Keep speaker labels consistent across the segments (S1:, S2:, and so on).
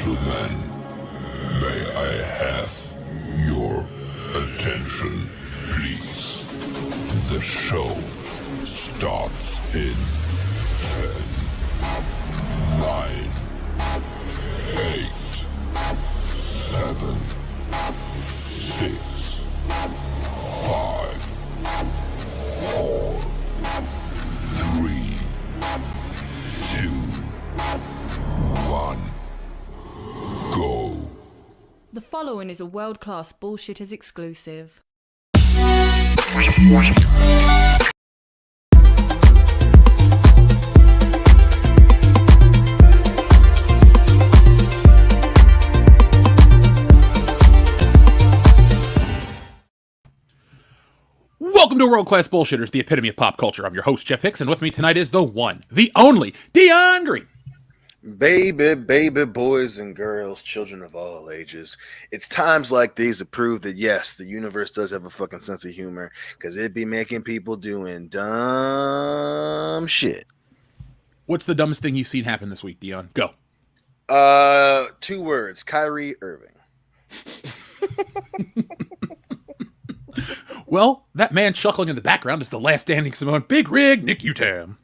S1: gentlemen, may I have your attention, please? The show starts in 10, 9, 8, 7, 6, 5, 4, 3, 2, 1, go.
S2: The following is a world-class Bullshitters exclusive.
S3: Welcome to World Class Bullshitters, the epitome of pop culture. I'm your host, Jeff Hicks, and with me tonight is the one, the only, Dion Green.
S4: Baby, boys and girls, children of all ages. It's times like these that prove that, yes, the universe does have a fucking sense of humor, because it be making people doing dumb shit.
S3: What's the dumbest thing you've seen happen this week, Dion? Go.
S4: 2 words, Kyrie Irving.
S3: Well, that man chuckling in the background is the last standing Simone Big Rig, Nick Utam.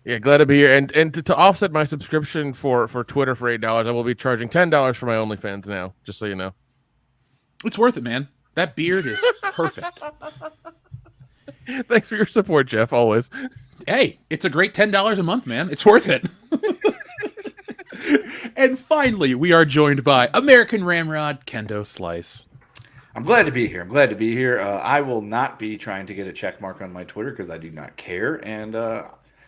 S5: Yeah, glad to be here. And to offset my subscription for Twitter for $8, I will be charging $10 for my OnlyFans now, just so you know.
S3: It's worth it, man. That beard is perfect.
S5: Thanks for your support, Jeff, always.
S3: Hey, it's a great $10 a month, man. It's worth it. And finally, we are joined by American Ramrod, Kendo Slice.
S6: I'm glad to be here. I will not be trying to get a check mark on my Twitter because I do not care. And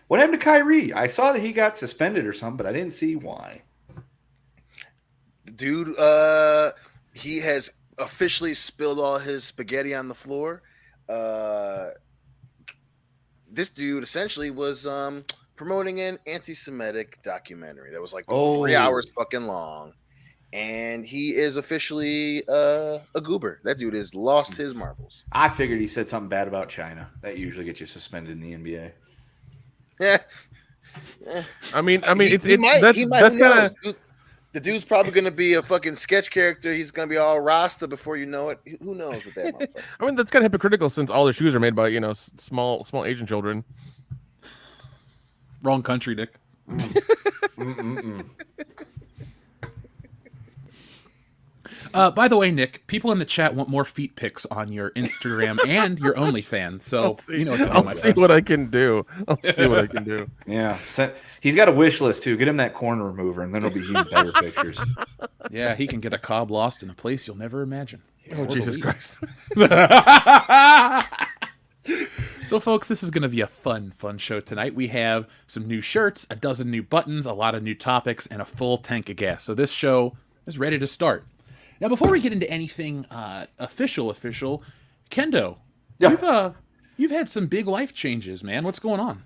S6: what happened to Kyrie? I saw that he got suspended or something, but I didn't see why.
S4: Dude, he has officially spilled all his spaghetti on the floor. This dude essentially was promoting an anti-Semitic documentary that was like 3 hours fucking long. And he is officially a goober. That dude has lost his marbles.
S6: I figured he said something bad about China. That usually gets you suspended in the NBA.
S4: Yeah.
S5: I mean, that's
S4: kind
S5: kind
S4: of the dude's probably going to be a fucking sketch character. He's going to be all Rasta before you know it. Who knows with that motherfucker?
S5: I mean, that's kind of hypocritical since all their shoes are made by, small Asian children.
S3: Wrong country, Nick. By the way, Nick, people in the chat want more feet pics on your Instagram and your OnlyFans. So,
S5: I'll see what I can do.
S6: Yeah. He's got a wish list, too. Get him that corn remover, and then it'll be even better pictures.
S3: Yeah, he can get a cob lost in a place you'll never imagine.
S5: Oh, Jesus Christ.
S3: So, folks, this is going to be a fun show tonight. We have some new shirts, a dozen new buttons, a lot of new topics, and a full tank of gas. So this show is ready to start. Now, before we get into anything official, Kendo,
S6: yeah.
S3: You've had some big life changes, man. What's going on?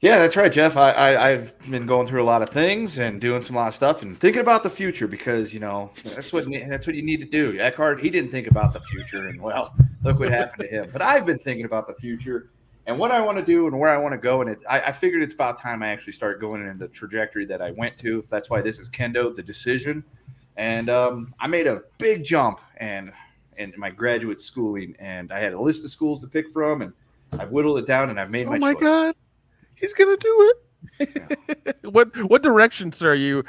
S6: Yeah, that's right, Jeff. I've been going through a lot of things and doing a lot of stuff and thinking about the future because, that's what you need to do. Eckhart, he didn't think about the future, and, well, look what happened to him. But I've been thinking about the future and what I want to do and where I want to go, and I figured it's about time I actually start going in the trajectory that I went to. That's why this is Kendo, the decision. And I made a big jump in my graduate schooling, and I had a list of schools to pick from, and I've whittled it down, and I've made my choice.
S5: Oh my God, he's gonna do it! Yeah. What direction, sir? Are you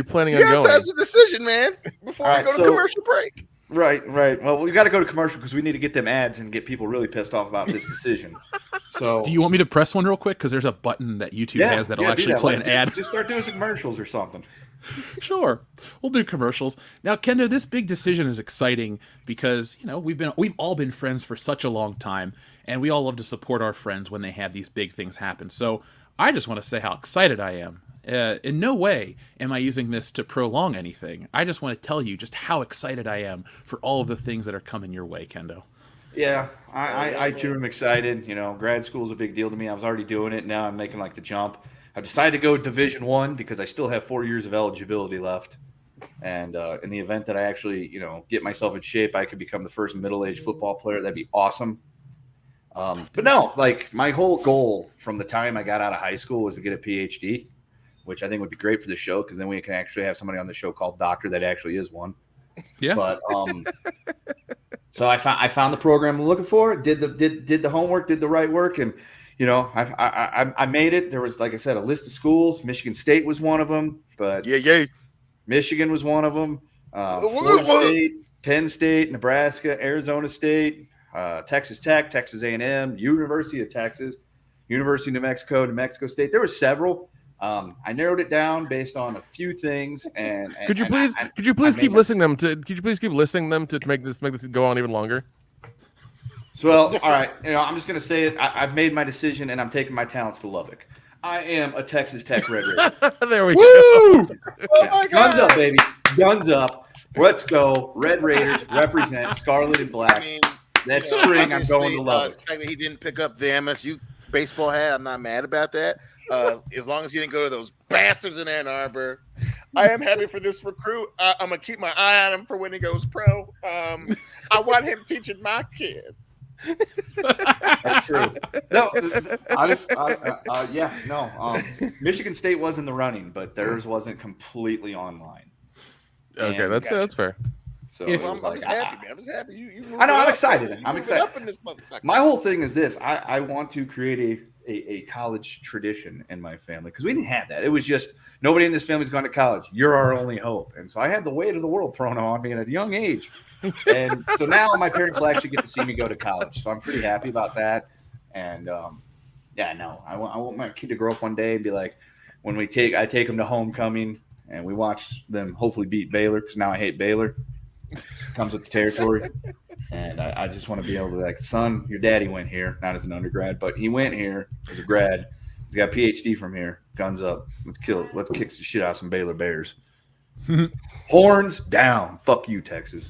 S5: planning on going?
S4: That's a decision, man. Before we go to commercial break.
S6: Right. Well, we got to go to commercial because we need to get them ads and get people really pissed off about this decision. So,
S3: do you want me to press one real quick? Because there's a button that YouTube has that'll actually play an ad.
S6: Just start doing some commercials or something.
S3: Sure, we'll do commercials. Now, Kendo, this big decision is exciting because we've all been friends for such a long time, and we all love to support our friends when they have these big things happen. So, I just want to say how excited I am. In no way am I using this to prolong anything. I just want to tell you just how excited I am for all of the things that are coming your way, Kendo.
S6: Yeah, I too am excited. Grad school is a big deal to me. I was already doing it. Now I'm making the jump. I've decided to go Division I because I still have 4 years of eligibility left. And in the event that I actually, get myself in shape, I could become the first middle-aged football player. That'd be awesome. But no, my whole goal from the time I got out of high school was to get a PhD. which I think would be great for the show because then we can actually have somebody on the show called Doctor that actually is one.
S3: Yeah.
S6: But so I found the program I'm looking for. Did the homework, did the right work, and I made it. There was, like I said, a list of schools. Michigan State was one of them, but Michigan was one of them. Florida State, Penn State, Nebraska, Arizona State, Texas Tech, Texas A&M, University of Texas, University of New Mexico, New Mexico State. There were several. I narrowed it down based on a few things. And
S5: could you please keep listing them to make this go on even longer?
S6: So, well, all right. I'm just going to say it. I've made my decision, and I'm taking my talents to Lubbock. I am a Texas Tech Red Raider.
S5: There we go.
S6: Oh my God. Guns up, baby. Guns up. Let's go. Red Raiders represent scarlet and black.
S4: I mean,
S6: that spring, I'm going to Lubbock.
S4: The fact that he didn't pick up the MSU baseball hat, I'm not mad about that. As long as he didn't go to those bastards in Ann Arbor. I am happy for this recruit. I'm going to keep my eye on him for when he goes pro. I want him teaching my kids.
S6: That's true. No, Michigan State was in the running, but theirs wasn't completely online.
S5: Okay, that's fair.
S6: So
S4: I'm just happy, man. I'm just happy. You
S6: I know. I'm excited.
S4: I'm excited. Up in this
S6: my whole thing is this. I want to create a college tradition in my family because we didn't have that. It was just nobody in this family's gone to college. You're our only hope. And so I had the weight of the world thrown on me at a young age. And so now my parents will actually get to see me go to college. So I'm pretty happy about that. And I want my kid to grow up one day and be like, when I take him to homecoming and we watch them hopefully beat Baylor because now I hate Baylor. Comes with the territory. And I just want to be able to be like, son, your daddy went here, not as an undergrad, but he went here as a grad. He's got a PhD from here. Guns up. Let's kick the shit out of some Baylor Bears. Horns down. Fuck you, Texas.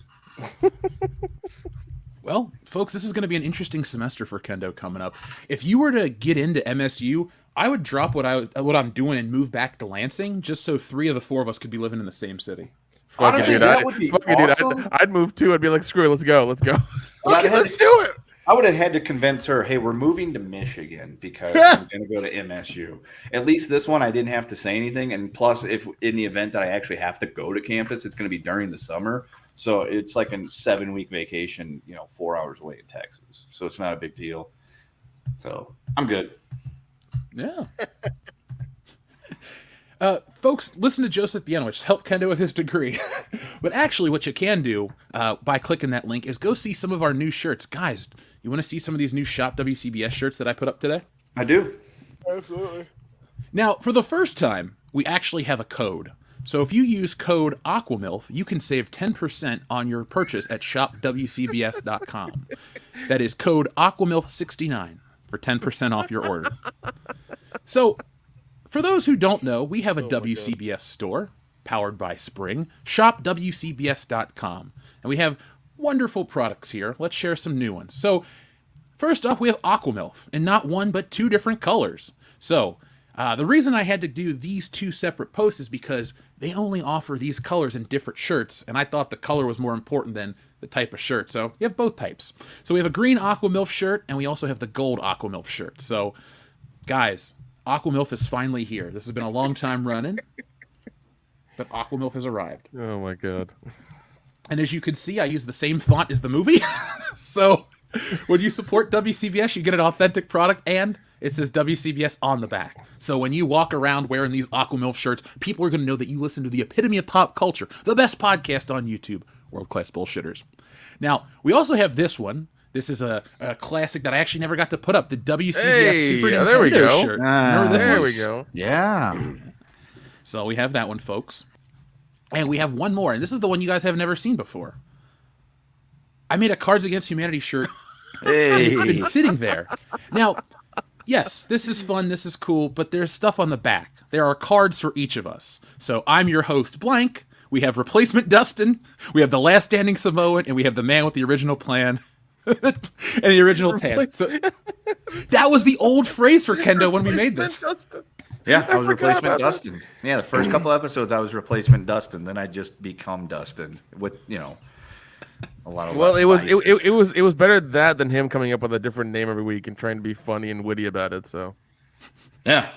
S3: Well, folks, this is going to be an interesting semester for Kendo coming up. If you were to get into MSU, I would drop what I'm doing and move back to Lansing, just so 3 of the 4 of us could be living in the same city.
S6: Honestly, that would be awesome.
S5: I'd move too. I'd be like, screw it, let's go.
S4: Okay, let's do it.
S6: I would have had to convince her, hey, we're moving to Michigan because I'm going to go to MSU. At least this one, I didn't have to say anything. And plus, if in the event that I actually have to go to campus, it's going to be during the summer. So it's like a 7-week vacation, 4 hours away in Texas. So it's not a big deal. So I'm good.
S3: Yeah. Folks, listen to Joseph Bienowicz help Kendo with his degree. But actually, what you can do by clicking that link is go see some of our new shirts. Guys, you want to see some of these new Shop WCBS shirts that I put up today?
S6: I do.
S4: Absolutely.
S3: Now, for the first time, we actually have a code. So if you use code AquaMilf, you can save 10% on your purchase at shopwcbs.com. That is code AquaMilf69 for 10% off your order. So, for those who don't know, we have a WCBS store powered by Spring, shopwcbs.com. And we have wonderful products here. Let's share some new ones. So, first off, we have AquaMilf in not 1 but 2 different colors. So, the reason I had to do these 2 separate posts is because they only offer these colors in different shirts, and I thought the color was more important than the type of shirt. So, you have both types. So, we have a green AquaMilf shirt, and we also have the gold AquaMilf shirt. So, guys, AquaMilf is finally here. This has been a long time running, but AquaMilf has arrived.
S5: Oh my God.
S3: And as you can see, I use the same font as the movie. So when you support WCBS, you get an authentic product, and it says WCBS on the back. So when you walk around wearing these AquaMilf shirts, people are going to know that you listen to the epitome of pop culture, the best podcast on YouTube, World Class Bullshitters. Now, we also have this one. This is a classic that I actually never got to put up, the WCBS Super Nintendo
S5: there we go.
S3: shirt. There
S5: we go.
S6: Yeah.
S3: So we have that one, folks. And we have one more, and this is the one you guys have never seen before. I made a Cards Against Humanity shirt.
S6: Hey.
S3: It's been sitting there. Now, yes, this is fun, this is cool, but there's stuff on the back. There are cards for each of us. So I'm your host, Blank. We have Replacement Dustin. We have the Last Standing Samoan, and we have the man with the original plan. And the original tan. So, that was the old phrase for Kendo when we made this.
S6: Yeah, I was Replacement Dustin. Yeah, the first couple episodes I was Replacement Dustin. Then I just become Dustin with a lot of.
S5: Well, it was better that than him coming up with a different name every week and trying to be funny and witty about it. So,
S6: yeah.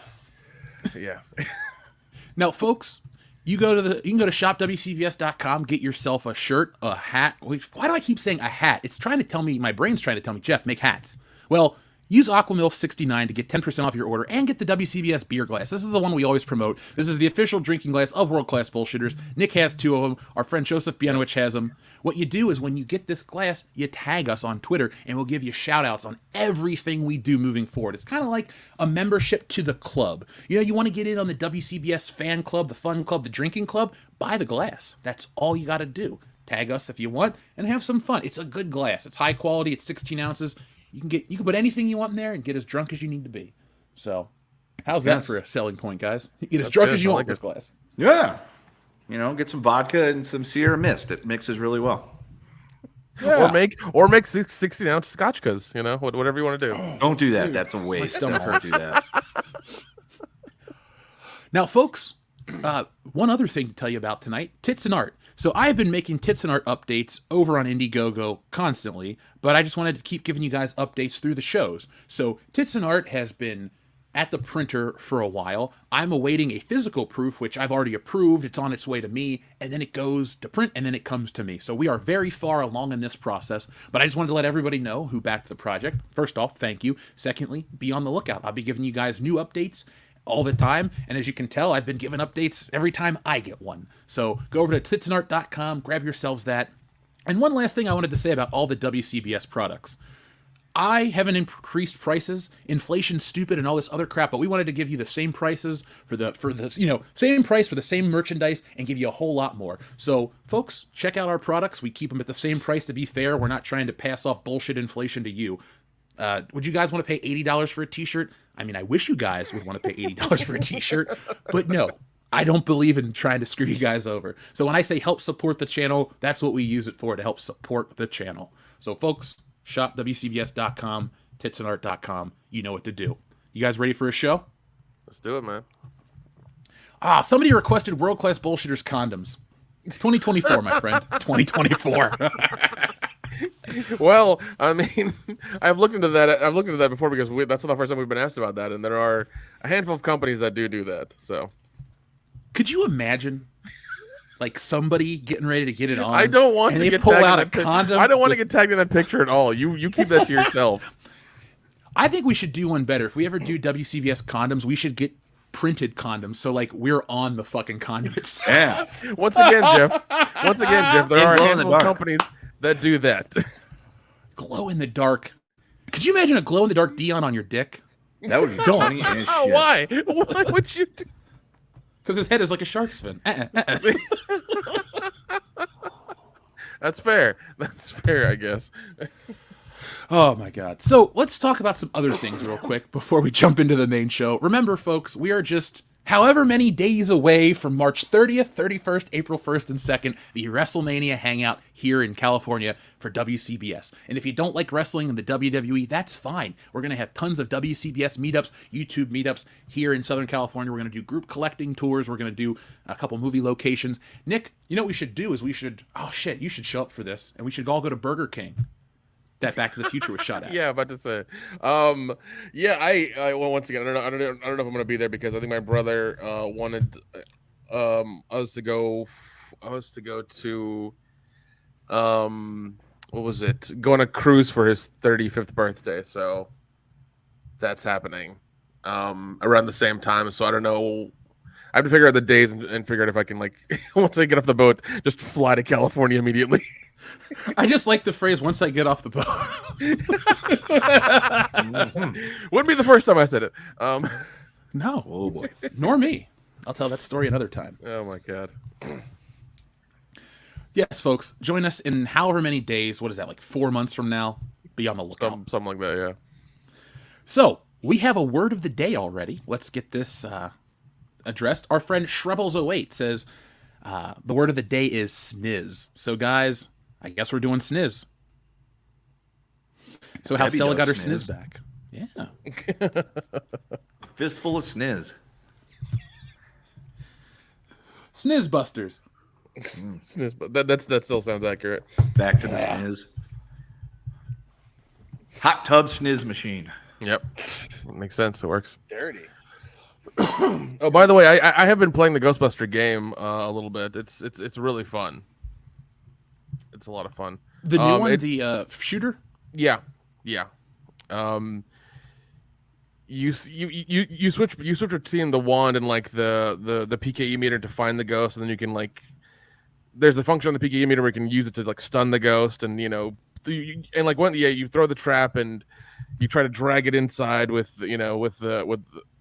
S3: Now, folks, you can go to shopwcbs.com, get yourself a shirt, a hat. Why do I keep saying a hat? It's trying to tell me, my brain's trying to tell me, Jeff, make hats. Well, use Aquamilf69 to get 10% off your order and get the WCBS beer glass. This is the one we always promote. This is the official drinking glass of World Class Bullshitters. Nick has 2 of them. Our friend Joseph Bienowicz has them. What you do is when you get this glass, you tag us on Twitter, and we'll give you shout-outs on everything we do moving forward. It's kind of like a membership to the club. You know, you want to get in on the WCBS fan club, the fun club, the drinking club? Buy the glass. That's all you got to do. Tag us if you want and have some fun. It's a good glass. It's high quality. It's 16 ounces. You can put anything you want in there and get as drunk as you need to be. So, how's that for a selling point, guys? Get as drunk as you want with this glass.
S6: Yeah. You know, get some vodka and some Sierra Mist. It mixes really well.
S5: Yeah. Or make 16-ounce scotchkas, you know, whatever you want to do.
S6: Don't do that. That's a waste.
S3: My stomach hurts.
S6: Do that.
S3: Now, folks, one other thing to tell you about tonight, Tits and Art. So I've been making Tits and Art updates over on Indiegogo constantly, but I just wanted to keep giving you guys updates through the shows. So Tits and Art has been at the printer for a while. I'm awaiting a physical proof, which I've already approved. It's on its way to me, and then it goes to print, and then it comes to me. So we are very far along in this process, but I just wanted to let everybody know who backed the project. First off, thank you. Secondly, be on the lookout. I'll be giving you guys new updates all the time, and as you can tell, I've been giving updates every time I get one. So go over to titsandart.com, grab yourselves that. And one last thing I wanted to say about all the WCBS products. I haven't increased prices. Inflation's stupid and all this other crap, but we wanted to give you the same prices for the same price for the same merchandise and give you a whole lot more. So, folks, check out our products. We keep them at the same price to be fair. We're not trying to pass off bullshit inflation to you. Would you guys want to pay $80 for a t-shirt? I mean, I wish you guys would want to pay $80 for a t-shirt, but no. I don't believe in trying to screw you guys over. So when I say help support the channel, that's what we use it for, to help support the channel. So, folks, shop WCBS.com, titsandart.com. You know what to do. You guys ready for a show?
S5: Let's do it, man.
S3: Somebody requested World Class Bullshitters condoms. It's 2024, my friend. 2024.
S5: Well, I mean, I've looked into that before because that's not the first time we've been asked about that, and there are a handful of companies that do that. So,
S3: could you imagine, like, somebody getting ready to get it on?
S5: I don't want
S3: and
S5: to
S3: they
S5: get
S3: pull
S5: tagged
S3: out
S5: in
S3: a
S5: that
S3: condom.
S5: I don't want to get tagged in that picture at all. You keep that to yourself.
S3: I think we should do one better. If we ever do WCBS condoms, we should get printed condoms, so like we're on the fucking condom itself.
S6: Yeah.
S5: Once again, Jeff, there are a handful of companies that do that.
S3: Glow in the dark. Could you imagine a glow in the dark Dion on your dick?
S6: That would be funny as shit.
S5: Why? Why would you do?
S3: Because his head is like a shark's fin.
S5: That's fair. That's fair, I guess.
S3: Oh my god. So let's talk about some other things real quick before we jump into the main show. Remember, folks, we are just however many days away from March 30th, 31st, April 1st, and 2nd, the WrestleMania hangout here in California for WCBS. And if you don't like wrestling and the WWE, that's fine. We're going to have tons of WCBS meetups, YouTube meetups here in Southern California. We're going to do group collecting tours. We're going to do a couple movie locations. Nick, you know what we should do is you should show up for this, and we should all go to Burger King. That Back to the Future was shot at.
S5: Yeah, about to say. Well, once again, I don't know if I'm gonna be there because I think my brother wanted us to go to what was it? Go on a cruise for his 35th birthday. So that's happening around the same time. So I don't know. I have to figure out the days and figure out if I can, like, once I get off the boat, just fly to California immediately.
S3: I just like the phrase, once I get off the boat.
S5: Wouldn't be the first time I said it.
S3: No. Oh, boy. Nor me. I'll tell that story another time.
S5: Oh, my God.
S3: Yes, folks. Join us in however many days. What is that, like 4 months from now? Be on the lookout.
S5: Something like that, yeah.
S3: So, we have a word of the day already. Let's get this addressed. Our friend Shrebbles08 says, the word of the day is sniz. So, guys, I guess we're doing sniz. So how Stella got her sniz back. Yeah.
S6: Fistful of sniz.
S3: Sniz busters.
S5: Sniz, that still sounds accurate.
S6: Back to the sniz. Hot tub sniz machine.
S5: Yep. Makes sense. It works.
S4: Dirty.
S5: Oh, by the way, I have been playing the Ghostbuster game a little bit. It's really fun. It's a lot of fun.
S3: The new one, the shooter.
S5: Yeah, yeah. Um, you switch between the wand and like the PKE meter to find the ghost, and then you can like there's a function on the PKE meter where you can use it to like stun the ghost, and and like you throw the trap and you try to drag it inside with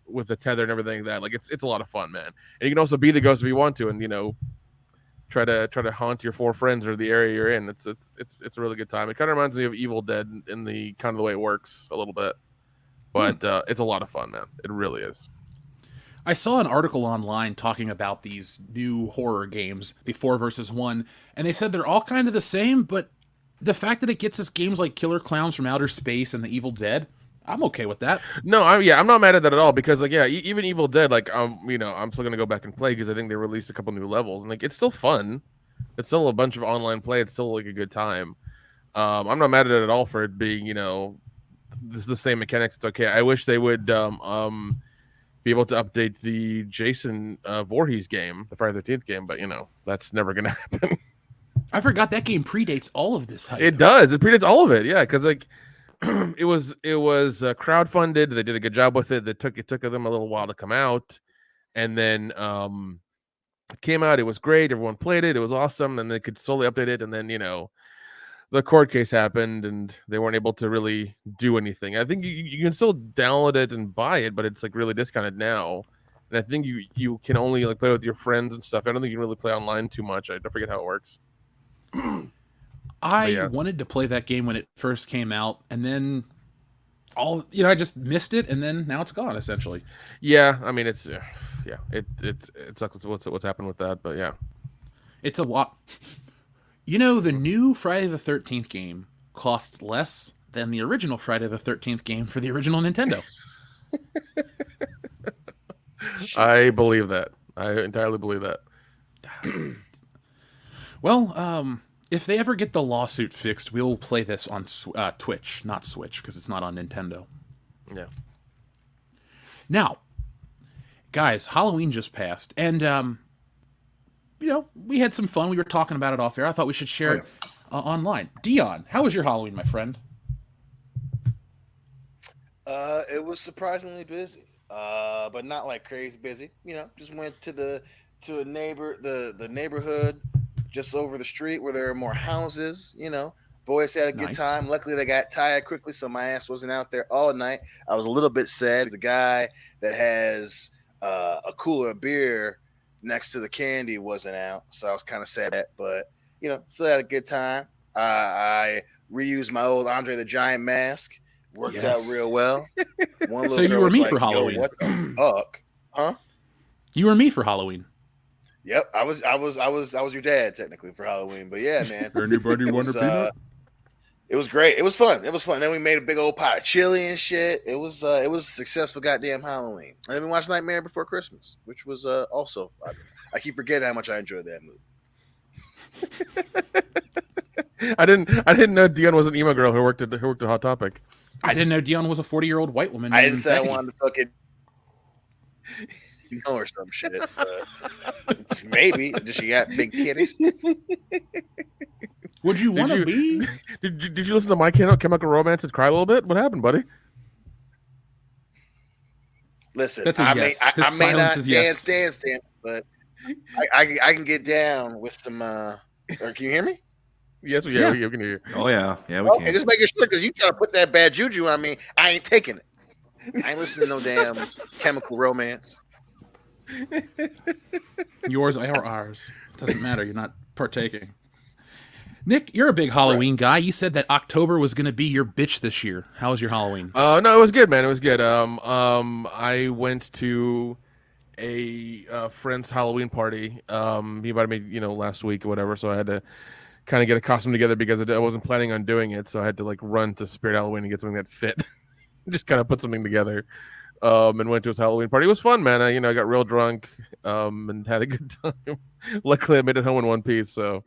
S5: with the tether and everything like that. Like it's a lot of fun, man. And you can also be the ghost if you want to, and try to haunt your 4 friends or the area you're in. It's a really good time. It kind of reminds me of Evil Dead in the kind of the way it works a little bit, but it's a lot of fun, man. It really is.
S3: I saw an article online talking about these new horror games, the 4 versus 1, and they said they're all kind of the same, but the fact that it gets us games like Killer Clowns from Outer Space and The Evil Dead, I'm okay with that.
S5: No, I'm not mad at that at all because like even Evil Dead, like I'm still gonna go back and play because I think they released a couple new levels and like it's still fun. It's still a bunch of online play. It's still like a good time. I'm not mad at it at all for it being this is the same mechanics. It's okay. I wish they would be able to update the Jason Voorhees game, the Friday the 13th game, but that's never gonna happen.
S3: I forgot that game predates all of this hype.
S5: It does. It predates all of it. Yeah, because like it was crowdfunded. They did a good job with it. It took them a little while to come out, and then it came out. It was great. Everyone played it. It was awesome. And they could slowly update it. And then the court case happened, and they weren't able to really do anything. I think you can still download it and buy it, but it's like really discounted now. And I think you can only like play with your friends and stuff. I don't think you can really play online too much. I forget how it works.
S3: I wanted to play that game when it first came out, and then I just missed it, and then now it's gone essentially.
S5: Yeah, I mean it sucks what's happened with that, but yeah,
S3: it's a lot. The new Friday the 13th game costs less than the original Friday the 13th game for the original Nintendo.
S5: I believe that. I entirely believe that.
S3: Well, if they ever get the lawsuit fixed, we'll play this on Twitch, not Switch, because it's not on Nintendo.
S5: Yeah.
S3: Now, guys, Halloween just passed, and we had some fun. We were talking about it off air. I thought we should share it online. Dion, how was your Halloween, my friend?
S4: It was surprisingly busy, but not like crazy busy. Just went to the neighborhood just over the street where there are more houses. Boys had a good time. Luckily, they got tired quickly, so my ass wasn't out there all night. I was a little bit sad. The guy that has a cooler of beer next to the candy wasn't out, so I was kind of sad at. But still had a good time. I reused my old Andre the Giant mask. Worked out real well.
S3: So you were me for Halloween.
S4: What the fuck? Huh?
S3: You were me for Halloween.
S4: Yep, I was your dad technically for Halloween, but yeah, man.
S3: Anybody want a peanut?
S4: It was great. It was fun. Then we made a big old pot of chili and shit. It was a successful goddamn Halloween. And then we watched Nightmare Before Christmas, which was also fun. I keep forgetting how much I enjoyed that movie.
S5: I didn't know Dion was an emo girl who worked at Hot Topic.
S3: I didn't know Dion was a 40-year-old white woman.
S4: I didn't say I wanted to fucking or some shit. Maybe. Does she got big kitties?
S3: Would you want to be?
S5: Did you listen to My Chemical Romance and cry a little bit? What happened, buddy?
S4: Listen,
S3: That's a yes.
S4: I may not stand, but I can get down with some. Or can you hear me?
S5: Yes, we can hear you.
S6: Oh yeah, we
S4: okay,
S6: can.
S4: just making sure because you try to put that bad juju on me. I ain't taking it. I ain't listening to no damn Chemical Romance.
S3: Yours or ours. Doesn't matter. You're not partaking. Nick, you're a big Halloween guy. You said that October was going to be your bitch this year. How was your Halloween?
S5: No, it was good, man. It was good. I went to a friend's Halloween party. He invited me, last week or whatever. So I had to kind of get a costume together because I wasn't planning on doing it. So I had to like run to Spirit Halloween and get something that fit. Just kind of put something together. And went to his Halloween party. It was fun, man. I got real drunk, and had a good time. Luckily, I made it home in one piece, so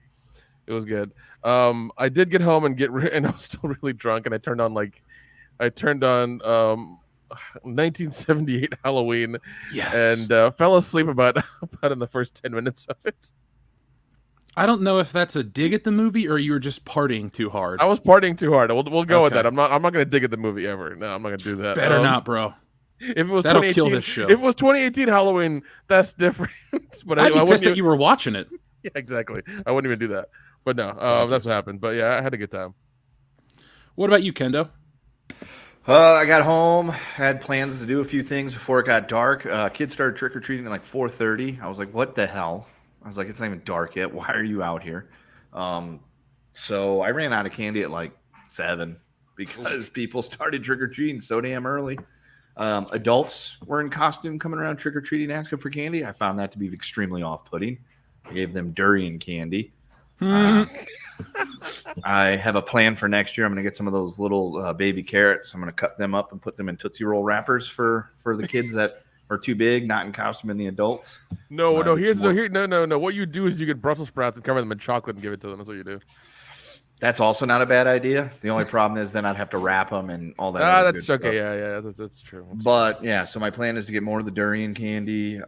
S5: it was good. I did get home and and I was still really drunk, and I turned on 1978 Halloween,
S3: Yes.
S5: and fell asleep about in the first 10 minutes of it.
S3: I don't know if that's a dig at the movie or you were just partying too hard.
S5: I was partying too hard. We'll go with
S3: Okay.
S5: that. I'm not going to dig at the movie ever. No, I'm not going to do that.
S3: Better not, bro.
S5: If it was
S3: That'll
S5: 2018,
S3: kill this show.
S5: If it was 2018 Halloween, that's different. But
S3: I'd be
S5: I
S3: pissed
S5: wouldn't
S3: that you were watching it.
S5: Yeah, exactly. I wouldn't even do that. But no, that's what happened. But yeah, I had a good time.
S3: What about you, Kendo?
S6: I got home, had plans to do a few things before it got dark. Kids started trick-or-treating at like 4:30. I was like, what the hell? I was like, it's not even dark yet. Why are you out here? So I ran out of candy at like 7 because people started trick-or-treating so damn early. Adults were in costume coming around trick-or-treating asking for candy. I found that to be extremely off-putting. I gave them durian candy. I have a plan for next year. I'm going to get some of those little baby carrots. I'm going to cut them up and put them in Tootsie Roll wrappers for the kids that are too big, not in costume, and the adults.
S5: No. What you do is you get Brussels sprouts and cover them in chocolate and give it to them. That's what you do.
S6: That's also not a bad idea. The only problem is then I'd have to wrap them and all that.
S5: That's okay. Yeah, that's true.
S6: But yeah, so my plan is to get more of the durian candy,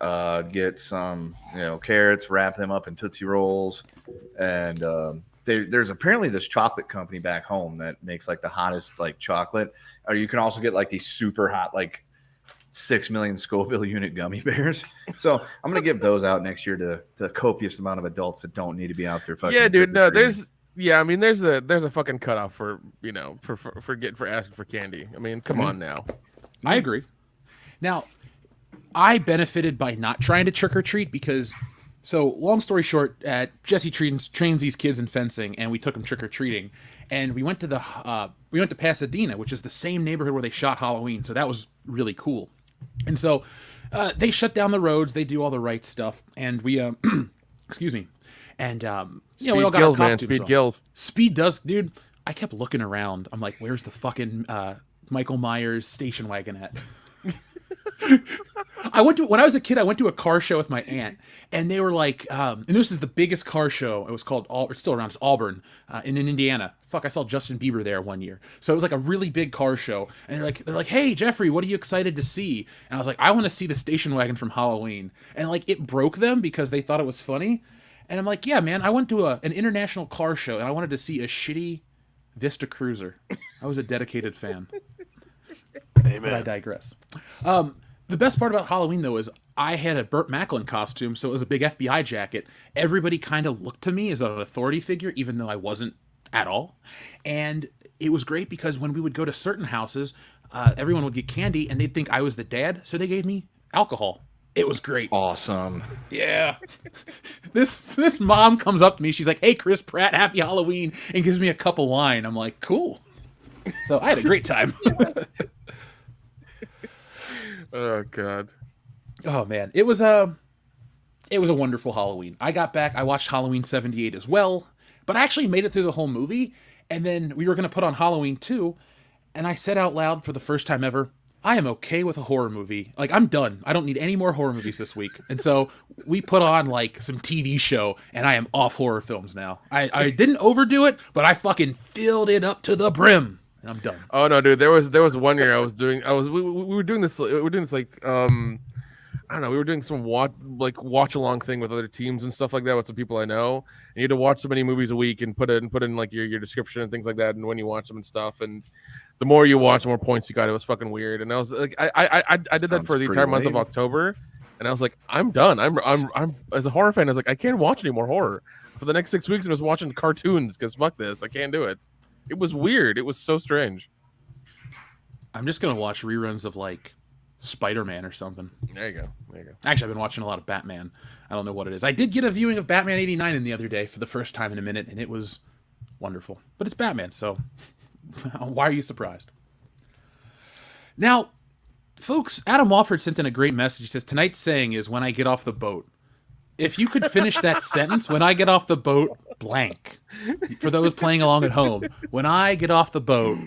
S6: get some, carrots, wrap them up in Tootsie Rolls, and there's apparently this chocolate company back home that makes like the hottest like chocolate. Or you can also get like these super hot like 6 million Scoville unit gummy bears. So I'm gonna give those out next year to the copious amount of adults that don't need to be out there.
S5: Yeah, dude. No, there's a fucking cutoff for for asking for candy. I mean, come on now.
S3: I agree. Now, I benefited by not trying to trick or treat because, so long story short, Jesse trains these kids in fencing, and we took them trick or treating, and we went to Pasadena, which is the same neighborhood where they shot Halloween. So that was really cool. And so they shut down the roads, they do all the right stuff, and we excuse me. And we all got
S5: kills,
S3: our
S5: man.
S3: costumes
S5: Speed
S3: on.
S5: kills.
S3: Speed does, dude. I kept looking around. I'm like, where's the fucking Michael Myers station wagon at? When I was a kid, I went to a car show with my aunt, and they were like, and this is the biggest car show. It was called, it's still around, it's Auburn, in Indiana. Fuck, I saw Justin Bieber there one year. So it was like a really big car show, and they're like, hey, Jeffrey, what are you excited to see? And I was like, I want to see the station wagon from Halloween. And like, it broke them because they thought it was funny. And I'm like, yeah, man, I went to an international car show, and I wanted to see a shitty Vista Cruiser. I was a dedicated fan.
S4: Amen.
S3: But I digress. The best part about Halloween, though, is I had a Burt Macklin costume, so it was a big FBI jacket. Everybody kind of looked to me as an authority figure, even though I wasn't at all. And it was great because when we would go to certain houses, everyone would get candy, and they'd think I was the dad, so they gave me alcohol. It was great.
S6: Awesome.
S3: Yeah. This mom comes up to me. She's like, hey, Chris Pratt, happy Halloween, and gives me a cup of wine. I'm like, cool. So I had a great time.
S5: Oh God.
S3: Oh man, it was a wonderful Halloween. I got back, I watched Halloween 78 as well, but I actually made it through the whole movie, and then we were going to put on Halloween 2, and I said out loud for the first time ever, I am okay with a horror movie. Like, I'm done. I don't need any more horror movies this week. And so we put on like some TV show, and I am off horror films now. I didn't overdo it, but I fucking filled it up to the brim. And I'm done.
S5: Oh no, dude. There was one year we were doing this like I don't know, we were doing some watch along thing with other teams and stuff like that with some people I know. And you had to watch so many movies a week and put in like your description and things like that, and when you watch them and stuff. And the more you watch, the more points you got. It was fucking weird. And I was like, I did that for the entire month of October, and I was like, I'm done. I'm as a horror fan, I was like, I can't watch any more horror for the next 6 weeks. I'm just watching cartoons because fuck this, I can't do it. It was weird. It was so strange.
S3: I'm just gonna watch reruns of like Spider-Man or something.
S5: There you go.
S3: Actually, I've been watching a lot of Batman. I don't know what it is. I did get a viewing of Batman 89 in the other day for the first time in a minute, and it was wonderful. But it's Batman, so why are you surprised? Now, folks, Adam Wofford sent in a great message. He says, tonight's saying is when I get off the boat. If you could finish that sentence, when I get off the boat, blank. For those playing along at home, when I get off the boat,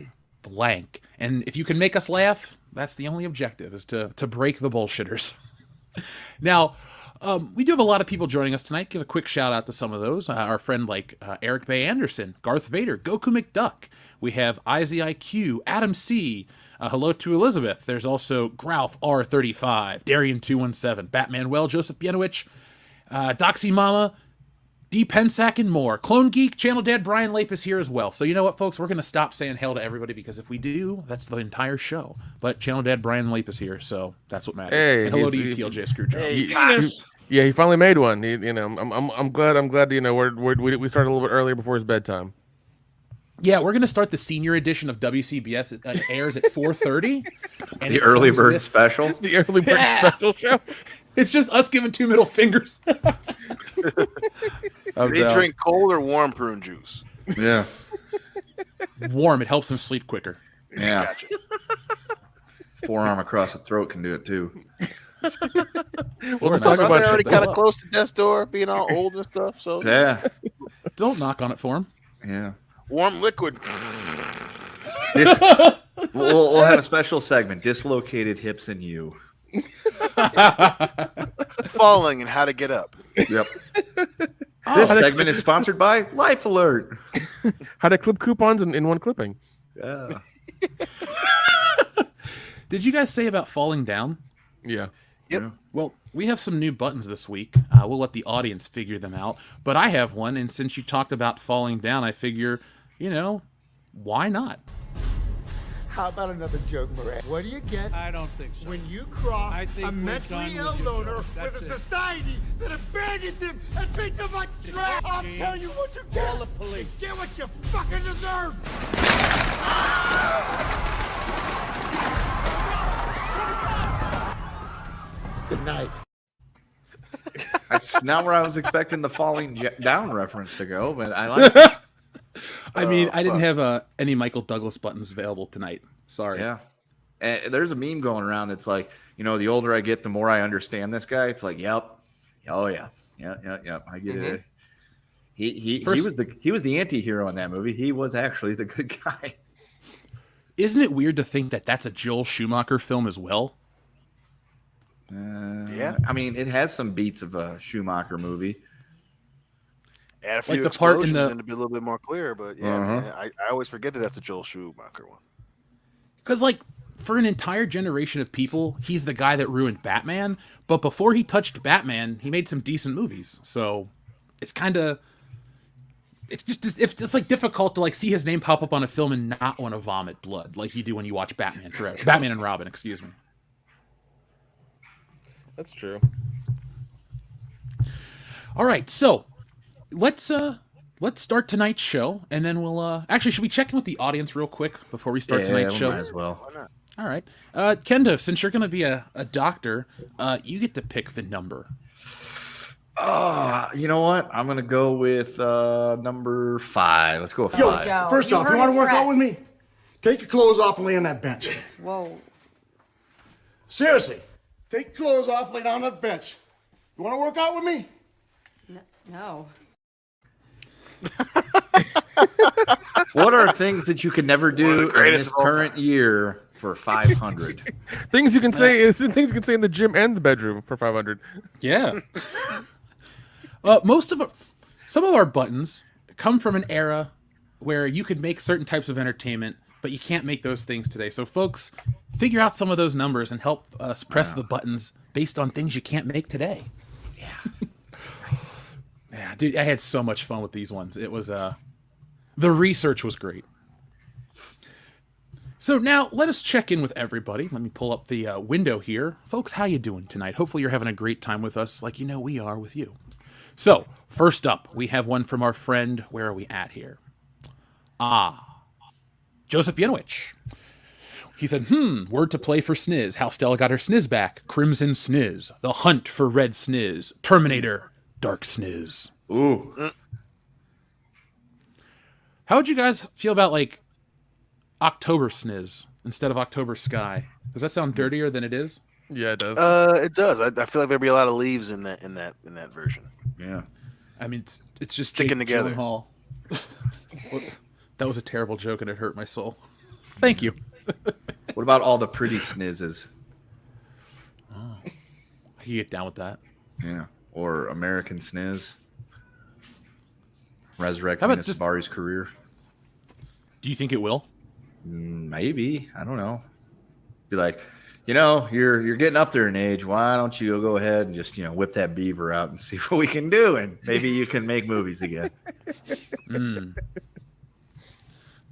S3: blank. And if you can make us laugh, that's the only objective, is to break the bullshitters. Now, we do have a lot of people joining us tonight. Give a quick shout out to some of those. Our friend like Eric Bay Anderson, Garth Vader, Goku McDuck. We have IZIQ, Adam C., Hello to Elizabeth. There's also Growth R35, Darian 217, Batman Well, Joseph Bienowicz, Doxy Mama, D. Pensack, and more. Clone Geek, Channel Dad Brian Lape is here as well. So you know what, folks? We're going to stop saying hail to everybody because if we do, that's the entire show. But Channel Dad Brian Lape is here, so that's what matters.
S5: Hey,
S3: and hello to you, TLJ Screwjob.
S5: He finally made one. I'm glad. We started a little bit earlier before his bedtime.
S3: Yeah, we're going to start the senior edition of WCBS. It airs at 4:30.
S6: The early bird special.
S5: The early bird special show.
S3: It's just us giving 2 middle fingers.
S4: They drink cold or warm prune juice.
S6: Yeah.
S3: Warm. It helps them sleep quicker.
S6: Yeah.
S4: Gotcha.
S6: Forearm across the throat can do it too.
S5: Let's talk
S4: Aren't
S5: about
S4: they already
S5: shit,
S4: kind of close to death's door, being all old and stuff? So
S6: Yeah.
S3: Don't knock on it for him.
S6: Yeah.
S4: warm liquid.
S6: We'll have a special segment: dislocated hips and you.
S4: Falling and how to get up.
S6: Yep. This segment is sponsored by Life Alert.
S5: How to clip coupons in one clipping.
S6: Yeah.
S3: Did you guys say about falling down?
S5: Yeah.
S4: Yep.
S3: Well, we have some new buttons this week. We'll let the audience figure them out. But I have one, and since you talked about falling down, I figure, why not?
S7: How about another joke, Moran? What do you get?
S8: I don't think so.
S7: When you cross
S8: I think
S7: a
S8: we're
S7: mentally
S8: done
S7: ill
S8: with you,
S7: loner
S8: George.
S7: with
S8: That's
S7: a
S8: it.
S7: society that abandons him and beats him like trash, I'll
S8: James,
S7: tell you what you
S8: call
S7: get.
S8: the police.
S7: You get what you fucking deserve. Good night.
S6: That's not where I was expecting the falling down reference to go, but I like it.
S3: I mean, I didn't have any Michael Douglas buttons available tonight. Sorry.
S6: Yeah. And there's a meme going around that's like, the older I get, the more I understand this guy. It's like, yep. Oh yeah. Yep. I get it. He was the anti-hero in that movie. He was actually the good guy.
S3: Isn't it weird to think that that's a Joel Schumacher film as well?
S4: Yeah.
S6: I mean, it has some beats of a Schumacher movie.
S4: Add a few
S3: the part in
S4: explosions
S3: the-
S4: and to be a little bit more clear, but yeah, man, I always forget that that's a Joel Schumacher one.
S3: Because, for an entire generation of people, he's the guy that ruined Batman. But before he touched Batman, he made some decent movies. So it's kind of... It's just difficult to see his name pop up on a film and not want to vomit blood like you do when you watch Batman Forever. Batman and Robin, excuse me.
S5: That's true.
S3: All right, so let's start tonight's show, and then we'll actually, should we check in with the audience real quick before we start tonight's show?
S6: Might as well.
S4: Why not?
S3: All right, Kendo, since you're going to be a doctor, you get to pick the number.
S6: You know what? I'm gonna go with number 5. Let's go with 5.
S9: Yo, Joe,
S10: First off, you want to work out with me? Take your clothes off and lay on that bench.
S9: Whoa.
S10: Seriously, take your clothes off, lay down on that bench. You want to work out with me?
S9: No.
S6: What are things that you could never
S4: One of
S6: do
S4: the
S6: in
S4: greatest
S6: this
S4: of all
S6: current year for 500?
S5: Things you can say in the gym and the bedroom for 500.
S3: Yeah. Some of our buttons come from an era where you could make certain types of entertainment, but you can't make those things today. So, folks, figure out some of those numbers and help us press the buttons based on things you can't make today. Yeah. Yeah, dude, I had so much fun with these ones. It was the research was great. So now let us check in with everybody. Let me pull up the window here. Folks, how you doing tonight? Hopefully you're having a great time with us like we are with you. So, first up, we have one from our friend. Where are we at here? Joseph Bienowicz. He said, word to play for Sniz. How Stella got her Sniz back. Crimson Sniz. The hunt for red Sniz. Terminator. Dark Sniz.
S6: Ooh.
S3: How would you guys feel about, October Sniz instead of October Sky? Does that sound dirtier than it is?
S5: Yeah, it does.
S4: It does. I feel like there'd be a lot of leaves in that version.
S6: Yeah.
S3: I mean, it's just
S4: Sticking
S3: Jake
S4: together.
S3: Gyllenhaal. That was a terrible joke and it hurt my soul. Thank you.
S6: What about all the pretty snizzes?
S3: I can get down with that.
S6: Yeah. Or American Sniz. Resurrecting
S3: How about
S6: Miss
S3: just-
S6: Bari's career.
S3: Do you think it will?
S6: Maybe. I don't know. Be like, you're getting up there in age. Why don't you go ahead and just whip that beaver out and see what we can do, and maybe you can make movies again.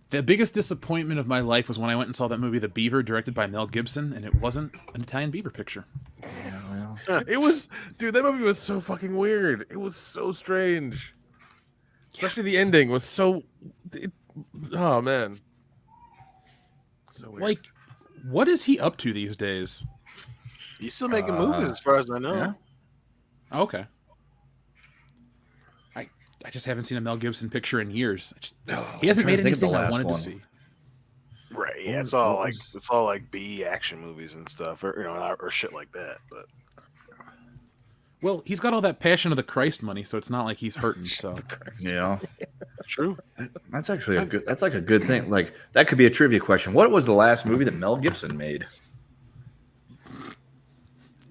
S3: The biggest disappointment of my life was when I went and saw that movie, The Beaver, directed by Mel Gibson, and it wasn't an Italian beaver picture.
S6: Yeah,
S5: It was, dude. That movie was so fucking weird. It was so strange. Especially the ending was so. Oh man. So weird.
S3: Like, what is he up to these days?
S4: He's still making movies, as far as I know.
S6: Yeah.
S3: Okay. I just haven't seen a Mel Gibson picture in years. He hasn't made anything I wanted to see.
S4: Right. Yeah. It's all like B action movies and stuff, or shit like that. But
S3: Well, he's got all that Passion of the Christ money, so it's not like he's hurting. So
S6: Yeah.
S4: true.
S6: That's actually a good thing. Like, that could be a trivia question. What was the last movie that Mel Gibson made?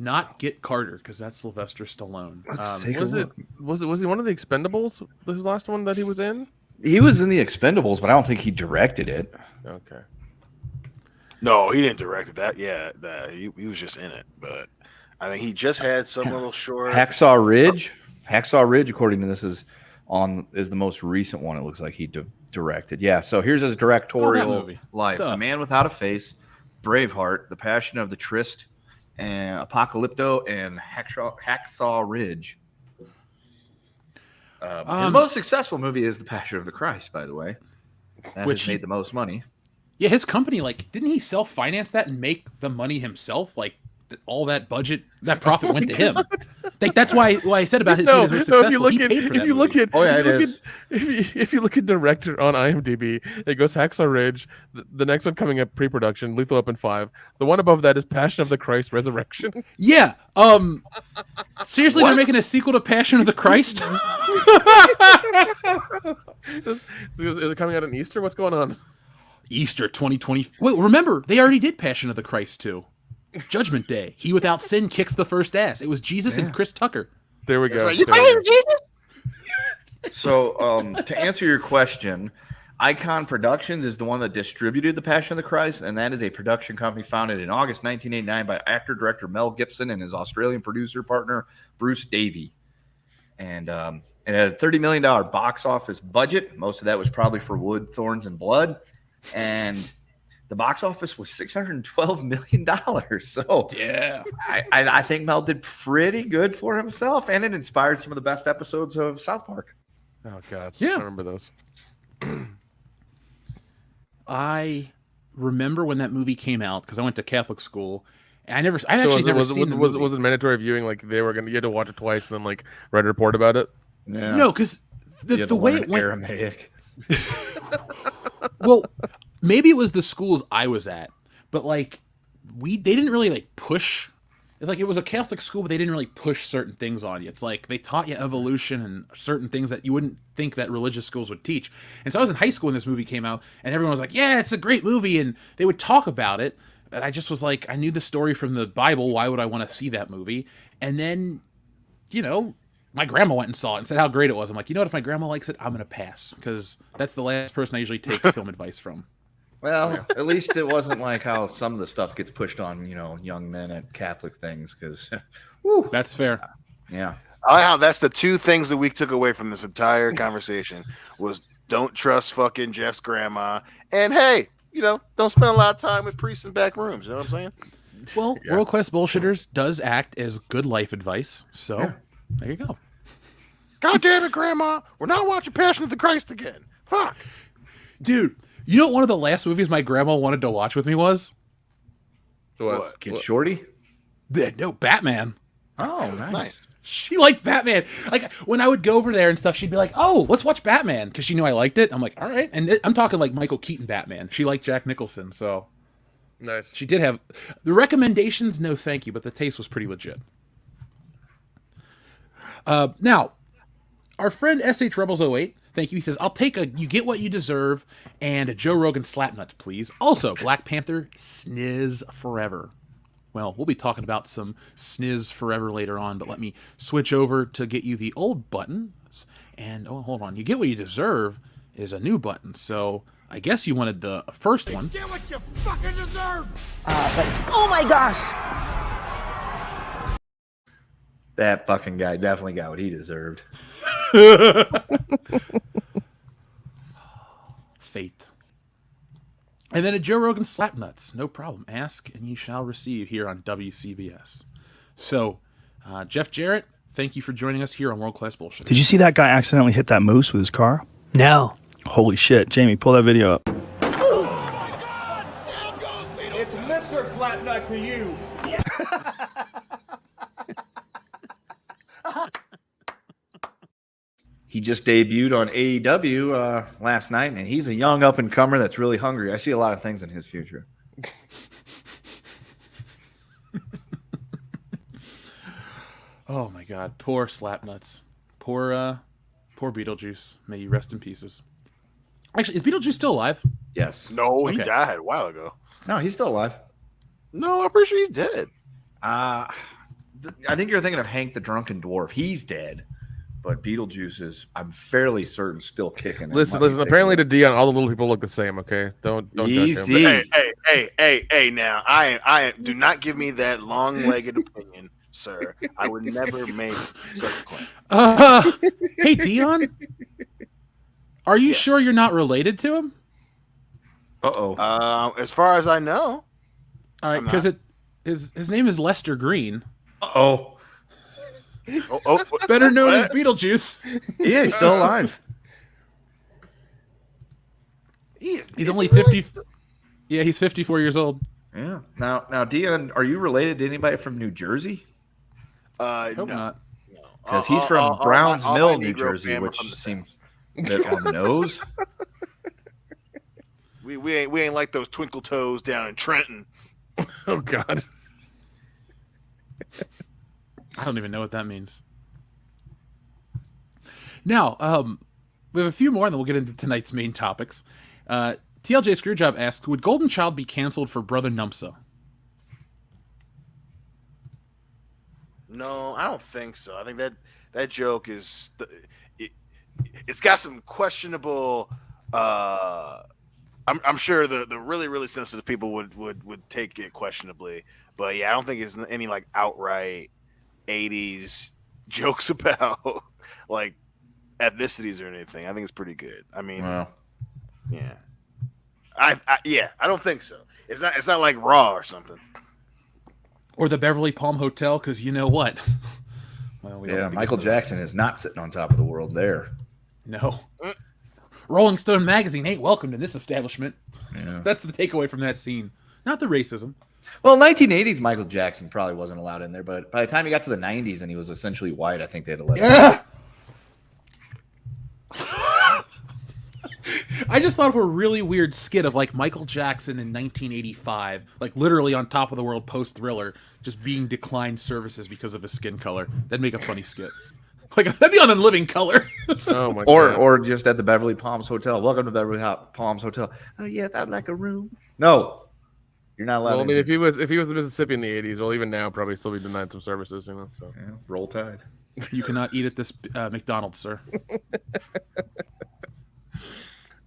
S3: not Get Carter, because that's Sylvester Stallone.
S5: Was he one of the Expendables? His last one that he was in?
S6: He was in the Expendables, but I don't think he directed it.
S5: Okay.
S4: No, he didn't direct it. He was just in it. But I think he just had some little short.
S6: Hacksaw Ridge. Hacksaw Ridge, according to this, is the most recent one. It looks like he directed. Yeah. So here's his directorial life:
S3: Duh.
S6: The Man Without a Face, Braveheart, The Passion of the Christ, and Apocalypto, and Hacksaw Ridge. His most successful movie is The Passion of the Christ, by the way. That
S3: Which
S6: has made the most money.
S3: Yeah, his company, like, didn't he self-finance that and make the money himself? Like, all that budget, that profit went to him. Like, that's why I said about it being most successful. He paid for that movie.
S5: If you look at director on IMDb, it goes Hacksaw Ridge. The next one coming up, pre-production, Lethal Weapon 5. The one above that is Passion of the Christ, Resurrection.
S3: Yeah. Seriously, they're making a sequel to Passion of the Christ?
S5: Is it coming out in Easter? What's going on?
S3: Easter 2020. Well, remember, they already did Passion of the Christ too. Judgment Day. He without sin kicks the first ass. It was Jesus and Chris Tucker.
S5: There we go.
S4: Right. You praise Jesus?
S6: So, to answer your question, Icon Productions is the one that distributed The Passion of the Christ, and that is a production company founded in August 1989 by actor-director Mel Gibson and his Australian producer partner, Bruce Davey. And it had a $30 million box office budget. Most of that was probably for Wood, Thorns, and Blood. And the box office was $612 million. So
S3: Yeah.
S6: I think Mel did pretty good for himself, and it inspired some of the best episodes of South Park.
S5: Oh, God.
S3: Yeah.
S5: I remember those.
S3: I remember when that movie came out because I went to Catholic school. And
S5: Was it mandatory viewing? Like, you had to watch it twice and then, like, write a report about it?
S6: Yeah.
S3: No, because the way it went.
S6: Aramaic.
S3: Well, maybe it was the schools I was at, but like they didn't really like push. It's like it was a Catholic school, but they didn't really push certain things on you. It's like they taught you evolution and certain things that you wouldn't think that religious schools would teach. And so I was in high school when this movie came out, and everyone was like, "Yeah, it's a great movie," and they would talk about it. But I just was like, I knew the story from the Bible. Why would I want to see that movie? And then, my grandma went and saw it and said how great it was. I'm like, if my grandma likes it, I'm going to pass, because that's the last person I usually take film advice from.
S6: Well, at least it wasn't like how some of the stuff gets pushed on, young men at Catholic things, because,
S3: That's fair.
S6: yeah.
S4: That's the two things that we took away from this entire conversation was don't trust fucking Jeff's grandma, and hey, don't spend a lot of time with priests in back rooms. You know what I'm saying?
S3: Well, World Class Bullshitters does act as good life advice, so there you go.
S4: God damn it, Grandma! We're not watching Passion of the Christ again. Fuck,
S3: Dude. One of the last movies my grandma wanted to watch with me was?
S4: What?
S6: Kid Shorty?
S3: No, Batman.
S6: Oh, nice.
S3: She liked Batman. Like, when I would go over there and stuff, she'd be like, "Oh, let's watch Batman," because she knew I liked it. I'm like, all right. And I'm talking like Michael Keaton Batman. She liked Jack Nicholson, so
S5: Nice.
S3: she did have the recommendations. No, thank you, but the taste was pretty legit. Now, our friend SH Rebels 08, thank you. He says, "I'll take a You Get What You Deserve and a Joe Rogan Slapnuts, please. Also, Black Panther sniz forever." Well, we'll be talking about some sniz forever later on, but let me switch over to get you the old button. And, hold on. You Get What You Deserve is a new button. So I guess you wanted the first one.
S7: Get what you fucking deserve!
S8: Oh my gosh!
S6: That fucking guy definitely got what he deserved.
S3: Fate. And then a Joe Rogan slap nuts. No problem. Ask and you shall receive here on WCBS. So, Jeff Jarrett, thank you for joining us here on World Class Bullshit.
S8: Did you see that guy accidentally hit that moose with his car?
S11: No.
S8: Holy shit. Jamie, pull that video up.
S7: It's Mr. Flatnut to you!
S6: He just debuted on AEW last night, and he's a young up-and-comer that's really hungry. I see a lot of things in his future.
S3: Oh my God, poor Slapnuts. Poor Beetlejuice. May you rest in pieces. Actually, is Beetlejuice still alive?
S6: Yes.
S4: No, he
S3: Okay.
S4: died a while ago.
S6: No, he's still alive.
S4: No, I'm pretty sure he's dead.
S6: I think you're thinking of Hank the Drunken Dwarf. He's dead. But Beetlejuice is, I'm fairly certain, still kicking.
S5: Listen. Apparently, to Dion, all the little people look the same. Okay, don't judge
S6: Easy.
S5: him.
S4: Hey! Now, I do not give me that long-legged opinion, sir. I would never make such a claim.
S3: Hey, Dion? Are you
S4: Yes.
S3: sure you're not related to him?
S6: Uh-oh.
S4: As far as I know,
S3: All right,
S4: I'm
S3: because
S4: not.
S3: his name is Lester Green,
S6: Uh-oh.
S3: better known as Beetlejuice.
S6: Yeah, he's still alive.
S3: He's only 50. Yeah, he's 54 years old.
S6: Yeah. Now, Dion, are you related to anybody from New Jersey?
S3: Hope
S4: no.
S3: not.
S6: Because he's from Browns
S4: all
S6: Mill,
S4: my
S6: New
S4: Negro
S6: Jersey,
S4: fam are
S6: which
S4: from the
S6: seems a bit on the nose.
S4: We ain't like those twinkle toes down in Trenton.
S5: Oh God.
S3: I don't even know what that means. Now, we have a few more, and then we'll get into tonight's main topics. TLJ Screwjob asks, would Golden Child be canceled for Brother Numsa?
S4: No, I don't think so. I think that joke is it's got some questionable. I'm sure the really really sensitive people would take it questionably, but yeah, I don't think it's any like outright 80s jokes about like ethnicities or anything. I think it's pretty good. I mean, yeah, I don't think so. It's not like Raw or something.
S3: Or the Beverly Palm Hotel, because you know what? Well, we don't
S6: Yeah,
S3: need to
S6: Michael
S3: get into that.
S6: Jackson is not sitting on top of the world there.
S3: No. Rolling Stone magazine ain't welcome to this establishment.
S6: Yeah.
S3: That's the takeaway from that scene. Not the racism.
S6: Well, 1980s Michael Jackson probably wasn't allowed in there, but by the time he got to the 90s and he was essentially white, I think they had to let him in.
S3: I just thought of a really weird skit of like Michael Jackson in 1985, like literally on top of the world post Thriller, just being declined services because of his skin color. That'd make a funny skit. Like that'd be on In Living Color.
S5: Oh my God.
S6: Or just at the Beverly Palms Hotel. Welcome to Beverly Palms Hotel. Oh yes, I'd like a room. No, you're not allowed.
S5: Well, I mean,
S6: in.
S5: if he was in Mississippi in the '80s, well, even now, probably still be denied some services, you know. So
S6: Yeah, roll Tide.
S3: You cannot eat at this McDonald's, sir.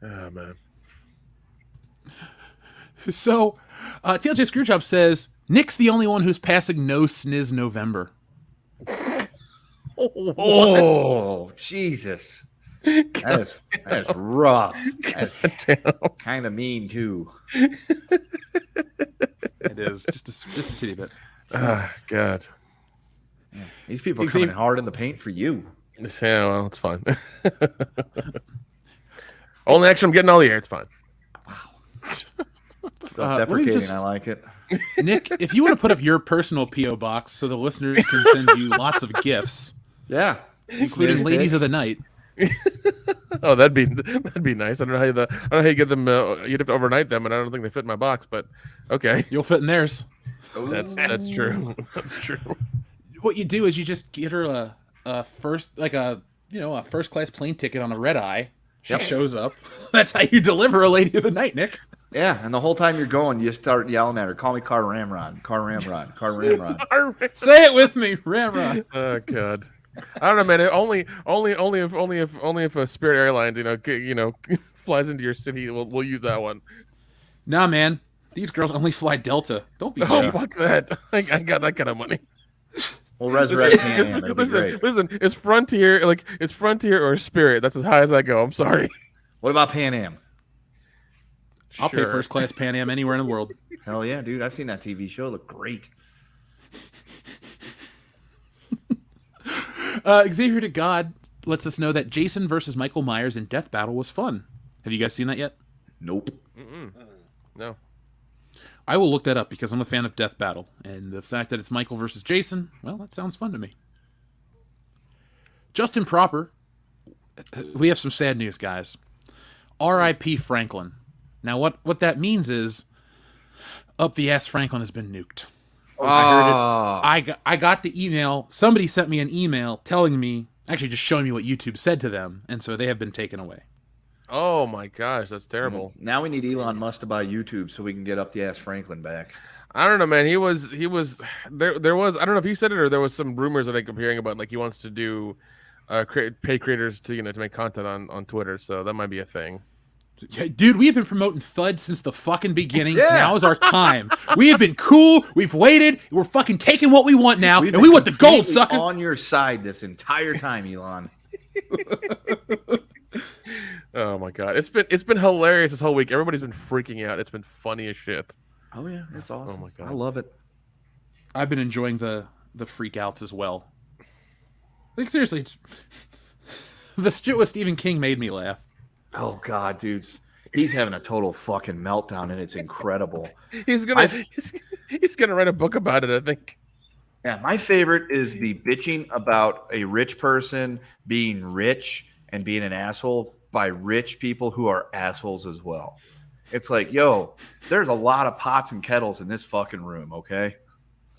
S5: oh man.
S3: So, TLJ Screwjob says Nick's the only one who's passing No Sniz November.
S6: Oh, Jesus. That is rough. That's kind of mean, too.
S3: It is just a titty bit.
S5: Oh, God.
S6: These people are coming hard in the paint for you.
S5: Yeah, well, it's fine. Only action I'm getting all year. It's fine.
S6: Self-deprecating, I like it.
S3: Nick, if you want to put up your personal P.O. box so the listeners can send you lots of gifts,
S6: Yeah.
S3: including Ladies of the Night.
S5: Oh, that'd be nice. I don't know how you get them. You'd have to overnight them, and I don't think they fit in my box. But okay,
S3: You'll fit in theirs.
S5: that's true. That's true.
S3: What you do is you just get her a first class plane ticket on a red eye. She shows up. That's how you deliver a Lady of the Night, Nick.
S6: Yeah, and the whole time you're going, you start yelling at her, call me Car Ramrod, Car Ramrod, Car Ramrod.
S3: Say it with me, Ramrod.
S5: Oh God, I don't know, man. Only if Spirit Airlines, flies into your city, we'll use that one.
S3: Nah, man. These girls only fly Delta. Don't be
S5: Oh,
S3: cheap.
S5: fuck that. I got that kind of money.
S6: We'll resurrect Pan Am. That'd be great.
S5: Listen, it's Frontier, it's Frontier or Spirit. That's as high as I go. I'm sorry.
S6: What about Pan Am?
S3: I'll pay first class Pan Am anywhere in the world.
S6: Hell yeah, dude. I've seen that TV show. It looked great.
S3: Xavier to God lets us know that Jason versus Michael Myers in Death Battle was fun. Have you guys seen that yet?
S6: Nope.
S5: No.
S3: I will look that up because I'm a fan of Death Battle. And the fact that it's Michael versus Jason, well, that sounds fun to me. Justin Proper, we have some sad news, guys. R.I.P. Franklin. Now, what that means is, up the ass Franklin has been nuked. I heard it. I got the email. Somebody sent me an email telling me, actually just showing me what YouTube said to them, and so they have been taken away.
S5: Oh my gosh, that's terrible.
S6: Now we need Elon Musk to buy YouTube so we can get up the ass Franklin back.
S5: I don't know, man. He was there was, I don't know if he said it or there was some rumors that I'm hearing about, like he wants to do pay creators to to make content on Twitter, so that might be a thing.
S3: Yeah, dude, we have been promoting FUD since the fucking beginning. Yeah. Now is our time. We have been cool. We've waited. We're fucking taking what we want now, and we want the gold, sucker.
S6: On your side this entire time, Elon.
S5: Oh my god, it's been hilarious this whole week. Everybody's been freaking out. It's been funny as shit.
S6: Oh yeah, it's awesome.
S5: Oh my god,
S6: I love it.
S3: I've been enjoying the freak outs as well. Like seriously, it's the shit with Stephen King made me laugh.
S6: Oh god, dudes, he's having a total fucking meltdown, and it's incredible.
S5: He's gonna write a book about it, I think.
S6: Yeah, my favorite is the bitching about a rich person being rich and being an asshole by rich people who are assholes as well. It's like, yo, there's a lot of pots and kettles in this fucking room, okay?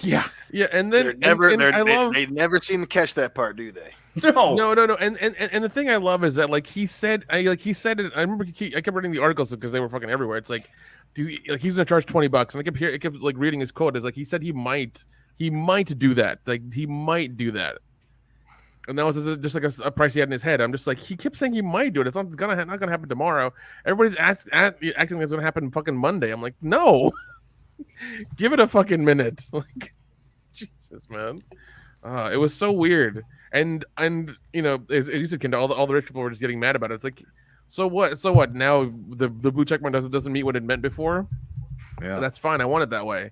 S3: Yeah,
S5: and then
S4: they never seem to catch that part, do they?
S6: No.
S5: And the thing I love is that he said it. I remember I kept reading the articles because they were fucking everywhere. It's like he's gonna charge $20, and I kept like reading his quote. It's like he said he might do that. Like he might do that. And that was just like a price he had in his head. I'm just like, he kept saying he might do it. It's not gonna happen tomorrow. Everybody's acting like it's gonna happen fucking Monday. I'm like, no, give it a fucking minute. Like, Jesus, man, it was so weird. And you know, as you said, Kendo, all the rich people were just getting mad about it. It's like, so what? So what? Now the blue check mark doesn't mean what it meant before. Yeah, that's fine. I want it that way.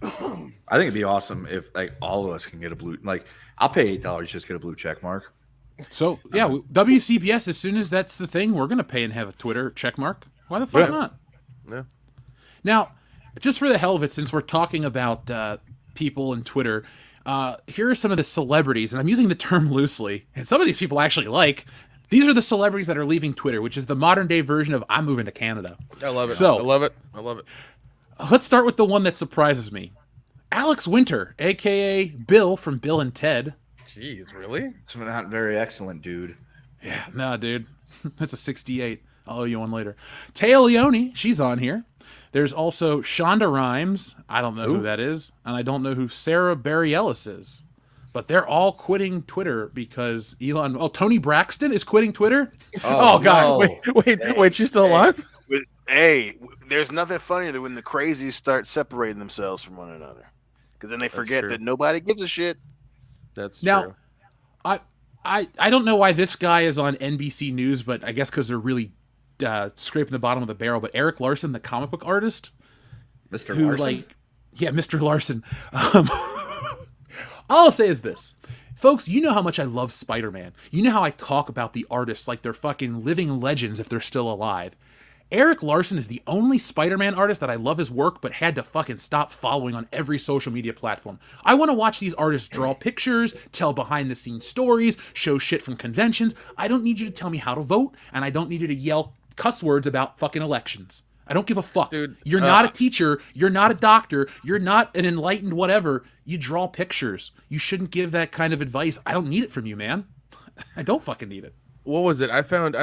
S6: I think it'd be awesome if like all of us can get a blue. Like, I'll pay $8 just to get a blue check mark.
S3: So yeah, WCBS. As soon as that's the thing, we're gonna pay and have a Twitter check mark. Why the fuck not?
S5: Yeah.
S3: Now, just for the hell of it, since we're talking about people and Twitter, here are some of the celebrities, and I'm using the term loosely, and some of these people I actually like. These are the celebrities that are leaving Twitter, which is the modern day version of I'm moving to Canada.
S5: I love it.
S3: So,
S5: I love it. I love it.
S3: Let's start with the one that surprises me. Alex Winter, a.k.a. Bill from Bill and Ted.
S5: Jeez, really?
S6: It's not very excellent, dude.
S3: Yeah, nah, dude. That's a 68. I'll owe you one later. Taya Leone, she's on here. There's also Shonda Rhimes. I don't know who that is. And I don't know who Sarah Bareilles is. But they're all quitting Twitter because Elon... Oh, Tony Braxton is quitting Twitter? Oh God.
S5: No. Wait, she's still alive?
S4: Hey, there's nothing funnier than when the crazies start separating themselves from one another. Because then they forget that nobody gives a shit.
S5: That's
S3: now,
S5: true.
S3: I don't know why this guy is on NBC News, but I guess because they're really scraping the bottom of the barrel. But Eric Larson, the comic book artist,
S6: Mr. Larson,
S3: Mr. Larson. All I'll say is this, folks. You know how much I love Spider-Man. You know how I talk about the artists like they're fucking living legends if they're still alive. Eric Larson is the only Spider-Man artist that I love his work, but had to fucking stop following on every social media platform. I want to watch these artists draw pictures, tell behind-the-scenes stories, show shit from conventions. I don't need you to tell me how to vote, and I don't need you to yell cuss words about fucking elections. I don't give a fuck.
S5: Dude,
S3: you're not a teacher. You're not a doctor. You're not an enlightened whatever. You draw pictures. You shouldn't give that kind of advice. I don't need it from you, man. I don't fucking need it.
S5: What was it? I found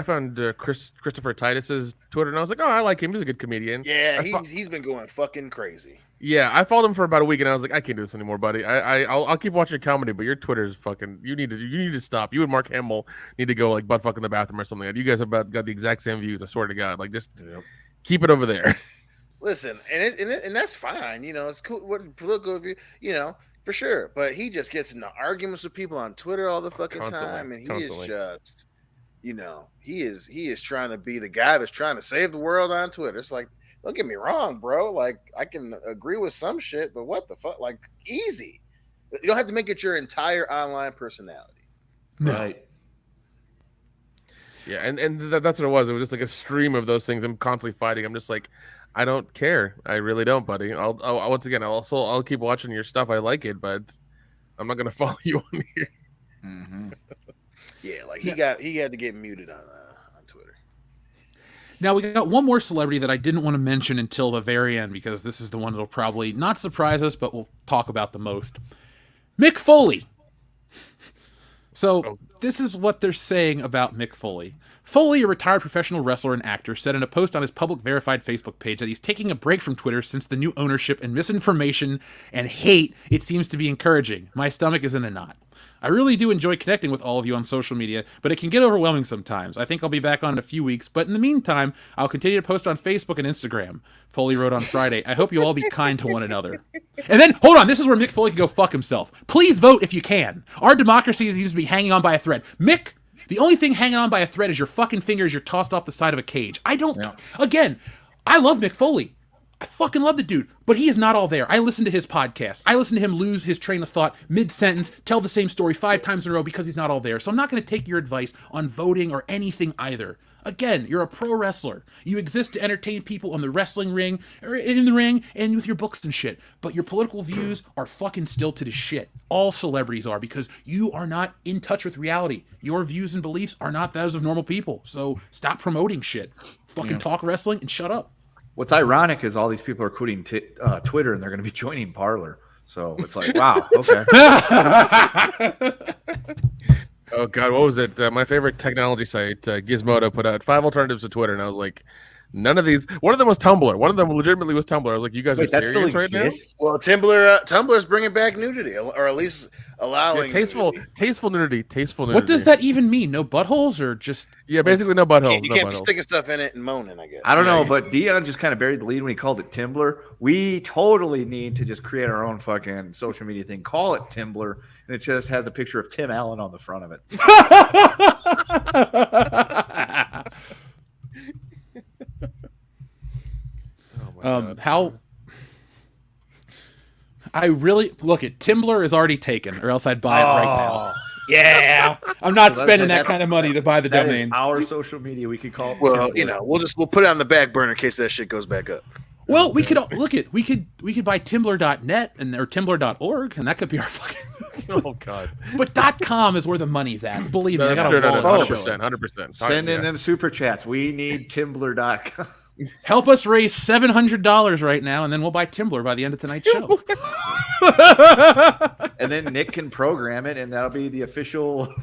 S5: Christopher Titus's Twitter, and I was like, oh, I like him. He's a good comedian.
S4: Yeah, he's been going fucking crazy.
S5: Yeah, I followed him for about a week, and I was like, I can't do this anymore, buddy. I'll keep watching comedy, but your Twitter is fucking. You need to stop. You and Mark Hamill need to go like butt fuck in the bathroom or something. You guys have got the exact same views. I swear to God, like just keep it over there.
S4: Listen, and that's fine. You know, it's cool. What political view, for sure. But he just gets into arguments with people on Twitter all the fucking time, and he is just, he is trying to be the guy that's trying to save the world on Twitter. It's like, don't get me wrong, bro. Like, I can agree with some shit, but what the fuck? Like, easy. You don't have to make it your entire online personality.
S6: Right.
S5: Yeah, and that's what it was. It was just like a stream of those things. I'm constantly fighting. I'm just like, I don't care. I really don't, buddy. I'll once again, I'll keep watching your stuff. I like it, but I'm not gonna follow you on here.
S6: Mm-hmm.
S4: Yeah, like he had to get muted on Twitter.
S3: Now, we got one more celebrity that I didn't want to mention until the very end because this is the one that'll probably not surprise us, but we'll talk about the most. Mick Foley. So, this is what they're saying about Mick Foley. Foley, a retired professional wrestler and actor, said in a post on his public verified Facebook page that he's taking a break from Twitter since the new ownership and misinformation and hate it seems to be encouraging. My stomach is in a knot. I really do enjoy connecting with all of you on social media, but it can get overwhelming sometimes. I think I'll be back on in a few weeks, but in the meantime, I'll continue to post on Facebook and Instagram. Foley wrote on Friday, I hope you all be kind to one another. And then, hold on, this is where Mick Foley can go fuck himself. Please vote if you can. Our democracy seems to be hanging on by a thread. Mick, the only thing hanging on by a thread is your fucking fingers you're tossed off the side of a cage. Again, I love Mick Foley. I fucking love the dude, but he is not all there. I listen to his podcast. I listen to him lose his train of thought mid-sentence, tell the same story 5 times in a row because he's not all there. So I'm not going to take your advice on voting or anything either. Again, you're a pro wrestler. You exist to entertain people on the wrestling ring, or in the ring, and with your books and shit. But your political views are fucking stilted as shit. All celebrities are, because you are not in touch with reality. Your views and beliefs are not those of normal people. So stop promoting shit. Fucking talk wrestling and shut up.
S6: What's ironic is all these people are quitting Twitter and they're going to be joining Parler. So it's like, wow, okay.
S5: Oh God, what was it? My favorite technology site, Gizmodo, put out 5 alternatives to Twitter, and I was like, none of these. One of them was Tumblr. One of them legitimately was Tumblr. I was like, you guys are serious right now?
S4: Well, Tumblr's bringing back nudity, or at least allowing
S5: tasteful nudity.
S3: What does that even mean? No buttholes, or just
S5: basically no buttholes.
S4: You can't be sticking stuff in it and moaning, I guess.
S6: I don't know, but Dion just kind of buried the lead when he called it Timblr. We totally need to just create our own fucking social media thing. Call it Timblr, and it just has a picture of Tim Allen on the front of it.
S3: How I really look at Timblr is already taken, or else I'd buy it right now. Yeah, I'm not spending that kind of money to buy the domain.
S6: Our social media, we could call it.
S4: Well,
S6: Timblr.
S4: we'll put it on the back burner in case that shit goes back up.
S3: Well, we could we could buy Timblr.net or Timblr.org, and that could be our fucking.
S5: Oh God!
S3: But .com is where the money's at. Believe me, I got
S5: 100%.
S6: Send in them super chats. We need Timblr.com.
S3: Help us raise $700 right now, and then we'll buy Timblr by the end of tonight's show.
S6: And then Nick can program it, and that'll be the official,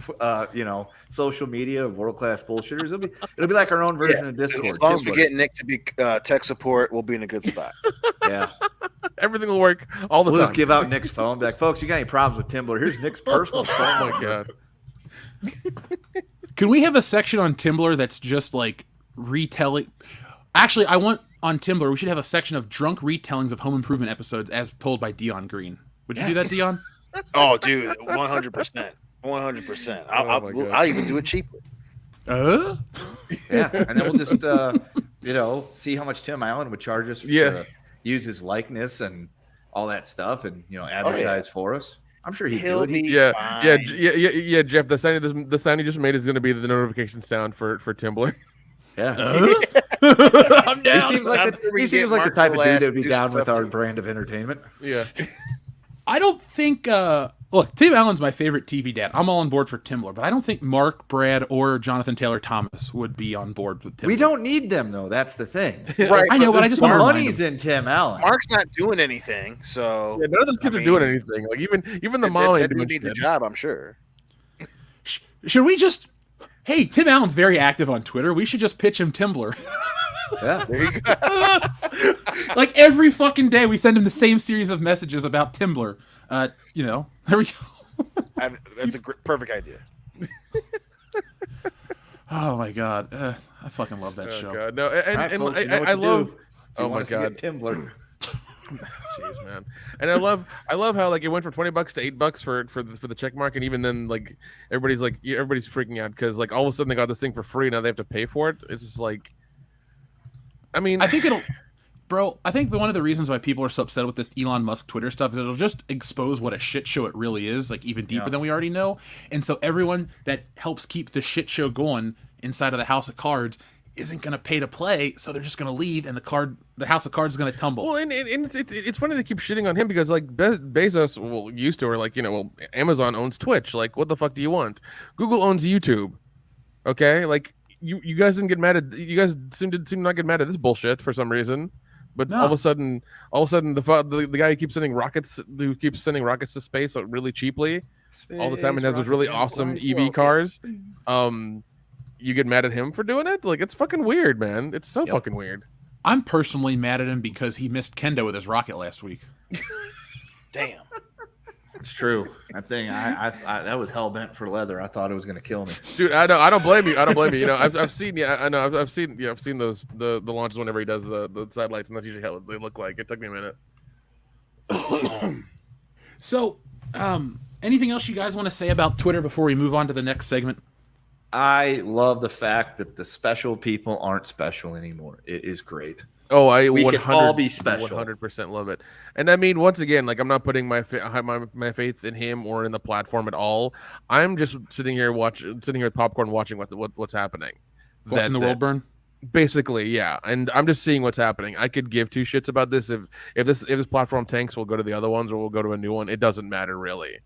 S6: social media of World Class Bullshitters. It'll be like our own version of Discord.
S4: As long as we get Nick to be tech support, we'll be in a good spot.
S6: Yeah,
S5: everything will work all the time.
S6: We'll just give out Nick's phone. Be like, folks, you got any problems with Timblr? Here's Nick's personal phone.
S5: Oh my God!
S3: Can we have a section on Timblr that's just like retelling? Actually, I want on Timblr, we should have a section of drunk retellings of Home Improvement episodes as told by Dion Green. Would you do that, Dion?
S4: Oh, dude, 100%. 100%. I'll even do it cheaply.
S6: Yeah, and then we'll just, see how much Tim Allen would charge us to use his likeness and all that stuff and, advertise for us. I'm sure he'll do it.
S5: Yeah, Jeff, the sound you just made is going to be the notification sound for Timblr.
S6: Yeah.
S3: I'm down.
S6: He seems like the type of dude that would be down with our brand of entertainment.
S5: Yeah.
S3: I don't think look, Tim Allen's my favorite TV dad. I'm all on board for Timblr, but I don't think Mark, Brad, or Jonathan Taylor Thomas would be on board with Timblr.
S6: We don't need them though. That's the thing.
S4: Right.
S3: I know, but I just want to
S6: money's in Tim Allen.
S4: Mark's not doing anything, so
S5: none of those kids are doing anything. Like even the mom ain't doing
S4: needs
S5: shit.
S4: a job, I'm sure.
S3: Should we just? Hey, Tim Allen's very active on Twitter. We should just pitch him Timblr.
S6: Yeah.
S4: There you go.
S3: Like every fucking day, we send him the same series of messages about Timblr. There we go.
S4: That's a perfect idea.
S3: Oh my god, I fucking love that show.
S5: God, no,
S6: Right,
S5: and
S6: folks, you know what
S5: I
S6: to do
S5: love.
S6: if you
S5: Oh
S6: want
S5: my
S6: us to get
S5: god,
S6: Timblr.
S5: jeez, man. And I love how like it went from $20 to $8 for the check mark, and even then like everybody's freaking out because like all of a sudden they got this thing for free, now they have to pay for it. It's just like, I mean,
S3: I think I think one of the reasons why people are so upset with the Elon Musk Twitter stuff is it'll just expose what a shit show it really is, like even deeper than we already know. And so everyone that helps keep the shit show going inside of the House of Cards isn't going to pay to play, so they're just going to leave, and the House of Cards is going to tumble.
S5: well, and it's funny to keep shitting on him because like Bezos used to, or like Amazon owns Twitch. Like, what the fuck do you want? Google owns YouTube. Okay, like you guys didn't get mad at you guys seem to not get mad at this bullshit for some reason. But all of a sudden, the guy who keeps sending rockets to space really cheaply all the time and has those really awesome EV cars. You get mad at him for doing it? Like, it's fucking weird, man. It's so fucking weird.
S3: I'm personally mad at him because he missed Kendo with his rocket last week.
S4: Damn.
S6: It's true. That thing, I that was hell bent for leather. I thought it was gonna kill me.
S5: Dude, I don't blame you. You know, I've seen I've seen those the launches whenever he does the satellites, and that's usually how they look like. It took me a minute.
S3: So, anything else you guys want to say about Twitter before we move on to the next segment?
S6: I love the fact that the special people aren't special anymore. It is great.
S5: Oh,
S6: We can all be special.
S5: 100% love it. And I mean, once again, like I'm not putting my faith in him or in the platform at all. I'm just sitting here with popcorn, watching what's happening.
S3: Watching the world burn.
S5: Basically, yeah. And I'm just seeing what's happening. I could give two shits about this. If this platform tanks, we'll go to the other ones or we'll go to a new one. It doesn't matter really.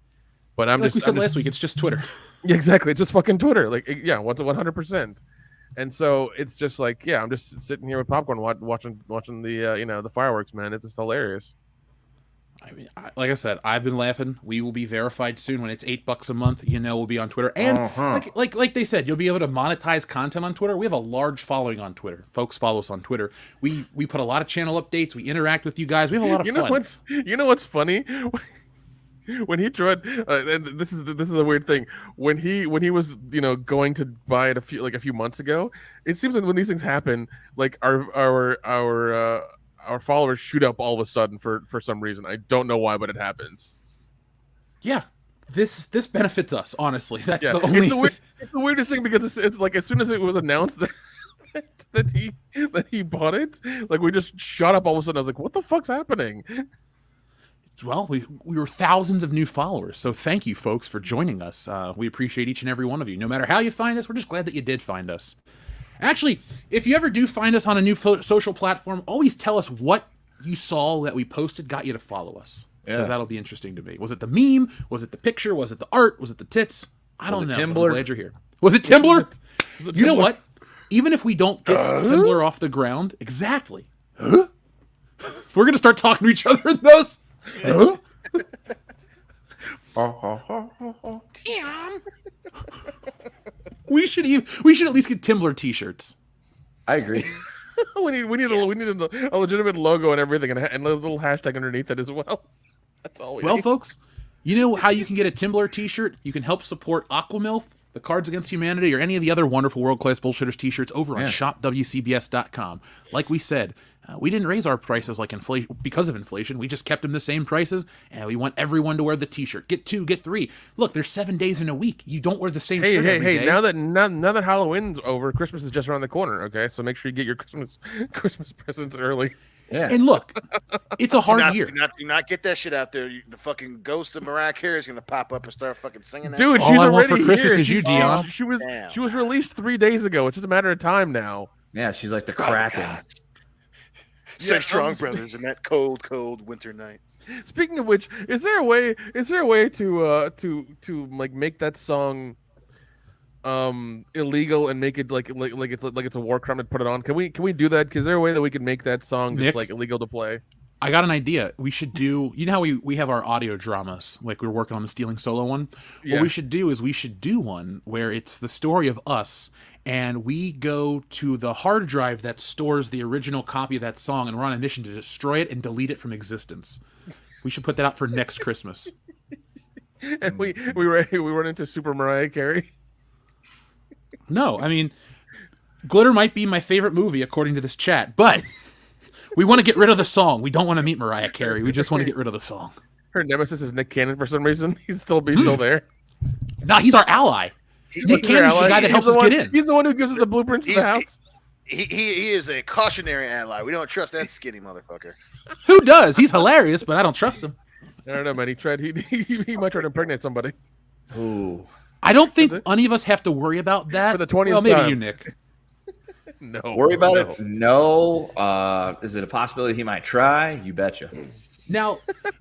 S5: But I'm
S3: like we said last week, it's just Twitter.
S5: Yeah, exactly. It's just fucking Twitter. Like, yeah, what's 100%. And so it's just like, yeah, I'm just sitting here with popcorn, watching the the fireworks, man. It's just hilarious.
S3: I mean, like I said, I've been laughing. We will be verified soon when it's $8 a month. We'll be on Twitter, and like they said, you'll be able to monetize content on Twitter. We have a large following on Twitter. Folks follow us on Twitter. We put a lot of channel updates. We interact with you guys. We have a lot of fun.
S5: You know what's funny? When he tried, and this is a weird thing. When he was going to buy it a few months ago, it seems like when these things happen, like our followers shoot up all of a sudden for some reason. I don't know why, but it happens.
S3: Yeah, this benefits us, honestly. That's the only.
S5: It's the weirdest thing because it's like as soon as it was announced that he bought it, like we just shot up all of a sudden. I was like, what the fuck's happening?
S3: Well, we were thousands of new followers, so thank you, folks, for joining us. We appreciate each and every one of you. No matter how you find us, we're just glad that you did find us. Actually, if you ever do find us on a new social platform, always tell us what you saw that we posted got you to follow us. Because that'll be interesting to me. Was it the meme? Was it the picture? Was it the art? Was it the tits? I don't know.
S6: Timblr?
S3: I'm glad you're here. Was it Timblr? You know what? Even if we don't get Timblr off the ground, exactly. We're going to start talking to each other in those. Huh? Damn. We should at least get Timblr t-shirts.
S6: I agree.
S5: we need a legitimate logo and everything, and a little hashtag underneath it as well. That's all we need.
S3: Well, folks, you know how you can get a Timblr t-shirt? You can help support Aquamilf, the Cards Against Humanity, or any of the other wonderful world-class bullshitters t-shirts over on shopwcbs.com. Like we said, we didn't raise our prices like inflation because of inflation. We just kept them the same prices, and we want everyone to wear the t-shirt. Get 2, get 3. Look, there's 7 days in a week. You don't wear the same shirt every day.
S5: Now that Halloween's over, Christmas is just around the corner. Okay, so make sure you get your Christmas presents early.
S6: Yeah.
S3: And look, it's a hard year.
S4: Do not get that shit out there. The fucking ghost of Mariah Carey is gonna pop up and start fucking singing that.
S5: Dude,
S3: All
S5: she's
S3: I want
S5: already
S3: for Christmas
S5: here.
S3: is you, Dion.
S5: She was released 3 days ago. It's just a matter of time now.
S6: Yeah, she's like the Kraken.
S4: Stay strong, brothers, in that cold winter night.
S5: Speaking of which, is there a way to like make that song illegal and make it like it's a war crime to put it on? Can we do that? Is there a way that we can make that song just like illegal to play?
S3: I got an idea. We should do, you know how we have our audio dramas, like we're working on the Stealing Solo one?
S5: Yeah.
S3: What we should do is we should do one where it's the story of us, and we go to the hard drive that stores the original copy of that song, and we're on a mission to destroy it and delete it from existence. We should put that out for next Christmas.
S5: And we run into Super Mariah Carey.
S3: No, I mean, Glitter might be my favorite movie according to this chat, but we want to get rid of the song. We don't want to meet Mariah Carey. We just want to get rid of the song.
S5: Her nemesis is Nick Cannon for some reason. He's still there.
S3: Nah, he's our ally. Nick Cannon's the guy that helps us get in.
S5: He's the one who gives us the blueprints to the house.
S4: He is a cautionary ally. We don't trust that skinny motherfucker.
S3: Who does? He's hilarious, but I don't trust him.
S5: I don't know, man. He might try to impregnate somebody.
S6: Ooh.
S3: I don't think any of us have to worry about that.
S5: For the 20th
S3: well, maybe
S5: time.
S3: you, Nick.
S5: No.
S6: Worry about it? No. Is it a possibility he might try? You betcha.
S3: Now,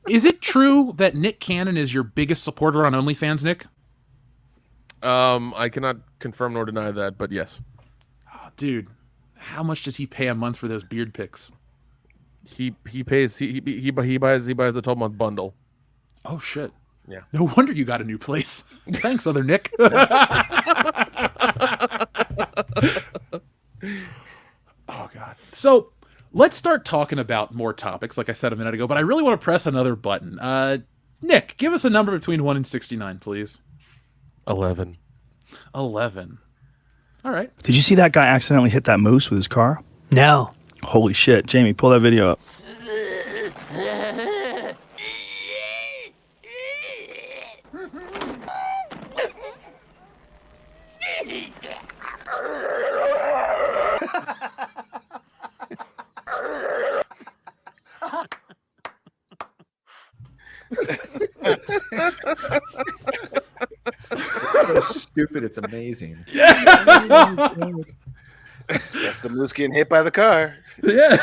S3: is it true that Nick Cannon is your biggest supporter on OnlyFans, Nick?
S5: I cannot confirm nor deny that, but yes.
S3: Oh, dude, how much does he pay a month for those beard pics?
S5: He pays he buys the 12-month bundle.
S3: Oh shit.
S5: Yeah.
S3: No wonder you got a new place. Thanks, other Nick. Oh god. So let's start talking about more topics, like I said a minute ago, but I really want to press another button. Nick, give us a number between 1 and 69, please.
S5: 11.
S3: 11. All right.
S8: Did you see that guy accidentally hit that moose with his car?
S11: No.
S8: Holy shit. Jamie, pull that video up.
S6: So stupid, it's amazing.
S4: That's the moose getting hit by the car.
S3: Yeah.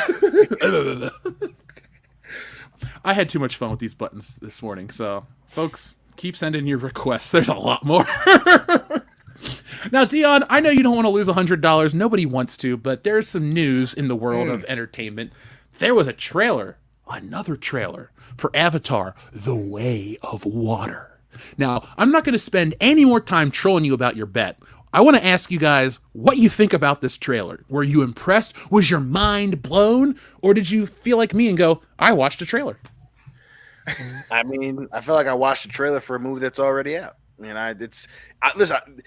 S3: I had too much fun with these buttons this morning, so folks, keep sending your requests. There's a lot more. Now, Dion, I know you don't want to lose $100. Nobody wants to, but there's some news in the world of entertainment. There was a trailer, another trailer, for Avatar: The Way of Water. Now, I'm not going to spend any more time trolling you about your bet. I want to ask you guys what you think about this trailer. Were you impressed? Was your mind blown? Or did you feel like me and go, I watched a trailer?
S4: I mean, I feel like I watched a trailer for a movie that's already out. I mean, listen,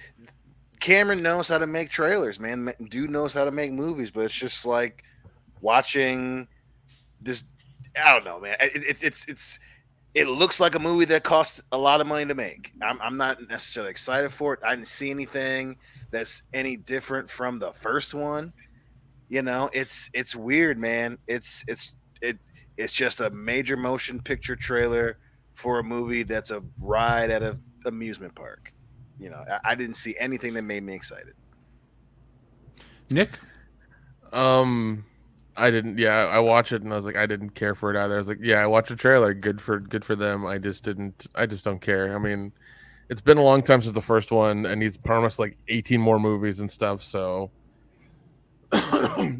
S4: Cameron knows how to make trailers, man. Dude knows how to make movies, but it's just like watching this. I don't know, man. It looks like a movie that costs a lot of money to make. I'm not necessarily excited for it. I didn't see anything that's any different from the first one. You know, it's weird, man. It's just a major motion picture trailer for a movie that's a ride at an amusement park. You know, I didn't see anything that made me excited.
S3: Nick?
S5: I didn't. Yeah, I watched it and I was like, I didn't care for it either. I was like, yeah, I watched a trailer. Good for them. I just don't care. I mean, it's been a long time since the first one, and he's promised like 18 more movies and stuff. So,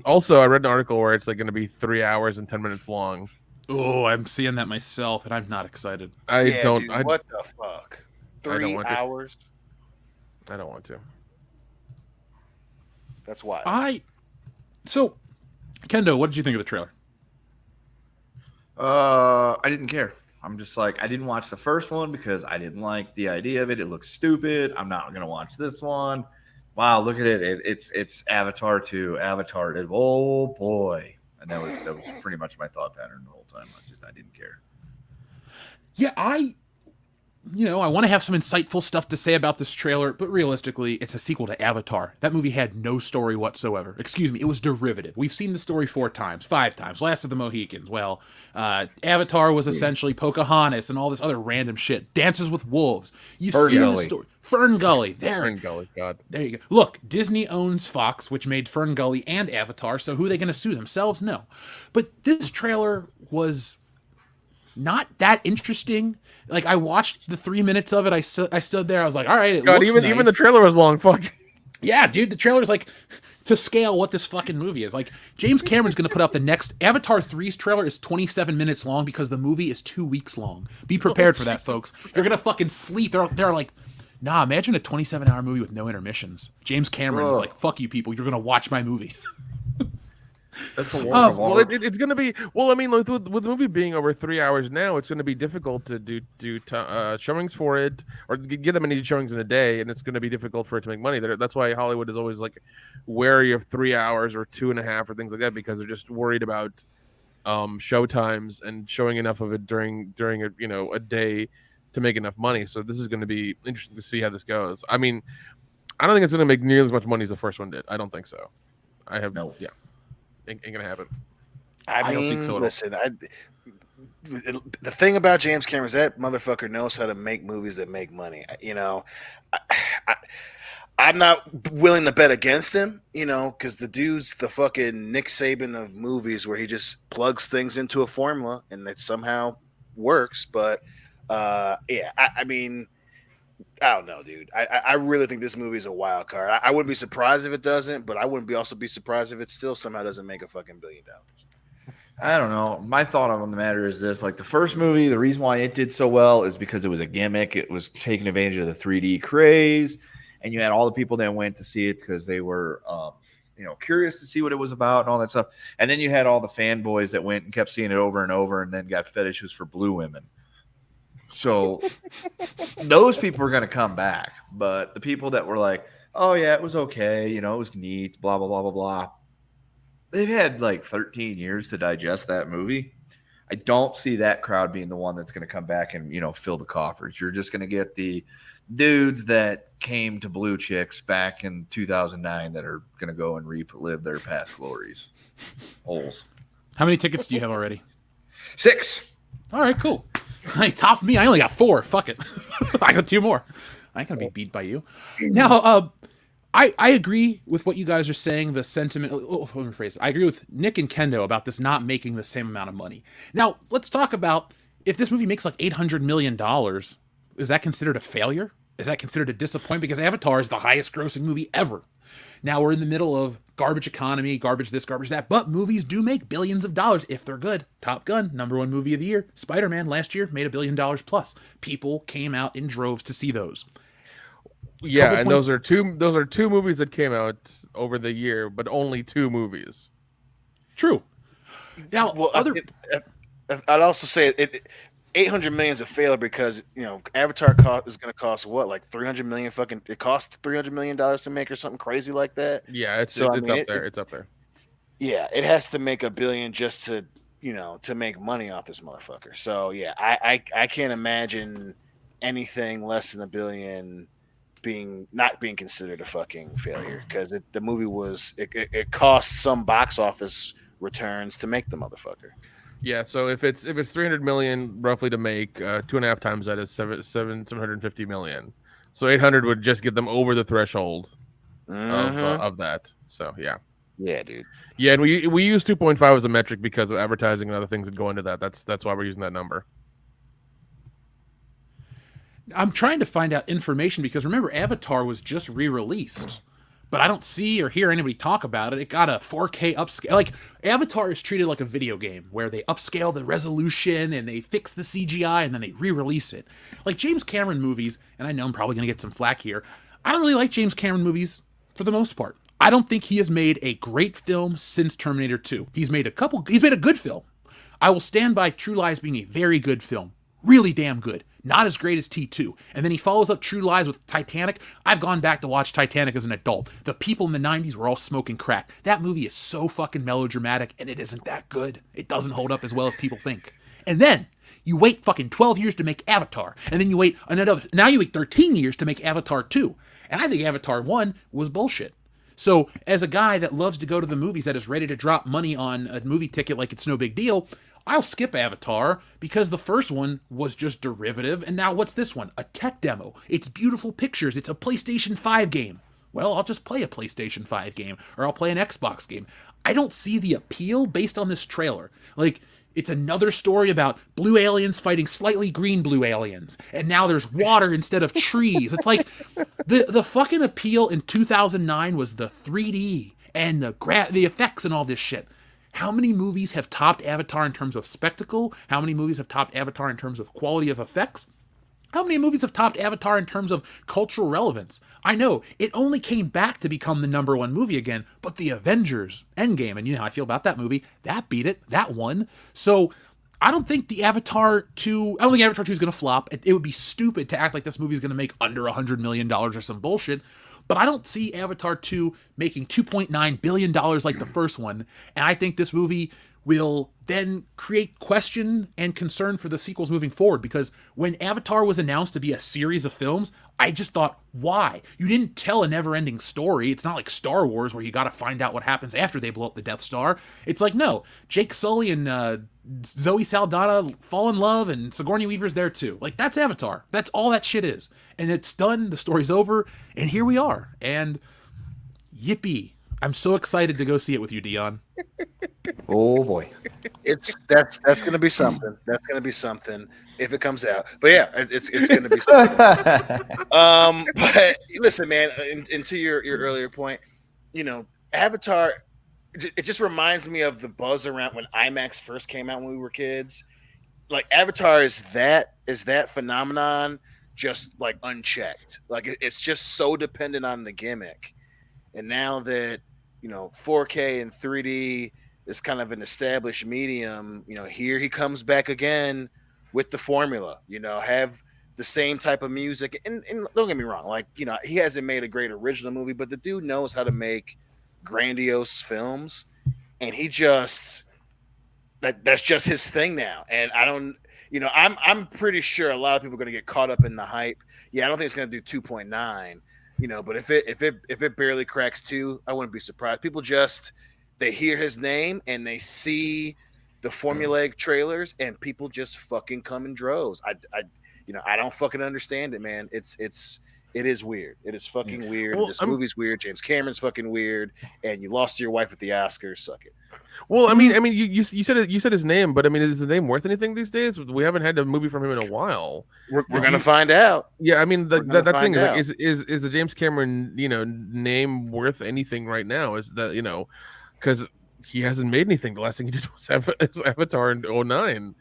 S5: also, I read an article where it's like going to be 3 hours and 10 minutes long.
S3: Oh, I'm seeing that myself, and I'm not excited.
S4: Dude, what the fuck? 3 hours?
S5: I don't want to.
S4: That's wild.
S3: So, Kendo, what did you think of the trailer?
S6: I didn't care. I'm just like, I didn't watch the first one because I didn't like the idea of it. It looks stupid. I'm not gonna watch this one. Wow, look at it. It's Avatar 2. Avatar. Oh boy. And that was pretty much my thought pattern the whole time. I didn't care.
S3: Yeah, I want to have some insightful stuff to say about this trailer, but realistically, it's a sequel to Avatar. That movie had no story whatsoever. Excuse me, it was derivative. We've seen the story 4 times, 5 times. Last of the Mohicans. Well, Avatar was essentially Pocahontas and all this other random shit. Dances with Wolves. You've seen the story. Fern Gully.
S5: Fern Gully, God.
S3: There you go. Look, Disney owns Fox, which made Fern Gully and Avatar, so who are they going to sue? Themselves? No. But this trailer was not that interesting. Like, I watched the 3 minutes of it. I stood there. I was like, all right, it looks
S5: even
S3: nice.
S5: Even the trailer was long. Fuck.
S3: Yeah, dude, the trailer's like to scale what this fucking movie is. Like, James Cameron's going to put out the next Avatar 3's trailer is 27 minutes long because the movie is 2 weeks long. Be prepared for that, folks. You're going to fucking sleep. They're like, nah, imagine a 27-hour movie with no intermissions. James Cameron is like, fuck you people. You're going to watch my movie.
S5: That's a long well, it's going to be. Well, I mean, with the movie being over 3 hours now, it's going to be difficult to do showings for it, or give them any showings in a day, and it's going to be difficult for it to make money. That's why Hollywood is always like wary of 3 hours or 2.5 or things like that, because they're just worried about show times and showing enough of it during a day to make enough money. So this is going to be interesting to see how this goes. I mean, I don't think it's going to make nearly as much money as the first one did. I don't think so. I have no. Yeah. Ain't gonna happen.
S4: I don't think so. Listen, the thing about James Cameron is that motherfucker knows how to make movies that make money. I'm not willing to bet against him, because the dude's the fucking Nick Saban of movies, where he just plugs things into a formula and it somehow works. But I mean, I don't know, dude. I really think this movie is a wild card. I wouldn't be surprised if it doesn't, but I wouldn't also be surprised if it still somehow doesn't make a fucking $1 billion.
S6: I don't know. My thought on the matter is this: like the first movie, the reason why it did so well is because it was a gimmick. It was taking advantage of the 3D craze, and you had all the people that went to see it because they were, curious to see what it was about and all that stuff. And then you had all the fanboys that went and kept seeing it over and over, and then got fetishes for blue women. So those people are going to come back. But the people that were like, oh, yeah, it was okay. It was neat, blah, blah, blah, blah, blah. They've had like 13 years to digest that movie. I don't see that crowd being the one that's going to come back and, fill the coffers. You're just going to get the dudes that came to Blue Chicks back in 2009 that are going to go and relive their past glories. Holes.
S3: How many tickets do you have already?
S6: 6.
S3: All right, cool. Hey, top me. I only got 4. Fuck it. I got 2 more. I ain't gonna be beat by you. Now, I agree with what you guys are saying. The sentiment. Let me rephrase it. I agree with Nick and Kendo about this not making the same amount of money. Now, let's talk about if this movie makes like $800 million. Is that considered a failure? Is that considered a disappointment? Because Avatar is the highest grossing movie ever. Now we're in the middle of garbage economy, garbage this, garbage that, but movies do make billions of dollars if they're good. Top Gun, #1 movie of the year. Spider-Man last year made $1 billion plus. People came out in droves to see those.
S5: Yeah, and those are two movies that came out over the year, but only 2 movies.
S3: True. Now,
S4: I'd also say it 800 million is a failure because Avatar is going to cost what, like 300 million? It costs $300 million to make, or something crazy like that.
S5: Yeah, it's up there. It's up there.
S4: Yeah, it has to make $1 billion just to to make money off this motherfucker. So yeah, I can't imagine anything less than $1 billion not being considered a fucking failure, because the movie it cost some box office returns to make the motherfucker.
S5: Yeah, so if it's 300 million roughly to make, 2.5 times that is 750 million. So 800 would just get them over the threshold of that. So yeah,
S4: dude.
S5: Yeah, and we use 2.5 as a metric because of advertising and other things that go into that. That's why we're using that number.
S3: I'm trying to find out information because remember, Avatar was just re-released. But I don't see or hear anybody talk about it. It got a 4K upscale. Like, Avatar is treated like a video game where they upscale the resolution and they fix the CGI and then they re-release it. Like James Cameron movies, and I know I'm probably going to get some flack here, I don't really like James Cameron movies for the most part. I don't think he has made a great film since Terminator 2. He's made a good film. I will stand by True Lies being a very good film. Really damn good. Not as great as T2. And then he follows up True Lies with Titanic. I've gone back to watch Titanic as an adult. The people in the 90s were all smoking crack. That movie is so fucking melodramatic, and it isn't that good. It doesn't hold up as well as people think. And then you wait fucking 12 years to make Avatar. And then you wait 13 years to make Avatar 2. And I think Avatar 1 was bullshit. So as a guy that loves to go to the movies, that is ready to drop money on a movie ticket like it's no big deal, I'll skip Avatar because the first one was just derivative, and now what's this one? A tech demo. It's beautiful pictures. It's a PlayStation 5 game. Well, I'll just play a PlayStation 5 game, or I'll play an Xbox game. I don't see the appeal based on this trailer. Like, It's another story about blue aliens fighting slightly green blue aliens. And now there's water instead of trees. It's like the fucking appeal in 2009 was the 3D and the effects and all this shit. How many movies have topped Avatar in terms of spectacle? How many movies have topped Avatar in terms of quality of effects? How many movies have topped Avatar in terms of cultural relevance? I know, it only came back to become the #1 movie again, but the Avengers Endgame, and you know how I feel about that movie, that beat it, that won. So I don't think Avatar 2 is going to flop. It would be stupid to act like this movie is going to make under $100 million or some bullshit. But I don't see Avatar 2 making $2.9 billion like the first one. And I think this movie will then create question and concern for the sequels moving forward. Because when Avatar was announced to be a series of films, I just thought, why? You didn't tell a never-ending story. It's not like Star Wars where you got to find out what happens after they blow up the Death Star. It's like, no, Jake Sully and Zoe Saldana fall in love and Sigourney Weaver's there too. Like, that's Avatar. That's all that shit is. And it's done, the story's over, and here we are. And yippee. I'm so excited to go see it with you, Dion.
S6: Oh boy.
S4: That's gonna be something. That's gonna be something if it comes out. But yeah, it's gonna be something. But listen, man, and to your earlier point, you know, Avatar, it just reminds me of the buzz around when IMAX first came out when we were kids. Like, Avatar is that phenomenon, just like unchecked. Like, it's just so dependent on the gimmick. And now that, you know, 4K and 3D is kind of an established medium, you know, here he comes back again with the formula, you know, have the same type of music. And don't get me wrong, like, you know, he hasn't made a great original movie, but the dude knows how to make grandiose films, and he just that's just his thing now. And I don't, you know, I'm pretty sure a lot of people are going to get caught up in the hype. Yeah, I don't think it's going to do 2.9, you know, but if it barely cracks 2, I wouldn't be surprised. People just, they hear his name and they see the formulaic trailers, and people just fucking come in droves. You know, I don't fucking understand it, man. It is weird. It is fucking weird. Well, this movie's weird. James Cameron's fucking weird, and you lost to your wife at the Oscars. Suck it.
S5: Well, I mean, you said his name, but I mean, is his name worth anything these days? We haven't had a movie from him in a while.
S4: We're gonna find out.
S5: Yeah, I mean, that thing is like, is the James Cameron, you know, name worth anything right now? Is that, you know, because he hasn't made anything. The last thing he did was Avatar in 2009.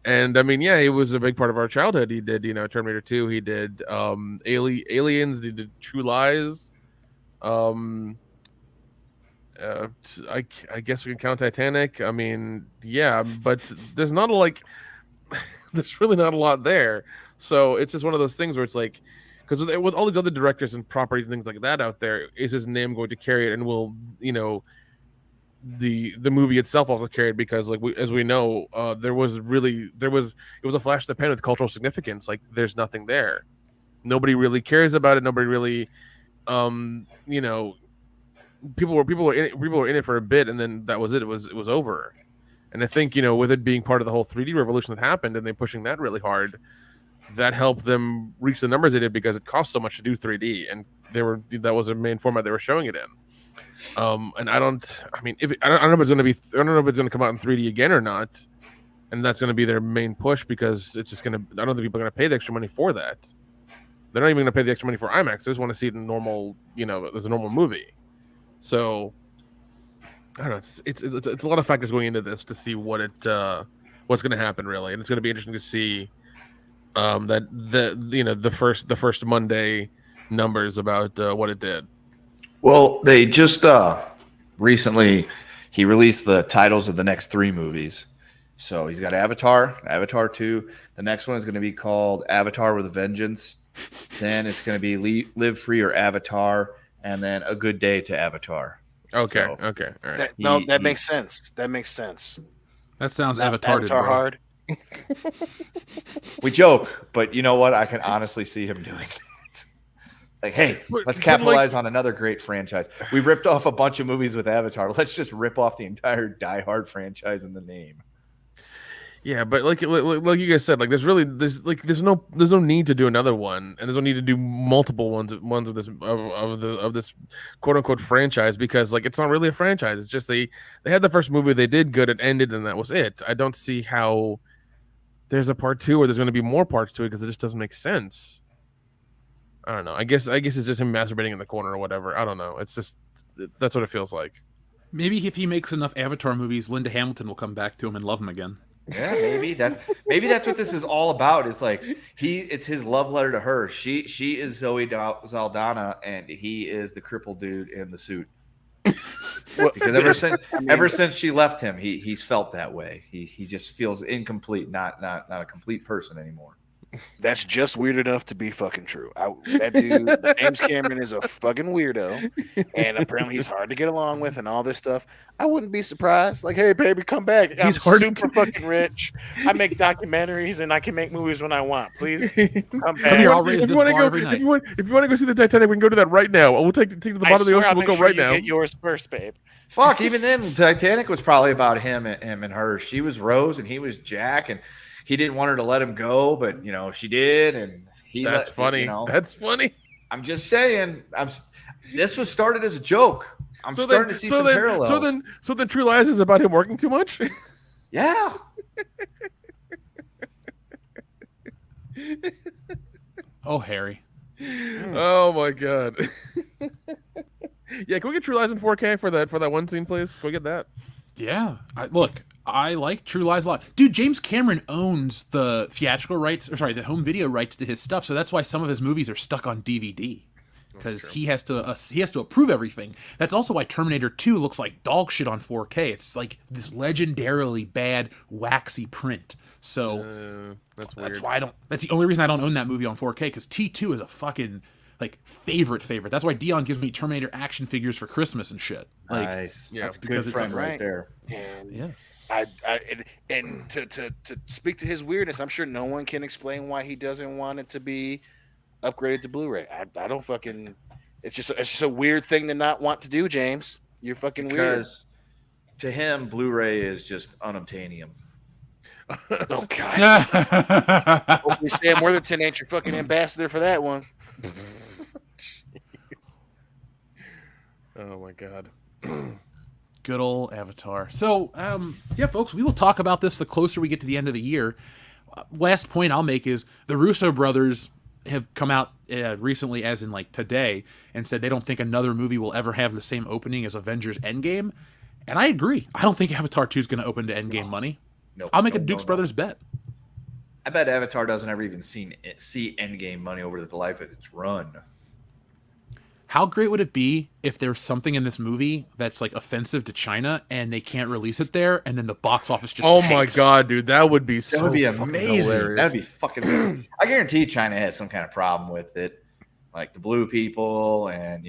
S5: And I mean, yeah, he was a big part of our childhood. He did, you know, Terminator 2. He did Aliens. He did True Lies. I guess we can count Titanic. I mean, yeah, but there's not there's really not a lot there. So it's just one of those things where it's like, because with all these other directors and properties and things like that out there, is his name going to carry it, and will, you know, the movie itself also carried? Because like as we know, it was a flash in the pan with cultural significance. Like, there's nothing there. Nobody really cares about it. Nobody really, you know, people were in it for a bit, and then that was it. It was over. And I think, you know, with it being part of the whole 3D revolution that happened, and they pushing that really hard, that helped them reach the numbers they did, because it cost so much to do 3D, and that was the main format they were showing it in. And I don't know if it's going to come out in 3D again or not, and that's going to be their main push, because it's just going to, I don't think people are going to pay the extra money for that. They're not even going to pay the extra money for IMAX. They just want to see it in normal, you know, as a normal movie. So I don't know. It's a lot of factors going into this to see what's going to happen, really, and it's going to be interesting to see the first Monday numbers about what it did.
S6: Well, they just recently he released the titles of the next 3 movies. So he's got Avatar 2. The next one is going to be called Avatar with a Vengeance. Then it's going to be Live Free or Avatar, and then A Good Day to Avatar.
S5: Okay.
S6: So,
S5: Okay. All right.
S4: That makes sense. That makes sense.
S3: That sounds Avatar
S4: hard.
S6: We joke, but you know what? I can honestly see him doing that. Like, hey, let's capitalize on another great franchise. We ripped off a bunch of movies with Avatar. Let's just rip off the entire Die Hard franchise in the name.
S5: Yeah, but like you guys said, like there's no need to do another one, and there's no need to do multiple ones of this quote unquote franchise, because like it's not really a franchise. It's just they had the first movie, they did good, it ended, and that was it. I don't see how there's a part 2 or there's going to be more parts to it, because it just doesn't make sense. I don't know. I guess it's just him masturbating in the corner or whatever. I don't know. It's just that's what it feels like.
S3: Maybe if he makes enough Avatar movies, Linda Hamilton will come back to him and love him again.
S6: Yeah, maybe that's what this is all about. It's like it's his love letter to her. She is Zoe Saldana, and he is the crippled dude in the suit. Because ever since she left him, he's felt that way. He just feels incomplete, not a complete person anymore.
S4: That's just weird enough to be fucking true. That dude, James Cameron, is a fucking weirdo, and apparently he's hard to get along with, and all this stuff. I wouldn't be surprised. Like, hey, baby, come back. I'm super fucking rich. I make documentaries, and I can make movies when I want. Please come back.
S3: Come here, I'll raise this bar every night.
S5: If you want to go see the Titanic, we can go to that right now. We'll take to the bottom of the ocean. We'll go right now.
S4: Get yours first, babe.
S6: Fuck. Even then, Titanic was probably about him and her. She was Rose, and he was Jack, and he didn't want her to let him go, but she did, and
S5: That's funny. That's funny.
S6: I'm just saying. This was started as a joke. I'm starting to see some parallels.
S5: So then, True Lies is about him working too much.
S6: Yeah.
S3: Oh, Harry.
S5: Oh my God. Yeah, can we get True Lies in 4K for that one scene, please? Can we get that?
S3: Yeah. I like True Lies a lot. Dude, James Cameron owns the theatrical rights, the home video rights to his stuff, so that's why some of his movies are stuck on DVD. Because he has to approve everything. That's also why Terminator 2 looks like dog shit on 4K. It's like this legendarily bad, waxy print. So that's why that's the only reason I don't own that movie on 4K, because T2 is a fucking favorite. That's why Dion gives me Terminator action figures for Christmas and shit.
S6: Nice.
S3: Yeah,
S6: that's a good friend right there.
S4: And
S3: yes.
S4: And to speak to his weirdness, I'm sure no one can explain why he doesn't want it to be upgraded to Blu-ray. I don't fucking. It's just a weird thing to not want to do, James. You're fucking weird. Because
S6: to him, Blu-ray is just unobtainium.
S4: Oh God! Hopefully, Sam Worthington ain't your fucking ambassador for that one.
S5: Oh my God.
S3: Good old Avatar. So, folks, we will talk about this the closer we get to the end of the year. Last point I'll make is the Russo brothers have come out recently, as in today, and said they don't think another movie will ever have the same opening as Avengers Endgame. And I agree. I don't think Avatar 2 is going to open to Endgame money.
S6: Nope,
S3: I'll make a Dukes Brothers bet.
S6: I bet Avatar doesn't ever even see Endgame money over the life of its run.
S3: How great would it be if there's something in this movie that's offensive to China and they can't release it there, and then the box office just tanks?
S5: My God, dude, that would be
S6: amazing. That'd be fucking amazing. I guarantee China has some kind of problem with it, like the blue people, and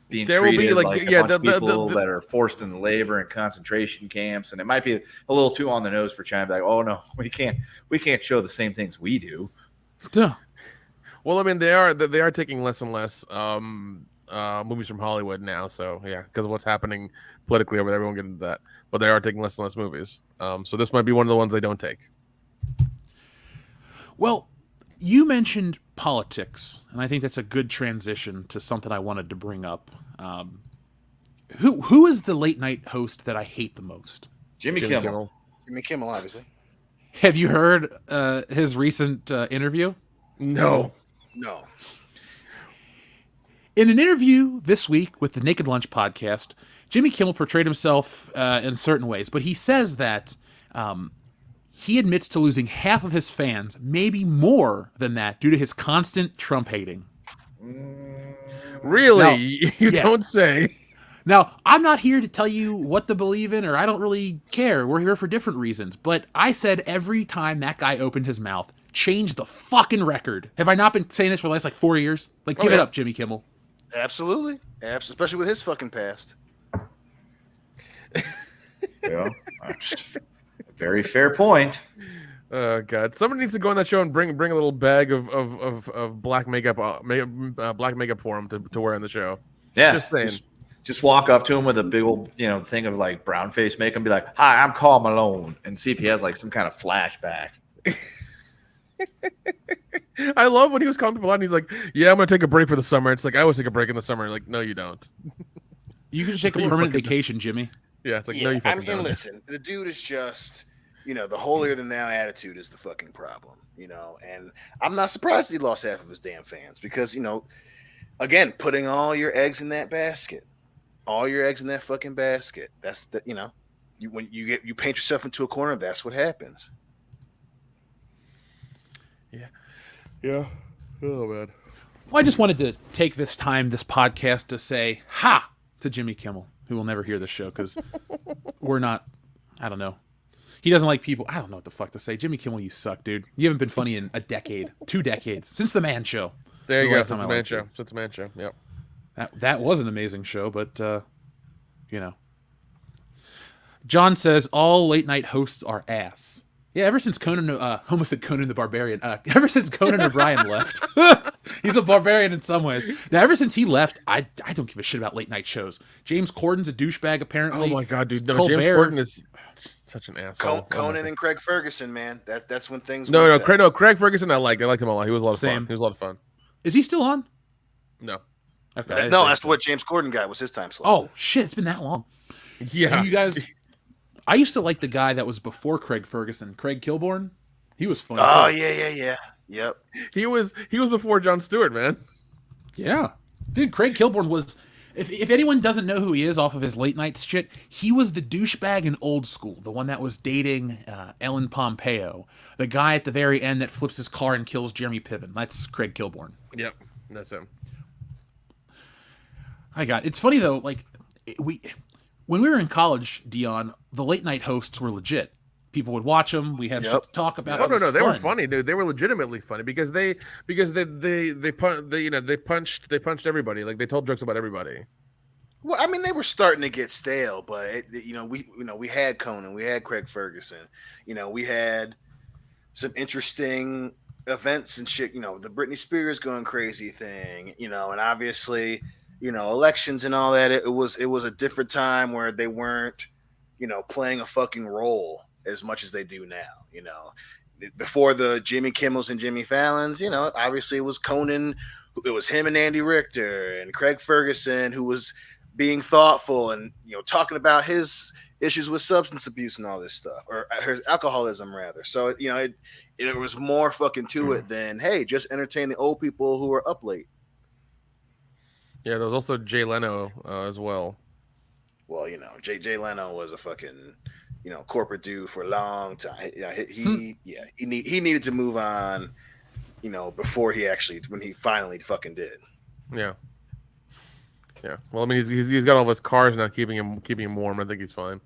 S6: being treated like a bunch of people that are forced into labor and concentration camps, and it might be a little too on the nose for China. Like, oh no, we can't show the same things we do.
S3: Yeah.
S5: Well, I mean, they are taking less and less movies from Hollywood now. So yeah, because of what's happening politically over there, we won't get into that. But they are taking less and less movies. So this might be one of the ones they don't take.
S3: Well, you mentioned politics, and I think that's a good transition to something I wanted to bring up. Who is the late night host that I hate the most?
S6: Jimmy Kimmel.
S4: Jimmy Kimmel, obviously.
S3: Have you heard his recent interview?
S5: No.
S3: In an interview this week with the Naked Lunch podcast, Jimmy Kimmel portrayed himself in certain ways, but he says that he admits to losing half of his fans, maybe more than that, due to his constant Trump hating.
S5: Really?
S3: Now,
S5: you don't say.
S3: Now, I'm not here to tell you what to believe in, or I don't really care. We're here for different reasons. But I said every time that guy opened his mouth, change the fucking record. Have I not been saying this for the last 4 years? Give it up, Jimmy Kimmel.
S4: Absolutely. Especially with his fucking past.
S6: Yeah. Very fair point.
S5: Oh God! Somebody needs to go on that show and bring a little bag of black makeup for him to wear on the show.
S6: Yeah,
S5: just saying.
S6: Just walk up to him with a big old, thing of like brown face makeup and be like, "Hi, I'm Karl Malone," and see if he has like some kind of flashback.
S5: I love when he was calling people out and he's like, "Yeah, I'm gonna take a break for the summer." It's like I always take a break in the summer. Like, no, you don't.
S3: You can take a permanent vacation, Jimmy.
S5: Yeah, it's like no, you fucking don't.
S4: Listen, the dude is just, the holier than thou attitude is the fucking problem, and I'm not surprised he lost half of his damn fans because, again, putting all your eggs in that basket, all your eggs in that fucking basket. That's the, when you paint yourself into a corner, that's what happens.
S5: Yeah. Oh man.
S3: Well, I just wanted to take this podcast, to say "ha" to Jimmy Kimmel, who will never hear this show because we're not. I don't know. He doesn't like people. I don't know what the fuck to say. Jimmy Kimmel, you suck, dude. You haven't been funny in a decade, 2 decades, since the Man Show.
S5: There you go. Since the Man Show. Since the Man Show. Yep.
S3: That was an amazing show, but John says all late night hosts are ass. Yeah, ever since Conan, almost said Conan the Barbarian. Ever since Conan O'Brien left, he's a barbarian in some ways. Now, ever since he left, I don't give a shit about late night shows. James Corden's a douchebag, apparently.
S5: Oh my god, dude! No,
S3: Colbert,
S5: James Corden is such an asshole.
S4: Conan and Craig Ferguson, man. That's when things.
S5: No, Craig Ferguson. I liked him a lot. He was a lot of fun. He was a lot of fun.
S3: Is he still on?
S5: No.
S3: Okay.
S4: No, that's what James Corden got was his time slot.
S3: Oh shit! It's been that long.
S5: Yeah,
S3: you guys. I used to like the guy that was before Craig Ferguson, Craig Kilborn. He was funny.
S4: Oh yeah. Yep.
S5: He was before Jon Stewart, man.
S3: Yeah, dude. Craig Kilborn was. If anyone doesn't know who he is off of his late night shit, he was the douchebag in Old School, the one that was dating Ellen Pompeo, the guy at the very end that flips his car and kills Jeremy Piven. That's Craig Kilborn.
S5: Yep, that's him.
S3: It's funny though. Like when we were in college, Dion, the late night hosts were legit. People would watch them. We had shit to talk about.
S5: No, they were funny, dude. They were legitimately funny because they punched everybody. Like they told jokes about everybody.
S4: Well, I mean, they were starting to get stale, but we had Conan, we had Craig Ferguson, we had some interesting events and shit. The Britney Spears going crazy thing, and obviously. Elections and all that. It was a different time where they weren't, playing a fucking role as much as they do now. Before the Jimmy Kimmels and Jimmy Fallons, obviously it was Conan. It was him and Andy Richter and Craig Ferguson who was being thoughtful and talking about his issues with substance abuse and all this stuff, or his alcoholism rather. So there was more fucking to it than hey, just entertain the old people who are up late.
S5: Yeah, there was also Jay Leno as well.
S4: Well, Jay Leno was a fucking, corporate dude for a long time. He needed to move on, before when he finally fucking did.
S5: Yeah. Yeah. Well, I mean, he's got all of his cars now, keeping him warm. I think he's fine.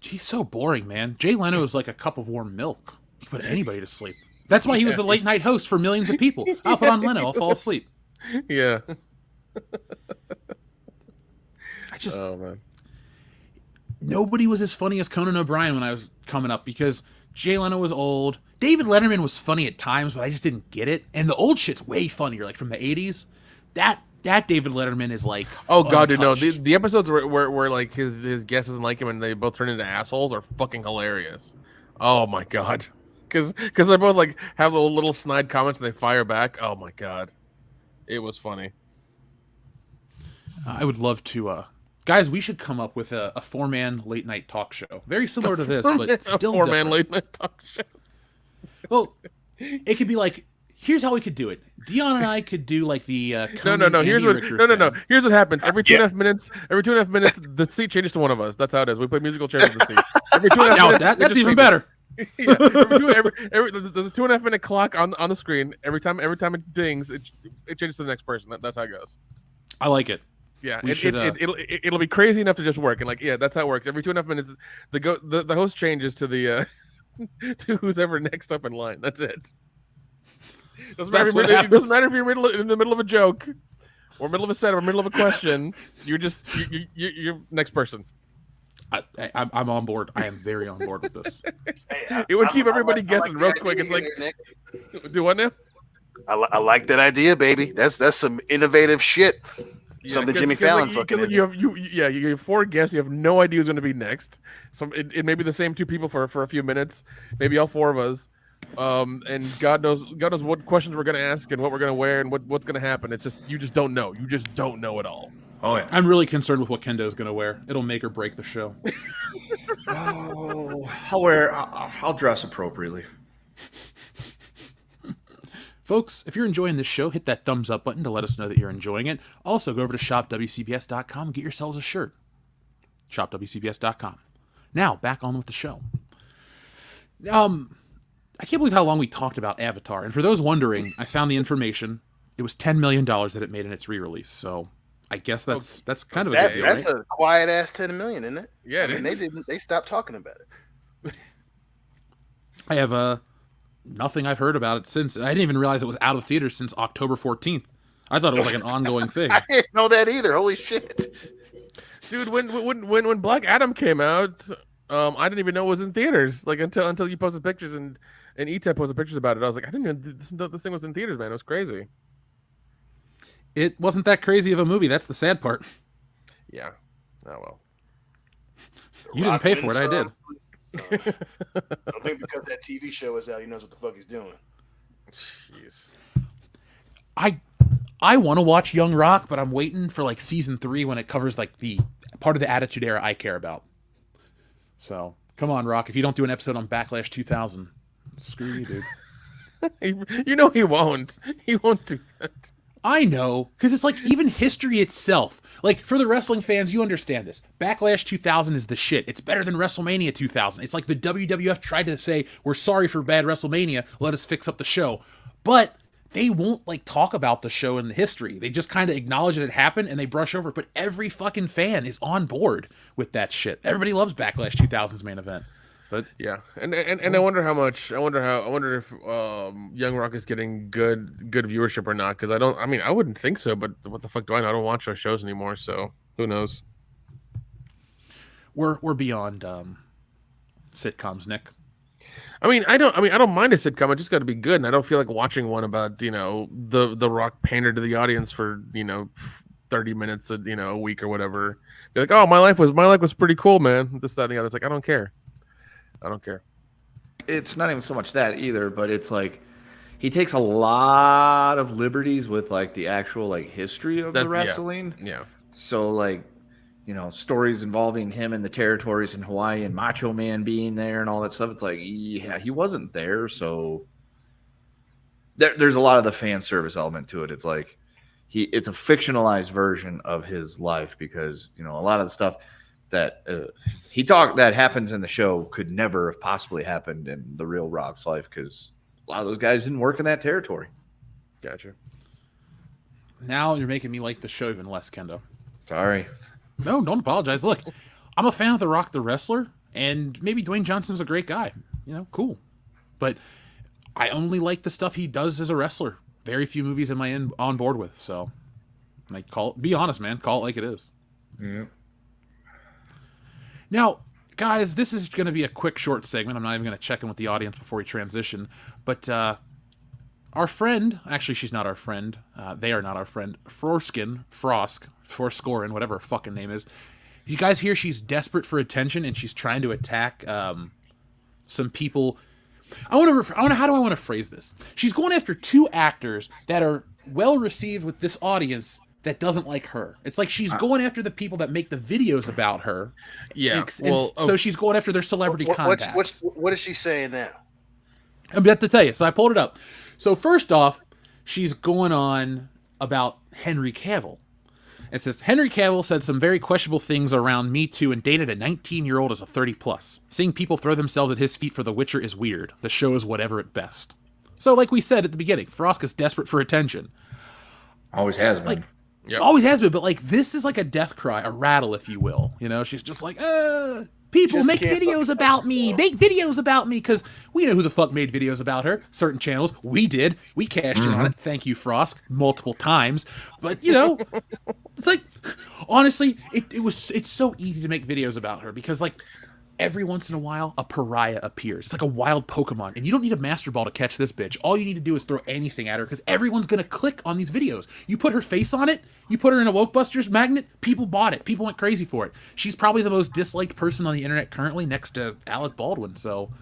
S3: He's so boring, man. Jay Leno is like a cup of warm milk. He put anybody to sleep. That's why he was the late night host for millions of people. I'll put on Leno. I'll fall asleep.
S5: Yeah.
S3: Oh, man. Nobody was as funny as Conan O'Brien when I was coming up because Jay Leno was old. David Letterman was funny at times, but I just didn't get it. And the old shit's way funnier, like from the 80s. That David Letterman is like,
S5: oh god, dude, no. The episodes where like his guest doesn't like him and they both turn into assholes are fucking hilarious. Oh my god. Because they both like have little snide comments and they fire back. Oh my god, it was funny.
S3: I would love to, guys. We should come up with a 4-man late night talk show, very similar to this, but still
S5: 4-man late night talk show.
S3: Well, it could be like, here's how we could do it. Dion and I could do like the
S5: no. Here's what happens. Every 2.5 minutes, the seat changes to one of us. That's how it is. We put musical chairs in the seat. Every 2.5 minutes.
S3: That's even better.
S5: Yeah, there's a 2.5 minute clock on the screen. Every time it dings, it changes to the next person. That's how it goes.
S3: I like it.
S5: Yeah, it'll be crazy enough to just work, and that's how it works. Every 2.5 minutes, the host changes to the to who's ever next up in line. That's it. Doesn't matter if you're in the middle of a joke, or middle of a set, or middle of a question. You're next person.
S3: I'm on board. I am very on board with this.
S5: It would keep everybody guessing real quick. It's like, do what now?
S4: I like that idea, baby. That's some innovative shit.
S5: Yeah,
S4: Something Jimmy Fallon fucking did.
S5: you have 4 guests. You have no idea who's going to be next. It may be the same 2 people for a few minutes, maybe all 4 of us. And God knows what questions we're going to ask and what we're going to wear and what's going to happen. It's just you just don't know. You just don't know it all.
S6: Oh yeah.
S3: I'm really concerned with what Kendo's going to wear. It'll make or break the show.
S6: Oh, I'll dress appropriately.
S3: Folks, if you're enjoying this show, hit that thumbs up button to let us know that you're enjoying it. Also, go over to shopwcbs.com and get yourselves a shirt. Shopwcbs.com. Now, back on with the show. I can't believe how long we talked about Avatar. And for those wondering, I found the information. It was $10 million that it made in its re-release. So I guess that's kind of a good deal,
S4: that's
S3: right?
S4: a quiet ass 10 million, isn't it?
S5: Yeah,
S4: they stopped talking about it.
S3: I have nothing I've heard about it since. I didn't even realize it was out of theaters since October 14th. I thought it was like an ongoing thing.
S4: I didn't know that either. Holy shit.
S5: Dude, when Black Adam came out, I didn't even know it was in theaters. Like until you posted pictures and E-Type posted pictures about it. I was like, I didn't even this thing was in theaters, man. It was crazy.
S3: It wasn't that crazy of a movie. That's the sad part.
S5: Yeah. Oh well.
S3: You didn't pay for it. I did.
S4: I don't think because that TV show is out, he knows what the fuck he's doing.
S5: Jeez.
S3: I want to watch Young Rock, but I'm waiting for like season 3 when it covers like the part of the Attitude Era I care about. So come on, Rock. If you don't do an episode on Backlash 2000, screw you, dude.
S5: You know he won't. He won't do that.
S3: I know, because it's like even history itself. Like, for the wrestling fans, you understand this. Backlash 2000 is the shit. It's better than WrestleMania 2000. It's like the WWF tried to say, we're sorry for bad WrestleMania, let us fix up the show. But they won't, like, talk about the show in the history. They just kind of acknowledge that it happened, and they brush over it. But every fucking fan is on board with that shit. Everybody loves Backlash 2000's main event. But
S5: yeah, and I wonder how much. I wonder if Young Rock is getting good viewership or not. Because I wouldn't think so. But what the fuck do I know? I don't watch those shows anymore. So who knows?
S3: We're beyond sitcoms, Nick.
S5: I don't mind a sitcom. I just got to be good, and I don't feel like watching one about the Rock pander to the audience for 30 minutes a week or whatever. Be like, oh, my life was pretty cool, man. This, that, and the other. It's like I don't care.
S6: It's not even so much that either, but it's like he takes a lot of liberties with like the actual like history of the wrestling.
S5: Yeah.
S6: So like, stories involving him and the territories in Hawaii and Macho Man being there and all that stuff. It's like, yeah, he wasn't there. So there's a lot of the fan service element to it. It's like it's a fictionalized version of his life because, a lot of the stuff that that happens in the show could never have possibly happened in the real Rock's life because a lot of those guys didn't work in that territory.
S5: Gotcha.
S3: Now you're making me like the show even less, Kendo.
S6: Sorry.
S3: No, don't apologize. Look, I'm a fan of The Rock the wrestler, and maybe Dwayne Johnson's a great guy. Cool. But I only like the stuff he does as a wrestler. Very few movies am I on board with, so be honest, man. Call it like it is.
S6: Yeah.
S3: Now, guys, this is going to be a quick, short segment. I'm not even going to check in with the audience before we transition. But our friend, actually, she's not our friend. They are not our friend. Frosk, whatever her fucking name is. You guys hear she's desperate for attention and she's trying to attack some people. How do I want to phrase this? She's going after 2 actors that are well received with this audience that doesn't like her. It's like she's going after the people that make the videos about her.
S5: Yeah.
S3: So she's going after their celebrity contacts.
S4: What is she saying now?
S3: I'm about to tell you. So I pulled it up. So first off, she's going on about Henry Cavill. It says, Henry Cavill said some very questionable things around Me Too and dated a 19-year-old as a 30-plus. Seeing people throw themselves at his feet for The Witcher is weird. The show is whatever at best. So like we said at the beginning, Frosk is desperate for attention.
S6: Always has been.
S3: Always has been, but like this is like a death cry, a rattle, if you will. She's just like, people
S4: Just
S3: make
S4: can't
S3: videos about me, because we know who the fuck made videos about her. Certain channels, we did, we cashed in on it. Thank you, Frosk, multiple times. But it's like, honestly, it's so easy to make videos about her because like every once in a while, a pariah appears. It's like a wild Pokemon. And you don't need a Master Ball to catch this bitch. All you need to do is throw anything at her because everyone's going to click on these videos. You put her face on it, you put her in a Wokebusters magnet, people bought it. People went crazy for it. She's probably the most disliked person on the internet currently next to Alec Baldwin. So,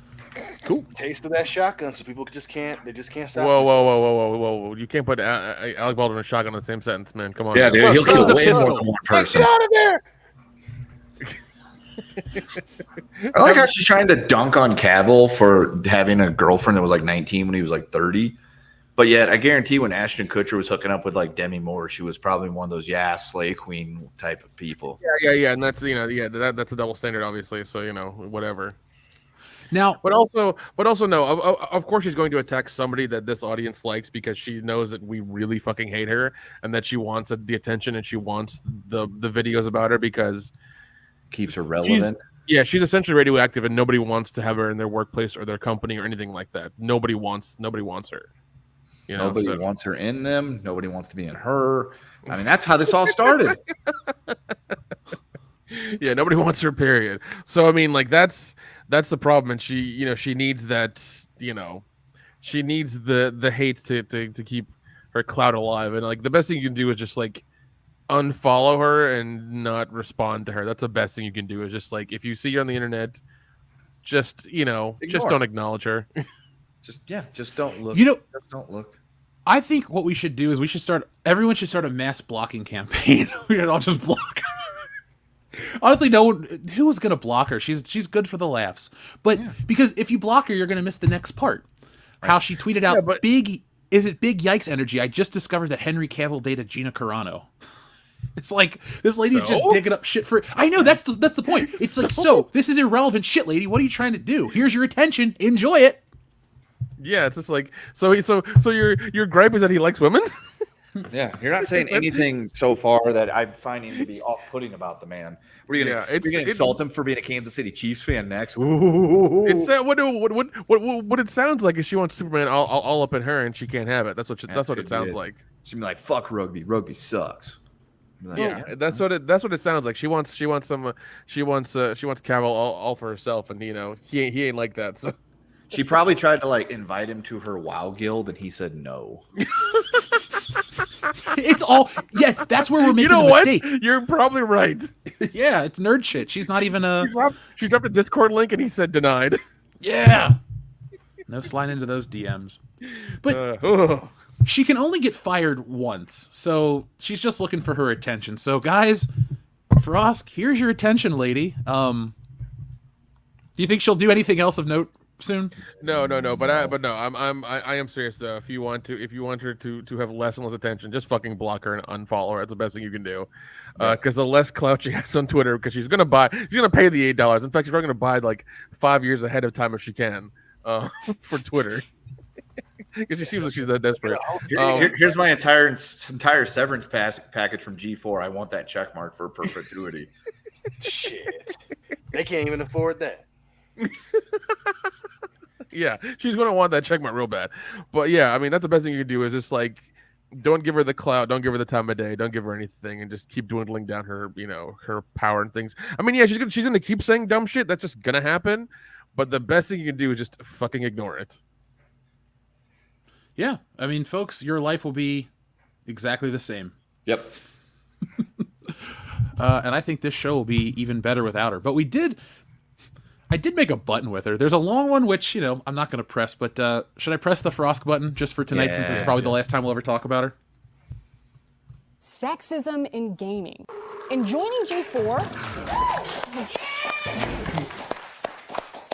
S3: cool.
S4: Taste of that shotgun, so people just can't stop.
S5: Whoa. You can't put Alec Baldwin and shotgun in the same sentence, man. Come on.
S6: Yeah, dude, he'll kill way more
S3: pistol.
S6: than one
S4: Get
S6: person.
S4: out of there!
S6: I like how she's trying to dunk on Cavill for having a girlfriend that was like 19 when he was like 30. But yet, I guarantee when Ashton Kutcher was hooking up with like Demi Moore, she was probably one of those slay queen type of people.
S5: Yeah, and that's that's a double standard, obviously. So whatever.
S3: Now,
S5: but also no. Of course, she's going to attack somebody that this audience likes because she knows that we really fucking hate her and that she wants the attention and she wants the videos about her because
S6: keeps her relevant.
S5: She's essentially radioactive, and nobody wants to have her in their workplace or their company or anything like that. Nobody wants her.
S6: Nobody wants her in them. Nobody wants to be in her. I mean, that's how this all started.
S5: Yeah, nobody wants her. Period. So I mean, like that's the problem, and she needs that. She needs the hate to keep her clout alive, and like the best thing you can do is just like unfollow her and not respond to her. That's the best thing you can do. Is just like if you see her on the internet, just just don't acknowledge her.
S6: just don't look. Just don't look.
S3: I think what we should do is everyone should start a mass blocking campaign. We should all just block her. Honestly, no one who was gonna block her. She's good for the laughs. But because if you block her, you're gonna miss the next part. Right. How she tweeted out big yikes energy. I just discovered that Henry Cavill dated Gina Carano. It's like this lady's just digging up shit for. I know that's the point. It's like this is irrelevant shit, lady. What are you trying to do? Here's your attention. Enjoy it.
S5: Yeah, it's just like so your gripe is that he likes women.
S6: Yeah, you're not saying anything so far that I'm finding to be off-putting about the man. We're gonna insult him for being a Kansas City Chiefs fan next. Ooh.
S5: It's what it sounds like is she wants Superman all up in her and she can't have it. That's what it sounds like.
S6: She'd be like, "Fuck rugby. Rugby sucks."
S5: Like, that's what it sounds like. She wants Cavill all for herself, and he ain't like that. So
S6: she probably tried to like invite him to her WoW guild, and he said no.
S3: It's all that's where we're making a mistake.
S5: You're probably right.
S3: Yeah, it's nerd shit. She's not even a.
S5: She dropped a Discord link, and he said denied.
S3: Yeah. No sliding into those DMs. But she can only get fired once, so she's just looking for her attention. So, guys, Frosk, here's your attention, lady. Do you think she'll do anything else of note soon?
S5: No. But I am serious though. If you want her to have less and less attention, just fucking block her and unfollow her. That's the best thing you can do. Because the less clout she has on Twitter, because she's gonna pay the $8. In fact, she's probably gonna buy like 5 years ahead of time if she can for Twitter. Because she seems like she's that desperate.
S6: Here's my entire severance package from G4. I want that check mark for perpetuity.
S4: Shit, they can't even afford that.
S5: Yeah, she's gonna want that check mark real bad. But yeah, I mean that's the best thing you can do is just like don't give her the clout, don't give her the time of day, don't give her anything, and just keep dwindling down her her power and things. I mean, yeah, she's gonna keep saying dumb shit. That's just gonna happen. But the best thing you can do is just fucking ignore it.
S3: Yeah, I mean, folks, your life will be exactly the same.
S6: Yep.
S3: And I think this show will be even better without her. But I did make a button with her. There's a long one, which, I'm not going to press, but should I press the Frosk button just for tonight since this is probably the last time we'll ever talk about her?
S11: Sexism in gaming. In joining G4...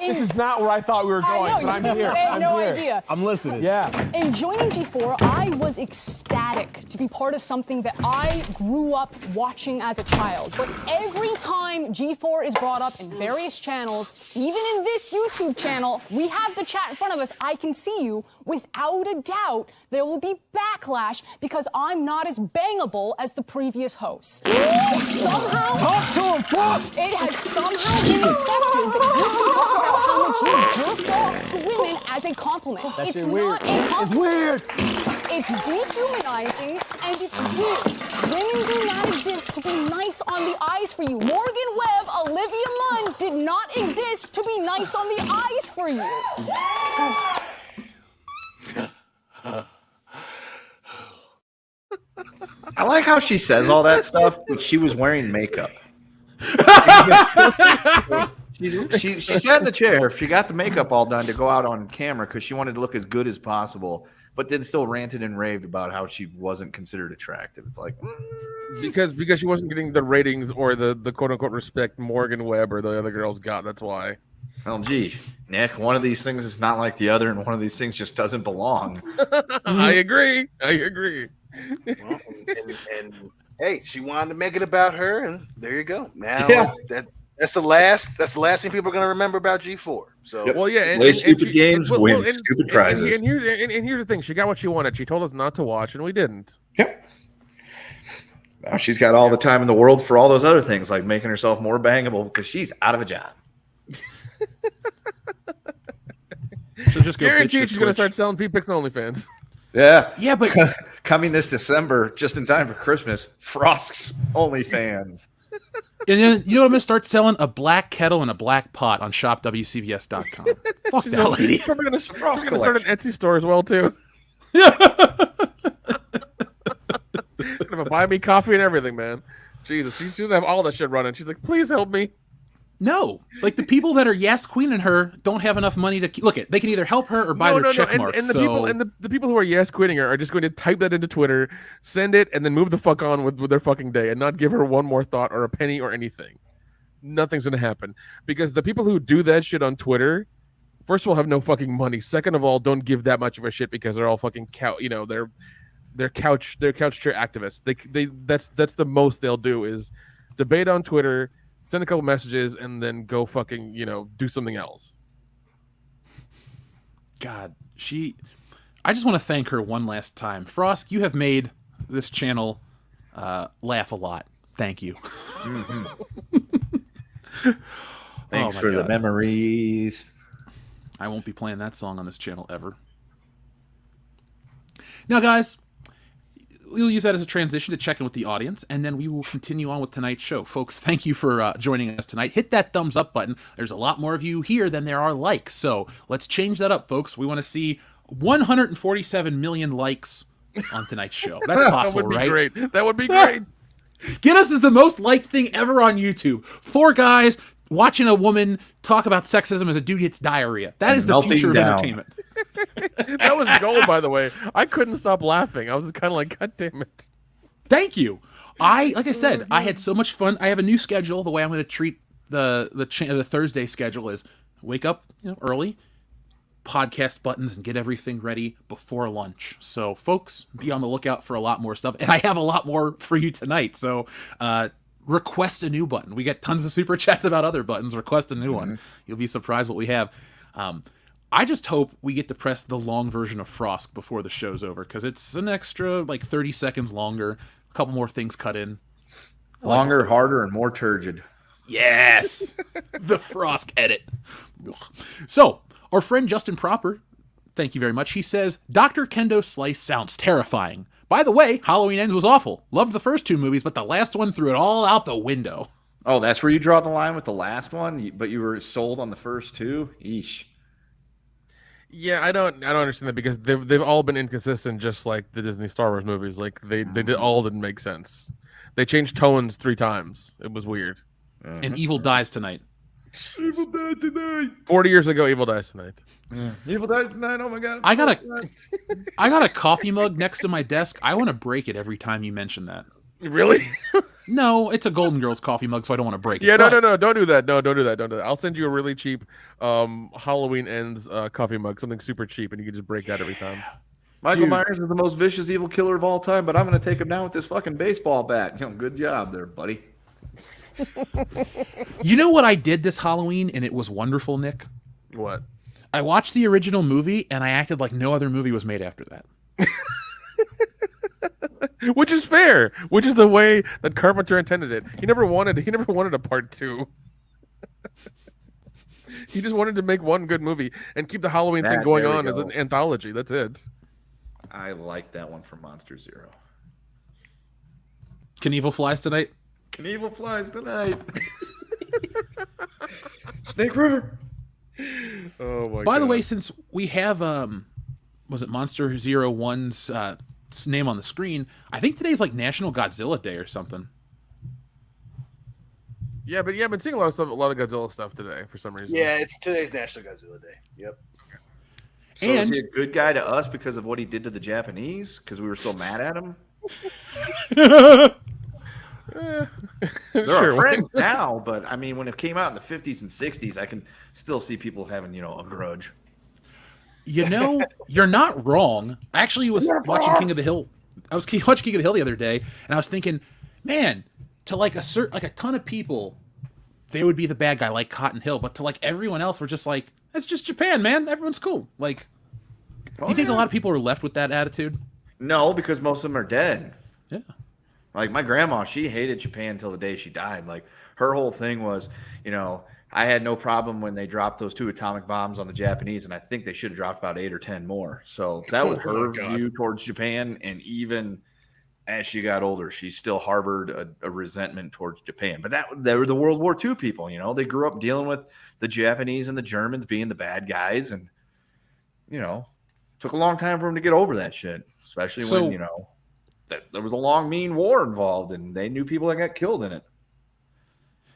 S7: This is not where I thought we were going, but I'm here.
S11: I had no idea.
S7: I'm listening. Yeah.
S11: In joining G4, I was ecstatic to be part of something that I grew up watching as a child. But every time G4 is brought up in various channels, even in this YouTube channel, we have the chat in front of us. I can see you. Without a doubt, there will be backlash because I'm not as bangable as the previous hosts. It somehow...
S7: Talk to him, Frosk!
S11: It has somehow been expected that you can talk about how much you jerked off to women as a compliment. It's not a compliment.
S7: It's weird.
S11: It's dehumanizing and it's weird. Women do not exist to be be nice on the eyes for you. Morgan Webb, Olivia Munn did not exist to be nice on the eyes for you.
S6: I like how she says all that stuff, but she was wearing makeup. She sat in the chair. She got the makeup all done to go out on camera because she wanted to look as good as possible, but then still ranted and raved about how she wasn't considered attractive. It's like
S5: because she wasn't getting the ratings or the quote unquote respect Morgan Webb or the other girls got. That's why.
S6: Well, gee, Nick, one of these things is not like the other, and one of these things just doesn't belong.
S5: I agree.
S4: Well, and hey, she wanted to make it about her, and there you go. Now that's the last thing people are going to remember about G4. So
S5: well, yeah,
S6: play stupid games, win stupid prizes.
S5: And here's the thing: she got what she wanted. She told us not to watch, and we didn't.
S6: Yep. Now she's got all the time in the world for all those other things, like making herself more bangable because she's out of a job.
S3: She'll just go
S5: guaranteed she's going to start selling feet pics on OnlyFans.
S6: Yeah, but coming this December, just in time for Christmas, Frosk's OnlyFans.
S3: And then you know what I'm gonna start selling? A black kettle and a black pot on shopwcbs.com. Fuck that lady.
S5: We're gonna start an Etsy store as well too. Gonna buy me coffee and everything, man. Jesus, she's gonna have all that shit running. She's like, please help me.
S3: No, like the people that are yes queening her don't have enough money to look at. They can either help her or buy their check marks.
S5: And the people who are yes quitting her are just going to type that into Twitter, send it, and then move the fuck on with their fucking day and not give her one more thought or a penny or anything. Nothing's gonna happen because the people who do that shit on Twitter, first of all, have no fucking money. Second of all, don't give that much of a shit because they're all fucking they're couch chair activists. That's the most they'll do is debate on Twitter. Send a couple messages and then go fucking, do something else.
S3: God, I just want to thank her one last time. Frosk, you have made this channel laugh a lot. Thank you.
S6: Mm-hmm. Thanks for the memories.
S3: I won't be playing that song on this channel ever. Now, guys, we'll use that as a transition to check in with the audience, and then we will continue on with tonight's show. Folks, thank you for joining us tonight. Hit that thumbs up button. There's a lot more of you here than there are likes, so let's change that up, folks. We want to see 147 million likes on tonight's show. That's possible, right?
S5: Great. That would be great.
S3: Get us as the most liked thing ever on YouTube. 4 guys watching a woman talk about sexism as a dude gets diarrhea. That is the future of entertainment.
S5: That was gold, by the way. I couldn't stop laughing. I was kind of like, God damn it.
S3: Thank you. Like I said, I had so much fun. I have a new schedule. The way I'm going to treat the Thursday schedule is wake up early, podcast buttons, and get everything ready before lunch. So, folks, be on the lookout for a lot more stuff. And I have a lot more for you tonight. So, request a new button. We get tons of super chats about other buttons. Request a new one. You'll be surprised what we have. I just hope we get to press the long version of Frosk before the show's over, because it's an extra 30 seconds longer. A couple more things cut in.
S6: Longer, harder, and more turgid.
S3: Yes! The Frosk edit. So, our friend Justin Proper, thank you very much. He says, Dr. Kendo Slice sounds terrifying. By the way, Halloween Ends was awful. Loved the first 2 movies, but the last one threw it all out the window.
S6: Oh, that's where you draw the line with the last one, but you were sold on the first 2? Eesh.
S5: Yeah, I don't understand that because they've all been inconsistent, just like the Disney Star Wars movies. Like they all didn't make sense. They changed tones 3 times. It was weird.
S3: And Evil dies tonight.
S6: Evil dies tonight.
S5: 40 years ago, Evil dies tonight.
S6: Yeah. Evil dies tonight. Oh my god!
S3: I got a coffee mug next to my desk. I want to break it every time you mention that.
S5: Really?
S3: No, it's a Golden Girls coffee mug, so I don't want to break it.
S5: Yeah, no, don't do that. No, don't do that. I'll send you a really cheap Halloween Ends coffee mug, something super cheap, and you can just break that every time.
S6: Michael Myers is the most vicious evil killer of all time, but I'm going to take him down with this fucking baseball bat. Good job there, buddy.
S3: You know what I did this Halloween, and it was wonderful, Nick?
S5: What?
S3: I watched the original movie, and I acted like no other movie was made after that.
S5: Which is fair. Which is the way that Carpenter intended it. He never wanted a part 2. He just wanted to make one good movie and keep the Halloween thing going on as an anthology. That's it.
S6: I like that one from Monster Zero.
S3: Knievel flies tonight?
S6: Knievel flies tonight. Snake River.
S5: Oh my!
S3: By the
S5: God.
S3: way, since we have was it Monster 01's name on the screen? I think today's like National Godzilla Day or something.
S5: Yeah, but I've been seeing a lot of Godzilla stuff today for some reason.
S4: Yeah, it's today's National Godzilla Day. Yep.
S6: So is he a good guy to us because of what he did to the Japanese? Because we were still mad at him? They're
S5: Sure,
S6: our friends now, but I mean, when it came out in the 50s and 60s, I can still see people having, a grudge.
S3: You know, you're not wrong. I actually was watching King of the Hill. I was watching King of the Hill the other day, and I was thinking, man, to like a ton of people, they would be the bad guy, like Cotton Hill, but to like everyone else, we're just like, it's just Japan, man. Everyone's cool. Like, you think a lot of people are left with that attitude?
S6: No, because most of them are dead.
S3: Yeah.
S6: Like my grandma, she hated Japan until the day she died. Like her whole thing was, I had no problem when they dropped those 2 atomic bombs on the Japanese, and I think they should have dropped about 8 or 10 more. So that was her view towards Japan, and even as she got older, she still harbored a resentment towards Japan. But they were the World War II people, they grew up dealing with the Japanese and the Germans being the bad guys, and took a long time for them to get over that shit, especially when that there was a long, mean war involved, and they knew people that got killed in it.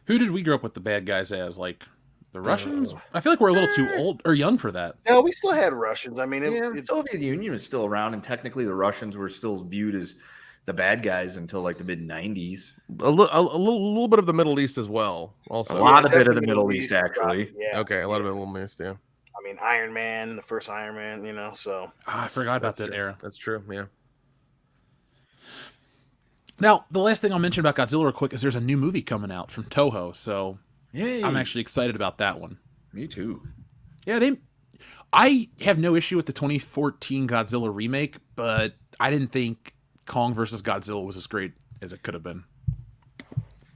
S3: Who did we grow up with the bad guys as? Like the Russians? I feel like we're a little too old or young for that.
S4: No, we still had Russians. I mean,
S6: the Soviet Union was still around, and technically the Russians were still viewed as the bad guys until like the mid 90s.
S5: A little bit of the Middle East as well. Also,
S6: a lot of bit of the Middle East actually.
S4: Yeah.
S5: Okay, a lot of it in the Middle East. Yeah.
S4: I mean, Iron Man, the first Iron Man, so.
S3: I forgot about that era.
S5: That's true. Yeah.
S3: Now, the last thing I'll mention about Godzilla real quick is there's a new movie coming out from Toho, so
S6: Yay.
S3: I'm actually excited about that one.
S6: Me too.
S3: Yeah, I have no issue with the 2014 Godzilla remake, but I didn't think Kong versus Godzilla was as great as it could have been.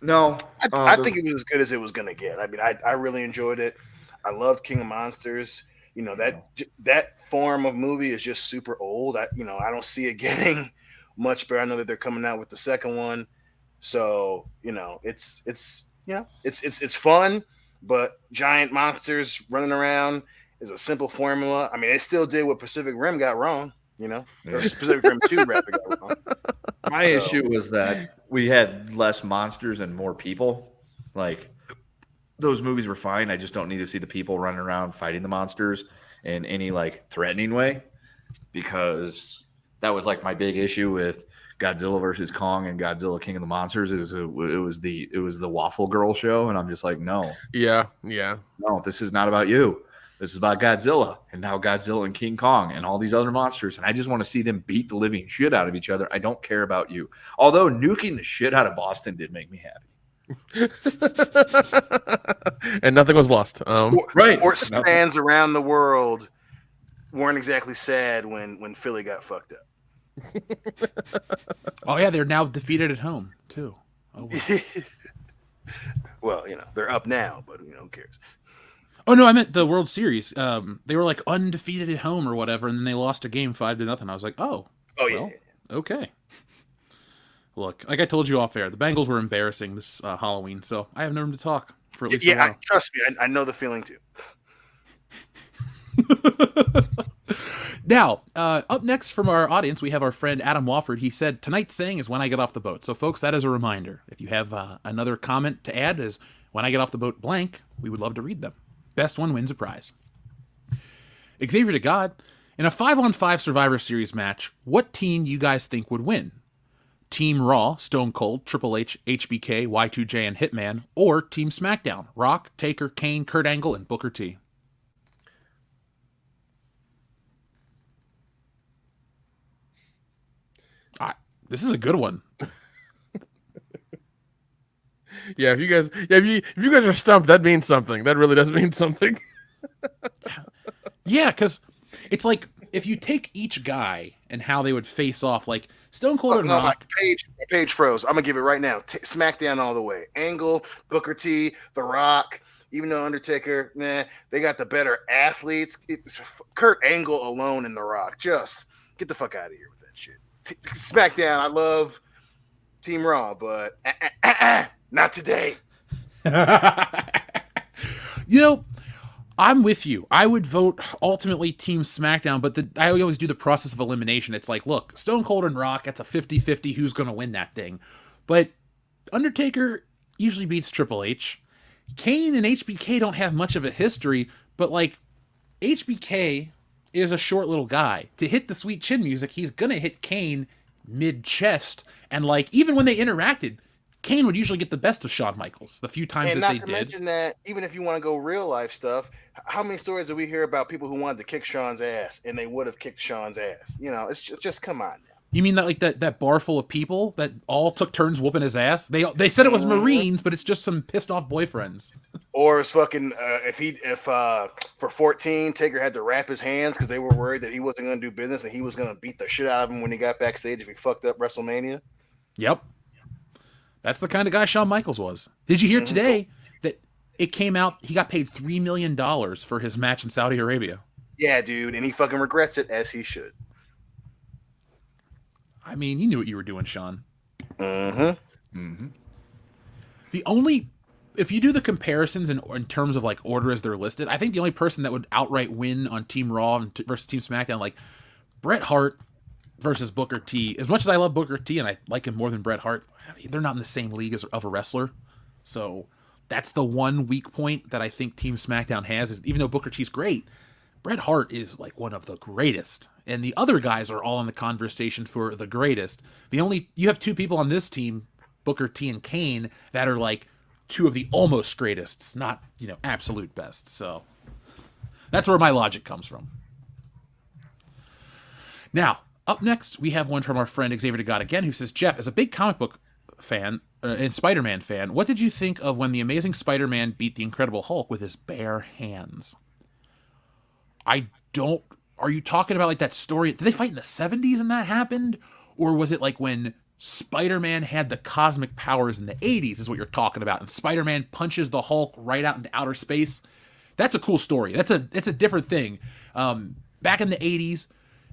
S6: No.
S4: I think it was as good as it was going to get. I mean, I really enjoyed it. I loved King of Monsters. That form of movie is just super old. I don't see it getting much better. I know that they're coming out with the second one, so it's fun. But giant monsters running around is a simple formula. I mean, they still did what Pacific Rim got wrong. Or Pacific Rim 2 rather got wrong.
S6: My issue was that we had less monsters and more people. Like those movies were fine. I just don't need to see the people running around fighting the monsters in any like threatening way, because that was like my big issue with Godzilla versus Kong and Godzilla King of the Monsters. It was the Waffle Girl show, and I'm just like, no.
S5: Yeah.
S6: No, this is not about you. This is about Godzilla, and now Godzilla and King Kong and all these other monsters, and I just want to see them beat the living shit out of each other. I don't care about you. Although nuking the shit out of Boston did make me happy.
S5: And nothing was lost.
S6: Right.
S4: Sports fans around the world weren't exactly sad when Philly got fucked up.
S3: Oh yeah, they're now defeated at home too. Oh,
S4: well, they're up now, but who cares?
S3: Oh no, I meant the World Series. They were like undefeated at home or whatever, and then they lost a game 5-0. I was like, oh,
S4: yeah.
S3: Okay. Look, like I told you off air, the Bengals were embarrassing this Halloween, so I have no room to talk for at least a while.
S4: Trust me, I know the feeling too.
S3: Now, up next from our audience, we have our friend Adam Wofford. He said, tonight's saying is when I get off the boat. So, folks, that is a reminder. If you have another comment to add is when I get off the boat blank, we would love to read them. Best one wins a prize. Xavier to God, in a 5-on-5 Survivor Series match, what team you guys think would win? Team Raw, Stone Cold, Triple H, HBK, Y2J, and Hitman, or Team SmackDown, Rock, Taker, Kane, Kurt Angle, and Booker T? This is a good one.
S5: Yeah, if you guys are stumped, that means something. That really does mean something.
S3: Yeah, because it's like if you take each guy and how they would face off, like Stone Cold and Rock.
S4: My page froze. I'm gonna give it right now. SmackDown all the way. Angle, Booker T, The Rock. Even though Undertaker, they got the better athletes. Kurt Angle alone and The Rock. Just get the fuck out of here with that shit. SmackDown, I love Team Raw, but Not today.
S3: You know, I'm with you. I would vote ultimately Team SmackDown, but I always do the process of elimination. It's like, look, Stone Cold and Rock, that's a 50-50 who's going to win that thing. But Undertaker usually beats Triple H. Kane and HBK don't have much of a history, but like HBK is a short little guy. To hit the sweet chin music, he's going to hit Kane mid-chest. And like, even when they interacted, Kane would usually get the best of Shawn Michaels the few times
S4: And
S3: that
S4: not
S3: they
S4: to
S3: did.
S4: mention that, even if you want to go real life stuff, how many stories do we hear about people who wanted to kick Sean's ass and they would have kicked Sean's ass? You know, it's just come on now.
S3: You mean that like that bar full of people that all took turns whooping his ass? They said it was Marines, but it's just some pissed off boyfriends.
S4: Or it's fucking if for 14 Taker had to wrap his hands because they were worried that he wasn't going to do business and he was going to beat the shit out of him when he got backstage if he fucked up WrestleMania.
S3: Yep. That's the kind of guy Shawn Michaels was. Did you hear today that it came out he got paid $3 million for his match in Saudi Arabia?
S4: Yeah, dude, and he fucking regrets it, as he should.
S3: I mean, you knew what you were doing, Sean.
S4: Mm-hmm.
S3: Mm-hmm. If you do the comparisons in terms of like order as they're listed, I think the only person that would outright win on Team Raw versus Team SmackDown, like Bret Hart versus Booker T. As much as I love Booker T and I like him more than Bret Hart, they're not in the same league of a wrestler. So that's the one weak point that I think Team SmackDown has. Is even though Booker T's great, Bret Hart is like one of the greatest, and the other guys are all in the conversation for the greatest. You have two people on this team, Booker T and Kane, that are like two of the almost greatests, not absolute best. So that's where my logic comes from. Now, up next, we have one from our friend Xavier DeGod again, who says, Jeff, as a big comic book fan and Spider-Man fan, what did you think of when the Amazing Spider-Man beat the Incredible Hulk with his bare hands? Are you talking about like that story? Did they fight in the 70s and that happened? Or was it like when Spider-Man had the cosmic powers in the 80s is what you're talking about, and Spider-Man punches the Hulk right out into outer space? That's a cool story. It's a different thing. Back in the 80s,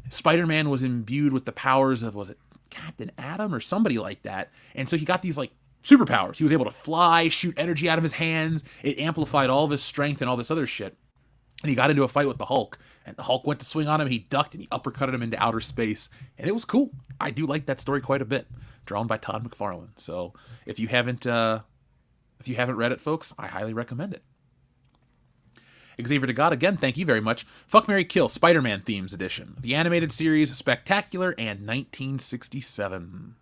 S3: Spider-Man was imbued with the powers of, was it Captain Atom or somebody like that? And so he got these like superpowers. He was able to fly, shoot energy out of his hands. It amplified all of his strength and all this other shit. And he got into a fight with the Hulk, and the Hulk went to swing on him. He ducked and he uppercutted him into outer space, and it was cool. I do like that story quite a bit. Drawn by Todd McFarlane. So if you haven't read it, folks, I highly recommend it. Xavier DeGod, again, thank you very much. Fuck, Marry, Kill, Spider-Man Themes Edition. The animated series, Spectacular, and 1967.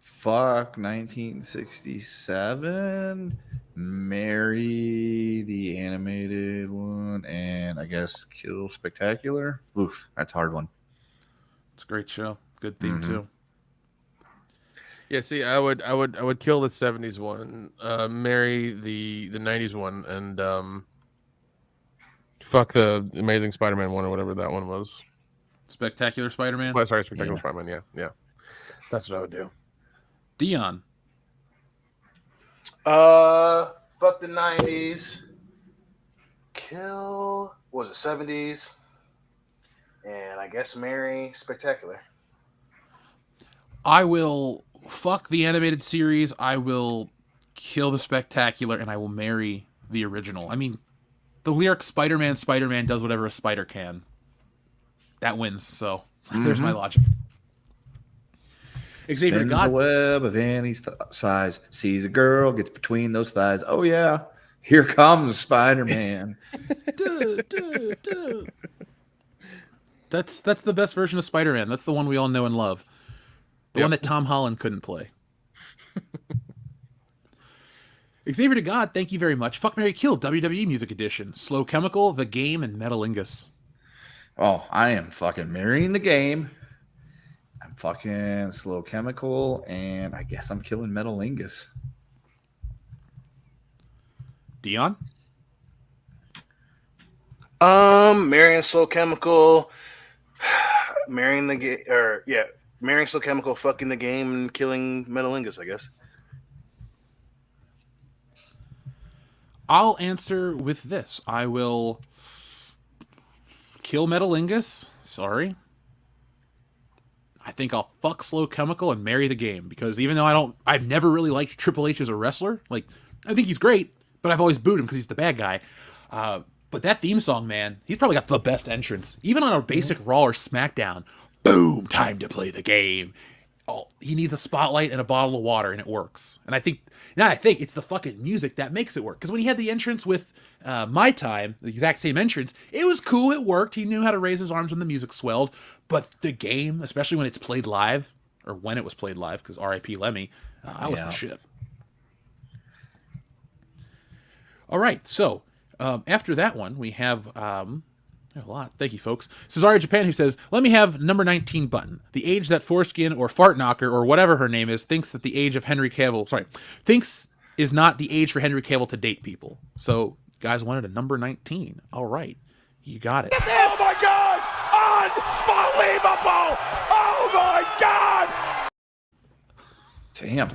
S6: Fuck 1967. Marry the animated one, and I guess Kill Spectacular. Oof, that's a hard one.
S3: It's a great show. Good theme too.
S5: Yeah, see, I would kill the 70s one, marry the 90s one, and fuck the Amazing Spider-Man one or whatever that one was.
S3: Spectacular Spider-Man?
S5: Sorry, Spectacular Spider-Man, yeah. That's what I would do.
S3: Dion.
S4: Fuck the 90s. Kill, what was it, 70s? And I guess marry Spectacular.
S3: I will fuck the animated series. I will kill the Spectacular, and I will marry the original. I mean, the lyric Spider-Man does whatever a spider can. That wins, so there's my logic. Xavier
S6: Spins
S3: DeGod.
S6: the web of any size, sees a girl, gets between those thighs. Oh yeah, here comes Spider-Man.
S3: That's the best version of Spider-Man. That's the one we all know and love. The one that Tom Holland couldn't play. Xavier DeGod, thank you very much. Fuck, Marry, Kill, WWE Music Edition. Slow Chemical, The Game, and Metalingus.
S6: Oh, I am fucking marrying the game. I'm fucking Slow Chemical, and I guess I'm killing Metalingus.
S3: Dion?
S4: Marrying Slow Chemical, marrying the game, marrying Slow Chemical, fucking the game, and killing Metalingus, I guess.
S3: I'll answer with this. I will kill Metalingus. Sorry. I think I'll fuck Slow Chemical and marry the game, because even though I've never really liked Triple H as a wrestler. Like, I think he's great, but I've always booed him because he's the bad guy. But that theme song, man, he's probably got the best entrance. Even on a basic Raw or SmackDown, boom, time to play the game. Oh, he needs a spotlight and a bottle of water, and it works. And I think it's the fucking music that makes it work. Because when he had the entrance with My Time, the exact same entrance, it was cool, it worked. He knew how to raise his arms when the music swelled. But the game, especially when it's played live, or when it was played live, because R.I.P. Lemmy, I was the shit. All right, so after that one, we have a lot. Thank you, folks. Cesare Japan, who says, let me have number 19 button. The age that Foreskin or Fart Knocker or whatever her name is thinks that the age of Henry Cavill, thinks is not the age for Henry Cavill to date people. So, guys wanted a number 19. All right, you got it.
S7: Oh my God! Unbelievable! Oh my God!
S6: Damn.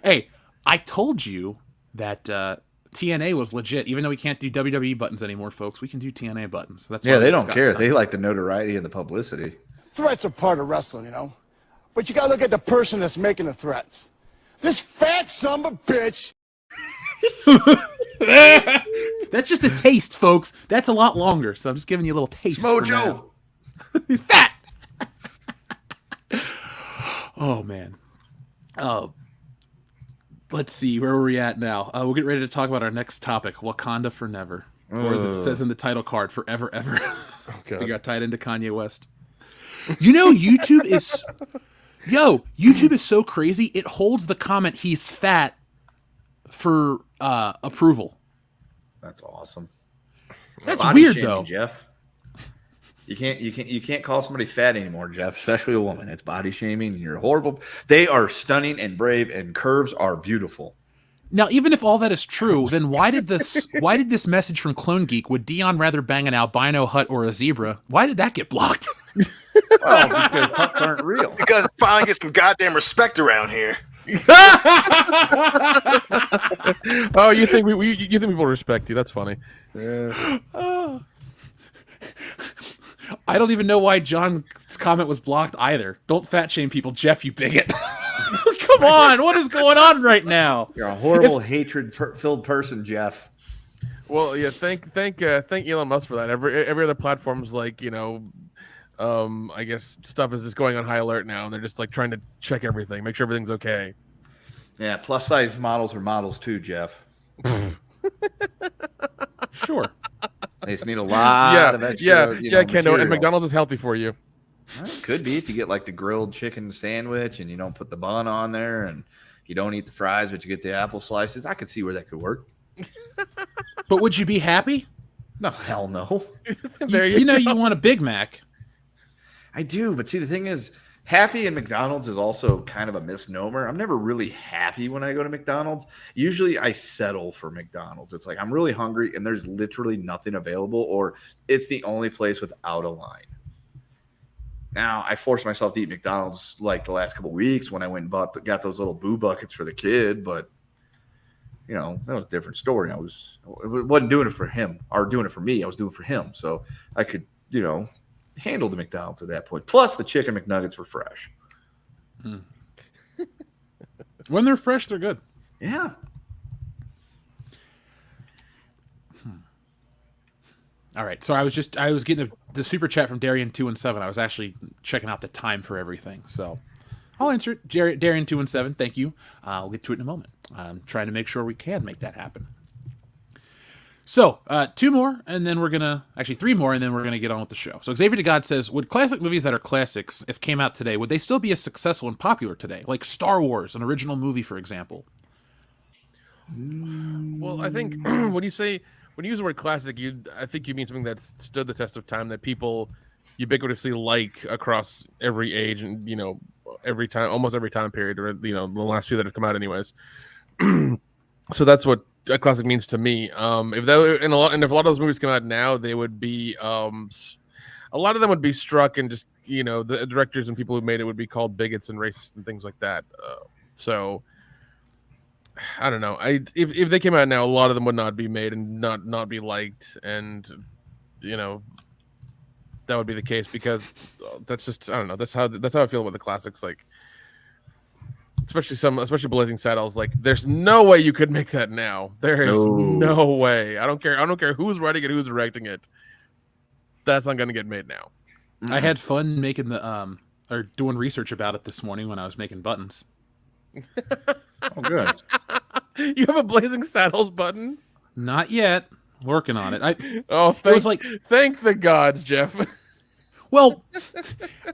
S3: Hey, I told you that TNA was legit. Even though we can't do WWE buttons anymore, folks, we can do TNA buttons. That's why
S6: they don't care. They like the notoriety and the publicity.
S10: Threats are part of wrestling, you know? But you gotta look at the person that's making the threats. This fat son of a bitch.
S3: That's just a taste, folks. That's a lot longer, so I'm just giving you a little taste.
S6: Mojo.
S3: He's fat. Oh, man. Let's see, where are we at now? We'll get ready to talk about our next topic, Wakanda for Never. Or as it says in the title card, Forever Ever. We got tied into Kanye West. You know, YouTube is so crazy, it holds the comment, he's fat, for approval.
S6: That's awesome.
S3: That's
S6: Body
S3: weird,
S6: shaming,
S3: though.
S6: Jeff. You can't call somebody fat anymore, Jeff, especially a woman. It's body shaming. You're horrible. They are stunning and brave, and curves are beautiful.
S3: Now, even if all that is true, then why did this message from Clone Geek, would Dion rather bang an albino hut or a zebra? Why did that get blocked?
S6: Well, because huts aren't real.
S4: Because finally get some goddamn respect around here.
S5: Oh, you think people respect you? That's funny.
S3: I don't even know why John's comment was blocked either. Don't fat shame people, Jeff, you bigot. Come on, what is going on right now?
S6: You're a horrible, hatred-filled person, Jeff.
S5: Well, yeah. Thank Elon Musk for that. Every other platform's like, I guess stuff is just going on high alert now, and they're just like trying to check everything, make sure everything's okay.
S6: Yeah, plus size models are models too, Jeff.
S3: Sure.
S6: They just need a lot of extra.
S5: Kendo,
S6: material.
S5: and McDonald's is healthy for you.
S6: Well, it could be if you get like the grilled chicken sandwich and you don't put the bun on there, and you don't eat the fries, but you get the apple slices. I could see where that could work.
S3: But would you be happy?
S6: No, hell no.
S3: You know you want a Big Mac.
S6: I do, but see, the thing is, happy in McDonald's is also kind of a misnomer. I'm never really happy when I go to McDonald's. Usually I settle for McDonald's. It's like I'm really hungry and there's literally nothing available, or it's the only place without a line. Now, I forced myself to eat McDonald's like the last couple of weeks when I went and got those little boo buckets for the kid, but that was a different story. I wasn't doing it for him or doing it for me. I was doing it for him. So I could, handle the McDonald's at that point. Plus, the chicken McNuggets were fresh.
S3: When they're fresh, they're good.
S6: Yeah.
S3: All right. So I was getting the super chat from Darian217. I was actually checking out the time for everything. So I'll answer it. Darian217, thank you. I'll get to it in a moment. I'm trying to make sure we can make that happen. So, 2 more, and then actually 3 more, and then we're going to get on with the show. So, Xavier to God says, would classic movies that are classics, if came out today, would they still be as successful and popular today? Like Star Wars, an original movie, for example.
S5: Well, I think when you use the word classic, I think you mean something that's stood the test of time, that people ubiquitously like across every age and, every time, almost every time period, or, the last few that have come out anyways. So that's what a classic means to me. If a lot of those movies come out now, they would be a lot of them would be struck, and just the directors and people who made it would be called bigots and racists and things like that. So I don't know. If they came out now, a lot of them would not be made and not be liked, and that would be the case because that's just I don't know. That's how I feel about the classics. Like, especially Blazing Saddles. Like, there's no way you could make that now. There is no way. I don't care who's writing it, who's directing it. That's not going to get made now.
S3: I had fun making the or doing research about it this morning when I was making buttons.
S6: Oh, good.
S5: You have a Blazing Saddles button?
S3: Not yet. Working on it.
S5: Thank the gods, Jeff.
S3: Well,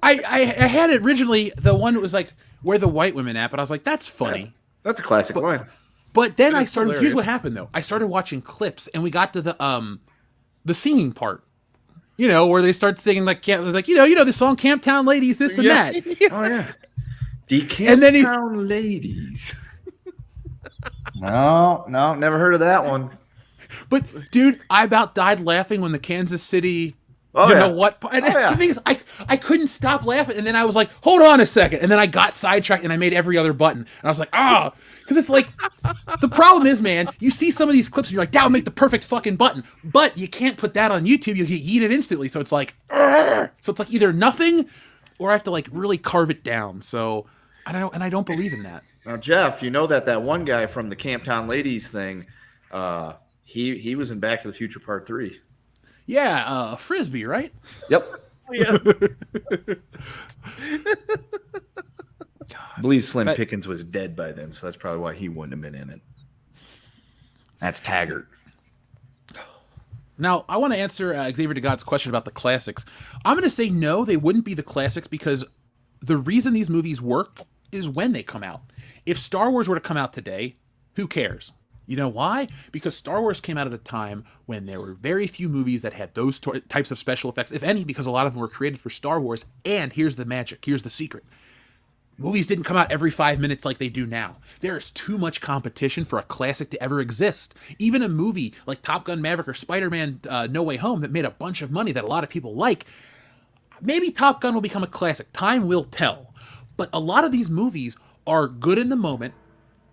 S3: I had it originally, the one that was like, where the white women at, but I was like, that's funny.
S6: Yeah, that's a classic one.
S3: But then I started,
S5: hilarious.
S3: here's what happened though. I started watching clips and we got to the singing part. You know, where they start singing like, you know the song Camptown Ladies, this and that.
S6: Oh, yeah. The Camptown Ladies. No, never heard of that one.
S3: But dude, I about died laughing when the Kansas City, know what? And the thing is, I couldn't stop laughing, and then I was like, hold on a second, and then I got sidetracked, and I made every other button, and I was like, because it's like, the problem is, man, you see some of these clips, and you're like, that would make the perfect fucking button, but you can't put that on YouTube, you'll get yeeted instantly, so it's like, so it's like either nothing, or I have to like really carve it down. So I don't know, and I don't believe in that.
S6: Now, Jeff, you know that one guy from the Camptown Ladies thing, he was in Back to the Future Part 3.
S3: Yeah, Frisbee, right?
S6: Yep.
S5: Oh, yeah.
S6: I believe Slim Pickens was dead by then, so that's probably why he wouldn't have been in it. That's Taggart.
S3: Now, I want to answer Xavier DeGod's question about the classics. I'm going to say no, they wouldn't be the classics because the reason these movies work is when they come out. If Star Wars were to come out today, who cares? You know why? Because Star Wars came out at a time when there were very few movies that had those types of special effects, if any, because a lot of them were created for Star Wars. And here's the magic. Here's the secret. Movies didn't come out every 5 minutes like they do now. There is too much competition for a classic to ever exist. Even a movie like Top Gun Maverick or Spider-Man No Way Home that made a bunch of money that a lot of people like, maybe Top Gun will become a classic. Time will tell. But a lot of these movies are good in the moment,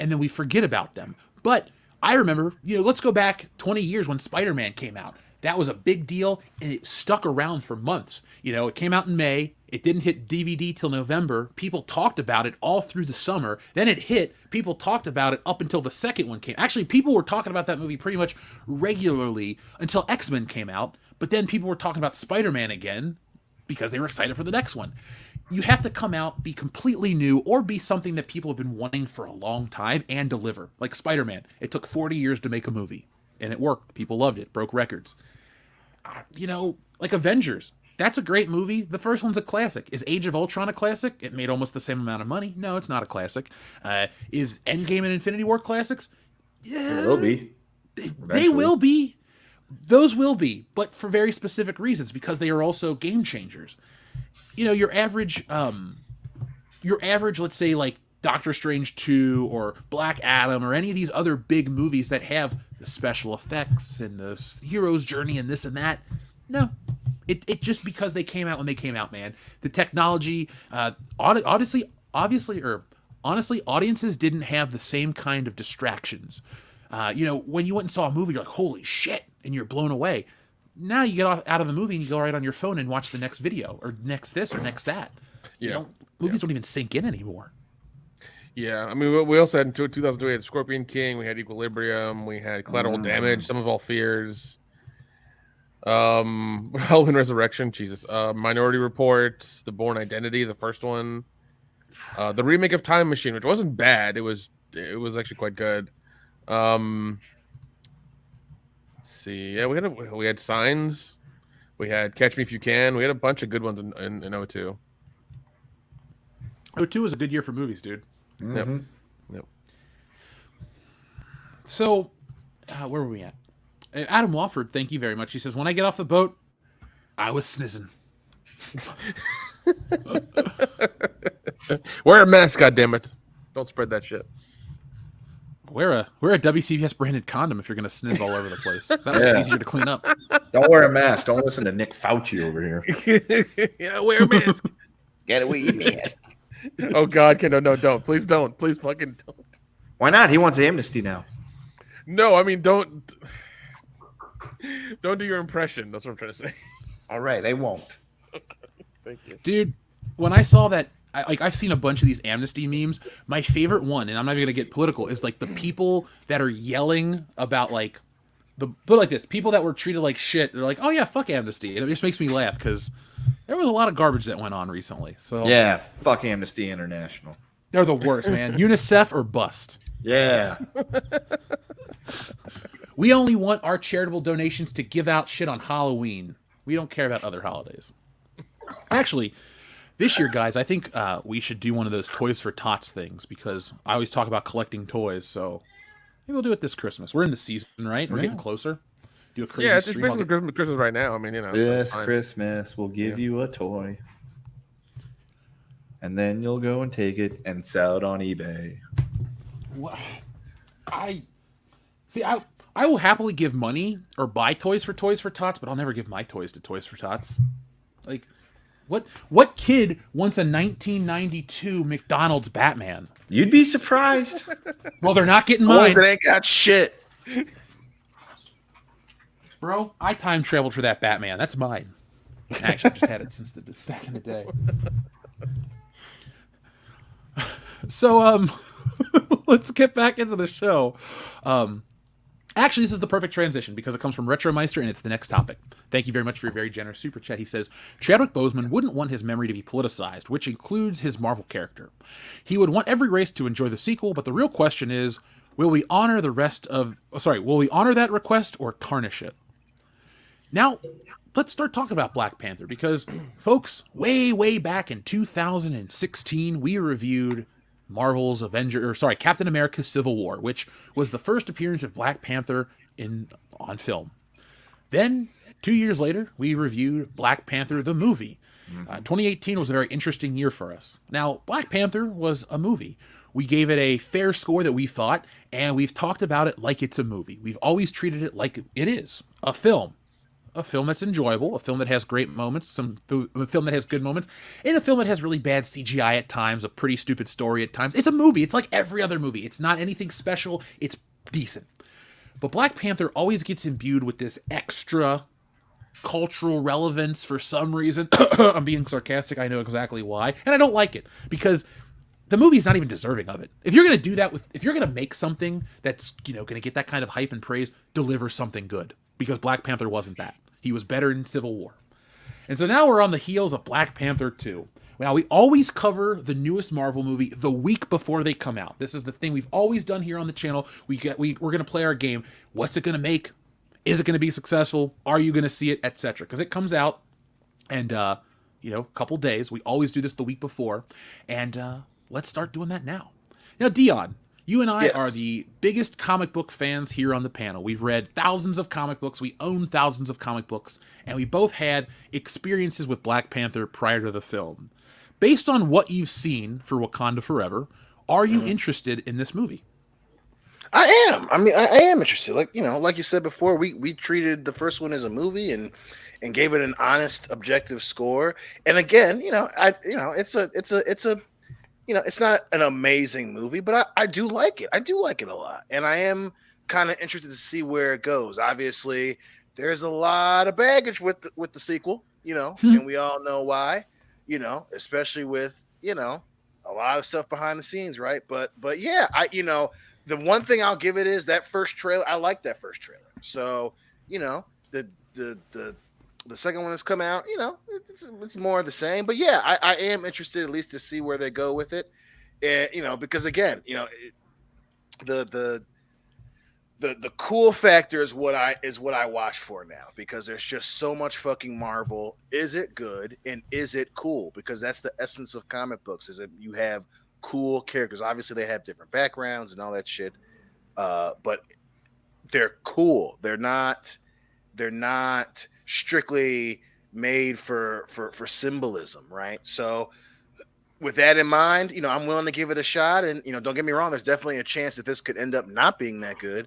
S3: and then we forget about them. But I remember, let's go back 20 years when Spider-Man came out. That was a big deal, and it stuck around for months. It came out in May. It didn't hit DVD till November. People talked about it all through the summer. Then it hit. People talked about it up until the second one came. Actually, people were talking about that movie pretty much regularly until X-Men came out. But then people were talking about Spider-Man again because they were excited for the next one. You have to come out, be completely new, or be something that people have been wanting for a long time and deliver. Like Spider-Man. It took 40 years to make a movie, and it worked. People loved it, broke records. Like Avengers. That's a great movie. The first one's a classic. Is Age of Ultron a classic? It made almost the same amount of money. No, it's not a classic. Is Endgame and Infinity War classics? Yeah,
S6: it will be.
S3: They will be. Those will be, but for very specific reasons, because they are also game changers. Your average, let's say like Doctor Strange 2 or Black Adam or any of these other big movies that have the special effects and the hero's journey and this and that. No, it just because they came out when they came out, man. The technology, honestly, audiences didn't have the same kind of distractions. When you went and saw a movie, you're like, holy shit, and you're blown away. Now you get out of the movie and you go right on your phone and watch the next video or next this or next that.
S5: Yeah.
S3: Movies don't even sink in anymore.
S5: Yeah, I mean, we also had in 2002, we had Scorpion King, we had Equilibrium, we had Collateral Damage, Some of All Fears, Halloween Resurrection, Jesus, Minority Report, The Bourne Identity, the first one, the remake of Time Machine, which wasn't bad, it was actually quite good. Let's see, yeah, we had Signs, we had Catch Me If You Can, we had a bunch of good ones in 02.
S3: 02 was a good year for movies, dude.
S6: Mm-hmm.
S5: Yep.
S3: So, where were we at? Adam Wofford, thank you very much. He says, when I get off the boat, I was snizzing.
S5: Wear a mask, goddammit. Don't spread that shit.
S3: Wear a WCBs branded condom if you're going to sniz all over the place. That was easier to clean up.
S6: Don't wear a mask. Don't listen to Nick Fauci over here.
S5: Yeah, wear a mask.
S6: Get away your mask.
S5: Oh God, Kendo, no, don't. Please don't. Please fucking don't.
S6: Why not? He wants amnesty now.
S5: No, I mean don't do your impression. That's what I'm trying to say.
S6: All right, I won't.
S5: Thank you.
S3: Dude, when I saw that, I've seen a bunch of these amnesty memes. My favorite one, and I'm not even gonna get political, is like the people that are yelling about like put it like this: people that were treated like shit. They're like, "Oh yeah, fuck amnesty," and it just makes me laugh because there was a lot of garbage that went on recently. So
S6: Yeah, fuck Amnesty International.
S3: they're the worst, man. UNICEF or bust.
S6: Yeah.
S3: We only want our charitable donations to give out shit on Halloween. We don't care about other holidays. Actually, this year, guys, I think we should do one of those Toys for Tots things because I always talk about collecting toys. So maybe we'll do it this Christmas. We're in the season, right? We're getting closer. Do a crazy
S5: Yeah, it's
S3: stream.
S5: basically Christmas right now. I mean, so
S6: This
S5: it's fine.
S6: Christmas, we'll give you a toy. And then you'll go and take it and sell it on eBay.
S3: What? I will happily give money or buy toys for Tots, but I'll never give my toys to Toys for Tots. Like, what kid wants a 1992 McDonald's Batman?
S6: You'd be surprised.
S3: Well, they're not getting mine.
S4: Boys, it ain't got shit.
S3: Bro, I time traveled for that Batman. That's mine. I actually just had it since back in the day. So, let's get back into the show. Actually, this is the perfect transition because it comes from Retromeister and it's the next topic. Thank you very much for your very generous super chat. He says, Chadwick Boseman wouldn't want his memory to be politicized, which includes his Marvel character. He would want every race to enjoy the sequel, but the real question is, will we honor that request or tarnish it? Now, let's start talking about Black Panther because, folks, way back in 2016, we reviewed Marvel's Captain America Civil War, which was the first appearance of Black Panther on film. Then, 2 years later, we reviewed Black Panther the movie. 2018 was a very interesting year for us. Now, Black Panther was a movie. We gave it a fair score that we thought, and we've talked about it like it's a movie. We've always treated it like it is, a film. A film that's enjoyable, a film that has great moments, a film that has good moments, and a film that has really bad CGI at times, a pretty stupid story at times. It's a movie. It's like every other movie. It's not anything special. It's decent. But Black Panther always gets imbued with this extra cultural relevance for some reason. I'm being sarcastic. I know exactly why. And I don't like it because the movie's not even deserving of it. If you're going to do that if you're going to make something that's, going to get that kind of hype and praise, deliver something good because Black Panther wasn't that. He was better in Civil War. And so now we're on the heels of Black Panther 2. Now, we always cover the newest Marvel movie the week before they come out. This is the thing we've always done here on the channel. We're going to play our game. What's it going to make? Is it going to be successful? Are you going to see it? Etc. Because it comes out and, a couple days. We always do this the week before. And let's start doing that now. Now, Dion, you and I are the biggest comic book fans here on the panel. We've read thousands of comic books. We own thousands of comic books. And we both had experiences with Black Panther prior to the film. Based on what you've seen for Wakanda Forever, are you interested in this movie?
S4: I am. I mean, I am interested. Like you said before, we treated the first one as a movie and gave it an honest, objective score. And again, it's not an amazing movie, but I do like it. I do like it a lot. And I am kind of interested to see where it goes. Obviously, there's a lot of baggage with the sequel, and we all know why, especially with, a lot of stuff behind the scenes, right? But yeah, the one thing I'll give it is that first trailer. I like that first trailer. So, the second one that's come out, it's more of the same. But yeah, I am interested at least to see where they go with it. And, because again, the cool factor is what I watch for now, because there's just so much fucking Marvel. Is it good and is it cool? Because that's the essence of comic books, is that you have cool characters. Obviously they have different backgrounds and all that shit. But they're cool. They're not strictly made for symbolism, right? So with that in mind, I'm willing to give it a shot. And don't get me wrong, there's definitely a chance that this could end up not being that good.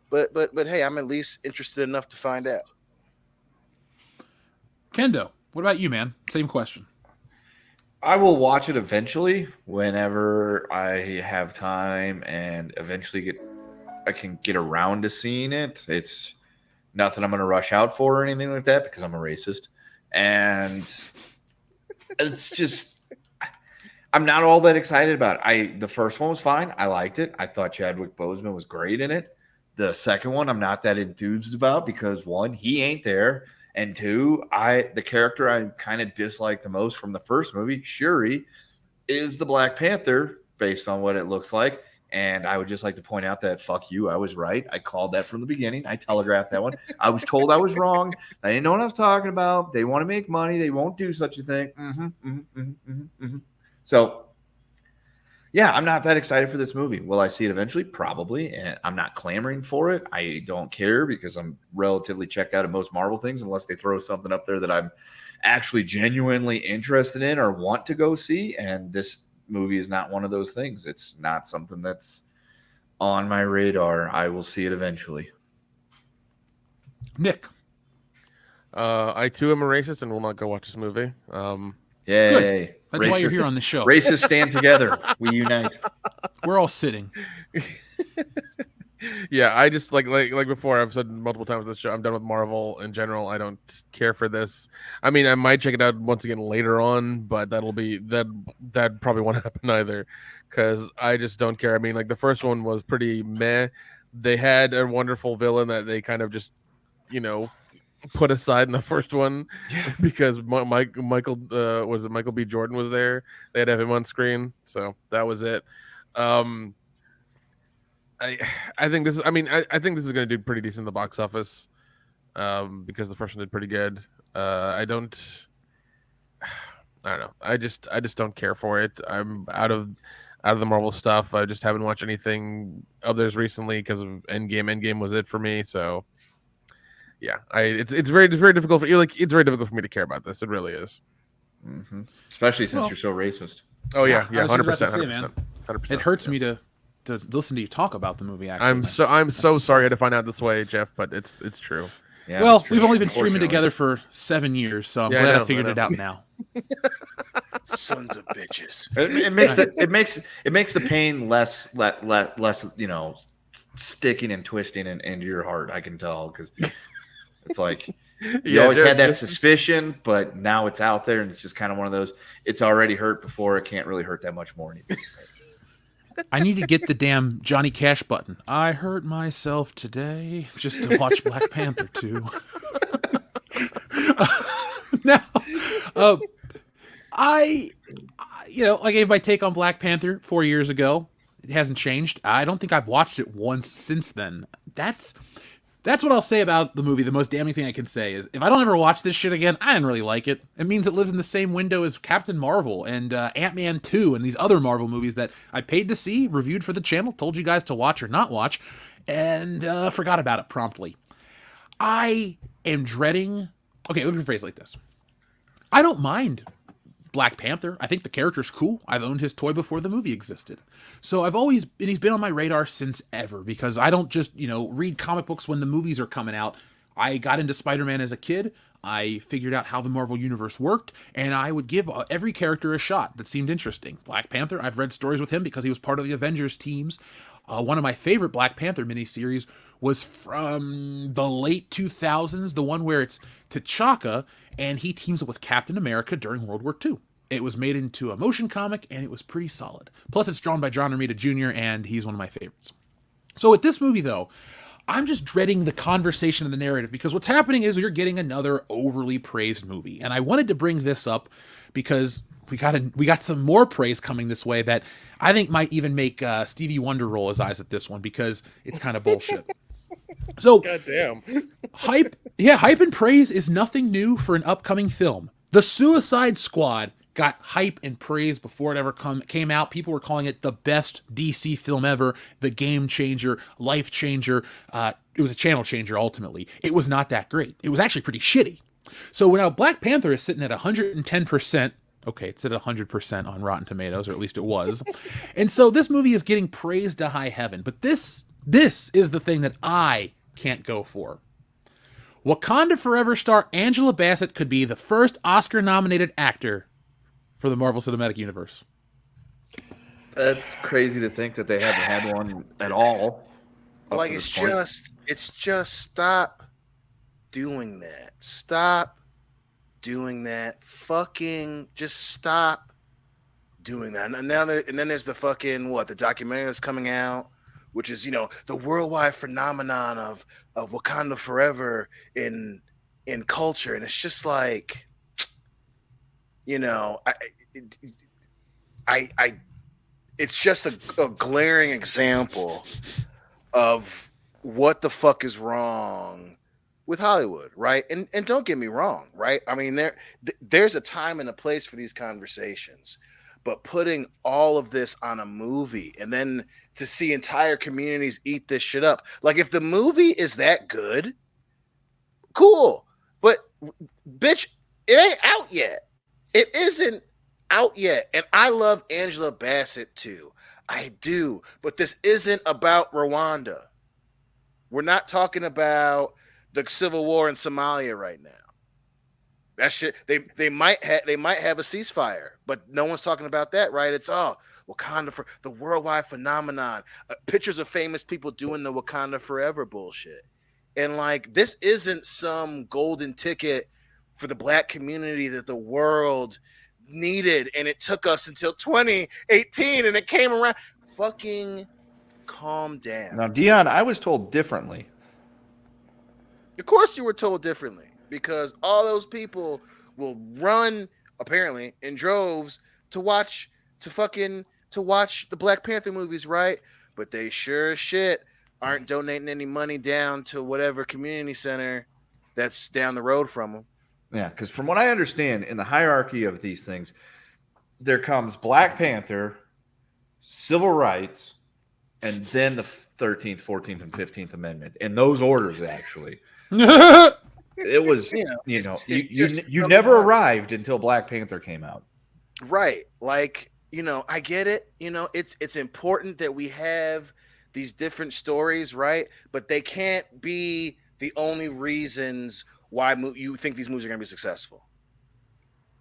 S4: But hey, I'm at least interested enough to find out.
S3: Kendo, what about you, man? Same question.
S6: I will watch it eventually whenever I have time and eventually I can get around to seeing it. It's nothing I'm going to rush out for or anything like that because I'm a racist. And it's just I'm not all that excited about it. The first one was fine. I liked it. I thought Chadwick Boseman was great in it. The second one I'm not that enthused about because one, he ain't there, and two, the character I kind of dislike the most from the first movie, Shuri, is the Black Panther based on what it looks like. And I would just like to point out that fuck you, I was right. I called that from the beginning. I telegraphed that one. I was told I was wrong. I didn't know what I was talking about. They want to make money. They won't do such a thing. So, yeah, I'm not that excited for this movie. Will I see it eventually? Probably. And I'm not clamoring for it. I don't care because I'm relatively checked out of most Marvel things unless they throw something up there that I'm actually genuinely interested in or want to go see. And this movie is not one of those things. It's not something that's on my radar. I will see it eventually.
S3: Nick.
S5: I too am a racist and will not go watch this movie.
S6: Yay.
S3: Good. That's why you're here on the show.
S6: Racists stand together. We unite.
S3: We're all sitting.
S5: Yeah, I just like before I've said multiple times on the show, I'm done with Marvel in general. I don't care for this. I mean, I might check it out once again later on, but that probably won't happen either because I just don't care. I mean, like the first one was pretty meh. They had a wonderful villain that they kind of just, put aside in the first one because Michael B. Jordan was there. They had to have him on screen, so that was it. I think this is. I mean, I think this is going to do pretty decent in the box office, because the first one did pretty good. I don't know. I just don't care for it. I'm out of the Marvel stuff. I just haven't watched anything of theirs recently because of Endgame. Endgame was it for me. So yeah, it's very difficult for you. Like it's very difficult for me to care about this. It really is.
S6: Mm-hmm. Especially since you're so racist.
S5: Oh yeah, 100%,
S3: 100%. It hurts me to listen to you talk about the movie. Actually,
S5: I'm so sorry to find out this way, Jeff, but it's true.
S6: Yeah,
S3: well,
S6: true.
S3: we've only been streaming together for 7 years, so I'm glad I figured it out now.
S4: Sons of bitches.
S6: It makes the pain less sticking and twisting into your heart. I can tell because it's like you always had that suspicion, but now it's out there, and it's just kind of one of those. It's already hurt before; it can't really hurt that much more anymore.
S3: I need to get the damn Johnny Cash button. I hurt myself today just to watch Black Panther 2. Now, I gave my take on Black Panther 4 years ago. It hasn't changed. I don't think I've watched it once since then. That's what I'll say about the movie. The most damning thing I can say is if I don't ever watch this shit again, I didn't really like it. It means it lives in the same window as Captain Marvel and Ant-Man 2 and these other Marvel movies that I paid to see, reviewed for the channel, told you guys to watch or not watch, and forgot about it promptly. I am dreading... Okay, let me rephrase it like this. I don't mind Black Panther. I think the character's cool. I've owned his toy before the movie existed. So he's been on my radar since ever because I don't just, read comic books when the movies are coming out. I got into Spider-Man as a kid. I figured out how the Marvel Universe worked, and I would give every character a shot that seemed interesting. Black Panther, I've read stories with him because he was part of the Avengers teams. One of my favorite Black Panther miniseries was from the late 2000s, the one where it's T'Chaka, and he teams up with Captain America during World War II. It was made into a motion comic, and it was pretty solid. Plus, it's drawn by John Romita Jr., and he's one of my favorites. So with this movie, though, I'm just dreading the conversation and the narrative, because what's happening is you're getting another overly praised movie. And I wanted to bring this up because we got some more praise coming this way that I think might even make Stevie Wonder roll his eyes at this one, because it's kind of bullshit. So,
S5: goddamn.
S3: Hype and praise is nothing new for an upcoming film. The Suicide Squad got hype and praise before it ever came out. People were calling it the best DC film ever, the game changer, life changer. It was a channel changer, ultimately. It was not that great. It was actually pretty shitty. So now Black Panther is sitting at 110%. Okay, it's at 100% on Rotten Tomatoes, or at least it was. And so this movie is getting praised to high heaven. But this is the thing that I can't go for. Wakanda Forever star Angela Bassett could be the first Oscar-nominated actor for the Marvel Cinematic Universe.
S6: That's crazy to think that they haven't had one at all.
S4: Like it's just stop doing that. Stop doing that. Fucking just stop doing that. And then there's the fucking the documentary that's coming out, which is the worldwide phenomenon of Wakanda Forever in culture, and it's just like I it's just a glaring example of what the fuck is wrong with Hollywood, right? And don't get me wrong, right? I mean, there's a time and a place for these conversations, but putting all of this on a movie and then to see entire communities eat this shit up, like if the movie is that good, cool, but bitch, it ain't out yet. It isn't out yet, and I love Angela Bassett too. I do, but this isn't about Rwanda. We're not talking about the civil war in Somalia right now. That shit, they might have a ceasefire, but no one's talking about that, right? It's Wakanda for the worldwide phenomenon, pictures of famous people doing the Wakanda Forever bullshit, and like this isn't some golden ticket for the black community that the world needed, and it took us until 2018, and it came around. Fucking calm down.
S6: Now, Dion, I was told differently.
S4: Of course you were told differently, because all those people will run apparently in droves to watch the Black Panther movies, right? But they sure as shit aren't donating any money down to whatever community center that's down the road from them.
S6: Yeah, because from what I understand, in the hierarchy of these things, there comes Black Panther, civil rights, and then the 13th, 14th, and 15th Amendment. In those orders, actually. It was, you never arrived until Black Panther came out.
S4: Right. Like, I get it. It's important that we have these different stories, right? But they can't be the only reasons why you think these movies are going to be successful.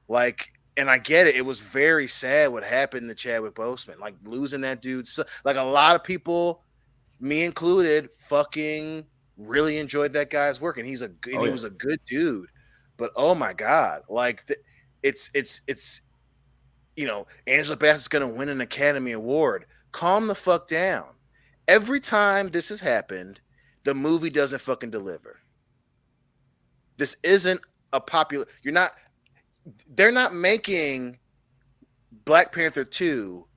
S4: Like, and I get it. It was very sad what happened to Chadwick Boseman. Like, losing that dude. Like, a lot of people, me included, fucking really enjoyed that guy's work, and he was a good dude. But oh my god, like it's Angela Bassett's going to win an Academy Award. Calm the fuck down. Every time this has happened, the movie doesn't fucking deliver. This isn't a popular. They're not making Black Panther 2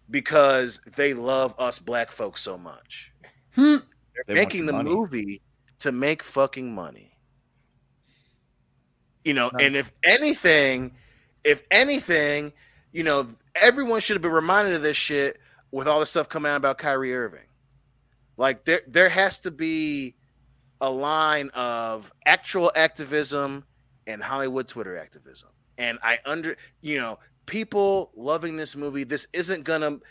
S4: because they love us black folks so much. They're making the movie to make fucking money. And if anything, everyone should have been reminded of this shit with all the stuff coming out about Kyrie Irving. Like there has to be a line of actual activism and Hollywood Twitter activism. And people loving this movie. This isn't the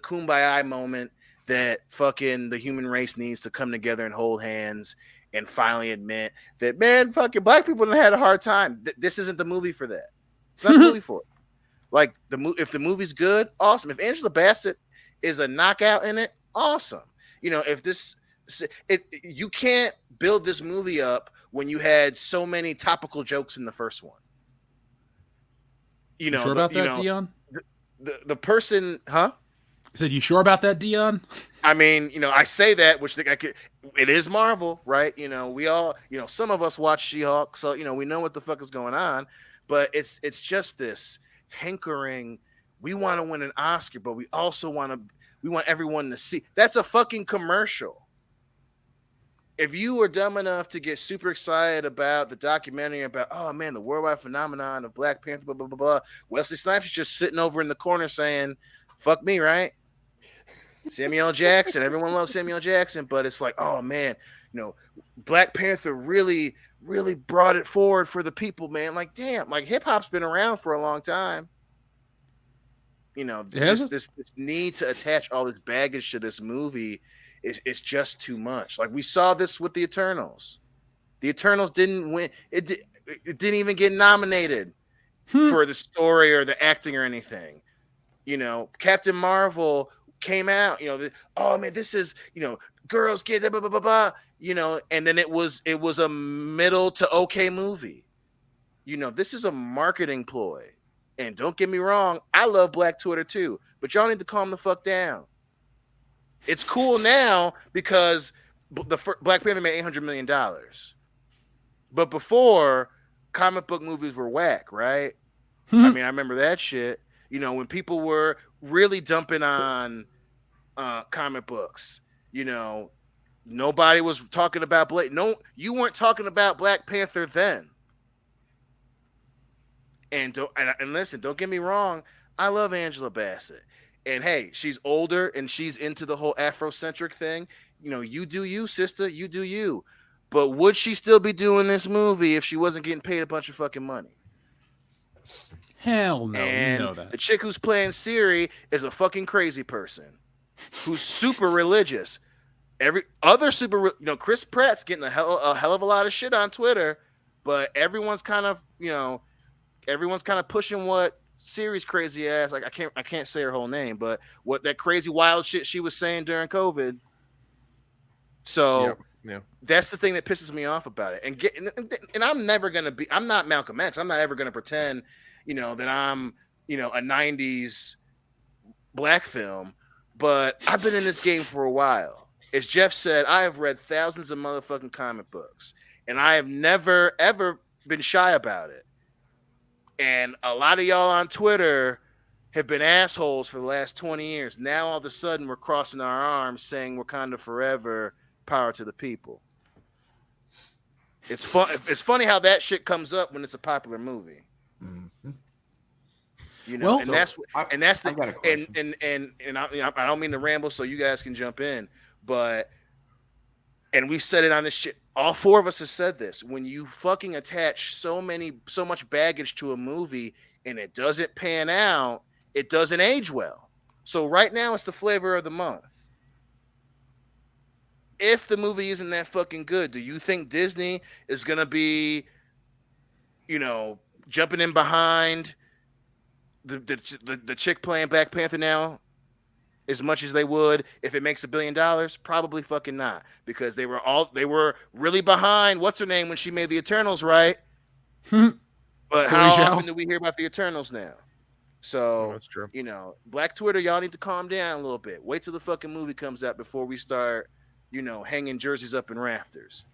S4: kumbaya moment that fucking the human race needs to come together and hold hands and finally admit that, man, fucking black people done had a hard time. This isn't the movie for that. It's not the movie for it. Like, if the movie's good, awesome. If Angela Bassett is a knockout in it, awesome. You can't build this movie up when you had so many topical jokes in the first one.
S3: You sure about that, Dion?
S4: The person, huh?
S3: I said, you sure about that, Dion?
S4: I mean, I say that, which it is Marvel, right? We all, some of us watch She-Hulk, so, we know what the fuck is going on, but it's just this hankering. We want to win an Oscar, but we also want everyone to see. That's a fucking commercial. If you were dumb enough to get super excited about the documentary about, oh man, the worldwide phenomenon of Black Panther, blah, blah, blah, blah, Wesley Snipes is just sitting over in the corner saying, fuck me, right? Samuel L. Jackson, everyone loves Samuel L. Jackson, but it's like, oh man, Black Panther really, really brought it forward for the people, man. Like, damn, like hip hop's been around for a long time. This need to attach all this baggage to this movie is just too much. Like, we saw this with the Eternals. The Eternals didn't win. It didn't even get nominated for the story or the acting or anything. Captain Marvel came out, oh man, this is, girls get blah, blah, blah, blah, and then it was a middle to okay movie. this is a marketing ploy. And don't get me wrong, I love Black Twitter too, but y'all need to calm the fuck down. It's cool now because Black Panther made $800 million. But before, comic book movies were whack, right? I mean, I remember that shit. When people were really dumping on comic books, nobody was talking about you weren't talking about Black Panther then. And listen, don't get me wrong, I love Angela Bassett. And hey, she's older and she's into the whole Afrocentric thing. You do you, sister, you do you. But would she still be doing this movie if she wasn't getting paid a bunch of fucking money?
S3: Hell no,
S4: and
S3: you know that.
S4: The chick who's playing Siri is a fucking crazy person who's super religious. Chris Pratt's getting a hell of a lot of shit on Twitter, but everyone's kind of pushing what Siri's crazy ass, like I can't say her whole name, but what that crazy wild shit she was saying during COVID. So that's the thing that pisses me off about it. And I'm not Malcolm X. I'm not ever gonna pretend, that I'm, a 90s black film, but I've been in this game for a while. As Jeff said, I have read thousands of motherfucking comic books, and I have never ever been shy about it. And a lot of y'all on Twitter have been assholes for the last 20 years. Now all of a sudden we're crossing our arms saying Wakanda forever, power to the people. It's funny how that shit comes up when it's a popular movie. Mm-hmm. I don't mean to ramble, so you guys can jump in, and we've said it on this shit. All four of us have said this. When you fucking attach so much baggage to a movie and it doesn't pan out, it doesn't age well. So right now it's the flavor of the month. If the movie isn't that fucking good, do you think Disney is gonna be, jumping in behind the chick playing Black Panther now as much as they would if it makes $1 billion? Probably fucking not, because they were really behind what's her name when she made the Eternals, right? But how often do we hear about the Eternals now? So
S5: that's true.
S4: Black Twitter, y'all need to calm down a little bit. Wait till the fucking movie comes out before we start, hanging jerseys up in rafters.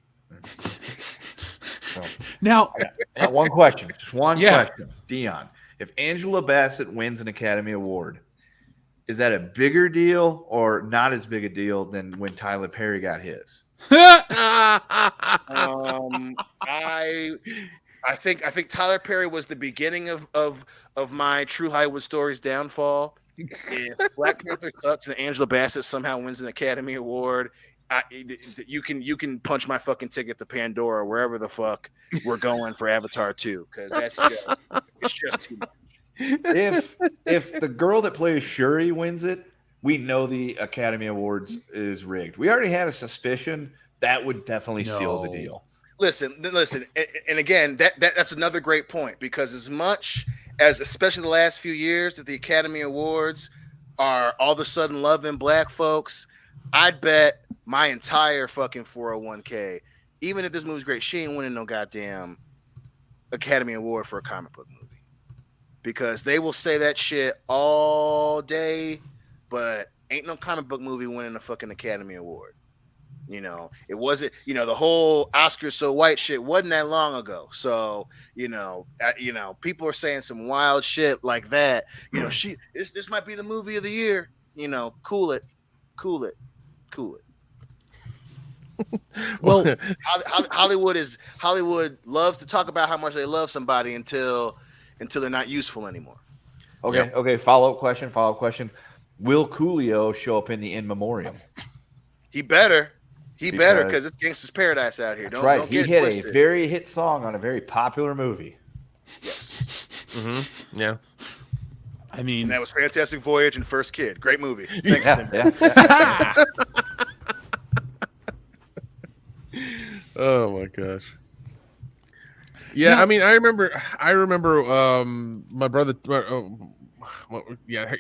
S3: Now,
S6: I got one question. Just one question. Dion, if Angela Bassett wins an Academy Award, is that a bigger deal or not as big a deal than when Tyler Perry got his?
S4: I think Tyler Perry was the beginning of my True Hollywood Stories downfall. If Black Panther sucks and Angela Bassett somehow wins an Academy Award, you can punch my fucking ticket to Pandora, wherever the fuck we're going for Avatar 2, because it's just too much.
S6: If the girl that plays Shuri wins it, we know the Academy Awards is rigged. We already had a suspicion that would definitely seal the deal.
S4: Listen, and again, that's another great point, because as much as, especially the last few years, that the Academy Awards are all of a sudden loving black folks, I'd bet my entire fucking 401k, even if this movie's great, she ain't winning no goddamn Academy Award for a comic book movie, because they will say that shit all day, but ain't no comic book movie winning a fucking Academy Award. It wasn't, the whole Oscars so white shit wasn't that long ago. So, people are saying some wild shit like that. This might be the movie of the year. Cool it. Well, Hollywood loves to talk about how much they love somebody until they're not useful anymore.
S6: Okay. Okay. Follow up question. Will Coolio show up in the In Memoriam?
S4: He better, because it's Gangsta's Paradise out here. Don't
S6: he hit a very hit song on a very popular movie.
S4: Yes.
S5: Mm-hmm. Yeah.
S3: I mean,
S4: and that was Fantastic Voyage and First Kid. Great movie. Thank
S6: you.
S5: Oh my gosh. Yeah, I mean, I remember my brother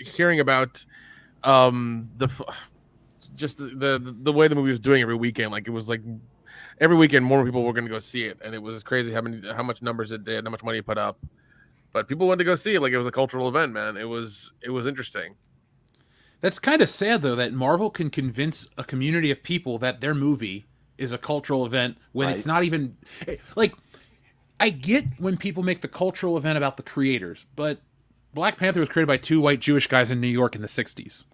S5: hearing about the way the movie was doing every weekend. Like, it was like every weekend more people were going to go see it, and it was crazy how much numbers it did, how much money it put up. But people wanted to go see it like it was a cultural event, man. It was interesting.
S3: That's kind of sad, though, that Marvel can convince a community of people that their movie is a cultural event when it's not even... Like, I get when people make the cultural event about the creators, but Black Panther was created by 2 white Jewish guys in New York in the 60s.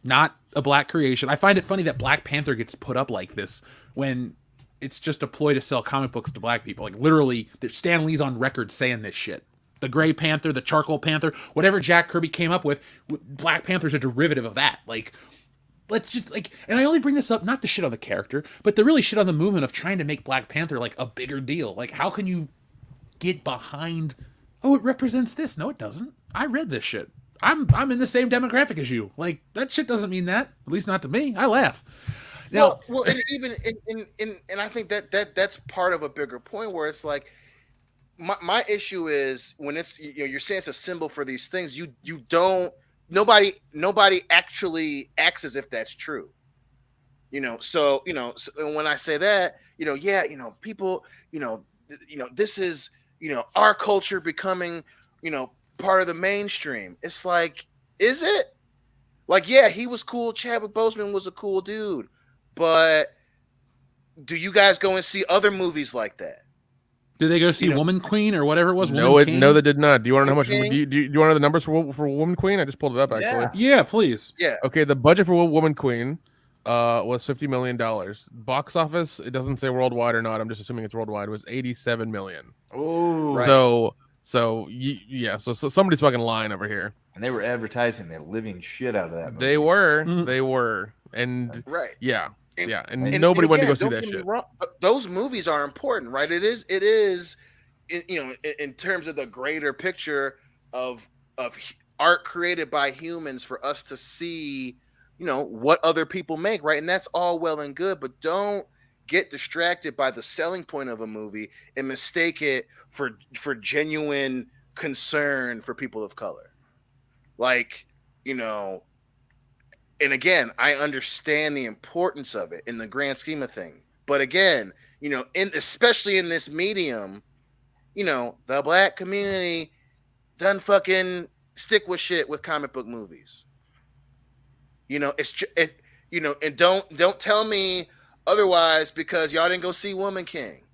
S3: Not a black creation. I find it funny that Black Panther gets put up like this when it's just a ploy to sell comic books to black people. Like, literally, Stan Lee's on record saying this shit. The Gray Panther, the Charcoal Panther, whatever Jack Kirby came up with, Black Panther's a derivative of that. Like, let's just, like, and I only bring this up not to shit on the character, but to really shit on the movement of trying to make Black Panther, like, a bigger deal. Like, how can you get behind, oh, it represents this? No, it doesn't. I read this shit. I'm in the same demographic as you. Like, that shit doesn't mean that. At least not to me. I laugh. Now,
S4: well, and even and I think that's part of a bigger point where it's like, my issue is when it's, you're saying it's a symbol for these things, you don't, nobody actually acts as if that's true, so when I say that, people, this is, our culture becoming, part of the mainstream. It's like, is it? Like, yeah, he was cool, Chadwick Boseman was a cool dude, but do you guys go and see other movies like that?
S3: Did they go see Woman Queen or whatever it was?
S5: No, they did not. Do you want to know how much? Do you want to know the numbers for Woman Queen? I just pulled it up actually.
S3: Yeah, please.
S4: Yeah.
S5: Okay, the budget for Woman Queen was $50 million. Box office, it doesn't say worldwide or not. I'm just assuming it's worldwide. Was $87 million.
S6: Oh, right.
S5: So somebody's fucking lying over here.
S6: And they were advertising the living shit out of that movie.
S5: They were, and
S4: right.
S5: Yeah. And nobody went to go see that shit.
S4: Those movies are important, right? It is, in terms of the greater picture of art created by humans for us to see, what other people make, right? And that's all well and good, but don't get distracted by the selling point of a movie and mistake it for genuine concern for people of color. Like, and again, I understand the importance of it in the grand scheme of things. But again, especially in this medium, the black community doesn't fucking stick with shit with comic book movies. And don't tell me otherwise because y'all didn't go see Woman King.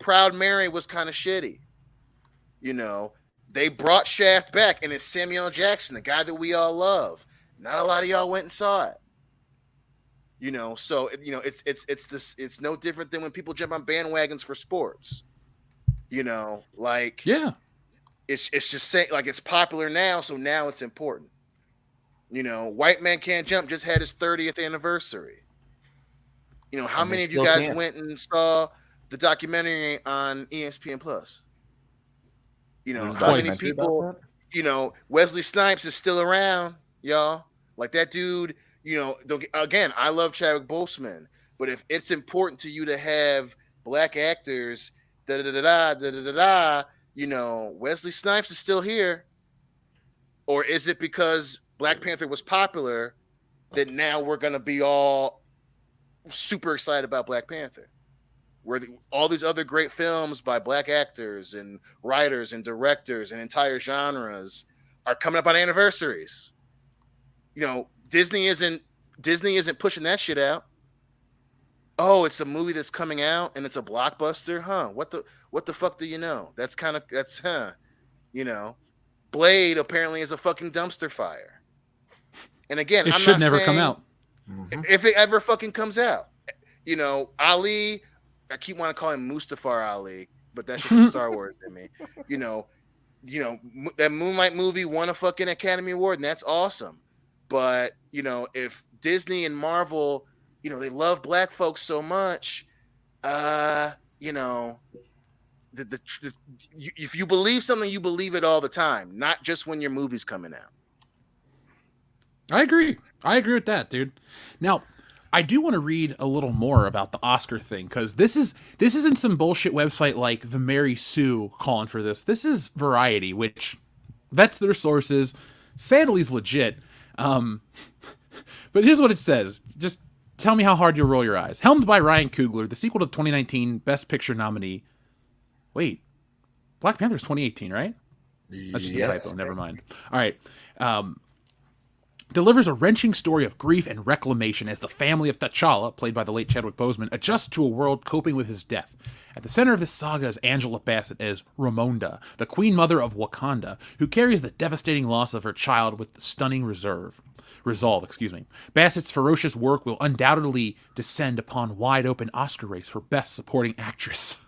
S4: Proud Mary was kind of shitty. They brought Shaft back, and it's Samuel L. Jackson, the guy that we all love. Not a lot of y'all went and saw it. So it's no different than when people jump on bandwagons for sports.
S3: Yeah.
S4: It's just saying, like, it's popular now, so now it's important. White Man Can't Jump just had his 30th anniversary. How many of you guys went and saw the documentary on ESPN Plus? How many people, Wesley Snipes is still around, y'all. Like, that dude, again, I love Chadwick Boseman, but if it's important to you to have black actors, Wesley Snipes is still here. Or is it because Black Panther was popular that now we're going to be all super excited about Black Panther? Where all these other great films by black actors and writers and directors and entire genres are coming up on anniversaries. Disney isn't pushing that shit out. Oh, it's a movie that's coming out and it's a blockbuster, huh? What the fuck do you know? Blade apparently is a fucking dumpster fire. And again,
S3: it should never come out.
S4: If it ever fucking comes out, Ali. I keep wanting to call him Mustafar Ali, but that's just Star Wars in me. That Moonlight movie won a fucking Academy Award, and that's awesome. But if Disney and Marvel, they love black folks so much, if you believe something, you believe it all the time, not just when your movie's coming out.
S3: I agree with that, dude. Now, I do want to read a little more about the Oscar thing, because this isn't some bullshit website like the Mary Sue calling for this. This is Variety, which vets their sources. Sadly is legit. But here's what it says. Just Tell me how hard you'll roll your eyes. Helmed by Ryan Coogler, the sequel to the 2019 Best Picture nominee. Wait, Black Panther's 2018, right? That's just a typo. Never mind. All right. Delivers a wrenching story of grief and reclamation as the family of T'Challa, played by the late Chadwick Boseman, adjusts to a world coping with his death. At the center of this saga is Angela Bassett as Ramonda, the Queen Mother of Wakanda, who carries the devastating loss of her child with stunning resolve. Bassett's ferocious work will undoubtedly descend upon wide-open Oscar race for Best Supporting Actress.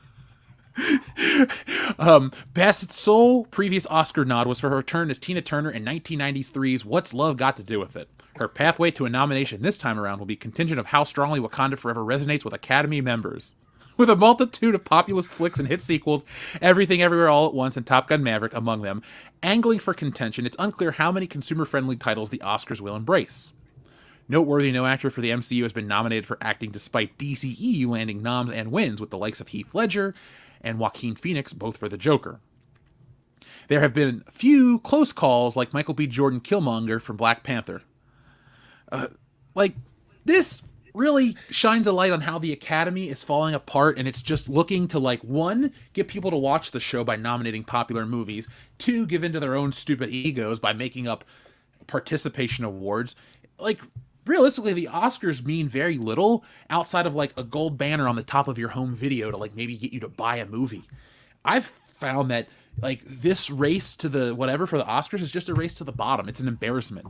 S3: Bassett's sole previous Oscar nod was for her turn as Tina Turner in 1993's What's Love Got to Do with It. Her pathway to a nomination this time around will be contingent of how strongly Wakanda Forever resonates with Academy members. With a multitude of populist flicks and hit sequels, Everything Everywhere All at Once and Top Gun Maverick among them, angling for contention, it's unclear how many consumer-friendly titles the Oscars will embrace. Noteworthy, no actor for the MCU has been nominated for acting despite DCEU landing noms and wins with the likes of Heath Ledger and Joaquin Phoenix, both for the Joker. There have been a few close calls, like Michael B. Jordan Killmonger from Black Panther. This really shines a light on how the Academy is falling apart, and it's just looking to, one, get people to watch the show by nominating popular movies, two, give into their own stupid egos by making up participation awards. Realistically, the Oscars mean very little outside of a gold banner on the top of your home video to maybe get you to buy a movie. I've found that this race to the whatever for the Oscars is just a race to the bottom. It's an embarrassment.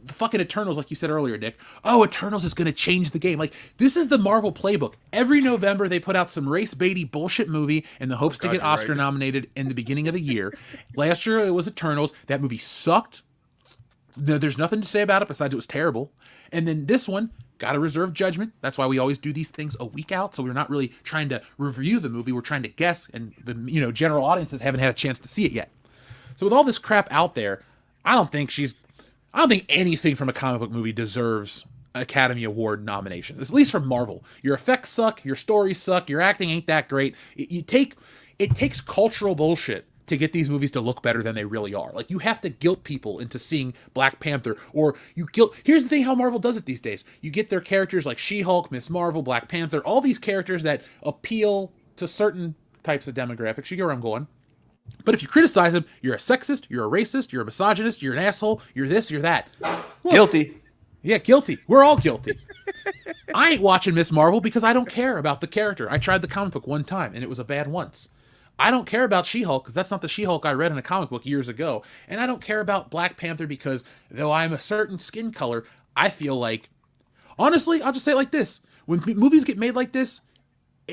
S3: Fucking Eternals, like you said earlier, Nick. Oh, Eternals is going to change the game. This is the Marvel playbook. Every November they put out some race-baity bullshit movie in the hopes to get Oscar nominated in the beginning of the year. Last year it was Eternals. That movie sucked. There's nothing to say about it besides it was terrible. And then this one got a reserved judgment. That's why we always do these things a week out. So we're not really trying to review the movie. We're trying to guess, and the general audiences haven't had a chance to see it yet. So with all this crap out there, I don't think anything from a comic book movie deserves Academy Award nominations. At least from Marvel. Your effects suck. Your stories suck. Your acting ain't that great. It takes cultural bullshit to get these movies to look better than they really are. You have to guilt people into seeing Black Panther, or here's the thing how Marvel does it these days. You get their characters like She-Hulk, Miss Marvel, Black Panther, all these characters that appeal to certain types of demographics. You get where I'm going. But if you criticize them, you're a sexist, you're a racist, you're a misogynist, you're an asshole, you're this, you're that. Look,
S6: guilty.
S3: Yeah, guilty. We're all guilty. I ain't watching Miss Marvel because I don't care about the character. I tried the comic book one time, and it was a bad once. I don't care about She-Hulk because that's not the She-Hulk I read in a comic book years ago. And I don't care about Black Panther because, though I'm a certain skin color, I feel honestly, I'll just say it like this. When movies get made like this,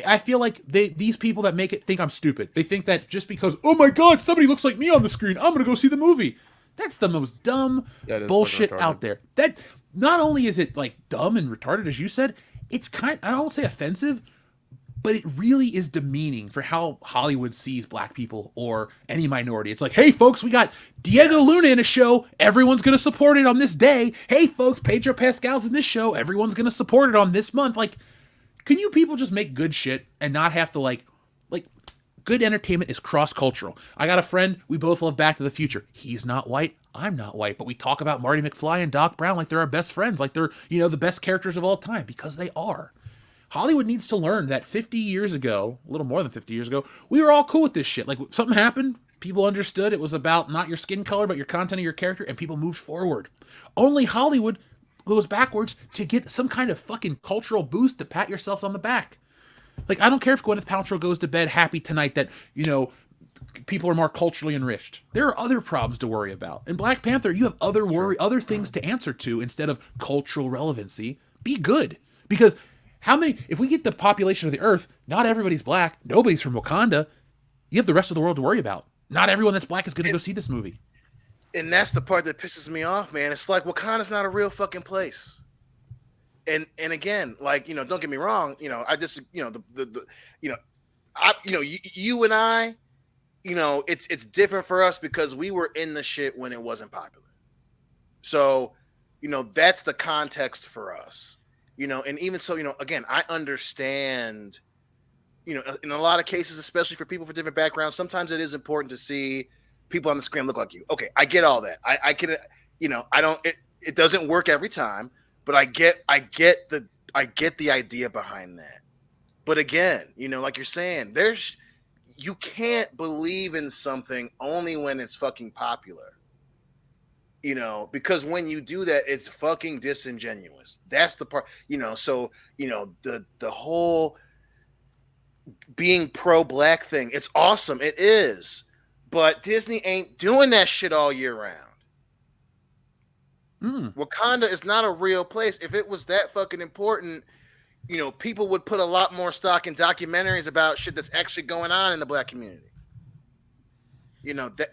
S3: I feel like these people that make it think I'm stupid. They think that just because, oh my God, somebody looks like me on the screen, I'm going to go see the movie. That's the most dumb bullshit out there. That not only is it dumb and retarded, as you said, it's I don't say offensive, but it really is demeaning for how Hollywood sees black people or any minority. It's hey folks, we got Diego Luna in a show. Everyone's going to support it on this day. Hey folks, Pedro Pascal's in this show. Everyone's going to support it on this month. Can you people just make good shit and not have to good entertainment is cross-cultural. I got a friend, we both love Back to the Future. He's not white, I'm not white, but we talk about Marty McFly and Doc Brown like they're our best friends, like they're, the best characters of all time, because they are. Hollywood needs to learn that 50 years ago, a little more than 50 years ago, we were all cool with this shit. Something happened, people understood it was about not your skin color, but your content of your character, and people moved forward. Only Hollywood goes backwards to get some kind of fucking cultural boost to pat yourselves on the back. I don't care if Gwyneth Paltrow goes to bed happy tonight that, people are more culturally enriched. There are other problems to worry about. In Black Panther, you have other things to answer to instead of cultural relevancy. Be good. Because if we get the population of the earth, not everybody's black, nobody's from Wakanda, you have the rest of the world to worry about. Not everyone that's black is going to go see this movie.
S4: And that's the part that pisses me off, man. It's Wakanda's not a real fucking place. And again, don't get me wrong, I just, you and I, it's different for us because we were in the shit when it wasn't popular. So, that's the context for us, and even so, again, I understand, in a lot of cases, especially for people from different backgrounds, sometimes it is important to see people on the screen look like you. Okay. I get all that. I can, it doesn't work every time. But I get the idea behind that. But again, like you're saying, you can't believe in something only when it's fucking popular. Because when you do that, it's fucking disingenuous. That's the part, so, the whole being pro-black thing, it's awesome. It is. But Disney ain't doing that shit all year round. Wakanda is not a real place. If it was that fucking important, people would put a lot more stock in documentaries about shit that's actually going on in the black community.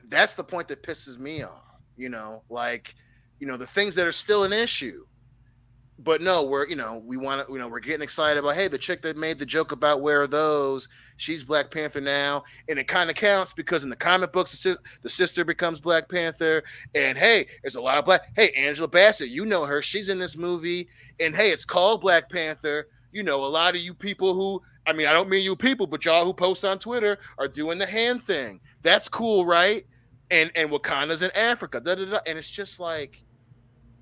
S4: That's the point that pisses me off. The things that are still an issue. But no, we're we're getting excited about, hey, the chick that made the joke about where are those, she's Black Panther now, and it kind of counts because in the comic books the sister becomes Black Panther, and hey, there's a lot of hey, Angela Bassett, her, she's in this movie, and hey, it's called Black Panther. A lot of you people who, I don't mean you people, but y'all who post on Twitter are doing the hand thing. That's cool, right? And Wakanda's in Africa, and it's just like.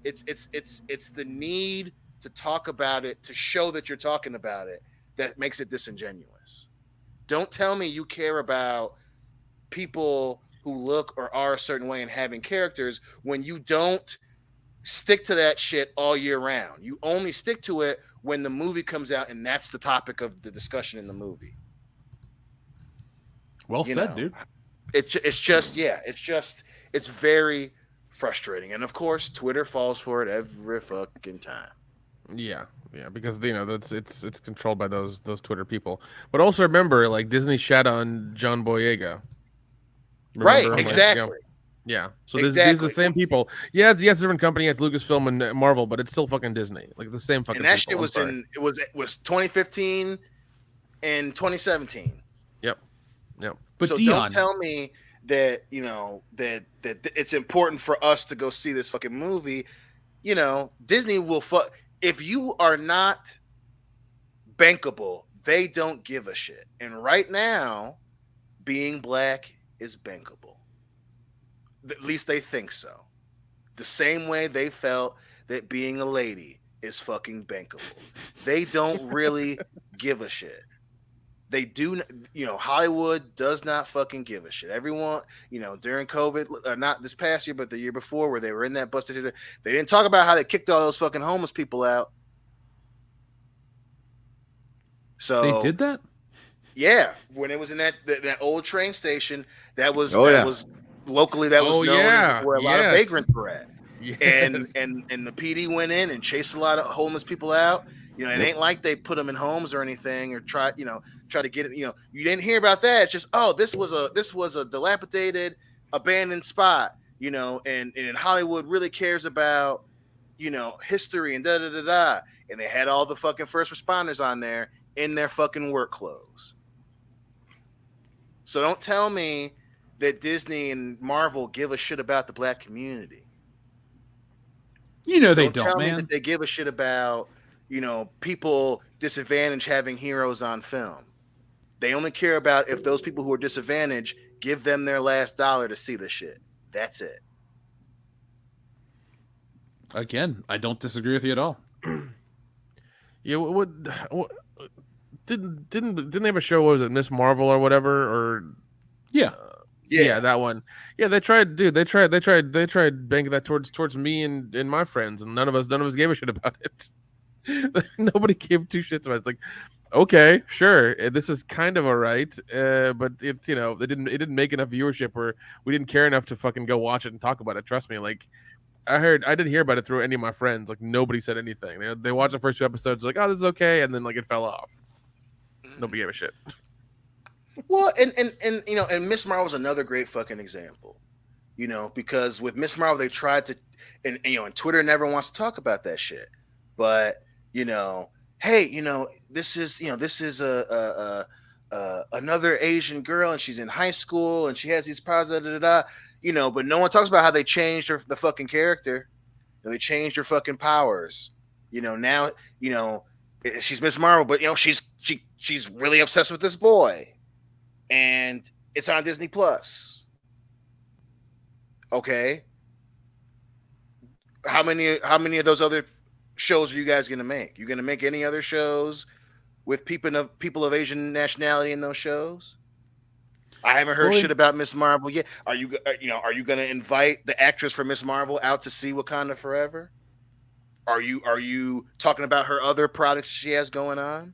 S4: It's the need to talk about it, to show that you're talking about it, that makes it disingenuous. Don't tell me you care about people who look or are a certain way and having characters when you don't stick to that shit all year round. You only stick to it when the movie comes out and that's the topic of the discussion in the movie.
S3: Well said, dude.
S4: It's very frustrating, and of course Twitter falls for it every fucking time.
S5: Yeah, because it's controlled by those Twitter people. But also remember, like, Disney shat on John Boyega.
S4: Right, exactly.
S5: Yeah, so these are the same people. Yeah, it's a different company. It's Lucasfilm and Marvel, but it's still fucking Disney. Like the same fucking.
S4: And that
S5: people.
S4: shit was 2015 and 2017.
S5: Yep.
S4: But so don't tell me that that it's important for us to go see this fucking movie. Disney will if you are not bankable, they don't give a shit. And right now, being black is bankable. At least they think so. The same way they felt that being a lady is fucking bankable. They don't really give a shit. They do, Hollywood does not fucking give a shit. Everyone, during COVID, not this past year, but the year before, where they were in that busted theater, they didn't talk about how they kicked all those fucking homeless people out. So
S3: they did that?
S4: Yeah. When it was in that old train station, that was locally, that was known as where a lot of vagrants were at. Yes. And the PD went in and chased a lot of homeless people out. It ain't like they put them in homes or anything or try to get it. You didn't hear about that. It's just, this was a dilapidated, abandoned spot. And Hollywood really cares about, history and da da da da. And they had all the fucking first responders on there in their fucking work clothes. So don't tell me that Disney and Marvel give a shit about the black community.
S3: They don't,
S4: tell
S3: man.
S4: me that they give a shit about, people disadvantaged having heroes on film. They only care about if those people who are disadvantaged give them their last dollar to see the shit. That's it.
S3: Again, I don't disagree with you at all.
S5: Yeah, what didn't they have a show? What was it, Miss Marvel or whatever? Or yeah, that one. Yeah, they tried banking that towards me and my friends, and none of us gave a shit about it. Nobody gave two shits about it. It's like, okay, sure, this is kind of all right, but it's it didn't make enough viewership, or we didn't care enough to fucking go watch it and talk about it. Trust me, like I didn't hear about it through any of my friends. Like nobody said anything. They watched the first two episodes, like, oh, this is okay, and then like it fell off. Nobody gave a shit.
S4: Well, and Miss Marvel was another great fucking example. Because with Miss Marvel they tried to, and Twitter never wants to talk about that shit, but hey, this is another Asian girl, and she's in high school, and she has these problems, but no one talks about how they changed the fucking character. They changed her fucking powers. Now, she's Miss Marvel, but she's really obsessed with this boy, and it's on Disney Plus. Okay, how many of those other shows are you guys gonna make? You gonna make any other shows with people of Asian nationality in those shows? I haven't heard shit about Miss Marvel yet. Are you gonna invite the actress for Miss Marvel out to see Wakanda Forever? Are you talking about her other products she has going on?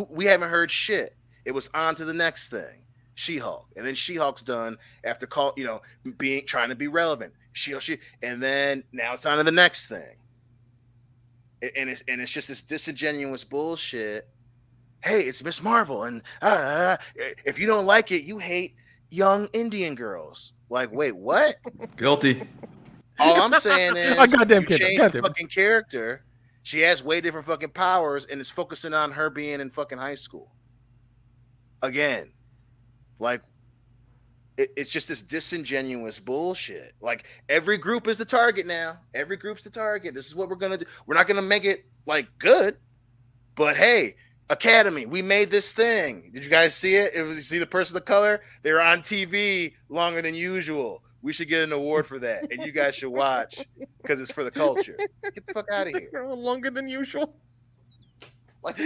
S4: We haven't heard shit. It was on to the next thing, She-Hulk, and then She-Hulk's done after trying to be relevant. And then now it's on to the next thing, and it's just this disingenuous bullshit. Hey, it's Miss Marvel, and if you don't like it, you hate young Indian girls. Like, wait, what?
S6: Guilty.
S4: All I'm saying is,
S5: goddamn
S4: you
S5: kid,
S4: change
S5: goddamn.
S4: the fucking character. She has way different fucking powers, and it's focusing on her being in fucking high school. Again, like, it's just this disingenuous bullshit. Like, every group is the target now. Every group's the target. This is what we're gonna do. We're not gonna make it like good, but hey, Academy, we made this thing. Did you guys see it? You see the person of color? They were on TV longer than usual. We should get an award for that, and you guys should watch because it's for the culture. Get the fuck out of here.
S5: Longer than usual.
S4: Like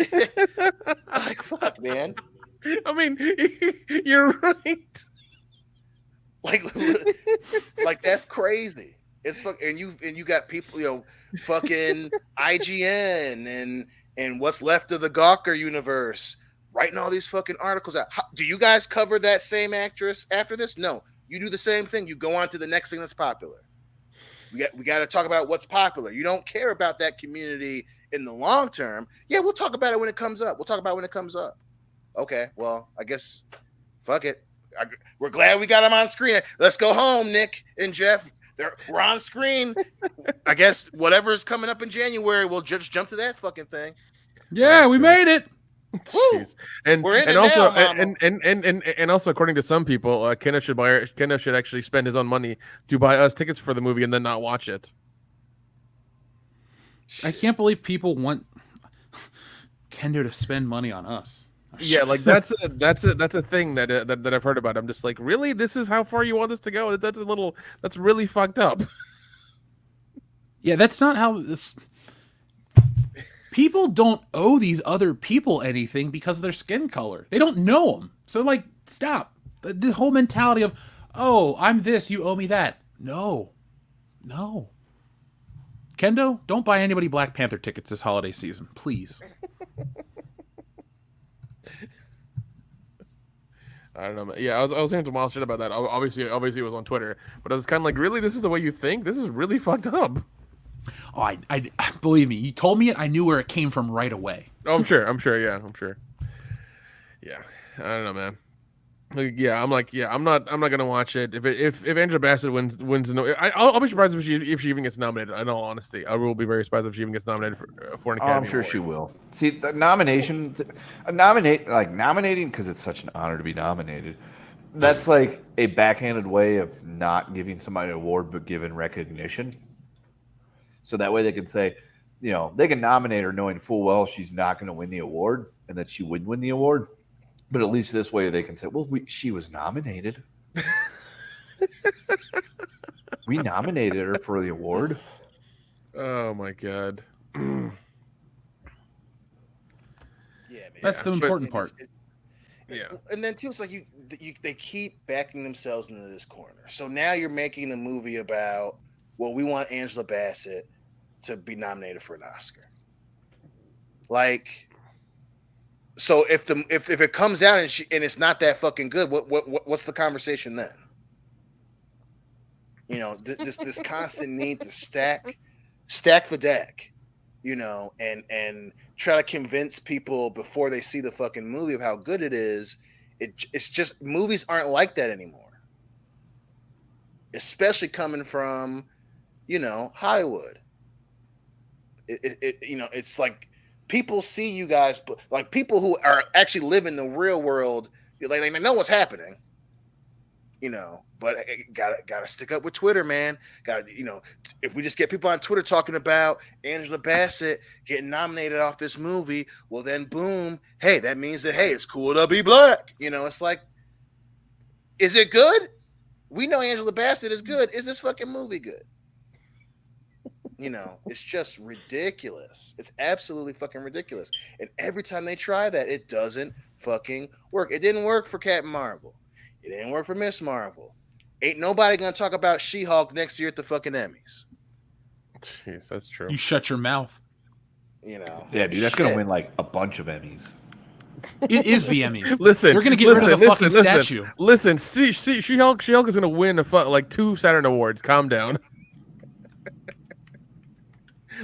S4: fuck, man.
S5: I mean, you're right.
S4: Like that's crazy. It's fuck, and you got people, fucking IGN and what's left of the Gawker universe writing all these fucking articles out. Do you guys cover that same actress after this? No. You do the same thing. You go on to the next thing that's popular. We got to talk about what's popular. You don't care about that community in the long term. Yeah, we'll talk about it when it comes up. Okay, well, I guess, fuck it. We're glad we got them on screen. Let's go home, Nick and Jeff. We're on screen. I guess whatever's coming up in January, we'll just jump to that fucking thing.
S3: Yeah, we made it.
S5: Jeez. And
S4: We're in
S5: and
S4: it
S5: also
S4: now, Mama.
S5: and also according to some people, Kendo should actually spend his own money to buy us tickets for the movie and then not watch it.
S3: I can't believe people want Kendo to spend money on us.
S5: Yeah, like that's a thing that I've heard about. I'm just like, really? This is how far you want this to go? That's really fucked up.
S3: Yeah, that's not how this. People don't owe these other people anything because of their skin color. They don't know them. So, like, stop. The whole mentality of, oh, I'm this, you owe me that. No. Kendo, don't buy anybody Black Panther tickets this holiday season, please.
S5: I don't know. Man. Yeah, I was hearing some wild shit about that. Obviously, it was on Twitter, but I was kind of like, really? This is the way you think? This is really fucked up.
S3: Oh, I believe me. You told me it. I knew where it came from right away.
S5: Oh, I'm sure. Yeah, I'm sure. Yeah, I don't know, man. Like, yeah, I'm not gonna watch it. If Angela Bassett wins, I'll be surprised if she even gets nominated. In all honesty, I will be very surprised if she even gets nominated for an Academy
S6: I'm sure
S5: Award.
S6: she will. See, the nominating because it's such an honor to be nominated. That's like a backhanded way of not giving somebody an award but giving recognition. So that way they can say, they can nominate her knowing full well she's not going to win the award and that she would win the award. But at least this way they can say, well, she was nominated. We nominated her for the award.
S5: Oh, my God.
S4: Yeah, man.
S3: That's the important part.
S5: Yeah.
S4: And then, too, it's like they keep backing themselves into this corner. So now you're making the movie about, well, we want Angela Bassett to be nominated for an Oscar. Like, so if it comes out and it's not that fucking good, what's the conversation then? This constant need to stack the deck, and try to convince people before they see the fucking movie of how good it is. It's just movies aren't like that anymore, especially coming from Hollywood. It's like people see you guys, but like people who are actually live in the real world, like they know what's happening, but gotta stick up with Twitter, man. If we just get people on Twitter talking about Angela Bassett getting nominated off this movie, well then boom, hey, that means that, hey, it's cool to be black. It's like, is it good? We know Angela Bassett is good. Is this fucking movie good? It's just ridiculous. It's absolutely fucking ridiculous. And every time they try that, it doesn't fucking work. It didn't work for Captain Marvel. It didn't work for Miss Marvel. Ain't nobody gonna talk about She-Hulk next year at the fucking Emmys.
S5: Jeez, that's true.
S3: You shut your mouth.
S6: Yeah, dude, that's gonna win like a bunch of Emmys.
S3: It is the Emmys.
S5: Listen,
S3: they're gonna get rid of the fucking statue.
S5: Listen, She-Hulk is gonna win like 2 Saturn Awards. Calm down.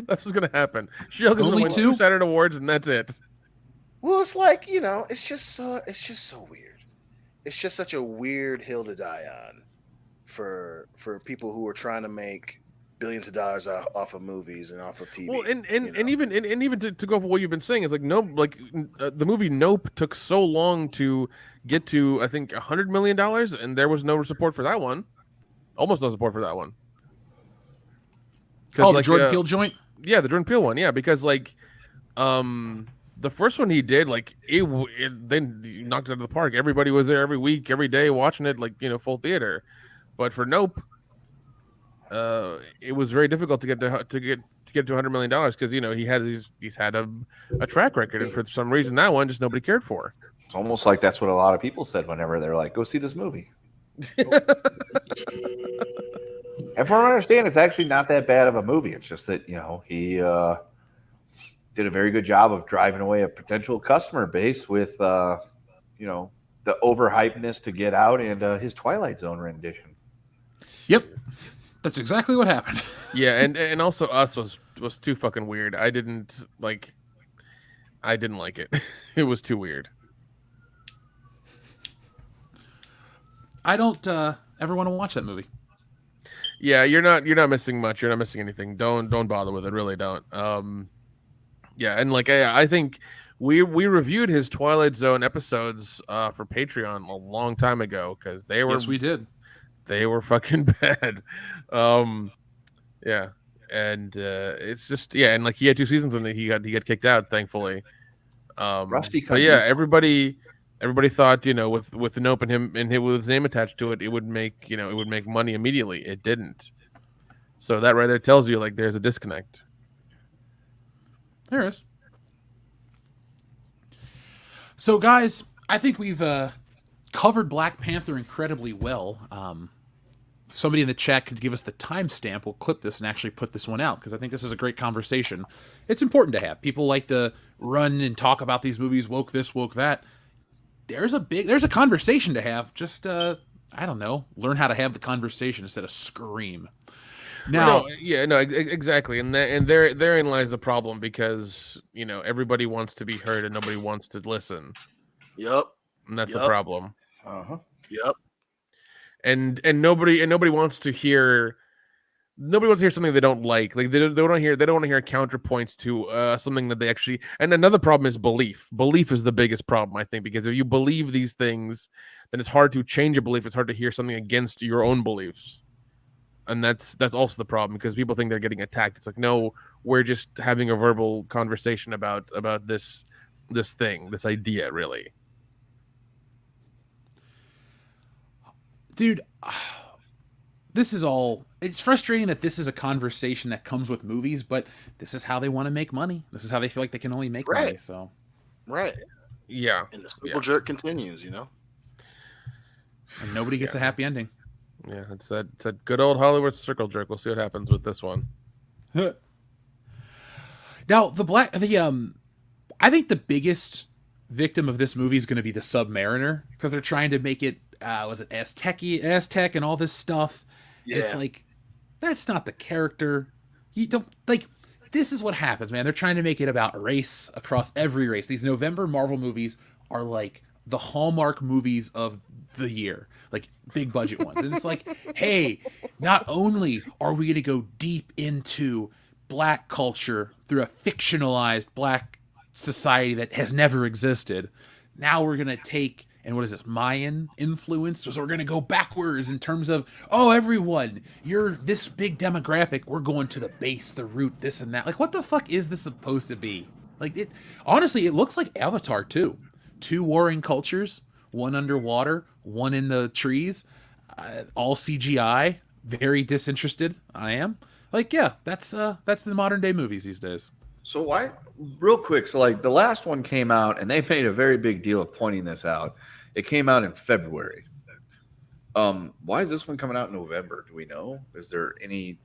S5: That's what's gonna happen. She-Hulk is gonna win 2 Saturn Awards, and that's it.
S4: Well, it's like it's just so weird. It's just such a weird hill to die on for people who are trying to make billions of dollars off of movies and off of TV.
S5: Well, and even to go for what you've been saying is like the movie Nope took so long to get to, I think, $100 million, and there was no support for that one. Almost no support for that one.
S3: Oh, the Jordan Peele joint?
S5: Yeah, the Jordan Peele one. Yeah, because the first one he did, they knocked it out of the park. Everybody was there every week, every day, watching it, full theater. But for Nope, it was very difficult to get to $100 million because he's had a track record, and for some reason that one just nobody cared for.
S6: It's almost like that's what a lot of people said whenever they're like, "Go see this movie." And from what I understand, it's actually not that bad of a movie. It's just that he did a very good job of driving away a potential customer base with the overhypeness to Get Out and his Twilight Zone rendition.
S3: Yep. That's exactly what happened.
S5: Yeah, and also Us was too fucking weird. I didn't like it. It was too weird.
S3: I don't ever want to watch that movie.
S5: Yeah, you're not missing much. You're not missing anything. Don't bother with it. Really don't. Yeah, and I think we reviewed his Twilight Zone episodes for Patreon a long time ago because they were.
S3: Yes, we did.
S5: They were fucking bad. Yeah, and it's just and he had 2 seasons and he got kicked out, thankfully.
S6: Rusty,
S5: but yeah, everybody thought with Nope and him with his name attached to it, it would make money immediately. It didn't. So that right there tells you there's a disconnect.
S3: There is. So guys, I think we've covered Black Panther incredibly well. Somebody in the chat could give us the timestamp. We'll clip this and actually put this one out because I think this is a great conversation. It's important to have. People like to run and talk about these movies, woke this, woke that. There's a conversation to have. Just I don't know, learn how to have the conversation instead of scream. Now,
S5: exactly, and therein lies the problem because everybody wants to be heard and nobody wants to listen.
S4: Yep,
S5: and that's the problem.
S4: Yep.
S5: And nobody wants to hear. Nobody wants to hear something they don't like. They don't want to hear counterpoints to something that they actually. And another problem is belief. Belief is the biggest problem, I think, because if you believe these things, then it's hard to change a belief. It's hard to hear something against your own beliefs, and that's also the problem because people think they're getting attacked. It's like, no, we're just having a verbal conversation about this thing, this idea, really.
S3: Dude, it's frustrating that this is a conversation that comes with movies, but this is how they want to make money. This is how they feel like they can only make money. So,
S4: right.
S5: Yeah.
S4: And the circle jerk continues,
S3: And nobody gets a happy ending.
S5: Yeah, it's a good old Hollywood circle jerk. We'll see what happens with this one.
S3: Now, I think the biggest victim of this movie is going to be the Submariner because they're trying to make it was it Aztec and all this stuff. Yeah. It's like that's not the character. You don't this is what happens, man. They're trying to make it about race across every race. These November Marvel movies are like the Hallmark movies of the year, like big budget ones. And it's like, hey, not only are we going to go deep into black culture through a fictionalized black society that has never existed, now we're going to take, and what is this, Mayan influence? So we're going to go backwards in terms of, oh, everyone, you're this big demographic. We're going to the base, the root, this and that. Like, what the fuck is this supposed to be? Like, honestly, it looks like Avatar 2. 2 warring cultures, one underwater, one in the trees, all CGI, very disinterested. I am. Like, yeah, that's the modern day movies these days.
S6: So why, real quick, so like the last one came out and they made a very big deal of pointing this out. It came out in February. Why is this one coming out in November? Do we know? Is there any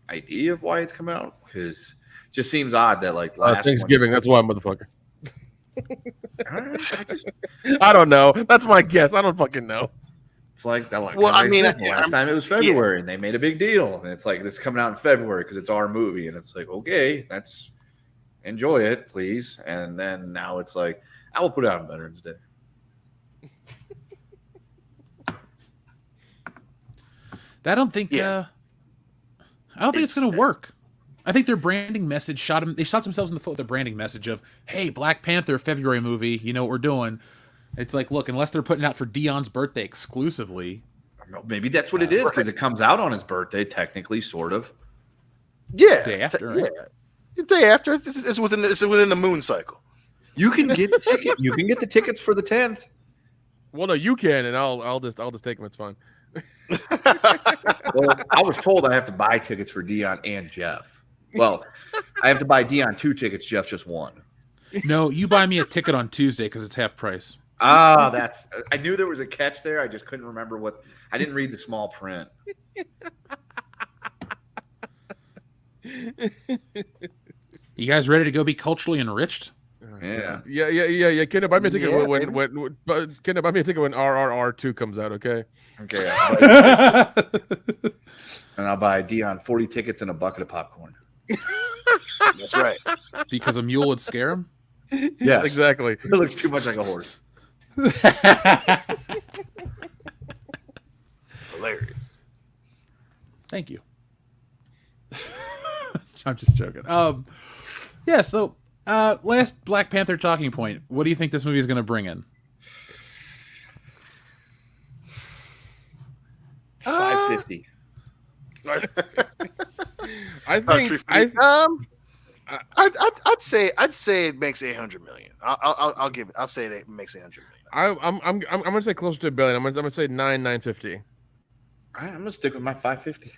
S6: idea of why it's coming out? Because it just seems odd that like last
S5: Thanksgiving. That's why, motherfucker. I don't know. That's my guess. I don't fucking know.
S6: It's like that.
S4: Well, I mean,
S6: last time it was February, and they made a big deal, and it's like this is coming out in February because it's our movie, and it's like okay, that's enjoy it, please. And then now it's like I will put it out on Veterans Day.
S3: I don't think it's going to work. I think their branding message they shot themselves in the foot with their branding message of, hey, Black Panther February movie, you know what we're doing. It's like, look, unless they're putting it out for Dion's birthday exclusively.
S6: Maybe that's what it is because it comes out on his birthday, technically, sort of.
S4: Yeah,
S3: day after, right?
S4: The day after. It's within the moon cycle.
S6: You can get the ticket. You can get the tickets for the 10th.
S5: Well, no, you can, and I'll just take them. It's fine.
S6: Well, I was told I have to buy tickets for Dion and Jeff. Well, I have to buy Dion 2 tickets, Jeff just 1.
S3: No, you buy me a ticket on Tuesday because it's half price.
S6: Ah, I knew there was a catch there. I just couldn't remember I didn't read the small print.
S3: You guys ready to go be culturally enriched?
S6: Yeah.
S5: Kendo, buy me a ticket Kendo, buy me a ticket when RRR 2 comes out, okay?
S6: Okay. And I'll buy Dion 40 tickets and a bucket of popcorn.
S4: That's right.
S3: Because a mule would scare him?
S6: Yes.
S5: Exactly.
S6: It looks too much like a horse.
S4: Hilarious.
S3: Thank you. I'm just joking. Yeah, so last Black Panther talking point. What do you think this movie is going to bring in?
S6: 550.
S5: I think
S4: I'd say it makes 800 million. I'll say it makes 800 million.
S5: I'm gonna say closer to $1 billion. I'm gonna say 950.
S6: All right, I'm gonna stick with my 550.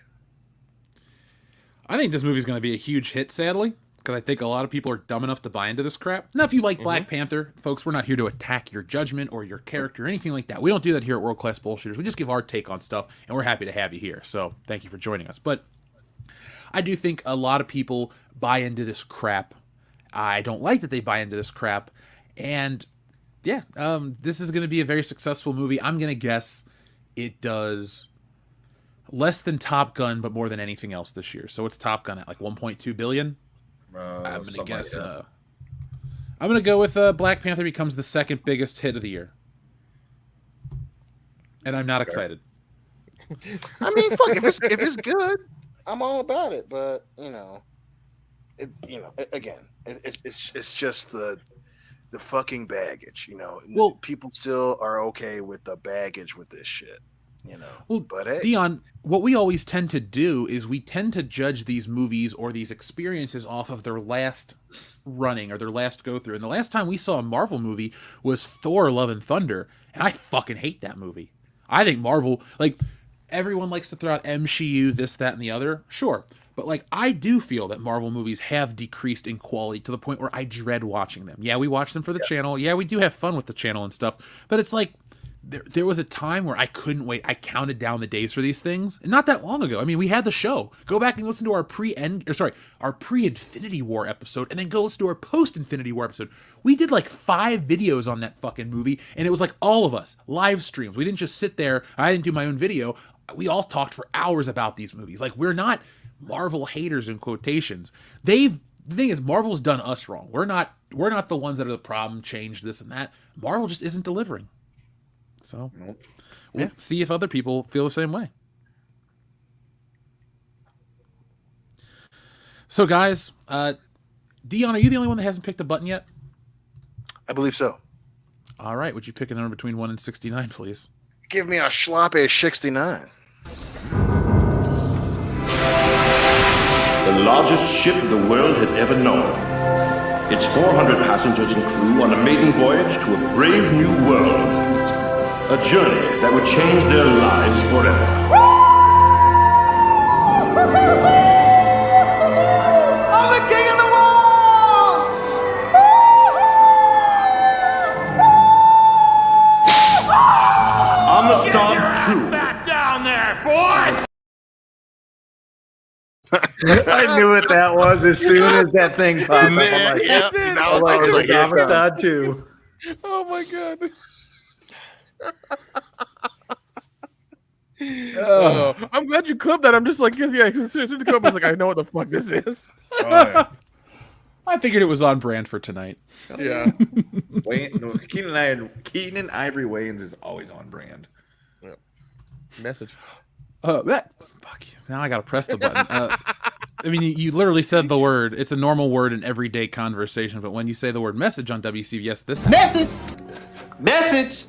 S3: I think this movie's going to be a huge hit, sadly, because I think a lot of people are dumb enough to buy into this crap. Now, if you like Black Panther, folks, we're not here to attack your judgment or your character or anything like that. We don't do that here at World Class Bullshitters. We just give our take on stuff, and we're happy to have you here. So thank you for joining us. But I do think a lot of people buy into this crap. I don't like that they buy into this crap. And yeah, this is going to be a very successful movie. I'm going to guess it does less than Top Gun, but more than anything else this year. So it's Top Gun at like 1.2 billion. I'm going to guess. I'm going to go with Black Panther becomes the second biggest hit of the year. And I'm not excited.
S4: I mean, fuck, if it's good, I'm all about it. But it's just the fucking baggage. Well, people still are okay with the baggage with this shit.
S3: Well,
S4: but hey.
S3: Dion, what we always tend to do is we tend to judge these movies or these experiences off of their last running or their last go through. And the last time we saw a Marvel movie was Thor: Love and Thunder, and I fucking hate that movie. I think Marvel, like, everyone likes to throw out MCU, this, that, and the other. Sure. But, like, I do feel that Marvel movies have decreased in quality to the point where I dread watching them. Yeah, we watch them for the channel. Yeah, we do have fun with the channel and stuff. But it's like, there was a time where I couldn't wait. I counted down the days for these things. And not that long ago. I mean, we had the show. Go back and listen to our pre-Infinity War episode, and then go listen to our post-Infinity War episode. We did like 5 videos on that fucking movie, and it was like all of us, live streams. We didn't just sit there. I didn't do my own video. We all talked for hours about these movies. Like, we're not Marvel haters in quotations. The thing is, Marvel's done us wrong. We're not the ones that are the problem, changed this and that. Marvel just isn't delivering. So we'll see if other people feel the same way. So, guys, Dion, are you the only one that hasn't picked a button yet?
S4: I believe so.
S3: All right. Would you pick a number between 1 and 69, please?
S4: Give me a sloppy 69.
S12: The largest ship the world had ever known. Its 400 passengers and crew on a maiden voyage to a brave new world. A journey that would change their lives forever.
S6: I knew what that was as soon as that thing popped up. I'm like,
S4: Yeah,
S6: I was like,
S4: here it comes.
S6: Atomic too.
S5: Oh my god. I'm glad you clipped that. I'm just like, yeah, as soon as the clip, I was like, I know what the fuck this is.
S6: Oh, yeah.
S3: I figured it was on brand for tonight.
S5: Yeah.
S6: Keenan Ivory Wayans is always on brand.
S5: Yep. Message.
S3: Fuck you. Now I gotta press the button. I mean, you literally said the word. It's a normal word in everyday conversation, but when you say the word message on WCBS, this happens.
S7: Message!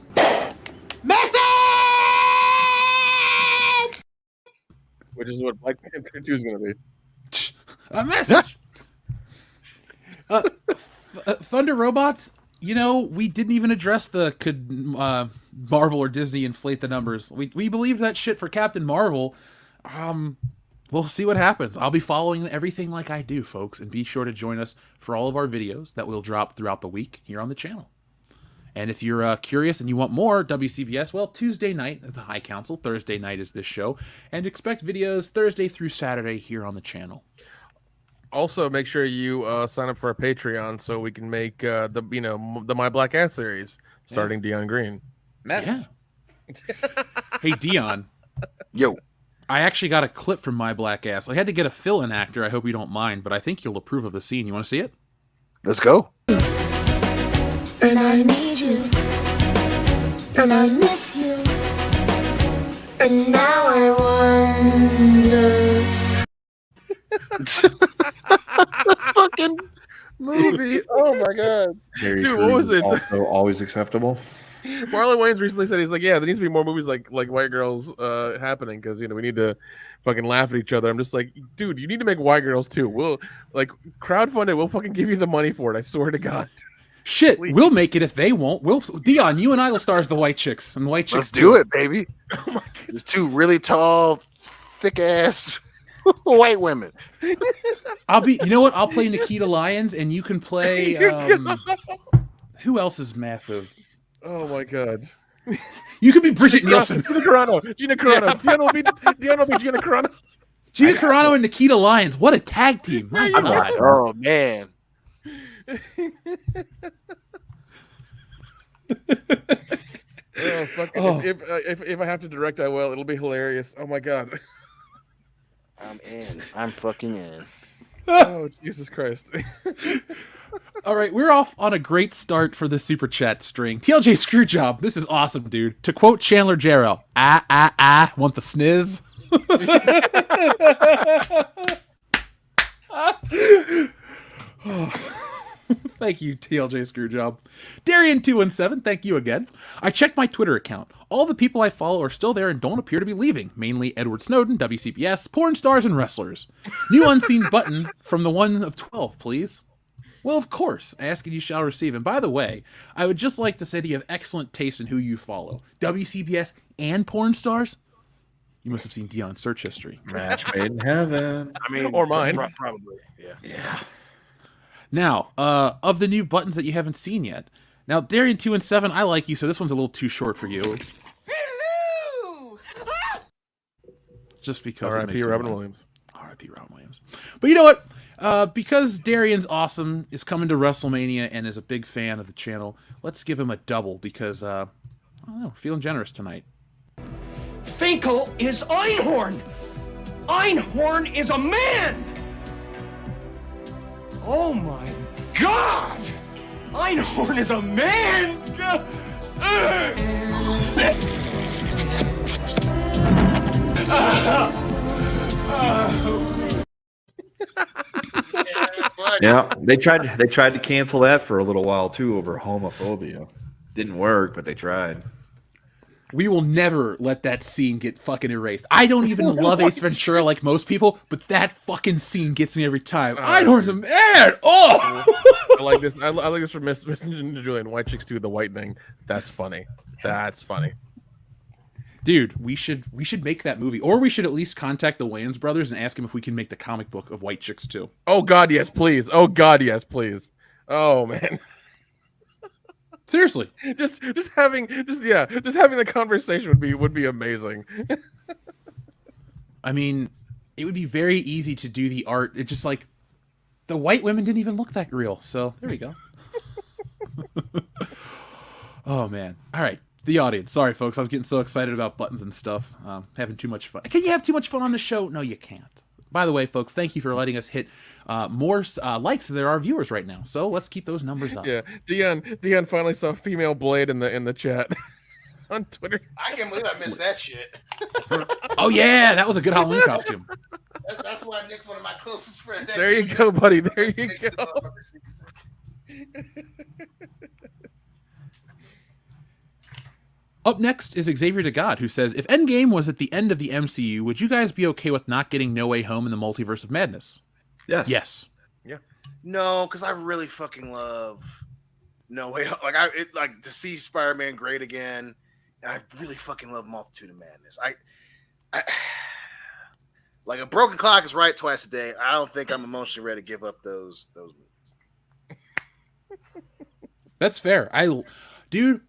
S7: Message!
S5: Which is what Black Panther 2 is going to be.
S3: A message! Thunder Robots, you know, we didn't even address could Marvel or Disney inflate the numbers. We believed that shit for Captain Marvel. We'll see what happens. I'll be following everything like I do, folks, and be sure to join us for all of our videos that we'll drop throughout the week here on the channel. And if you're curious and you want more WCBS, well, Tuesday night is the High Council, Thursday night is this show, and expect videos Thursday through Saturday here on the channel.
S5: Also, make sure you sign up for our Patreon so we can make the My Black Ass series starting Dion Green.
S3: Yeah. Hey, Dion.
S4: Yo.
S3: I actually got a clip from My Black Ass. I had to get a fill-in actor. I hope you don't mind, but I think you'll approve of the scene. You want to see it?
S4: Let's go.
S7: And I need you. And I miss you. And now I wonder.
S5: Fucking movie. Oh my god.
S6: Jerry
S5: Dude,
S6: Cruz
S5: what was it?
S6: Also always acceptable.
S5: Marlon Wayans recently said, he's like, yeah, there needs to be more movies like White Girls happening because we need to fucking laugh at each other. I'm just like, dude, you need to make White Girls too. We'll crowdfund it. We'll fucking give you the money for it. I swear to God.
S3: Shit, we'll make it if they won't. Dion, you and I will star as the White Chicks and the White Chicks.
S4: Let's do it, baby. Oh my God. There's two really tall, thick ass white women.
S3: You know what? I'll play Nikita Lyons and you can play who else is massive?
S5: Oh my god.
S3: You could be Bridget Nielsen.
S5: Gina Carano. Dion will be Gina Carano.
S3: Gina Carano and Nikita Lyons. What a tag team. My God.
S4: Oh man.
S5: Oh fucking! Oh. If I have to direct, I will. It'll be hilarious. Oh my god!
S4: I'm in. I'm fucking in.
S5: Oh Jesus Christ!
S3: All right, we're off on a great start for the super chat string. TLJ Screwjob, this is awesome, dude. To quote Chandler Jarrell, want the sniz? Thank you, TLJ Screwjob. Darian217, thank you again. I checked my Twitter account. All the people I follow are still there and don't appear to be leaving. Mainly Edward Snowden, WCBS, porn stars, and wrestlers. New unseen button from the one of 12, please. Well, of course. Ask and you shall receive. And by the way, I would just like to say that you have excellent taste in who you follow. WCBS and porn stars? You must have seen Dion's search history.
S6: Match made in heaven.
S4: I mean,
S5: or mine.
S4: Probably. Yeah.
S3: Now, of the new buttons that you haven't seen yet. Now, Darian217, I like you, so this one's a little too short for you.
S7: Hello!
S3: Just because
S5: R.I.P. Robin Williams.
S3: R.I.P. Robin Williams. But you know what? Because Darian's awesome, is coming to WrestleMania, and is a big fan of the channel, let's give him a double because, I don't know, feeling generous tonight.
S7: Finkel is Einhorn! Einhorn is a man! Oh my God! Einhorn is a man!
S6: Yeah, they tried to cancel that for a little while too over homophobia. Didn't work, but they tried.
S3: We will never let that scene get fucking erased. I don't even love Ace Ventura like most people, but that fucking scene gets me every time. Einhorn's a man! Oh!
S5: I like this. I like this from Miss Julian. White Chicks 2, The Whitening. That's funny. That's funny.
S3: Dude, we should make that movie. Or we should at least contact the Wayans brothers and ask them if we can make the comic book of White Chicks 2.
S5: Oh God, yes, please. Oh God, yes, please. Oh man.
S3: Seriously.
S5: Just having the conversation would be amazing.
S3: I mean, it would be very easy to do the art. It's just like the white women didn't even look that real. So there we go. Oh man. All right. The audience. Sorry, folks. I was getting so excited about buttons and stuff. Having too much fun. Can you have too much fun on the show? No, you can't. By the way, folks, thank you for letting us hit more likes than there are viewers right now. So let's keep those numbers up.
S5: Yeah, Dion finally saw female Blade in the chat on Twitter.
S4: I can't believe I missed that shit.
S3: Oh yeah, that was a good Halloween costume.
S4: That's why Nick's one of my closest friends.
S5: There you go, buddy. There you go.
S3: Up next is Xavier to God, who says, if Endgame was at the end of the MCU, would you guys be okay with not getting No Way Home in the Multiverse of Madness?
S6: Yes.
S3: Yes.
S5: Yeah.
S4: No, because I really fucking love No Way Home. Like to see Spider-Man great again, and I really fucking love Multitude of Madness. I like a broken clock is right twice a day. I don't think I'm emotionally ready to give up those movies.
S3: That's fair. Dude,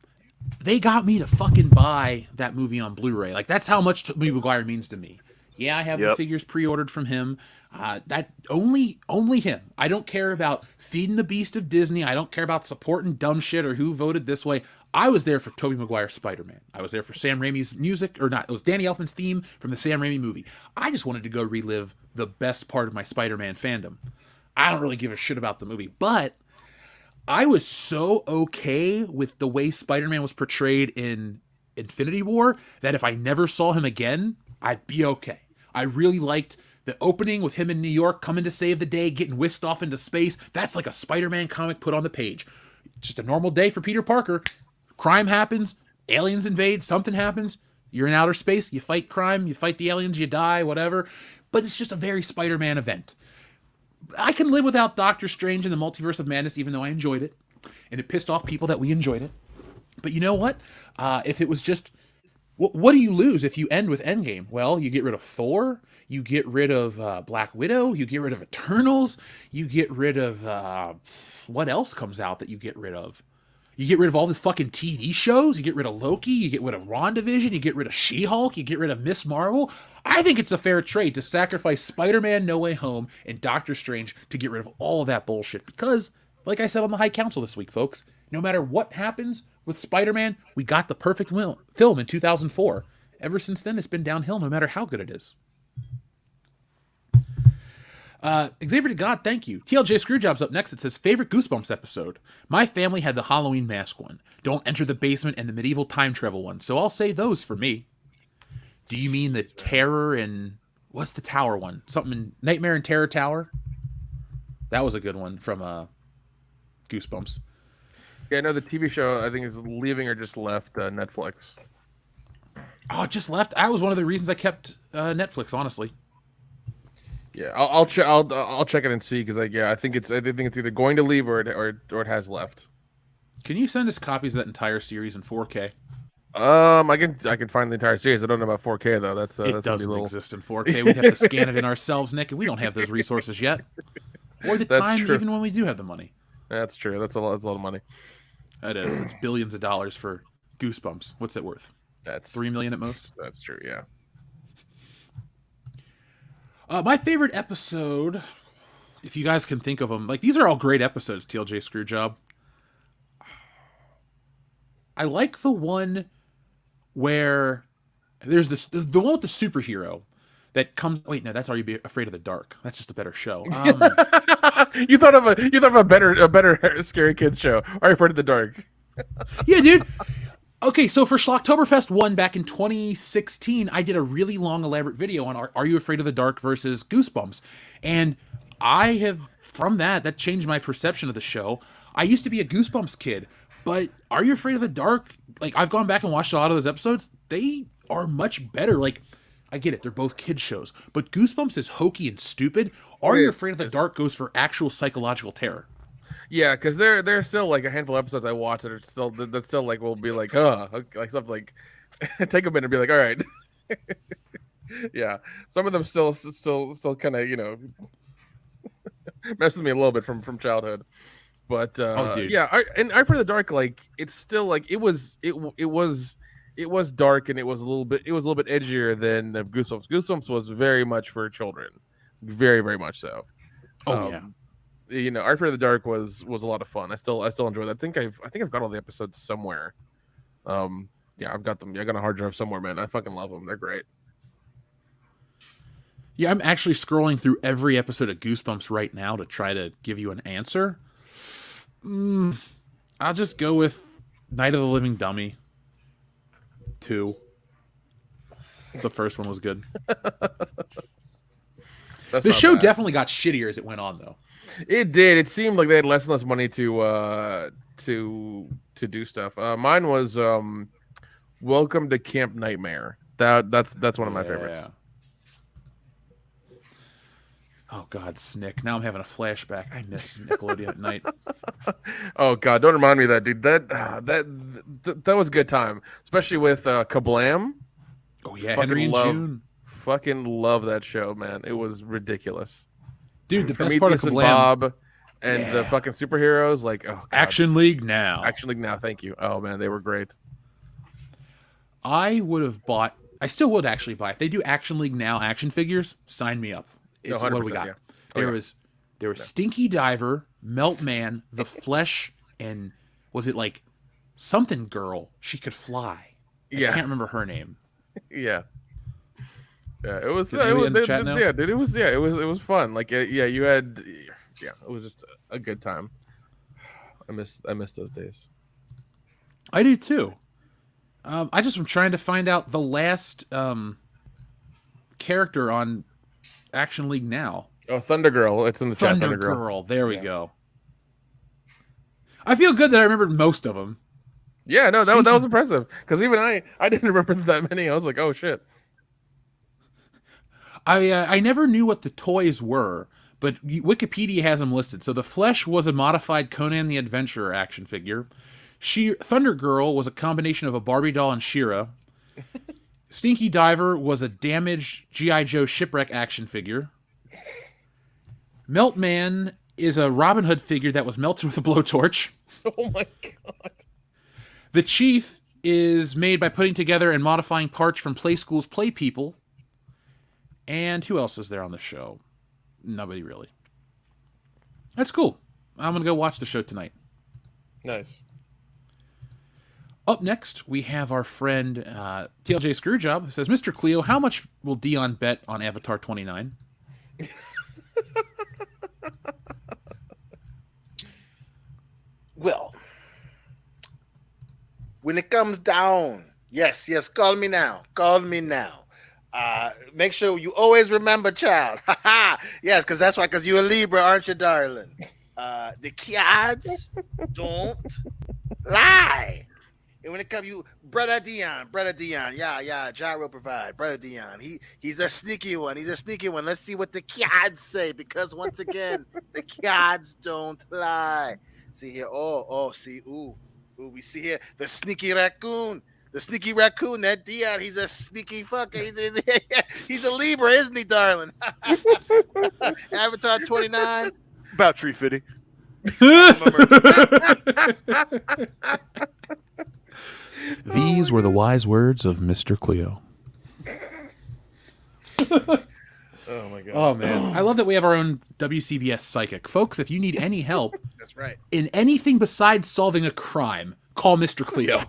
S3: they got me to fucking buy that movie on Blu-ray. Like, that's how much Tobey Maguire means to me. Yeah, I have the figures pre-ordered from him. That only him. I don't care about feeding the beast of Disney. I don't care about supporting dumb shit or who voted this way. I was there for Tobey Maguire's Spider-Man. I was there for Sam Raimi's music, or not. It was Danny Elfman's theme from the Sam Raimi movie. I just wanted to go relive the best part of my Spider-Man fandom. I don't really give a shit about the movie, but I was so okay with the way Spider-Man was portrayed in Infinity War that if I never saw him again, I'd be okay. I really liked the opening with him in New York coming to save the day, getting whisked off into space. That's like a Spider-Man comic put on the page. Just a normal day for Peter Parker. Crime happens, aliens invade, something happens. You're in outer space, you fight crime, you fight the aliens, you die, whatever. But it's just a very Spider-Man event. I can live without Doctor Strange in the Multiverse of Madness, even though I enjoyed it. And it pissed off people that we enjoyed it. But you know what? If it was just... What do you lose if you end with Endgame? Well, you get rid of Thor. You get rid of Black Widow. You get rid of Eternals. You get rid of... what else comes out that you get rid of? You get rid of all the fucking TV shows. You get rid of Loki. You get rid of WandaVision. You get rid of She-Hulk. You get rid of Miss Marvel. I think it's a fair trade to sacrifice Spider-Man No Way Home and Doctor Strange to get rid of all of that bullshit. Because, like I said on the High Council this week, folks, no matter what happens with Spider-Man, we got the perfect film in 2004. Ever since then, it's been downhill no matter how good it is. Xavier to God, thank you. TLJ Screwjob's up next. It says, favorite Goosebumps episode. My family had the Halloween mask one. Don't enter the basement and the medieval time travel one. So I'll say those for me. Do you mean the Terror and... what's the Tower one? Something in Nightmare and Terror Tower? That was a good one from Goosebumps.
S5: Yeah, no, the TV show, I think, is leaving or just left Netflix.
S3: Oh, it just left? That was one of the reasons I kept Netflix, honestly.
S5: Yeah, I'll check it and see, because I think it's either going to leave or it has left.
S3: Can you send us copies of that entire series in 4K?
S5: I can find the entire series. I don't know about 4K though. That's
S3: doesn't exist in 4K. We'd have to scan it in ourselves, Nick, and we don't have those resources yet, or the time, even when we do have the money.
S5: That's true. That's a lot of money.
S3: That is. It's billions of dollars for Goosebumps. What's it worth?
S5: That's
S3: $3 million at most.
S5: That's true. Yeah.
S3: My favorite episode, if you guys can think of them, like these are all great episodes. TLJ Screwjob. I like the one where there's the one with the superhero that comes. Wait, no, that's Are You Be Afraid of the Dark? That's just a better show.
S5: You thought of a better scary kids show. Are You Afraid of the Dark?
S3: Yeah, dude. Okay, so for Schlocktoberfest 1 back in 2016, I did a really long, elaborate video on Are You Afraid of the Dark versus Goosebumps. And I have, from that changed my perception of the show. I used to be a Goosebumps kid, but Are You Afraid of the Dark, like, I've gone back and watched a lot of those episodes. They are much better. Like, I get it, they're both kid shows, but Goosebumps is hokey and stupid. Are You Afraid of the Dark goes for actual psychological terror.
S5: Yeah, because there's still like a handful of episodes I watch that still like will be like, like something like take a minute and be like, all right. Yeah, some of them still kind of, you know, mess with me a little bit from childhood, but yeah, and Eye for the Dark, like it's still like it was it was dark and it was a little bit edgier than Goosebumps. Goosebumps was very much for children, very very much so.
S3: Oh
S5: you know, Art Fear the Dark was a lot of fun. I still enjoy that. I think I've got all the episodes somewhere. Yeah, I've got them. I got a hard drive somewhere, man. I fucking love them. They're great.
S3: Yeah, I'm actually scrolling through every episode of Goosebumps right now to try to give you an answer. I'll just go with Night of the Living Dummy 2. The first one was good. The show definitely got shittier as it went on, though.
S5: It did. It seemed like they had less and less money to do stuff. Mine was Welcome to Camp Nightmare. That's one of my favorites.
S3: Oh God, Snick! Now I'm having a flashback. I miss Nickelodeon at night.
S5: Oh God, don't remind me of that, dude. That was a good time, especially with Kablam.
S3: Oh yeah, Henry and June.
S5: Fucking love that show, man. It was ridiculous.
S3: Dude, the best
S5: Prometheus
S3: part of Kablam,
S5: and Bob and the fucking superheroes, like God.
S3: Action League Now.
S5: Action League Now, thank you. Oh man, they were great.
S3: I would have bought. I still would actually buy if they do Action League Now action figures. Sign me up. It's what we got.
S5: Yeah.
S3: There was Stinky Diver, Melt Man, The Flesh, and was it like something girl? She could fly. I can't remember her name.
S5: Yeah. Yeah, it was.
S3: Dude,
S5: it was fun. Like, you had. Yeah, it was just a good time. I miss those days.
S3: I do too. I just am trying to find out the last character on Action League Now.
S5: Oh, Thunder Girl. It's in the chat.
S3: Thunder Girl. There we go. I feel good that I remembered most of them.
S5: Yeah, no, that was impressive. Because even I didn't remember that many. I was like, oh shit.
S3: I never knew what the toys were, but Wikipedia has them listed. So the Flesh was a modified Conan the Adventurer action figure. Thunder Girl was a combination of a Barbie doll and She-Ra. Stinky Diver was a damaged G.I. Joe shipwreck action figure. Melt Man is a Robin Hood figure that was melted with a blowtorch.
S5: Oh my God.
S3: The Chief is made by putting together and modifying parts from Play School's Play People. And who else is there on the show? Nobody really. That's cool. I'm going to go watch the show tonight.
S5: Nice.
S3: Up next, we have our friend TLJ Screwjob, who says, Mr. Cleo, how much will Dion bet on Avatar 29?
S4: Well, when it comes down, yes, call me now. Make sure you always remember, child. Yes, because you're a Libra, aren't you, darling? The kids don't lie. And when it comes, brother Dion, yeah, Gyro provide, brother Dion. He's a sneaky one. Let's see what the kids say, because once again, the kids don't lie. See here, see, we see here the sneaky raccoon. That Dion, he's a sneaky fucker. He's a Libra, isn't he, darling? Avatar 29, about tree fitty.
S3: These were the wise words of Mr. Cleo.
S5: Oh my God.
S3: Oh man, I love that we have our own WCBS psychic, folks. If you need any help,
S4: that's right,
S3: in anything besides solving a crime, call Mr. Cleo.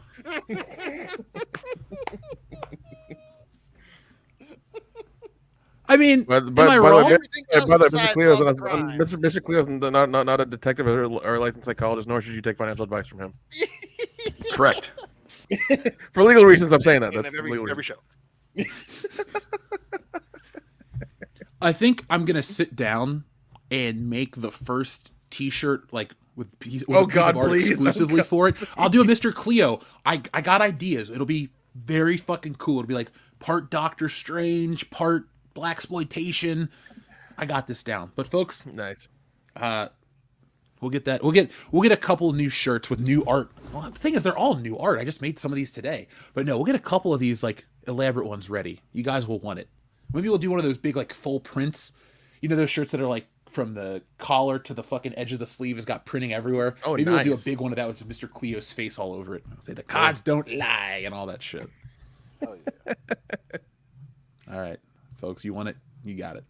S3: I mean, am I wrong?
S5: Mr. Cleo's not a detective or a licensed psychologist, nor should you take financial advice from him.
S3: Correct.
S5: For legal reasons, I'm saying that. That's
S4: every show.
S3: I think I'm gonna sit down and make the first T-shirt with a piece of art exclusively for it. I'll do a Mr. Cleo. I got ideas. It'll be very fucking cool. It'll be like part Doctor Strange, part blaxploitation. I got this down. But folks,
S5: nice.
S3: We'll get that. We'll get a couple new shirts with new art. Well, the thing is, they're all new art. I just made some of these today. But no, we'll get a couple of these elaborate ones ready. You guys will want it. Maybe we'll do one of those big full prints. You know those shirts that are collar to the fucking edge of the sleeve has got printing everywhere.
S5: Oh,
S3: Maybe
S5: nice.
S3: we'll do a big one of that with Mr. Cleo's face all over it. Say the cards don't lie and all that shit.
S4: Oh yeah.
S3: All right, folks, you want it? You got it.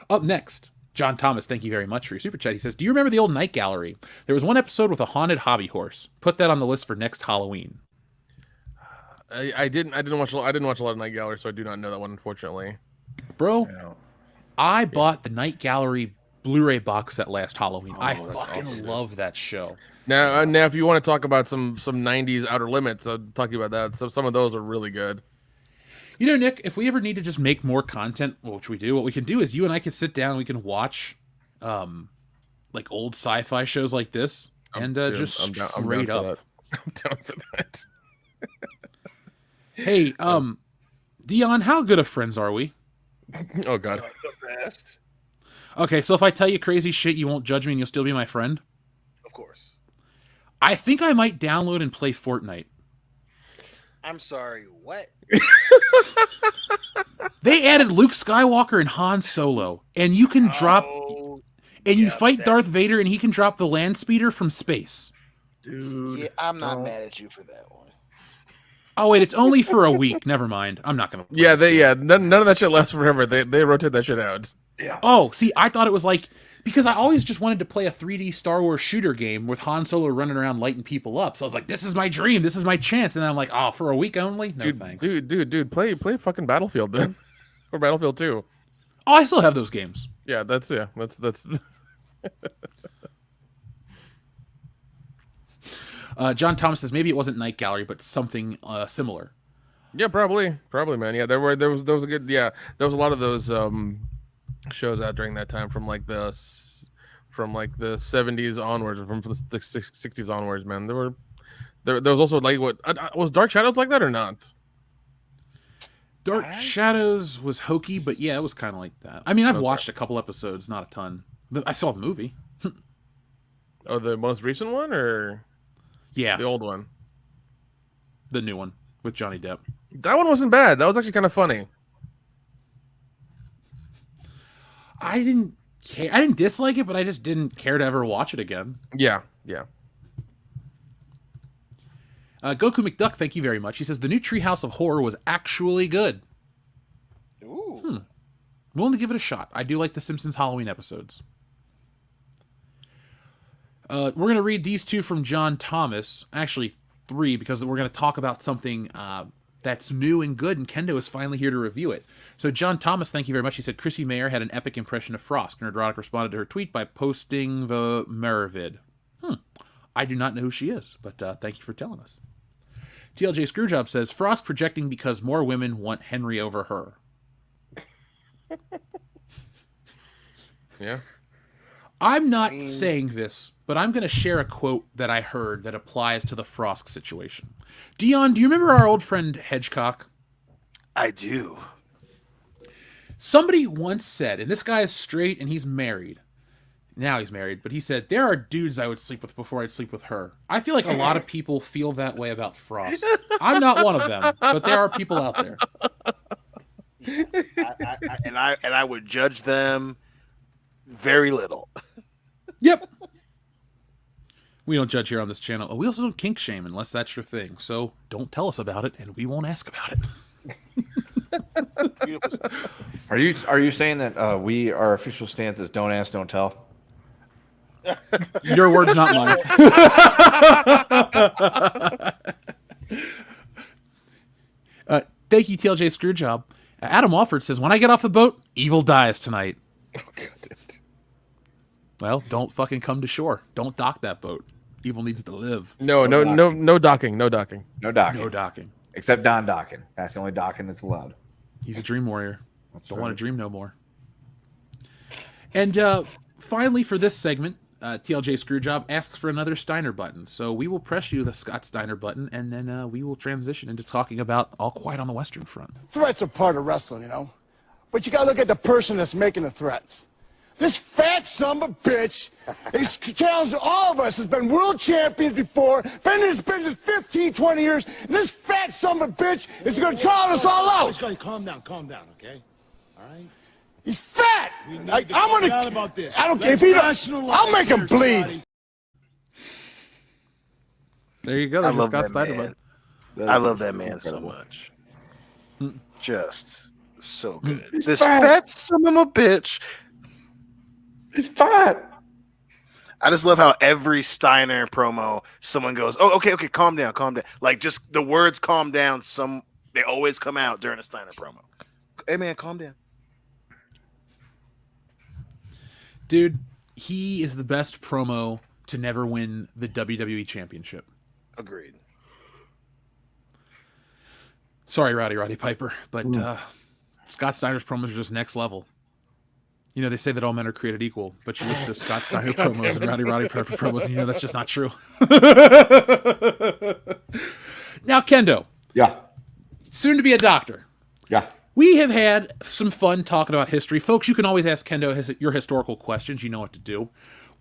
S3: Up next, John Thomas, thank you very much for your super chat. He says, "Do you remember the old Night Gallery? There was one episode with a haunted hobby horse. Put that on the list for next Halloween."
S5: I didn't watch a lot of Night Gallery, so I do not know that one, unfortunately.
S3: Bro, I bought the Night Gallery Blu-ray box set last Halloween. I fucking love that show.
S5: Now, if you want to talk about some '90s Outer Limits, I'll talk to you about that. So some of those are really good.
S3: You know, Nick, if we ever need to just make more content, which we do, what we can do is you and I can sit down and we can watch like old sci-fi shows like this and just straight up.
S5: I'm down for that.
S3: Hey, Dion, how good of friends are we?
S5: Oh God.
S4: The best.
S3: Okay, so if I tell you crazy shit, you won't judge me and you'll still be my friend?
S4: Of course.
S3: I think I might download and play Fortnite.
S4: I'm sorry, what?
S3: They added Luke Skywalker and Han Solo, and you can drop, and you fight Darth Vader, and he can drop the land speeder from space.
S5: Dude,
S4: yeah, I'm not mad at you for that one.
S3: Oh wait, it's only for a week. Never mind. I'm not gonna.
S5: None of that shit lasts forever. They rotate that shit out.
S3: Yeah. Oh, see, I thought it was like because I always just wanted to play a 3D Star Wars shooter game with Han Solo running around lighting people up. So I was like, this is my dream. This is my chance. And then I'm like, oh, for a week only? No, thanks.
S5: Dude, play fucking Battlefield then, or Battlefield 2.
S3: Oh, I still have those games.
S5: Yeah, that's.
S3: John Thomas says maybe it wasn't Night Gallery, but something similar.
S5: Yeah, probably, man. Yeah, there was a good. Yeah, there was a lot of those shows out during that time from like the 70s onwards, or from the 60s onwards. Man, there was also like what was Dark Shadows like that or not?
S3: Dark Shadows was hokey, but yeah, it was kind of like that. I mean, I've watched a couple episodes, not a ton. I saw the movie.
S5: Oh, the most recent one, or
S3: yeah,
S5: the old one,
S3: the new one with Johnny Depp.
S5: That one wasn't bad. That was actually kind of funny.
S3: I didn't care. I didn't dislike it, but I just didn't care to ever watch it again.
S5: Yeah.
S3: Goku McDuck, thank you very much. He says the new Treehouse of Horror was actually good.
S4: Ooh.
S3: I'm willing to give it a shot. I do like the Simpsons Halloween episodes. We're going to read these two from John Thomas. Actually, 3, because we're going to talk about something that's new and good, and Kendo is finally here to review it. So John Thomas, thank you very much. He said Chrissy Mayer had an epic impression of Frosk. Nerdrotic responded to her tweet by posting the Meravid. I do not know who she is, but thank you for telling us. TLJ Screwjob says, Frosk projecting because more women want Henry over her.
S5: Yeah.
S3: I'm not saying this, but I'm going to share a quote that I heard that applies to the Frosk situation. Dion, do you remember our old friend Hedgecock?
S4: I do.
S3: Somebody once said, and this guy is straight and he's married. Now he's married, but he said, there are dudes I would sleep with before I'd sleep with her. I feel like a lot of people feel that way about Frost. I'm not one of them, but there are people out there.
S4: I would judge them very little.
S3: Yep. We don't judge here on this channel. We also don't kink shame unless that's your thing. So don't tell us about it, and we won't ask about it.
S6: Are you saying that our official stance is don't ask, don't tell?
S3: Your words, not mine. Thank you, TLJ Screwjob. Adam Alford says, when I get off the boat, evil dies tonight.
S5: Oh, God damn it.
S3: Well, don't fucking come to shore. Don't dock that boat. Evil needs to live.
S5: No docking.
S6: No docking. Except Don docking. That's the only docking that's allowed.
S3: He's a dream warrior. Don't want to dream no more. And finally, for this segment, TLJ Screwjob asks for another Steiner button. So we will press you the Scott Steiner button, and then we will transition into talking about All Quiet on the Western Front.
S10: Threats are part of wrestling, you know. But you gotta look at the person that's making the threats. This fat son of a bitch is challenging all of us, has been world champions before, been in this business 15, 20 years, and this fat son of a bitch is gonna challenge us all out.
S13: Calm down, okay? All right?
S10: He's fat. I'm gonna.
S7: About this.
S10: I don't care if he don't. I'll make him bleed.
S3: There you go.
S4: I
S3: There's
S4: love
S3: Scott
S4: that
S3: Steiner,
S4: man.
S3: bud.
S4: I love that man so
S5: incredible.
S4: much. Just so good.
S6: He's
S4: This
S6: fat.
S4: fat son of a bitch.
S6: He's fat.
S4: I just love how every Steiner promo, someone goes, "Oh, okay, calm down." Like just the words "calm down." They always come out during a Steiner promo. Hey man, calm down.
S3: Dude, he is the best promo to never win the WWE Championship.
S4: Agreed.
S3: Sorry, Roddy Piper, but Scott Steiner's promos are just next level. You know, they say that all men are created equal, but you listen to Scott Steiner promos and Roddy Piper promos, and you know that's just not true. Now, Kendo.
S6: Yeah.
S3: Soon to be a doctor.
S6: Yeah.
S3: We have had some fun talking about history. Folks, you can always ask Kendo your historical questions. You know what to do.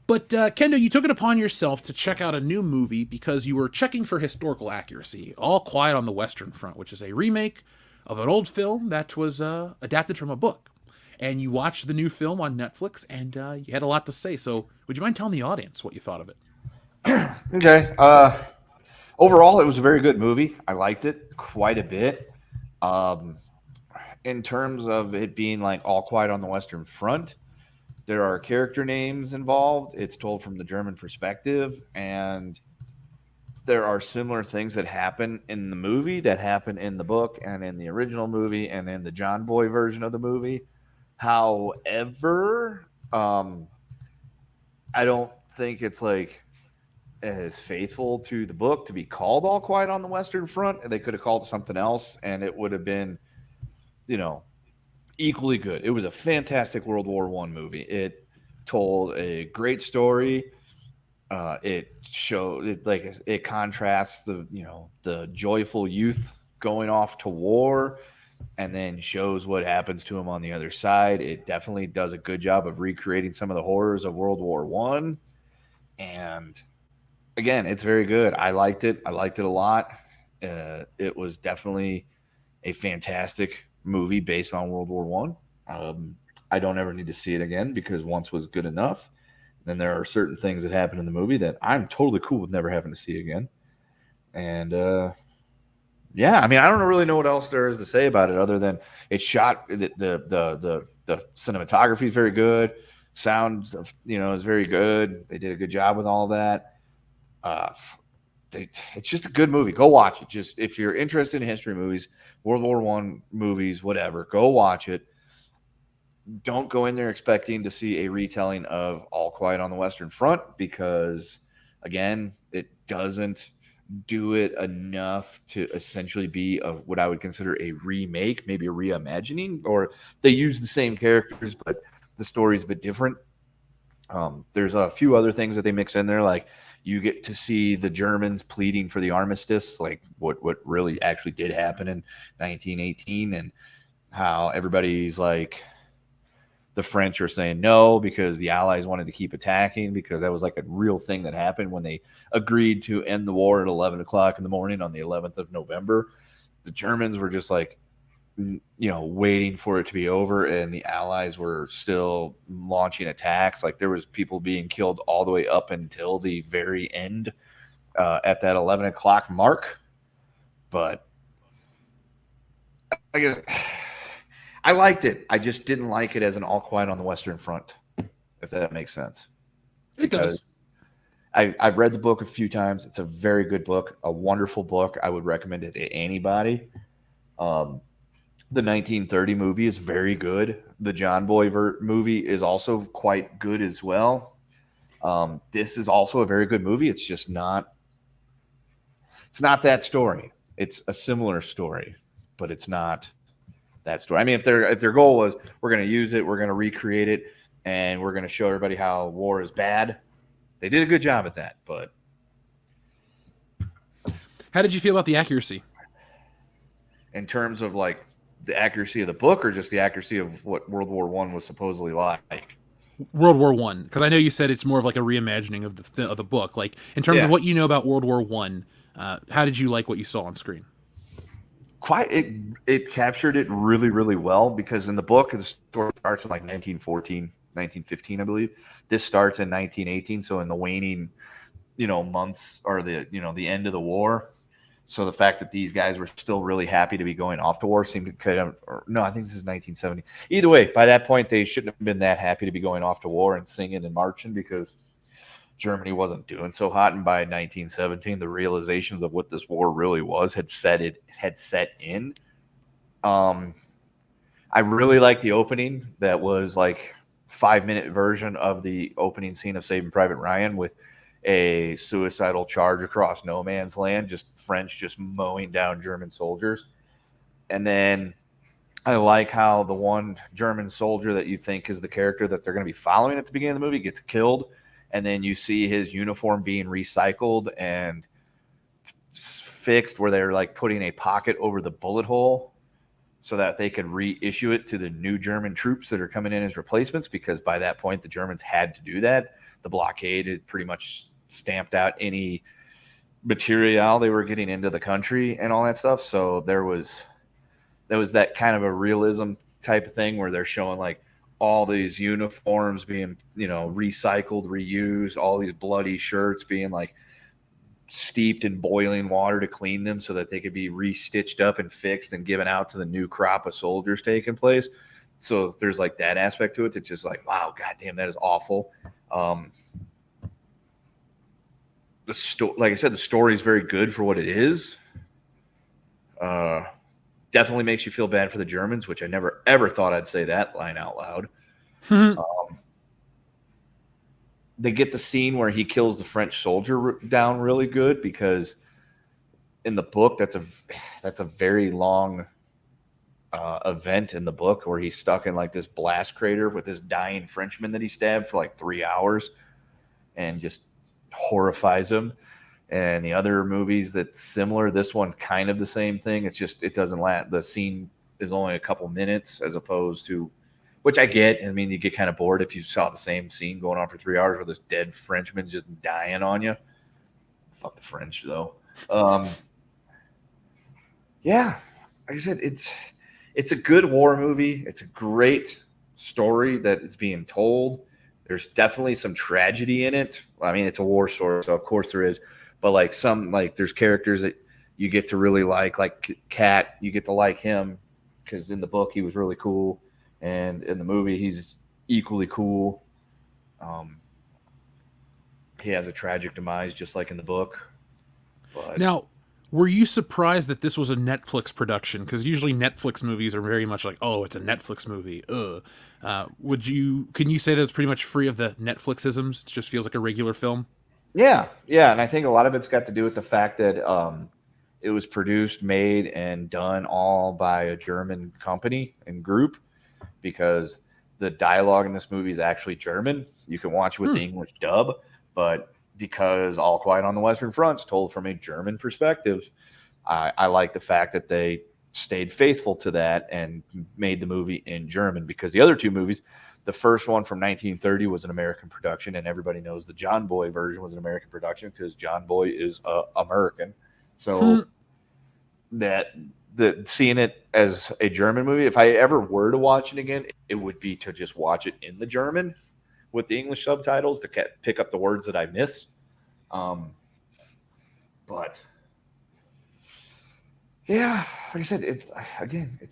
S3: But, Kendo, you took it upon yourself to check out a new movie because you were checking for historical accuracy. All Quiet on the Western Front, which is a remake of an old film that was adapted from a book. And you watched the new film on Netflix, and you had a lot to say. So would you mind telling the audience what you thought of it?
S6: Okay. Overall, it was a very good movie. I liked it quite a bit. In terms of it being like All Quiet on the Western Front, there are character names involved. It's told from the German perspective, and there are similar things that happen in the movie that happen in the book and in the original movie and in the John Boy version of the movie. However, I don't think it's like as faithful to the book to be called All Quiet on the Western Front, and they could have called it something else, and it would have been, equally good. It was a fantastic World War I movie. It told a great story. It contrasts the joyful youth going off to war, and then shows what happens to him on the other side. It definitely does a good job of recreating some of the horrors of World War I. And again, it's very good. I liked it. I liked it a lot. It was definitely a fantastic movie based on World War I. I don't ever need to see it again because once was good enough. Then there are certain things that happen in the movie that I'm totally cool with never having to see again. And yeah, I mean, I don't really know what else there is to say about it other than it's shot. The cinematography is very good. Sound, is very good. They did a good job with all that. It's just a good movie. Go watch it. Just if you're interested in history movies, World War I movies, whatever, go watch it. Don't go in there expecting to see a retelling of All Quiet on the Western Front because, again, it doesn't do it enough to essentially be what I would consider a remake, maybe a reimagining, or they use the same characters, but the story's a bit different. There's a few other things that they mix in there, like you get to see the Germans pleading for the armistice, like what really actually did happen in 1918, and how everybody's like, the French are saying no because the Allies wanted to keep attacking because that was like a real thing that happened when they agreed to end the war at 11 o'clock in the morning on the 11th of November. The Germans were just like, waiting for it to be over, and the Allies were still launching attacks. Like there was people being killed all the way up until the very end at that 11 o'clock mark. But I guess I liked it. I just didn't like it as an All Quiet on the Western Front, if that makes sense.
S3: It does.
S6: I've read the book a few times. It's a very good book, a wonderful book. I would recommend it to anybody. The 1930 movie is very good. The John Boy movie is also quite good as well. This is also a very good movie. It's just not. It's not that story. It's a similar story, but it's not that story. I mean, if their goal was we're going to use it, we're going to recreate it, and we're going to show everybody how war is bad, they did a good job at that. But
S3: how did you feel about the accuracy?
S6: In terms of like the accuracy of the book, or just the accuracy of what World War I was supposedly like?
S3: World War I, because I know you said it's more of like a reimagining of the book. Like in terms of what you know about World War I, how did you like what you saw on screen?
S6: it captured it really, really well, because in the book, the story starts in like 1914, 1915, I believe. This starts in 1918, so in the waning, months, or the end of the war. So the fact that these guys were still really happy to be going off to war seemed to kind of, no, I think this is 1970. Either way, by that point, they shouldn't have been that happy to be going off to war and singing and marching, because Germany wasn't doing so hot. And by 1917, the realizations of what this war really was had set in. I really like the opening. That was like 5-minute version of the opening scene of Saving Private Ryan, with a suicidal charge across no man's land, just French just mowing down German soldiers. And then I like how the one German soldier that you think is the character that they're going to be following at the beginning of the movie gets killed, and then you see his uniform being recycled and fixed, where they're like putting a pocket over the bullet hole so that they could reissue it to the new German troops that are coming in as replacements, because by that point the Germans had to do that. The blockade had pretty much stamped out any material they were getting into the country and all that stuff. So there was that kind of a realism type of thing, where they're showing like all these uniforms being, recycled, reused, all these bloody shirts being like steeped in boiling water to clean them so that they could be restitched up and fixed and given out to the new crop of soldiers taking place. So there's like that aspect to it that's just like, wow, goddamn, that is awful. Like I said, the story is very good for what it is. Definitely makes you feel bad for the Germans, which I never ever thought I'd say that line out loud. They get the scene where he kills the French soldier down really good, because in the book that's a very long event in the book, where he's stuck in like this blast crater with this dying Frenchman that he stabbed for like 3 hours, and just horrifies him. And the other movies that's similar, this one's kind of the same thing. It's just, it doesn't last. The scene is only a couple minutes, as opposed to, which I get. I mean, you get kind of bored if you saw the same scene going on for 3 hours where this dead Frenchman just dying on you. Fuck the French, though. Yeah, like I said, it's a good war movie. It's a great story that is being told. There's definitely some tragedy in it. I mean, it's a war story, so of course there is. But there's characters that you get to really like Cat. You get to like him because in the book he was really cool, and in the movie he's equally cool. He has a tragic demise, just like in the book. But
S3: now, were you surprised that this was a Netflix production? Because usually Netflix movies are very much like, oh, it's a Netflix movie. Can you say that it's pretty much free of the Netflixisms? It just feels like a regular film?
S6: Yeah, and I think a lot of it's got to do with the fact that it was produced, made, and done all by a German company and group, because the dialogue in this movie is actually German. You can watch it with the English dub, but because All Quiet on the Western Front's told from a German perspective, I like the fact that they stayed faithful to that and made the movie in German, because the other two movies, the first one from 1930 was an American production, and everybody knows the John Boy version was an American production because John Boy is American. So that seeing it as a German movie, if I ever were to watch it again, it would be to just watch it in the German with the English subtitles to pick up the words that I miss. But yeah, like I said, it's a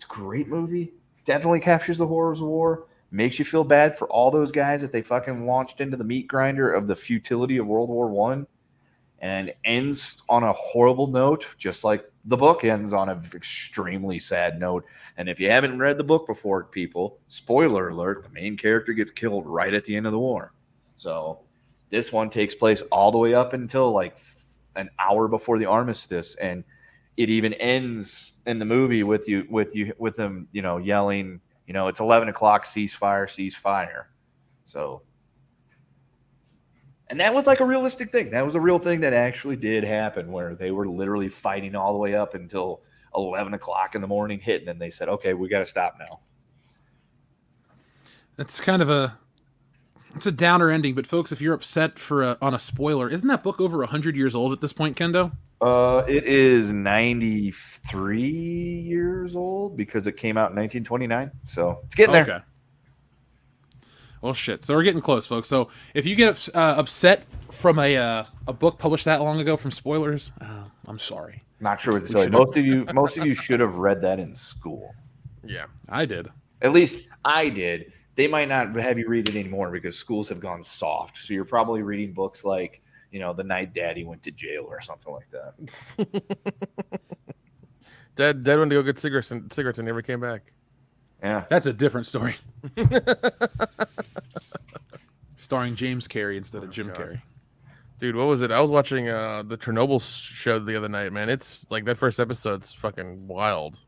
S6: great movie. Definitely captures the horrors of war. Makes you feel bad for all those guys that they fucking launched into the meat grinder of the futility of World War I, and ends on a horrible note, just like the book ends on an extremely sad note. And if you haven't read the book before, people, spoiler alert, the main character gets killed right at the end of the war. So this one takes place all the way up until like an hour before the armistice, and it even ends in the movie with them, yelling, it's 11 o'clock, ceasefire. So, and that was like a realistic thing. That was a real thing that actually did happen, where they were literally fighting all the way up until 11 o'clock in the morning hit. And then they said, okay, we got to stop now.
S3: That's kind of It's a downer ending, but folks, if you're upset on a spoiler, isn't that book over 100 years old at this point, Kendo?
S6: It is 93 years old because it came out in 1929. So it's getting there.
S3: Okay. Well, shit. So we're getting close, folks. So if you get upset from a book published that long ago from spoilers, I'm sorry.
S6: Not sure what to tell you. Most of you should have read that in school.
S5: Yeah,
S3: I did.
S6: At least I did. They might not have you read it anymore because schools have gone soft. So you're probably reading books like, The Night Daddy Went to Jail or something like that.
S5: Dad went to go get cigarettes and never came back.
S6: Yeah.
S3: That's a different story. Starring James Carrey instead of Jim Carrey.
S5: Dude, what was it? I was watching the Chernobyl show the other night, man. It's like that first episode's fucking wild.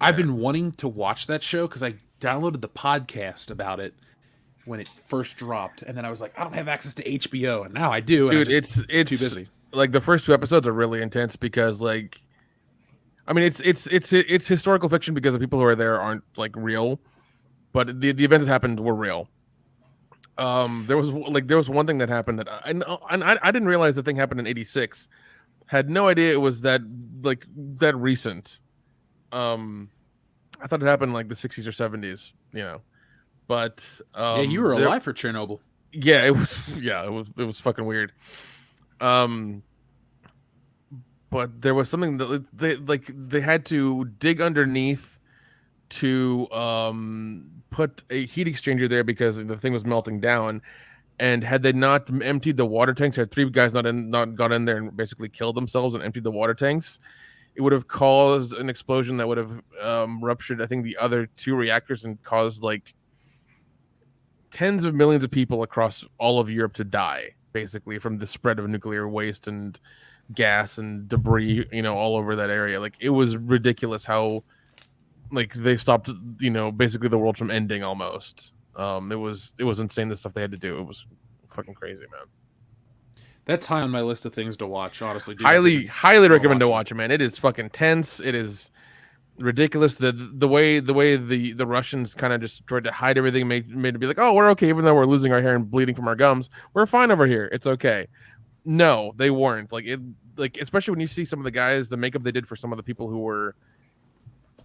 S3: I've been wanting to watch that show because I downloaded the podcast about it when it first dropped, and then I was like, I don't have access to HBO, and now I do.
S5: Dude,
S3: it's
S5: too busy. Like the first 2 episodes are really intense because, like, I mean, it's historical fiction because the people who are there aren't like real, but the events that happened were real. There was one thing that happened that I didn't realize the thing happened in '86. Had no idea it was that recent. I thought it happened like the 60s or 70s, but
S3: yeah, you were alive for Chernobyl.
S5: Yeah, it was fucking weird. But there was something that they had to dig underneath to put a heat exchanger there because the thing was melting down. And had they not emptied the water tanks, had 3 guys not got in there and basically killed themselves and emptied the water tanks, it would have caused an explosion that would have ruptured, I think, the other 2 reactors and caused like tens of millions of people across all of Europe to die, basically, from the spread of nuclear waste and gas and debris, all over that area. Like, it was ridiculous how, like, they stopped, basically the world from ending almost. It was insane, the stuff they had to do. It was fucking crazy, man.
S3: That's high on my list of things to watch, honestly. Dude,
S5: highly recommend to watch it, man. It is fucking tense. It is ridiculous. The way the Russians kind of just tried to hide everything, made it be like, oh, we're okay, even though we're losing our hair and bleeding from our gums. We're fine over here. It's okay. No, they weren't. Like especially when you see some of the guys, the makeup they did for some of the people who were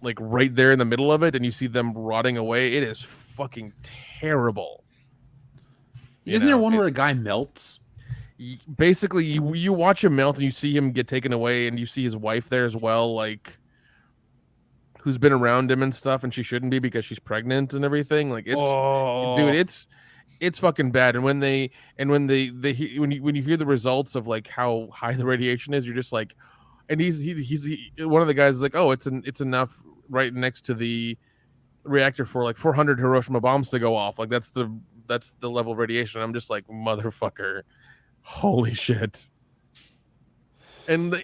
S5: like right there in the middle of it, and you see them rotting away. It is fucking terrible.
S3: Isn't there one where a guy melts?
S5: Basically, you watch him melt and you see him get taken away, and you see his wife there as well, like, who's been around him and stuff, and she shouldn't be because she's pregnant and everything. Like, dude, it's fucking bad. And when when you hear the results of like how high the radiation is, you're just like, and he's one of the guys is like, oh, it's enough right next to the reactor for like 400 Hiroshima bombs to go off. Like, that's the level of radiation. I'm just like, motherfucker. Holy shit. And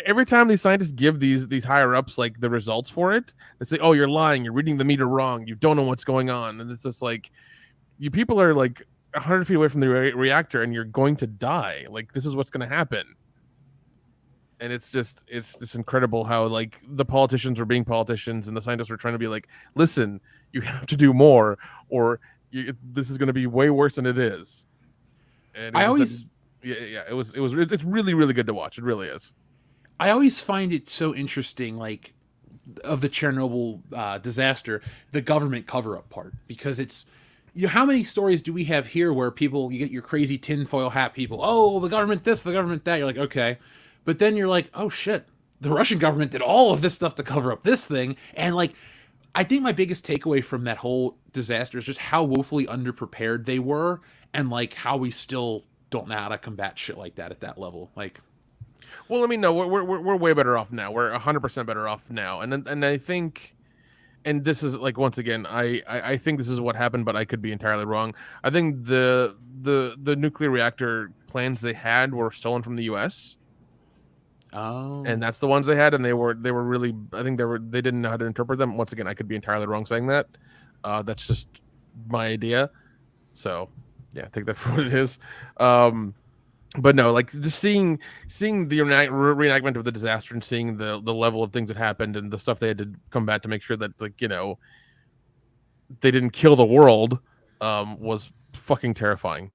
S5: every time these scientists give these higher ups like the results for it, they say, oh, you're lying, you're reading the meter wrong, you don't know what's going on. And it's just like, you people are like 100 feet away from the reactor and you're going to die. Like, this is what's going to happen. And it's just incredible how like the politicians were being politicians and the scientists were trying to be like, listen, you have to do more, or this is going to be way worse than it is. And it's really, really good to watch. It really is.
S3: I always find it so interesting, like, of the Chernobyl disaster, the government cover-up part, because it's, how many stories do we have here where you get your crazy tinfoil hat people, oh, the government this, the government that, you're like, okay, but then you're like, oh shit, the Russian government did all of this stuff to cover up this thing, and like, I think my biggest takeaway from that whole disaster is just how woefully underprepared they were, and like how we still don't know how to combat shit like that at that level. Like,
S5: well, I mean, no, we're way better off now. We're 100% better off now, and I think, and this is like, once again, I think this is what happened, but I could be entirely wrong. I think the nuclear reactor plans they had were stolen from the U.S.
S3: Oh,
S5: and that's the ones they had, and they were really, I think they didn't know how to interpret them. Once again, I could be entirely wrong saying that. That's just my idea. So yeah, take that for what it is. But no, like, just seeing the reenactment of the disaster and seeing the level of things that happened and the stuff they had to combat to make sure that, like, they didn't kill the world, was fucking terrifying.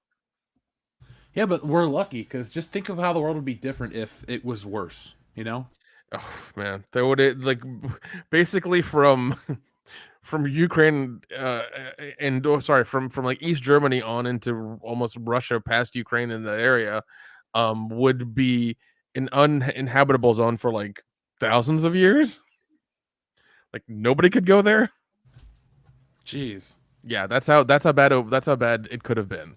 S3: Yeah, but we're lucky because just think of how the world would be different if it was worse. You know?
S5: Oh man, they would like basically from Ukraine and sorry from like East Germany on into almost Russia past Ukraine in that area would be an uninhabitable zone for like thousands of years. Like nobody could go there.
S3: Jeez.
S5: Yeah, that's how bad it could have been.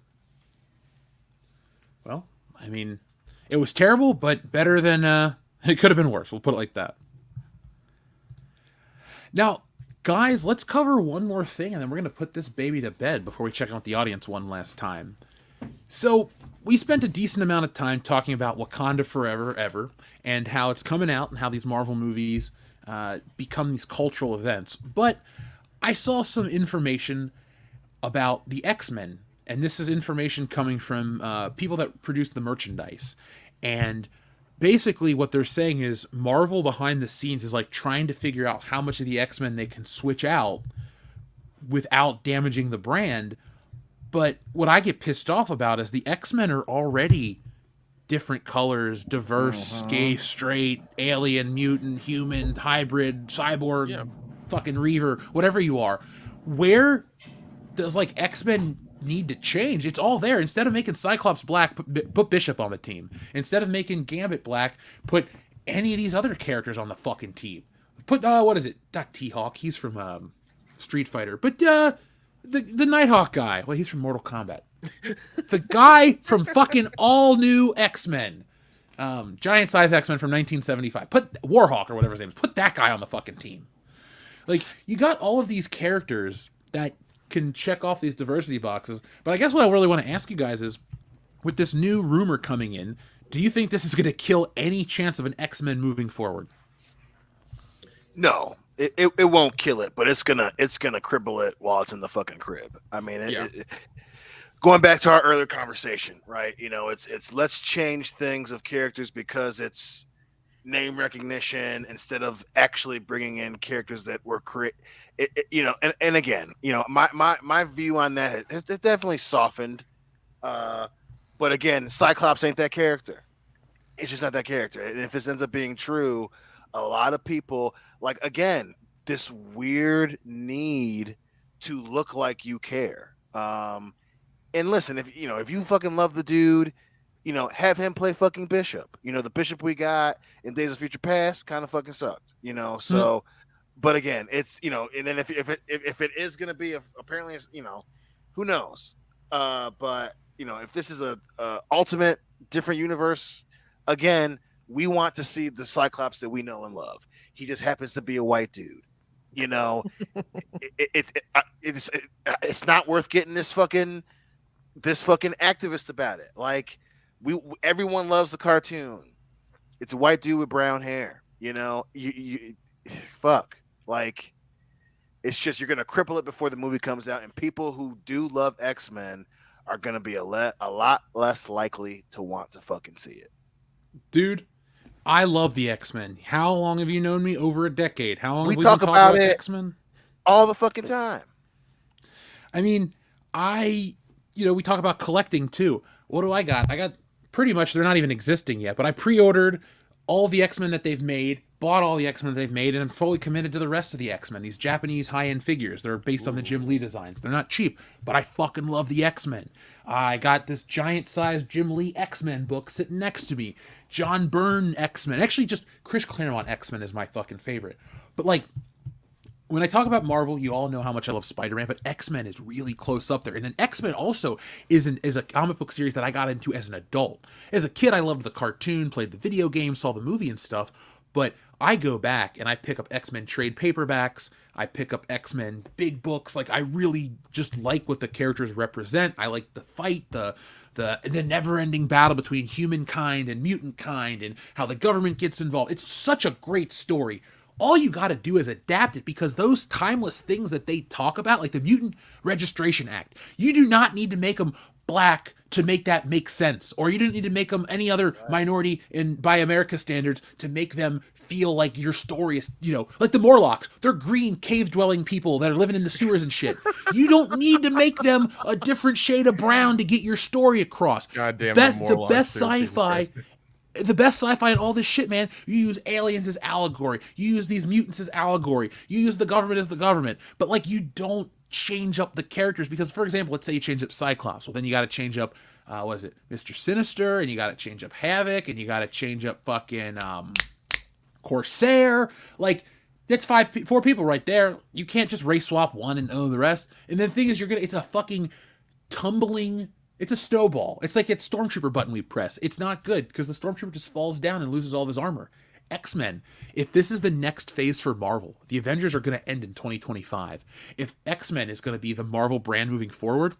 S3: Well, I mean, it was terrible, but better than it could have been worse. We'll put it like that. Now, guys, let's cover one more thing, and then we're going to put this baby to bed before we check out the audience one last time. So, we spent a decent amount of time talking about Wakanda Forever, Ever, and how it's coming out, and how these Marvel movies become these cultural events. But I saw some information about the X-Men, and this is information coming from people that produce the merchandise. And basically what they're saying is Marvel behind the scenes is like trying to figure out how much of the X-Men they can switch out without damaging the brand. But what I get pissed off about is the X-Men are already different colors, diverse, gay, straight, alien, mutant, human, hybrid, cyborg, fucking Reaver, whatever you are. Where does like X-Men need to change? It's all there. Instead of making Cyclops black, put Bishop on the team. Instead of making Gambit black, put any of these other characters on the fucking team. Put what is it? Not T-Hawk. He's from Street Fighter. But the Nighthawk guy. Well, he's from Mortal Kombat. The guy from fucking all new X-Men. Giant size X-Men from 1975. Put Warhawk or whatever his name is. Put that guy on the fucking team. Like, you got all of these characters that can check off these diversity boxes. But I guess what I really want to ask you guys is, with this new rumor coming in, do you think this is going to kill any chance of an X-Men moving forward?
S4: No, it won't kill it, but it's gonna cripple it while it's in the fucking crib. I mean, going back to our earlier conversation, right? You know, it's let's change things of characters because it's name recognition instead of actually bringing in characters that were you know, and again, you know, my view on that has definitely softened. But again, Cyclops ain't that character. It's just not that character. And if this ends up being true, a lot of people, like, again, this weird need to look like you care. And listen, if you fucking love the dude, you know, have him play fucking Bishop. You know, the Bishop we got in Days of Future Past kind of fucking sucked. You know, so. But again, it's, you know, and then if it is going to be, apparently, it's, you know, who knows? But you know, if this is a ultimate different universe, again, we want to see the Cyclops that we know and love. He just happens to be a white dude. You know, it's not worth getting this fucking activist about it. Like, everyone loves the cartoon. It's a white dude with brown hair. You know, you fuck. Like, it's just, you're gonna cripple it before the movie comes out, and people who do love X-Men are gonna be a lot less likely to want to fucking see it.
S3: Dude, I love the X-Men. How long have you known me? Over a decade. How long
S4: We
S3: have we
S4: talk
S3: been talking about
S4: it
S3: X-Men?
S4: All the fucking time.
S3: I mean, we talk about collecting too. What do I got? I got pretty much, they're not even existing yet, but I pre-ordered all the X-Men that they've made, bought all the X-Men that they've made, and I'm fully committed to the rest of the X-Men. These Japanese high-end figures. They're based on the Jim Lee designs. They're not cheap, but I fucking love the X-Men. I got this giant-sized Jim Lee X-Men book sitting next to me. John Byrne X-Men. Actually, just Chris Claremont X-Men is my fucking favorite. But, like, when I talk about Marvel, you all know how much I love Spider-Man, but X-Men is really close up there. And then X-Men also is a comic book series that I got into as an adult. As a kid, I loved the cartoon, played the video game, saw the movie and stuff. But I go back and I pick up X-Men trade paperbacks. I pick up X-Men big books. Like, I really just like what the characters represent. I like the fight, the never-ending battle between humankind and mutant kind, and how the government gets involved. It's such a great story. All you got to do is adapt it, because those timeless things that they talk about, like the Mutant Registration Act, you do not need to make them black to make that make sense, or you didn't need to make them any other minority by America's standards to make them feel like your story is, like the Morlocks. They're green cave-dwelling people that are living in the sewers and shit. You don't need to make them a different shade of brown to get your story across.
S5: God damn,
S3: That's the best sci-fi. The best sci-fi and all this shit, man. You use aliens as allegory. You use these mutants as allegory. You use the government as the government. But, like, you don't change up the characters because, for example, let's say you change up Cyclops. Well, then you got to change up, Mr. Sinister, and you got to change up Havoc, and you got to change up fucking Corsair. Like, that's 4 people right there. You can't just race swap one and the rest. And the thing is, it's a fucking tumbling. It's a snowball. It's like that Stormtrooper button we press. It's not good because the Stormtrooper just falls down and loses all of his armor. X-Men, if this is the next phase for Marvel, the Avengers are going to end in 2025. If X-Men is going to be the Marvel brand moving forward,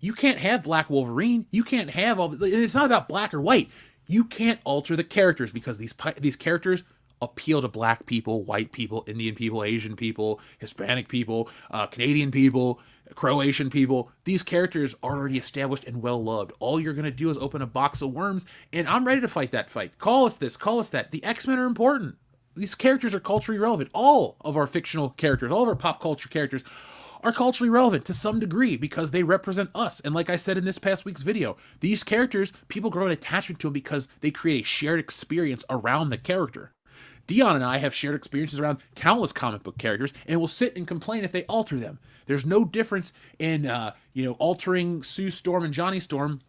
S3: you can't have Black Wolverine. You can't have it's not about black or white. You can't alter the characters because these characters appeal to black people, white people, Indian people, Asian people, Hispanic people, Canadian people, Croatian people. These characters are already established and well loved. All you're going to do is open a box of worms, and I'm ready to fight that fight. Call us this, call us that. The X-Men are important. These characters are culturally relevant. All of our fictional characters, all of our pop culture characters are culturally relevant to some degree because they represent us. And like I said in this past week's video, these characters, people grow an attachment to them because they create a shared experience around the character. Dion and I have shared experiences around countless comic book characters, and will sit and complain if they alter them. There's no difference in, altering Sue Storm and Johnny Storm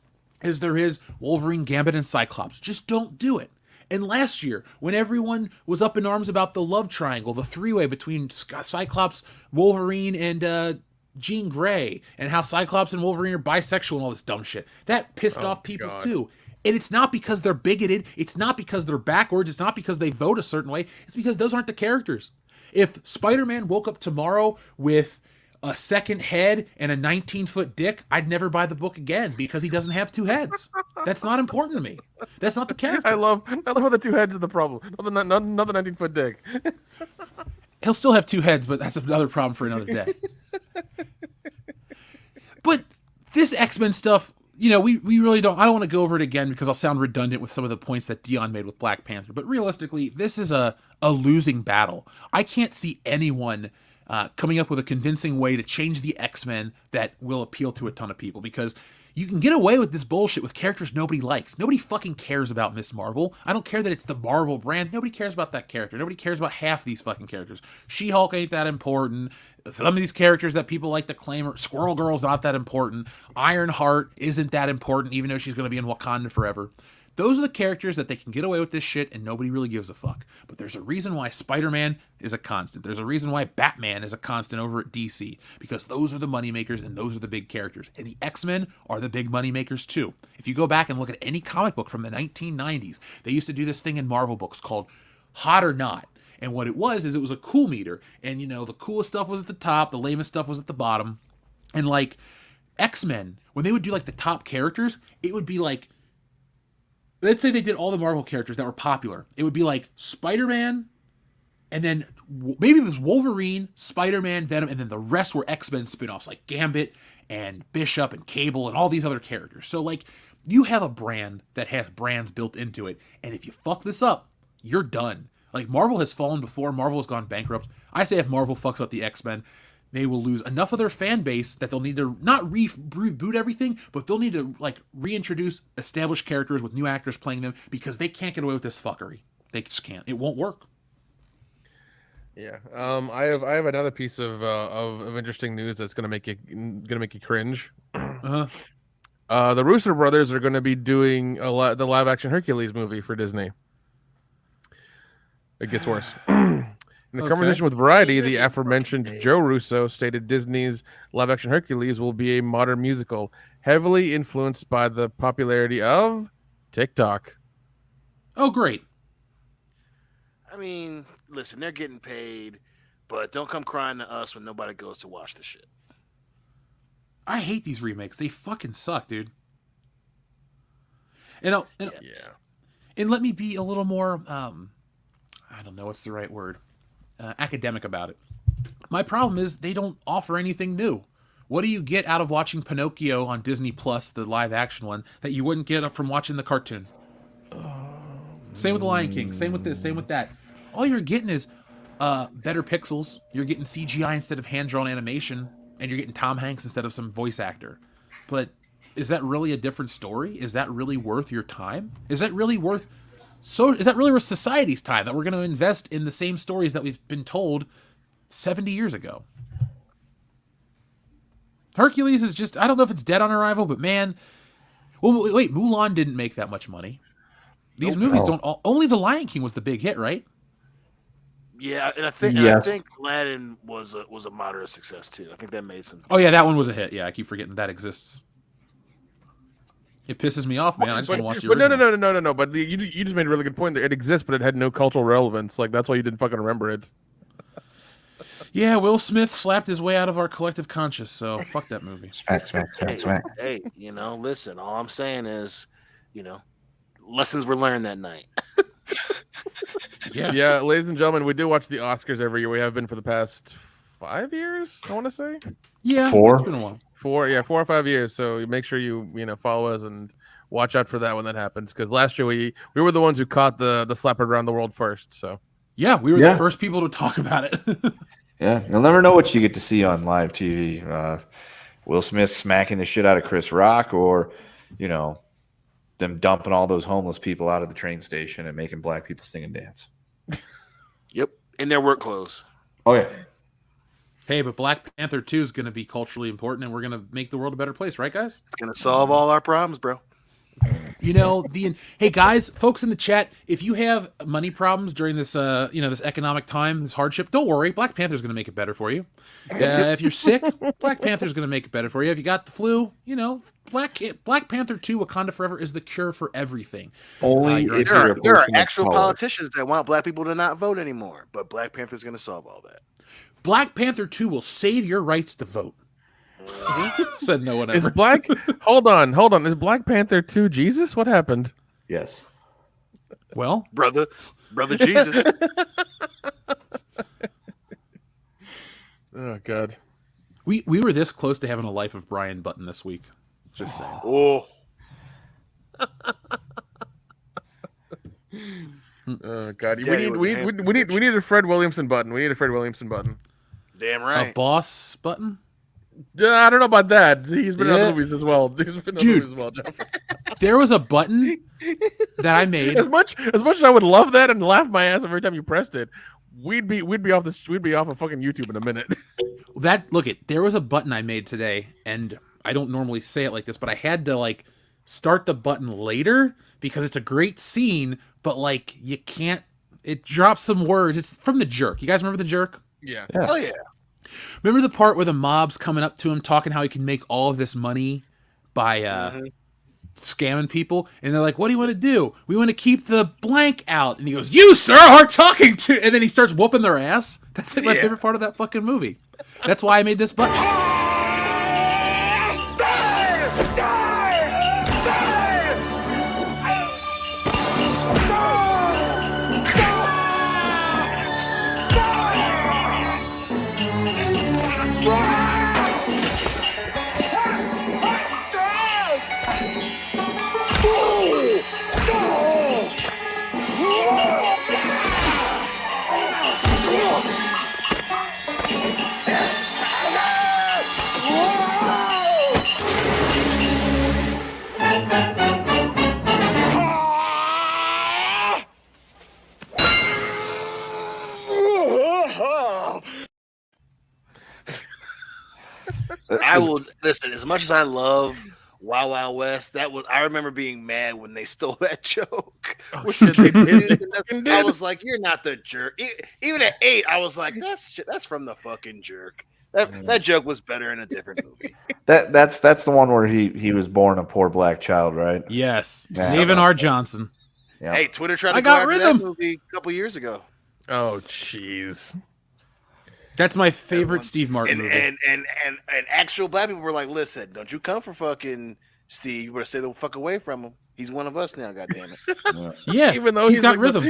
S3: as there is Wolverine, Gambit, and Cyclops. Just don't do it. And last year, when everyone was up in arms about the love triangle, the three-way between Cyclops, Wolverine, and Jean Grey, and how Cyclops and Wolverine are bisexual and all this dumb shit, that pissed off people too. And it's not because they're bigoted. It's not because they're backwards. It's not because they vote a certain way. It's because those aren't the characters. If Spider-Man woke up tomorrow with a second head and a 19-foot dick, I'd never buy the book again because he doesn't have 2 heads. That's not important to me. That's not the character.
S5: I love how the 2 heads is the problem. Not the 19-foot dick.
S3: He'll still have 2 heads, but that's another problem for another day. But this X-Men stuff, we really don't. I don't want to go over it again because I'll sound redundant with some of the points that Dion made with Black Panther. But realistically, this is a losing battle. I can't see anyone coming up with a convincing way to change the X-Men that will appeal to a ton of people because you can get away with this bullshit with characters nobody likes. Nobody fucking cares about Miss Marvel. I don't care that it's the Marvel brand. Nobody cares about that character. Nobody cares about half these fucking characters. She-Hulk ain't that important. Some of these characters that people like to claim are Squirrel Girl's not that important. Ironheart isn't that important, even though she's going to be in Wakanda forever. Those are the characters that they can get away with this shit and nobody really gives a fuck. But there's a reason why Spider-Man is a constant. There's a reason why Batman is a constant over at DC. Because those are the moneymakers and those are the big characters. And the X-Men are the big moneymakers too. If you go back and look at any comic book from the 1990s, they used to do this thing in Marvel books called Hot or Not. And what it was is it was a cool meter. And, the coolest stuff was at the top, the lamest stuff was at the bottom. And, like, X-Men, when they would do, like, the top characters, it would be, like, let's say they did all the Marvel characters that were popular. It would be, like, Spider-Man, and then maybe it was Wolverine, Spider-Man, Venom, and then the rest were X-Men spin-offs, like Gambit and Bishop and Cable and all these other characters. So, like, you have a brand that has brands built into it, and if you fuck this up, you're done. Like, Marvel has fallen before. Marvel has gone bankrupt. I say if Marvel fucks up the X-Men, they will lose enough of their fan base that they'll need to not reboot everything, but they'll need to, like, reintroduce established characters with new actors playing them because they can't get away with this fuckery. They just can't. It won't work.
S5: Yeah. I have another piece of interesting news that's gonna make you cringe. The Russo brothers are going to be doing the live action Hercules movie for Disney. It gets worse. In a conversation with Variety, the aforementioned Joe Russo stated Disney's live-action Hercules will be a modern musical, heavily influenced by the popularity of TikTok.
S3: Oh, great.
S13: I mean, listen, they're getting paid, but don't come crying to us when nobody goes to watch the shit.
S3: I hate these remakes. They fucking suck, dude. And let me be a little more, I don't know what's the right word. Academic about it. My problem is they don't offer anything new. What do you get out of watching Pinocchio on Disney Plus, the live action one, that you wouldn't get from watching the cartoon? Same with the Lion King. Same with this. Same with that. All you're getting is better pixels. You're getting CGI instead of hand-drawn animation, and you're getting Tom Hanks instead of some voice actor. But is that really a different story? Is that really worth your time? Is that really worth society's time that we're going to invest in the same stories that we've been told 70 years ago? Hercules is just, I don't know if it's dead on arrival, but man, well, wait, Mulan didn't make that much money. These movies don't, only The Lion King was the big hit, right?
S13: Yeah, and I think Aladdin was a moderate success too. I think that made some.
S3: Oh yeah, that one was a hit. Yeah, I keep forgetting that exists. It pisses me off, man. I just want to watch the original.
S5: No. But you just made a really good point. That it exists, but it had no cultural relevance. Like that's why you didn't fucking remember it.
S3: Yeah, Will Smith slapped his way out of our collective conscious, so fuck that movie.
S6: Smack.
S13: Hey, listen, all I'm saying is, lessons were learned that night.
S5: Yeah, ladies and gentlemen, we do watch the Oscars every year. We have been for the past 5 years, I want to say.
S3: Yeah,
S6: 4.
S3: It's been a while.
S5: 4 or 5 years. So make sure you follow us and watch out for that when that happens. Because last year we were the ones who caught the slapper around the world first. So
S3: yeah, we were the first people to talk about it.
S6: Yeah, you'll never know what you get to see on live TV. Will Smith smacking the shit out of Chris Rock, or them dumping all those homeless people out of the train station and making black people sing and dance.
S13: Yep, in their work clothes.
S6: Oh yeah.
S3: Hey, but Black Panther 2 is going to be culturally important, and we're going to make the world a better place, right, guys?
S13: It's going to solve all our problems, bro.
S3: Hey guys, folks in the chat, if you have money problems during this, this economic time, this hardship, don't worry. Black Panther's going to make it better for you. If you're sick, Black Panther's going to make it better for you. If you got the flu, Black Panther 2: Wakanda Forever is the cure for everything.
S6: Only if
S13: there are actual politicians that want black people to not vote anymore, but Black Panther's going to solve all that.
S3: Black Panther 2 will save your rights to vote. Said no one ever.
S5: Is Black? Hold on. Is Black Panther 2 Jesus? What happened?
S6: Yes.
S3: Well,
S13: brother Jesus.
S5: Oh God.
S3: We were this close to having a Life of Brian button this week. Just saying.
S13: Oh.
S5: Oh God. We need a Fred Williamson button. We need a Fred Williamson button.
S13: Damn right.
S3: A boss button?
S5: I don't know about that. He's been in other movies as well. Jeff.
S3: There was a button that I made.
S5: As much as I would love that and laugh my ass every time you pressed it, we'd be off of fucking YouTube in a minute.
S3: There was a button I made today, and I don't normally say it like this, but I had to start the button later because it's a great scene, but you can't. It drops some words. It's from The Jerk. You guys remember The Jerk?
S5: Yeah.
S13: Oh yeah.
S3: Remember the part where the mob's coming up to him talking how he can make all of this money by scamming people? And they're like, what do you want to do? We want to keep the blank out. And he goes, you, sir, are talking to... And then he starts whooping their ass. That's my favorite part of that fucking movie. That's why I made this button.
S13: I will listen. As much as I love Wild Wild West, I remember being mad when they stole that joke.
S5: Oh, shit, they did.
S13: I was like, "You're not the jerk." Even at 8, I was like, "That's from the fucking Jerk." That joke was better in a different movie.
S6: That's the one where he was born a poor black child, right?
S3: Yes,
S6: Yeah.
S3: Nathan R. Johnson.
S6: Yeah.
S13: Hey, Twitter tried to
S3: I
S13: go
S3: got
S13: after
S3: rhythm.
S13: that movie a couple years ago.
S5: Oh jeez.
S3: That's my favorite Steve Martin movie.
S13: And actual black people were like, "Listen, don't you come for fucking Steve? You better stay the fuck away from him. He's one of us now. Goddamn it."
S3: Yeah,
S5: even though
S3: he's got rhythm.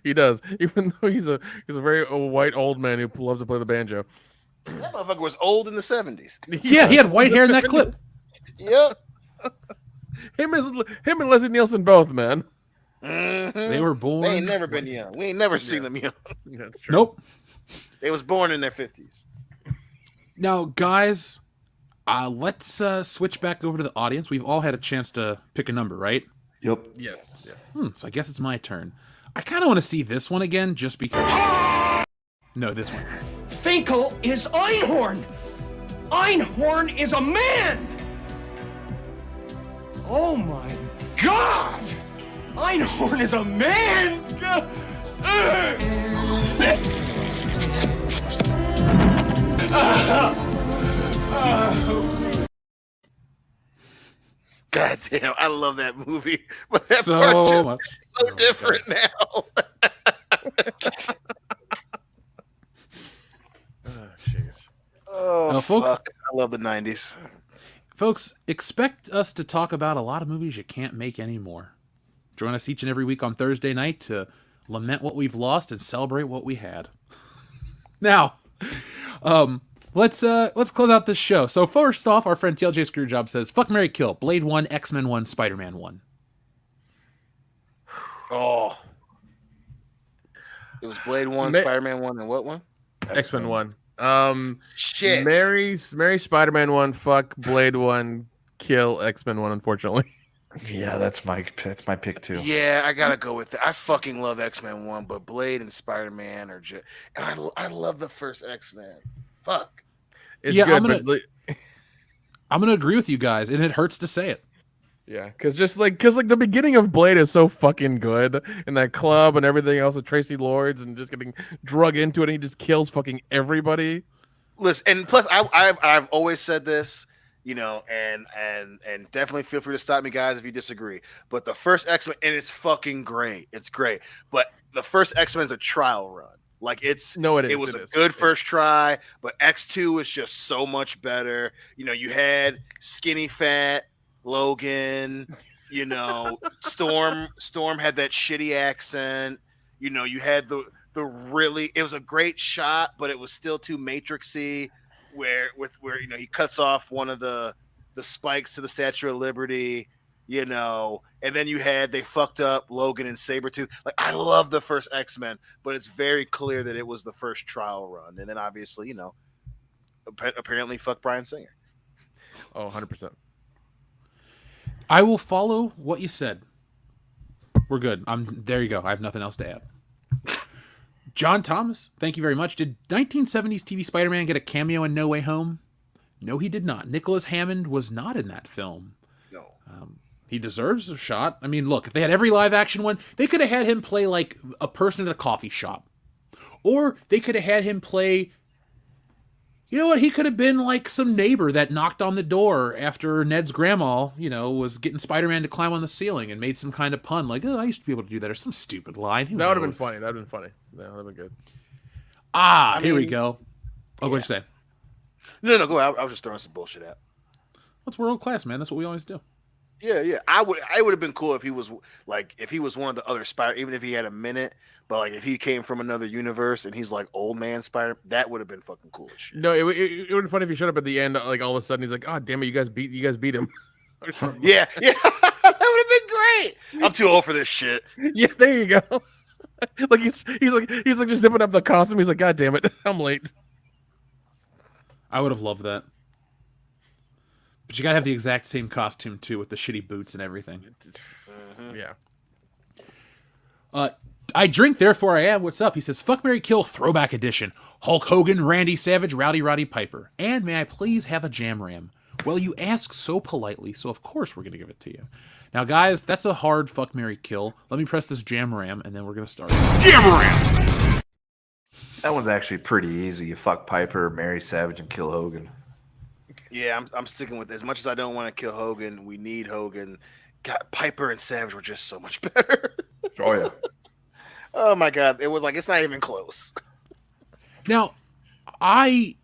S5: He does. Even though he's a very white old man who loves to play the banjo.
S13: That motherfucker was old in the 70s.
S3: Yeah, he had white hair in that clip.
S13: Yep.
S5: Him and Leslie Nielsen both, man.
S3: They were born.
S13: They ain't never been young. We ain't never seen them young.
S5: That's true.
S3: Nope.
S13: They was born in their 50s.
S3: Now, guys, let's switch back over to the audience. We've all had a chance to pick a number, right?
S6: Yep.
S5: Yes.
S3: So I guess it's my turn. I kind of want to see this one again, just because. No, this one.
S7: Finkel is Einhorn. Einhorn is a man. Oh my God! Einhorn is a man.
S13: God damn, I love that movie. But that
S3: So
S13: part
S3: much.
S13: is so different now.
S5: Jeez.
S13: Oh,
S3: folks,
S13: fuck. I love the 90s.
S3: Folks, expect us to talk about a lot of movies you can't make anymore. Join us each and every week on Thursday night to lament what we've lost and celebrate what we had. Now, let's close out this show. So first off, our friend TLJ Screwjob says, "Fuck, Marry, Kill: Blade 1, X-Men 1, Spider-Man 1."
S13: Oh. It was Blade 1, Spider-Man 1, and what one?
S5: X-Men 1.
S13: Shit.
S5: Mary Spider-Man 1, fuck Blade 1, kill X-Men 1, unfortunately.
S6: Yeah, that's my pick too.
S13: Yeah, I gotta go with it. I fucking love X-Men 1, but Blade and Spider-Man are just... And I love the first X-Men. Fuck.
S5: It's
S3: Yeah,
S5: good,
S3: I'm gonna agree with you guys, and it hurts to say it.
S5: Yeah, because the beginning of Blade is so fucking good, in that club and everything else with Tracy Lords and just getting drug into it, and he just kills fucking everybody.
S13: Listen, and plus, I've always said this, you know, and definitely feel free to stop me, guys, if you disagree. But the first X-Men, and it's fucking great. It's great, but the first X-Men's a trial run. Like it was a good first try, but X2 was just so much better. You know, you had skinny fat Logan, you know, Storm had that shitty accent. You know, you had the really, it was a great shot, but it was still too Matrixy, where you know, he cuts off one of the spikes to the Statue of Liberty, you know, and then they fucked up Logan and Sabretooth. Like, I love the first X-Men, but it's very clear that it was the first trial run. And then obviously, you know, apparently fuck Bryan Singer.
S5: Oh, 100%.
S3: I will follow what you said. We're good. There you go. I have nothing else to add. John Thomas, thank you very much. Did 1970s TV Spider-Man get a cameo in No Way Home? No, he did not. Nicholas Hammond was not in that film.
S13: No.
S3: He deserves a shot. I mean, look, if they had every live action one, they could have had him play like a person at a coffee shop. Or they could have had him play... You know what? He could have been like some neighbor that knocked on the door after Ned's grandma, you know, was getting Spider-Man to climb on the ceiling and made some kind of pun like, "Oh, I used to be able to do that," or some stupid line. That
S5: would have been funny. That would have been funny. That would have been good.
S3: Here we go. Oh, what'd you say?
S13: No, go out. I was just throwing some bullshit out.
S3: That's world class, man. That's what we always do.
S13: Yeah. I would have been cool if he was one of the other Spider, even if he had a minute. But like if he came from another universe and he's like old man Spider, that would have been fucking cool as shit.
S5: No, it would have been funny if he showed up at the end, like all of a sudden he's like, "Oh damn it, you guys beat him."
S13: Yeah, that would have been great. I'm too old for this shit.
S5: Yeah, there you go. Like he's like just zipping up the costume. He's like, "God damn it, I'm late."
S3: I would have loved that. But you gotta have the exact same costume too, with the shitty boots and everything.
S5: Yeah.
S3: I drink, therefore I am. What's up? He says, "Fuck, Marry, Kill Throwback Edition. Hulk Hogan, Randy Savage, Rowdy Roddy Piper. And may I please have a Jam Ram?" Well, you ask so politely, so of course we're going to give it to you. Now, guys, that's a hard Fuck, Marry, Kill. Let me press this Jam Ram, and then we're going to start. Jam Ram!
S6: That one's actually pretty easy. You fuck Piper, marry Savage, and kill Hogan.
S13: Yeah, I'm sticking with it. As much as I don't want to kill Hogan, we need Hogan. God, Piper and Savage were just so much better.
S6: Oh, yeah.
S13: Oh, my God. It was like, it's not even close.
S3: Now, I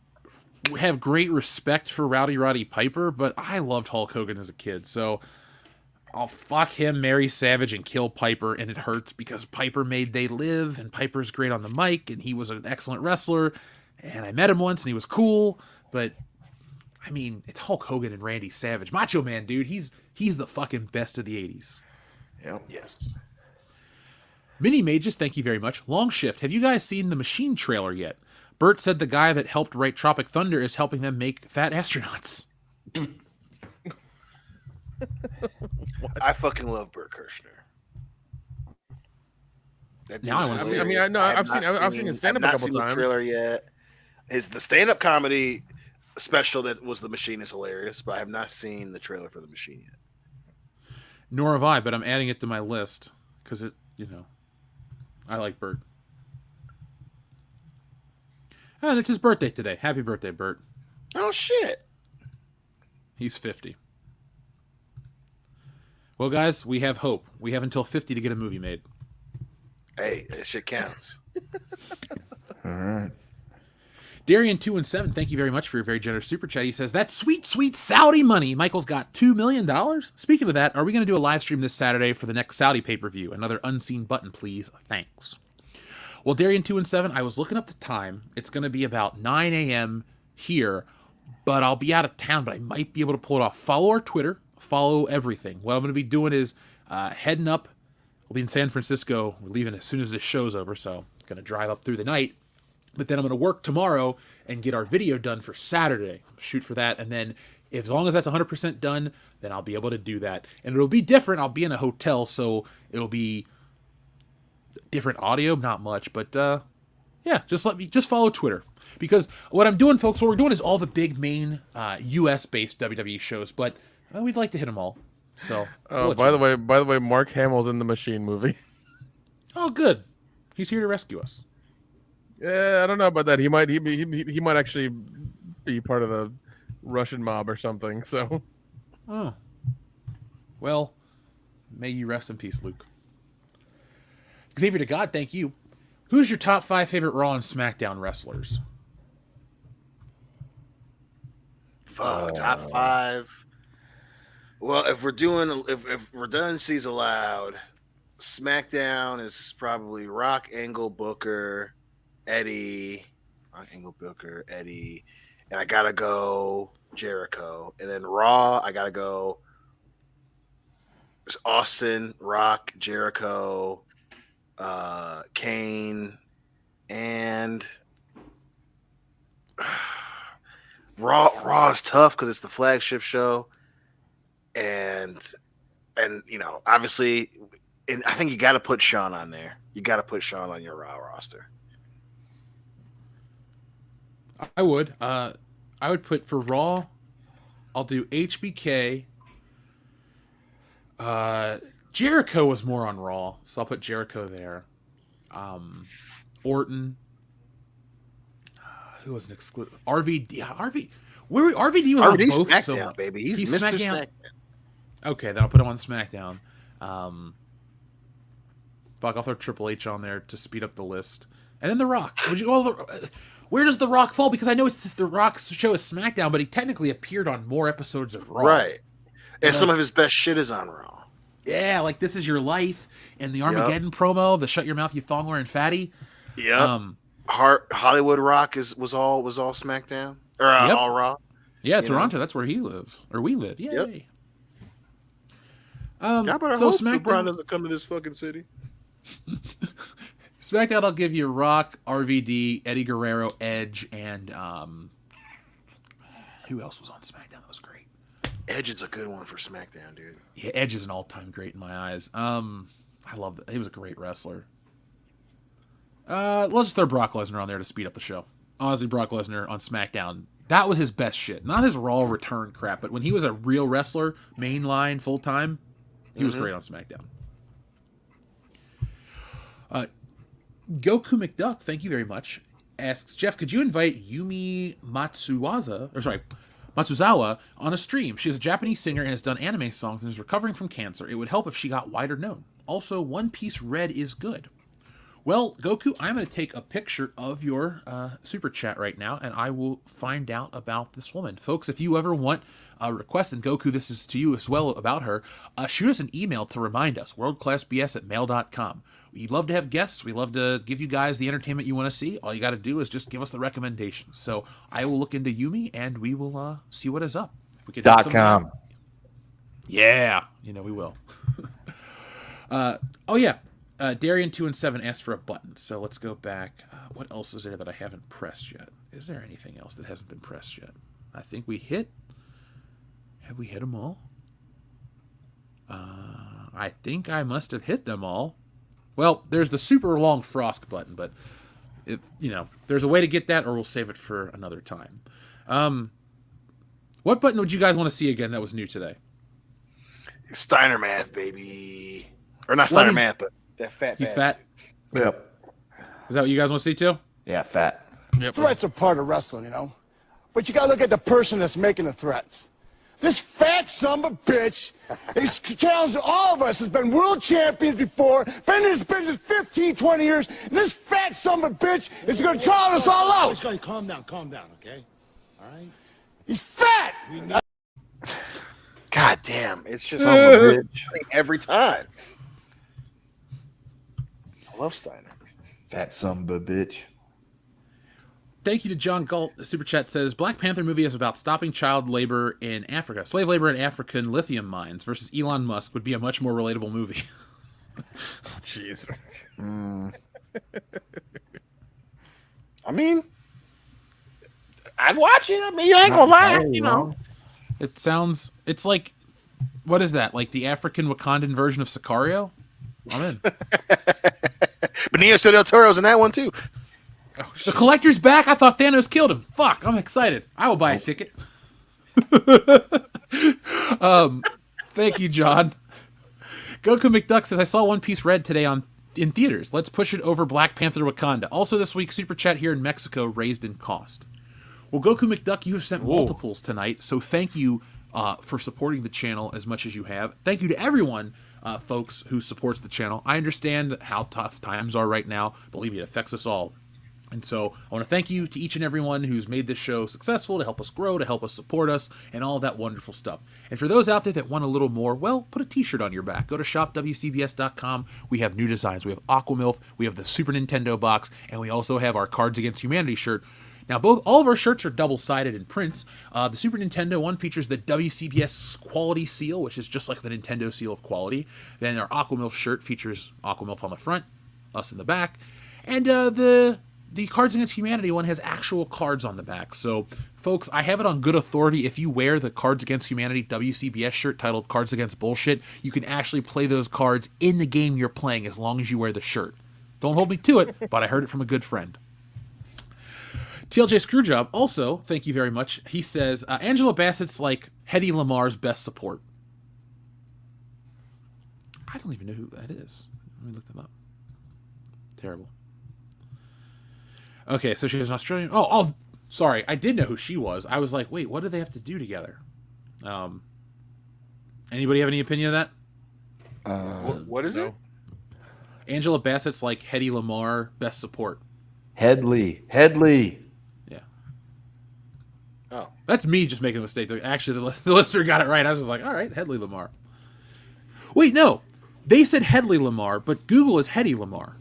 S3: have great respect for Rowdy Roddy Piper, but I loved Hulk Hogan as a kid, so I'll fuck him, marry Savage, and kill Piper, and it hurts because Piper made They Live, and Piper's great on the mic, and he was an excellent wrestler. and I met him once, and he was cool. But I mean, it's Hulk Hogan and Randy Savage, Macho Man, dude. He's the fucking best of the '80s.
S6: Yep.
S13: Yes.
S3: Mini Mages, thank you very much. Long Shift, have you guys seen the Machine trailer yet? Bert said the guy that helped write Tropic Thunder is helping them make fat astronauts.
S13: I fucking love Bert Kirshner. That dude
S3: Now I
S13: is
S3: wanna see
S13: hilarious.
S5: I mean, I know I've
S13: not
S5: seen his stand up a
S13: I've not
S5: couple
S13: seen the
S5: times.
S13: trailer yet. The stand-up comedy special that was The Machine is hilarious, but I have not seen the trailer for The Machine yet.
S3: Nor have I, but I'm adding it to my list because I like Bert. And it's his birthday today. Happy birthday, Bert.
S13: Oh shit!
S3: He's 50. Well, guys, we have hope. We have until 50 to get a movie made.
S13: Hey, that shit counts.
S6: All right.
S3: Darian217, thank you very much for your very generous super chat. He says, "That sweet, sweet Saudi money. Michael's got $2 million. Speaking of that, are we going to do a live stream this Saturday for the next Saudi pay-per-view? Another unseen button, please. Thanks." Well, Darian217, I was looking up the time. It's going to be about 9 a.m. here, but I'll be out of town, but I might be able to pull it off. Follow our Twitter. Follow everything. What I'm going to be doing is heading up. We'll be in San Francisco. We're leaving as soon as this show's over, so I'm going to drive up through the night. But then I'm going to work tomorrow and get our video done for Saturday. Shoot for that. And then as long as that's 100% done, then I'll be able to do that. And it'll be different. I'll be in a hotel, so it'll be different audio. Not much, but yeah, just follow Twitter. Because what I'm doing, folks, what we're doing is all the big main US-based WWE shows, but we'd like to hit them all. So,
S5: by the way, Mark Hamill's in the Machine movie.
S3: Oh, good. He's here to rescue us.
S5: Yeah, I don't know about that. He might actually be part of the Russian mob or something. So,
S3: oh, well, may you rest in peace, Luke. Xavier to God, thank you. Who's your top 5 favorite Raw and SmackDown wrestlers?
S13: Fuck, top 5. Well, if we're doing redundancies allowed, SmackDown is probably Rock, Angle, Booker, Eddie, and I gotta go Jericho. And then Raw, I gotta go Austin, Rock, Jericho, Kane, and Raw is tough because it's the flagship show, and obviously, and I think you got to put Shawn on there. You got to put Shawn on your Raw roster.
S3: I would put for Raw, I'll do HBK. Jericho was more on Raw, so I'll put Jericho there. Orton. Who was an exclusive? RVD. RVD was
S13: RVD's
S3: on both.
S13: SmackDown, baby. He's Mr. SmackDown.
S3: Okay, then I'll put him on SmackDown. Fuck, I'll throw Triple H on there to speed up the list, and then The Rock. Where does The Rock fall? Because I know it's The Rock's show is SmackDown, but he technically appeared on more episodes of Raw.
S13: Right. And some of his best shit is on Raw.
S3: Yeah, like This Is Your Life and the Armageddon promo, the Shut Your Mouth, You Thong Wearing Fatty.
S13: Yeah. Hollywood Rock was all SmackDown or all Raw.
S3: Yeah, Toronto. That's where he lives, or we live. Yay.
S13: Yep. Yeah, but I hope LeBron doesn't come to this fucking city.
S3: SmackDown, I'll give you Rock, RVD, Eddie Guerrero, Edge, and who else was on SmackDown that was great?
S13: Edge is a good one for SmackDown, dude.
S3: Yeah, Edge is an all-time great in my eyes. I love that. He was a great wrestler. Let's just throw Brock Lesnar on there to speed up the show. Honestly, Brock Lesnar on SmackDown, that was his best shit. Not his Raw return crap, but when he was a real wrestler, mainline, full-time, he was great on SmackDown. Goku McDuck, thank you very much, asks, Jeff, could you invite Yumi Matsuzawa on a stream? She is a Japanese singer and has done anime songs and is recovering from cancer. It would help if she got wider known. Also, One Piece Red is good. Well, Goku, I'm going to take a picture of your super chat right now, and I will find out about this woman. Folks, if you ever want a request, and Goku, this is to you as well about her, shoot us an email to remind us, worldclassbs@mail.com. We'd love to have guests. We love to give you guys the entertainment you want to see. All you got to do is just give us the recommendations. So I will look into Yumi, and we will see what is up. If we could hit some
S6: .com.
S3: Yeah, we will. Darian 2 and 7 asked for a button, so let's go back. What else is there that I haven't pressed yet? Is there anything else that hasn't been pressed yet? I think we hit. Have we hit them all? I think I must have hit them all. Well, there's the super long Frosk button, but if there's a way to get that, or we'll save it for another time. What button would you guys want to see again that was new today?
S13: Steiner math, baby. Or not Steiner math, but that fat.
S3: He's fat?
S6: Yep.
S3: Is that what you guys want to see too?
S6: Yeah, fat.
S3: Yep.
S10: Threats are part of wrestling, but you gotta look at the person that's making the threats. This fat son of a bitch is challenging all of us, has been world champions before, been in this business 15, 20 years, and this fat son of a bitch is gonna challenge us all out.
S14: He's gonna calm down, okay? All right?
S10: He's fat!
S13: God damn, it's just every time. I love Steiner.
S6: Fat son of a bitch.
S3: Thank you to John Galt. The super chat says Black Panther movie is about stopping child labor in Africa, slave labor in African lithium mines versus Elon Musk would be a much more relatable movie.
S5: Jeez.
S13: I mean, I'd watch it. I mean, you ain't gonna lie,
S3: It's like, what is that? Like the African Wakandan version of Sicario? I'm in.
S13: Benicio del Toro's in that one too.
S3: Oh, the collector's back. I thought Thanos killed him. Fuck, I'm excited. I will buy a ticket. Thank you, John. Goku McDuck says I saw One Piece Red today in theaters. Let's push it over Black Panther Wakanda. Also this week, super chat here in Mexico raised in cost. Well, Goku McDuck, you have sent multiples tonight, so thank you for supporting the channel as much as you have. Thank you to everyone, folks, who supports the channel. I understand how tough times are right now. Believe me, it affects us all. And so I want to thank you to each and everyone who's made this show successful, to help us grow, to help us support us, and all that wonderful stuff. And for those out there that want a little more, well, put a t-shirt on your back. Go to shopwcbs.com. We have new designs. We have Aquamilf, we have the Super Nintendo box, and we also have our Cards Against Humanity shirt. Now, all of our shirts are double-sided in prints. The Super Nintendo one features the WCBS quality seal, which is just like the Nintendo seal of quality. Then our Aquamilf shirt features Aquamilf on the front, us in the back. And the Cards Against Humanity one has actual cards on the back. So, folks, I have it on good authority. If you wear the Cards Against Humanity WCBS shirt titled Cards Against Bullshit, you can actually play those cards in the game you're playing as long as you wear the shirt. Don't hold me to it, but I heard it from a good friend. TLJ Screwjob, also, thank you very much. He says, Angela Bassett's like Hedy Lamar's best support. I don't even know who that is. Let me look them up. Terrible. Okay, so she's an Australian. Oh, sorry. I did know who she was. I was like, wait, what do they have to do together? Anybody have any opinion of that?
S13: What is it?
S3: Angela Bassett's like Hedy Lamar, best support.
S6: Headley.
S3: Yeah.
S13: Oh.
S3: That's me just making a mistake. Actually, the listener got it right. I was just like, all right, Hedley Lamar. Wait, no. They said Hedley Lamar, but Google is Hedy Lamar.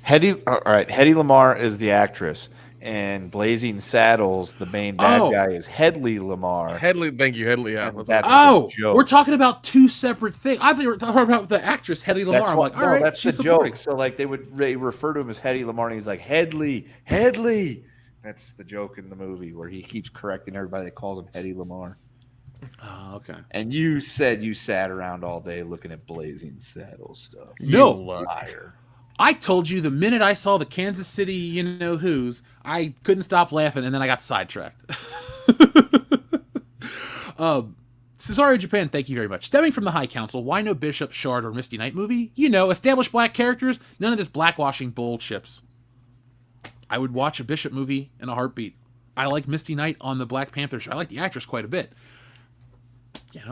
S6: All right. Hedy Lamar is the actress, and Blazing Saddles, the main bad guy, is Hedley Lamar.
S5: Headley, thank you, Headley. Yeah,
S6: that's
S3: we're talking about two separate things. I think we were talking about the actress Hedy Lamar. I'm like, all right,
S6: that's
S3: she's
S6: the
S3: supporting.
S6: joke. So like they refer to him as Hedy Lamar, and he's like Hedley. That's the joke in the movie where he keeps correcting everybody that calls him Hedy Lamar.
S3: Oh, okay.
S6: And you said you sat around all day looking at Blazing Saddles stuff.
S3: No,
S6: liar. I
S3: told you the minute I saw the Kansas City, who's, I couldn't stop laughing, and then I got sidetracked. Cesario Japan, thank you very much. Stemming from the High Council, why no Bishop, Shard, or Misty Knight movie? Established black characters, none of this blackwashing bull chips. I would watch a Bishop movie in a heartbeat. I like Misty Knight on the Black Panther show. I like the actress quite a bit. You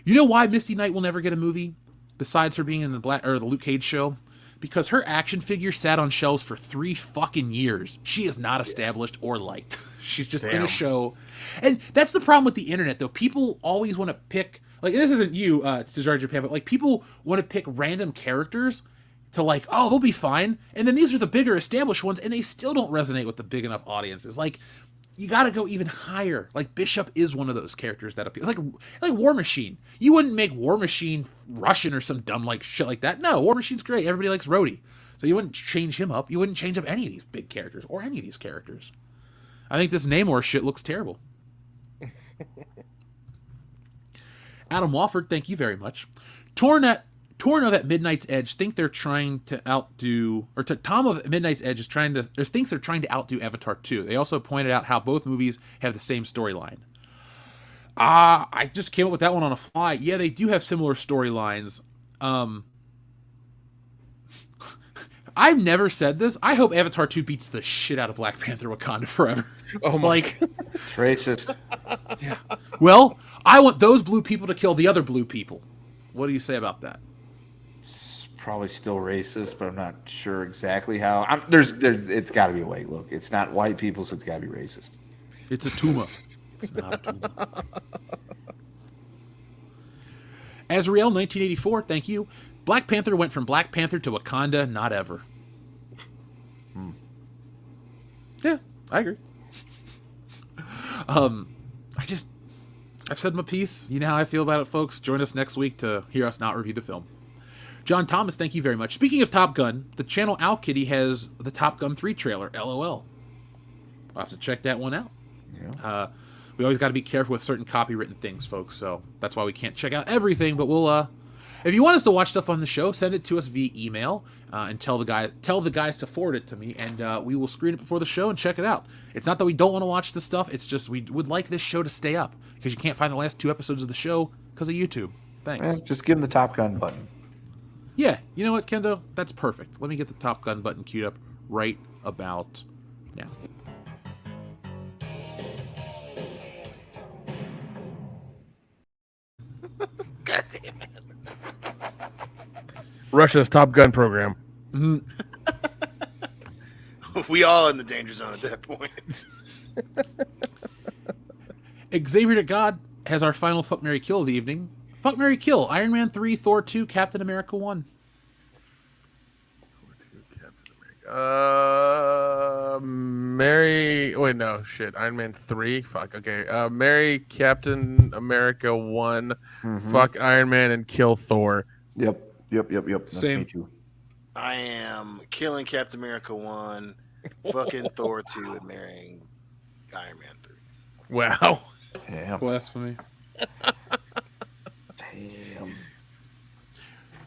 S3: know why Misty Knight will never get a movie besides her being in the Luke Cage show? because her action figure sat on shelves for 3 fucking years. She is not established or liked. She's just in a show. And that's the problem with the internet, though. People always want to pick, like, this isn't you, Cesar Japan, but, like, people want to pick random characters to, like, oh, they'll be fine. And then these are the bigger established ones, and they still don't resonate with the big enough audiences. Like, you got to go even higher. Like, Bishop is one of those characters that appeals. Like War Machine. You wouldn't make War Machine Russian or some dumb like shit like that. No, War Machine's great. Everybody likes Rhodey. So you wouldn't change him up. You wouldn't change up any of these big characters or any of these characters. I think this Namor shit looks terrible. Adam Wofford, thank you very much. Torn of at Midnight's Edge think they're trying to outdo, or Tom of Midnight's Edge thinks they're trying to outdo Avatar 2. They also pointed out how both movies have the same storyline. I just came up with that one on a fly. Yeah, they do have similar storylines. I've never said this. I hope Avatar 2 beats the shit out of Black Panther Wakanda Forever.
S5: Oh my.
S6: It's racist.
S3: Yeah. Well, I want those blue people to kill the other blue people. What do you say about that?
S6: Probably still racist, but I'm not sure exactly how. It's got to be a way. Look, it's not white people, so it's got to be racist.
S3: It's a tumor. It's not a tumor. Azrael 1984, thank you. Black Panther went from Black Panther to Wakanda, not ever. Yeah, I agree. I've said my piece. You know how I feel about it, folks. Join us next week to hear us not review the film. John Thomas, thank you very much. Speaking of Top Gun, the channel Owl Kitty has the Top Gun 3 trailer, LOL. I'll have to check that one out. Yeah. We always got to be careful with certain copywritten things, folks, so that's why we can't check out everything, but we'll, if you want us to watch stuff on the show, send it to us via email, and tell the guys to forward it to me, and we will screen it before the show and check it out. It's not that we don't want to watch the stuff, it's just we would like this show to stay up, because you can't find the last 2 episodes of the show because of YouTube. Thanks.
S6: Just give them the Top Gun button.
S3: Yeah, you know what, Kendo? That's perfect. Let me get the Top Gun button queued up right about now.
S13: God damn it.
S5: Russia's Top Gun program.
S3: Mm-hmm.
S13: We all in the danger zone at that point.
S3: Xavier to God has our final Fuck, Marry, Kill of the evening. Fuck, Marry, Kill. Iron Man 3, Thor 2, Captain America 1.
S5: Marry. Wait, no, shit. Iron Man 3. Fuck. Okay. Marry Captain America 1.
S6: Mm-hmm.
S5: Fuck Iron Man and kill Thor.
S6: Yep. That's
S3: Same.
S6: me too.
S13: I am killing Captain America 1, fucking Thor 2, and marrying Iron Man 3.
S5: Wow.
S6: Yeah.
S3: Blasphemy.
S6: Damn.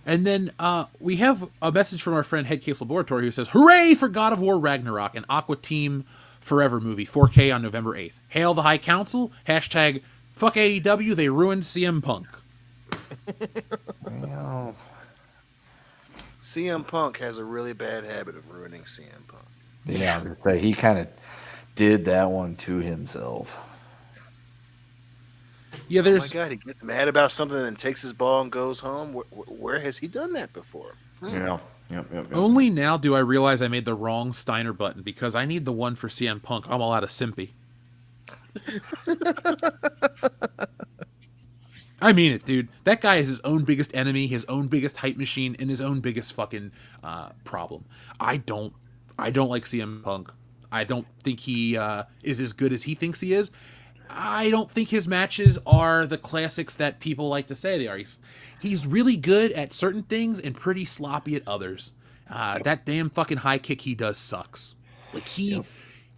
S3: And then we have a message from our friend Headcase Laboratory who says, "Hooray for God of War Ragnarok, an Aqua Team Forever movie, 4K on November 8th. Hail the High Council. Hashtag fuck AEW, they ruined CM Punk."
S6: Well,
S13: CM Punk has a really bad habit of ruining CM Punk.
S6: yeah, but he kind of did that one to himself.
S3: Yeah,
S13: Oh my God, he gets mad about something and takes his ball and goes home. Where has he done that before?
S6: Yeah. Yep.
S3: Only now do I realize I made the wrong Steiner button because I need the one for CM Punk. I'm all out of Simpy. I mean it, dude. That guy is his own biggest enemy, his own biggest hype machine, and his own biggest fucking problem. I don't like CM Punk. I don't think he is as good as he thinks he is. I don't think his matches are the classics that people like to say they are. He's really good at certain things and pretty sloppy at others. That damn fucking high kick he does sucks. Like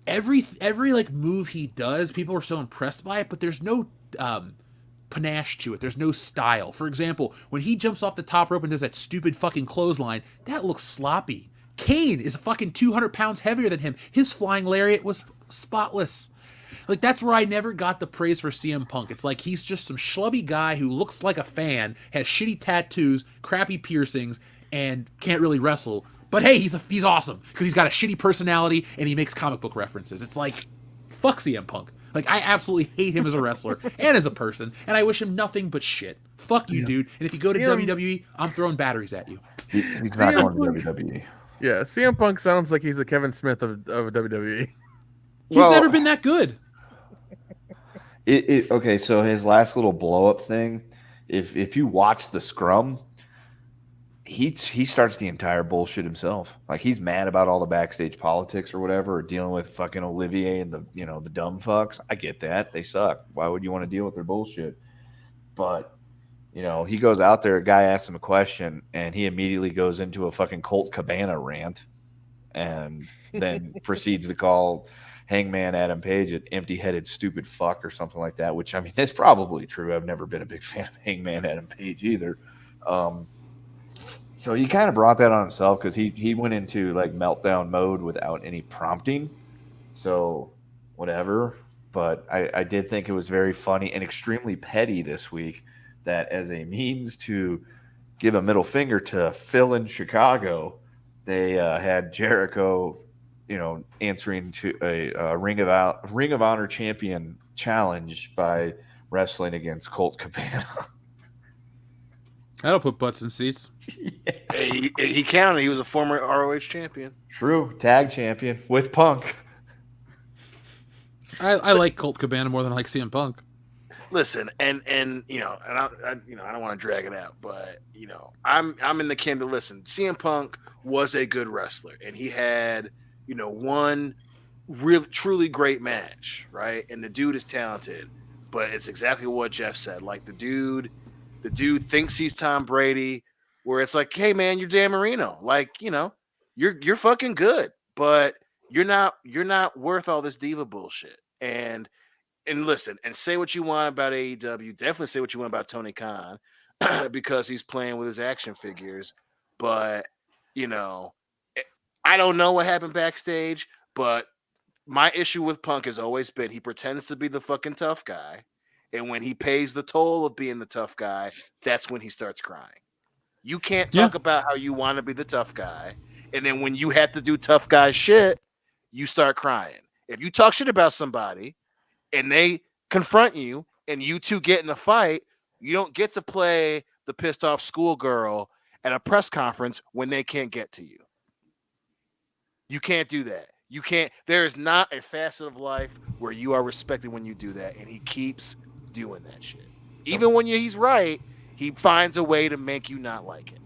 S3: every like move he does, people are so impressed by it, but there's no panache to it. There's no style. For example, when he jumps off the top rope and does that stupid fucking clothesline, that looks sloppy. Kane is fucking 200 pounds heavier than him. His flying lariat was spotless. Like, that's where I never got the praise for CM Punk. It's like he's just some schlubby guy who looks like a fan, has shitty tattoos, crappy piercings, and can't really wrestle. But hey, he's awesome because he's got a shitty personality and he makes comic book references. It's like, fuck CM Punk. Like, I absolutely hate him as a wrestler and as a person, and I wish him nothing but shit. Fuck you, dude. And if you go to WWE, I'm throwing batteries at you.
S6: He's not going to WWE.
S5: Yeah, CM Punk sounds like he's the Kevin Smith of WWE.
S3: He's never been that good.
S6: Okay, so his last little blow up thing, if you watch the scrum, he starts the entire bullshit himself. Like he's mad about all the backstage politics or whatever, or dealing with fucking Olivier and the dumb fucks. I get that. They suck. Why would you want to deal with their bullshit? But he goes out there, a guy asks him a question, and he immediately goes into a fucking Colt Cabana rant and then proceeds to call Hangman Adam Page an empty-headed stupid fuck or something like that, which, I mean, that's probably true. I've never been a big fan of Hangman Adam Page either. So he kind of brought that on himself because he went into, like, meltdown mode without any prompting. So whatever. But I did think it was very funny and extremely petty this week that as a means to give a middle finger to Phil in Chicago, they had Jericho, answering to a Ring of Honor champion challenge by wrestling against Colt Cabana.
S3: That'll put butts in seats.
S13: He counted. He was a former ROH champion.
S6: True. Tag champion with Punk.
S3: I like Colt Cabana more than I like CM Punk.
S13: Listen, and I don't want to drag it out, but I'm in the camp to listen. CM Punk was a good wrestler, and he had one really truly great match, right? And the dude is talented, but it's exactly what Jeff said. Like the dude thinks he's Tom Brady, where it's like, hey man, you're Dan Marino, like you're fucking good, but you're not worth all this diva bullshit. And listen, and say what you want about AEW. Definitely say what you want about Tony Khan because he's playing with his action figures. But, I don't know what happened backstage, but my issue with Punk has always been he pretends to be the fucking tough guy. And when he pays the toll of being the tough guy, that's when he starts crying. You can't talk about how you want to be the tough guy. And then when you have to do tough guy shit, you start crying. If you talk shit about somebody and they confront you and you two get in a fight, you don't get to play the pissed off schoolgirl at a press conference when they can't get to you. You can't do that. You can't. There is not a facet of life where you are respected when you do that. And he keeps doing that shit. Even when he's right, he finds a way to make you not like him.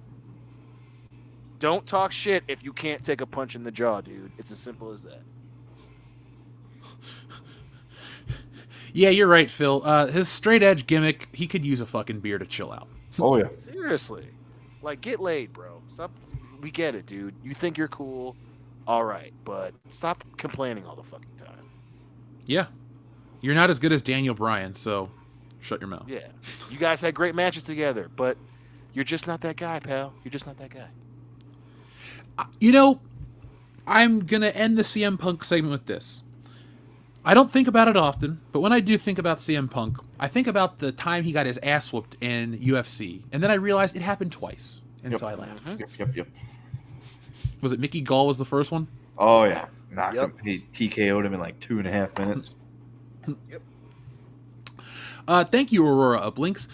S13: Don't talk shit if you can't take a punch in the jaw, dude. It's as simple as that.
S3: Yeah, you're right, Phil. His straight edge gimmick, he could use a fucking beer to chill out.
S6: Oh, yeah.
S13: Seriously. Like, get laid, bro. Stop. We get it, dude. You think you're cool. All right. But stop complaining all the fucking time.
S3: Yeah. You're not as good as Daniel Bryan, so shut your mouth.
S13: Yeah. You guys had great matches together, but you're just not that guy, pal. You're just not that guy.
S3: I'm going to end the CM Punk segment with this. I don't think about it often, but when I do think about CM Punk, I think about the time he got his ass whooped in UFC, and then I realized it happened twice, and so I laugh.
S6: Yep.
S3: Was it Mickey Gall was the first one?
S6: Oh, yeah. Knocked him. He TKO'd him in like 2.5 minutes.
S13: Yep.
S3: Thank you, Aurora Uplinks.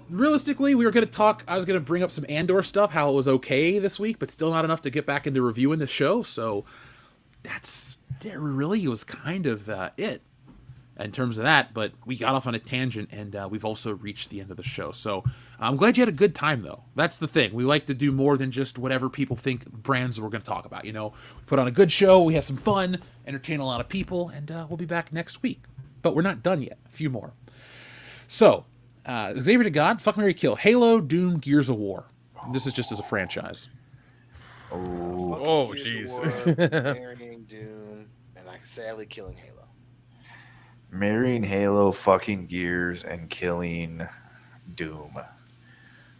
S3: Realistically, we were going to talk. I was going to bring up some Andor stuff, how it was okay this week, but still not enough to get back into reviewing the show. So that really was kind of it in terms of that. But we got off on a tangent, and we've also reached the end of the show. So I'm glad you had a good time, though. That's the thing. We like to do more than just whatever people think brands we're going to talk about. We put on a good show, we have some fun, entertain a lot of people, and we'll be back next week. But we're not done yet. A few more. So, Xavier to God, fuck, marry, kill. Halo, Doom, Gears of War. This is just as a franchise.
S5: Oh, jeez.
S13: Marrying Doom, and sadly killing Halo.
S6: Marrying Halo, fucking Gears, and killing Doom.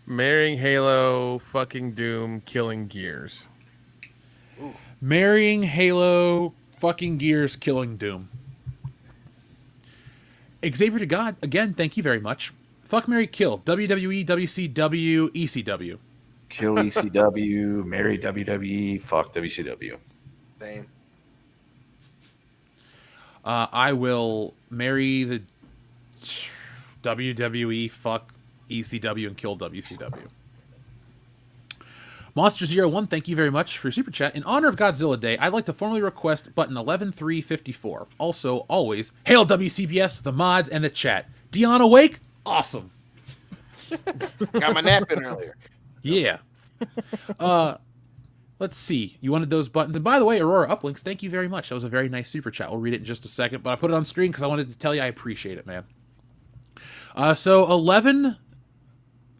S5: Marrying Halo, fucking Doom, killing Gears.
S3: Ooh. Marrying Halo, fucking Gears, killing Doom. Xavier to God, again, thank you very much. Fuck, marry, kill. WWE, WCW, ECW.
S6: Kill ECW, marry WWE, fuck WCW.
S13: Same.
S3: I will marry the WWE, fuck ECW, and kill WCW. Monster01, thank you very much for your super chat. In honor of Godzilla Day, I'd like to formally request button 11354. Also, always, hail WCBS, the mods, and the chat. Dion awake? Awesome.
S13: Got my nap in earlier.
S3: Yeah. Let's see. You wanted those buttons. And by the way, Aurora Uplinks, thank you very much. That was a very nice super chat. We'll read it in just a second, but I put it on screen because I wanted to tell you I appreciate it, man. So 11,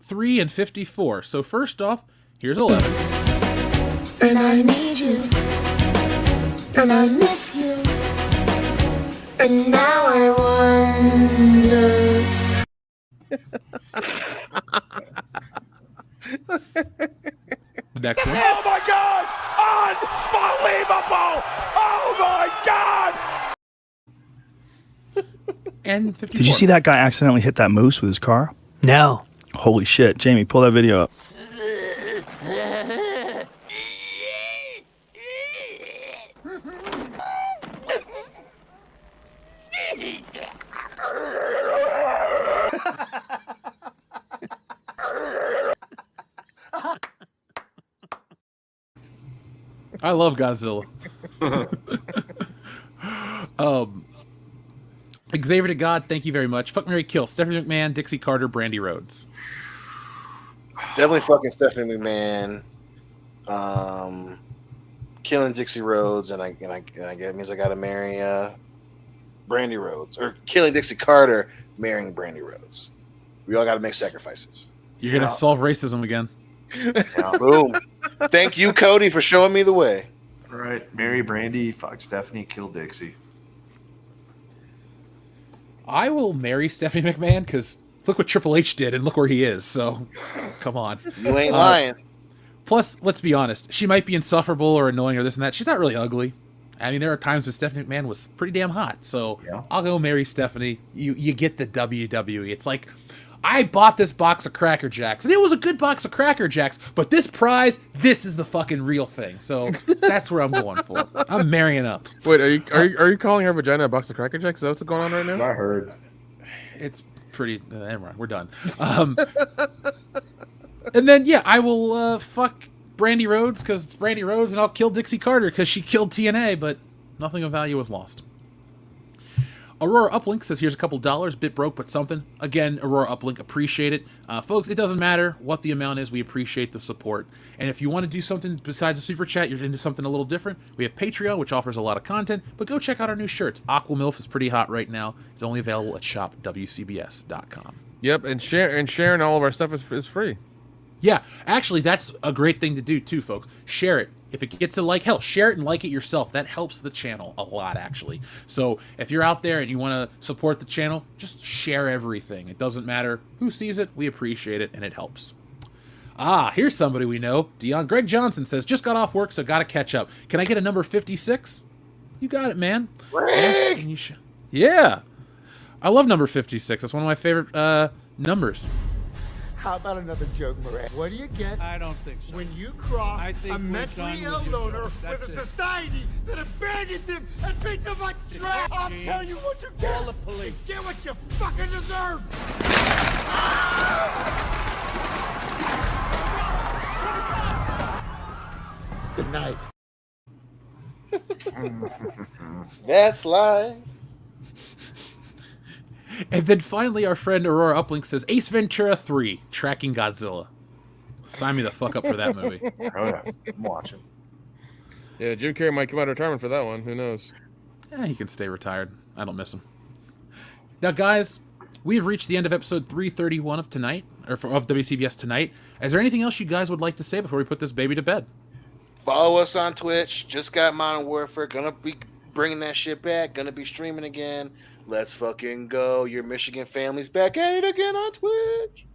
S3: 3, and 54. So first off, here's 11.
S15: And I need you. And I miss you. And now I wonder.
S3: The next one.
S7: Oh my God! Unbelievable! Oh my God!
S3: And 54.
S8: Did you see that guy accidentally hit that moose with his car?
S16: No.
S8: Holy shit. Jamie, pull that video up.
S3: I love Godzilla. Xavier to God, thank you very much. Fuck, Mary, kill. Stephanie McMahon, Dixie Carter, Brandy Rhodes.
S13: Definitely fucking Stephanie McMahon. Killing Dixie Rhodes, and I get means I gotta marry Brandy Rhodes, or killing Dixie Carter, marrying Brandy Rhodes. We all gotta make sacrifices.
S3: You're gonna solve racism again.
S13: Boom. Thank you, Cody, for showing me the way.
S6: All right, marry Brandy, fuck Stephanie, kill Dixie.
S3: I will marry Stephanie McMahon because look what Triple H did and look where he is. So, come on.
S13: You ain't lying.
S3: Plus, let's be honest. She might be insufferable or annoying or this and that. She's not really ugly. I mean, there are times when Stephanie McMahon was pretty damn hot. So, I'll go marry Stephanie. You get the WWE. It's like, I bought this box of Cracker Jacks, and it was a good box of Cracker Jacks, but this prize, this is the fucking real thing. So, that's where I'm going for. I'm marrying up.
S5: Wait, are you calling her vagina a box of Cracker Jacks? Is that what's going on right now?
S6: I heard.
S3: It's pretty. Never mind. We're done. And then, yeah, I will fuck Brandy Rhodes because it's Brandy Rhodes, and I'll kill Dixie Carter because she killed TNA, but nothing of value was lost. Aurora Uplink says, here's a couple dollars, bit broke, but something. Again, Aurora Uplink, appreciate it. Folks, it doesn't matter what the amount is. We appreciate the support. And if you want to do something besides a super chat, you're into something a little different, we have Patreon, which offers a lot of content, but go check out our new shirts. Aquamilf is pretty hot right now. It's only available at shopwcbs.com.
S5: Yep, and sharing all of our stuff is free.
S3: Yeah, actually, that's a great thing to do too, folks. Share it. If it gets a like, hell, share it and like it yourself. That helps the channel a lot, actually. So if you're out there and you want to support the channel, just share everything. It doesn't matter who sees it. We appreciate it, and it helps. Ah, here's somebody we know. Greg Johnson says, just got off work, so got to catch up. Can I get a number 56? You got it, man.
S13: Greg!
S3: Yeah. I love number 56. That's one of my favorite numbers.
S14: How about another joke, Moran? What do you get? I don't think so. When you cross a mentally ill loner with a society that abandons him and treats him like trash, I'll tell you what you get. Call the police. Get what you fucking deserve. Good night.
S13: That's life.
S3: And then finally, our friend Aurora Uplink says, Ace Ventura 3, Tracking Godzilla. Sign me the fuck up for that movie.
S6: Oh, yeah. I'm watching.
S5: Yeah, Jim Carrey might come out of retirement for that one. Who knows?
S3: He can stay retired. I don't miss him. Now, guys, we've reached the end of episode 331 of tonight, of WCBS Tonight. Is there anything else you guys would like to say before we put this baby to bed?
S13: Follow us on Twitch. Just got Modern Warfare. Gonna be bringing that shit back. Gonna be streaming again. Let's fucking go. Your Michigan family's back at it again on Twitch.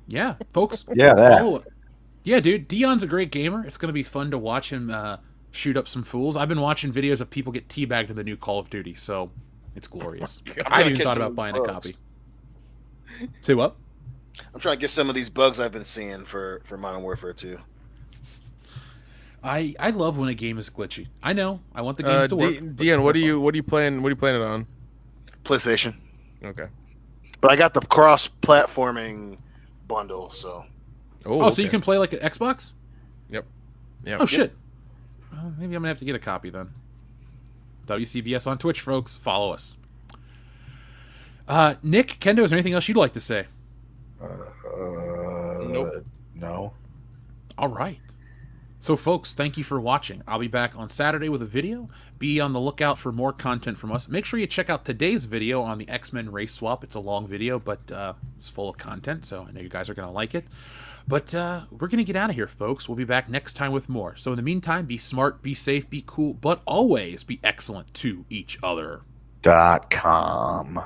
S3: Yeah, folks.
S6: Yeah, that.
S3: Follow it. Yeah, dude. Dion's a great gamer. It's going to be fun to watch him shoot up some fools. I've been watching videos of people get teabagged in the new Call of Duty, so it's glorious. I haven't even thought about buying a copy. Say what?
S13: I'm trying to get some of these bugs I've been seeing for Modern Warfare 2.
S3: I love when a game is glitchy. I know. I want the games to work.
S5: Dion, what are you playing it on?
S13: PlayStation.
S5: Okay.
S13: But I got the cross-platforming bundle, so.
S3: Oh, so you can play like an Xbox?
S5: Yep. Yep.
S3: Oh shit. Well, maybe I'm gonna have to get a copy then. WCBS on Twitch, folks. Follow us. Nick, Kendo, is there anything else you'd like to say?
S5: Nope.
S6: No.
S3: All right. So, folks, thank you for watching. I'll be back on Saturday with a video. Be on the lookout for more content from us. Make sure you check out today's video on the X-Men race swap. It's a long video, but it's full of content, so I know you guys are going to like it. But we're going to get out of here, folks. We'll be back next time with more. So in the meantime, be smart, be safe, be cool, but always be excellent to each other.
S6: .com.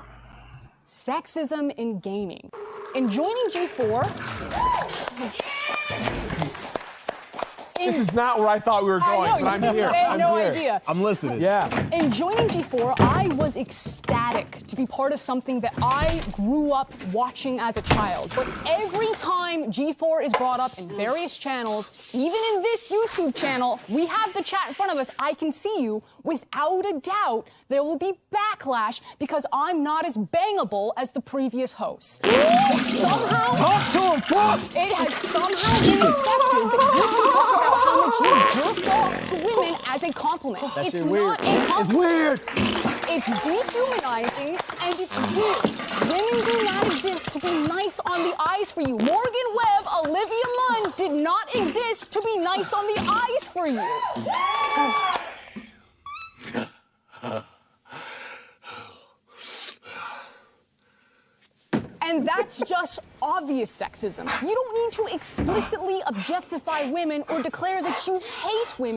S11: Sexism in gaming. In joining G4...
S7: This is not where I thought we were going, but I'm here.
S11: I had no idea.
S7: I'm listening. Yeah.
S11: In joining G4, I was ecstatic to be part of something that I grew up watching as a child. But every time G4 is brought up in various channels, even in this YouTube channel, we have the chat in front of us. I can see you. Without a doubt, there will be backlash because I'm not as bangable as the previous host. It somehow...
S7: Talk to him, Frosk!
S11: It has somehow been expected that you can talk about how much you jerked off to women as a compliment.
S7: That
S11: It's
S7: shit
S11: not
S7: weird.
S11: a compliment.
S7: It's weird.
S11: It's dehumanizing and it's weird. Women do not exist to be nice on the eyes for you. Morgan Webb, Olivia Munn did not exist to be nice on the eyes for you. And that's just obvious sexism. You don't need to explicitly objectify women or declare that you hate women.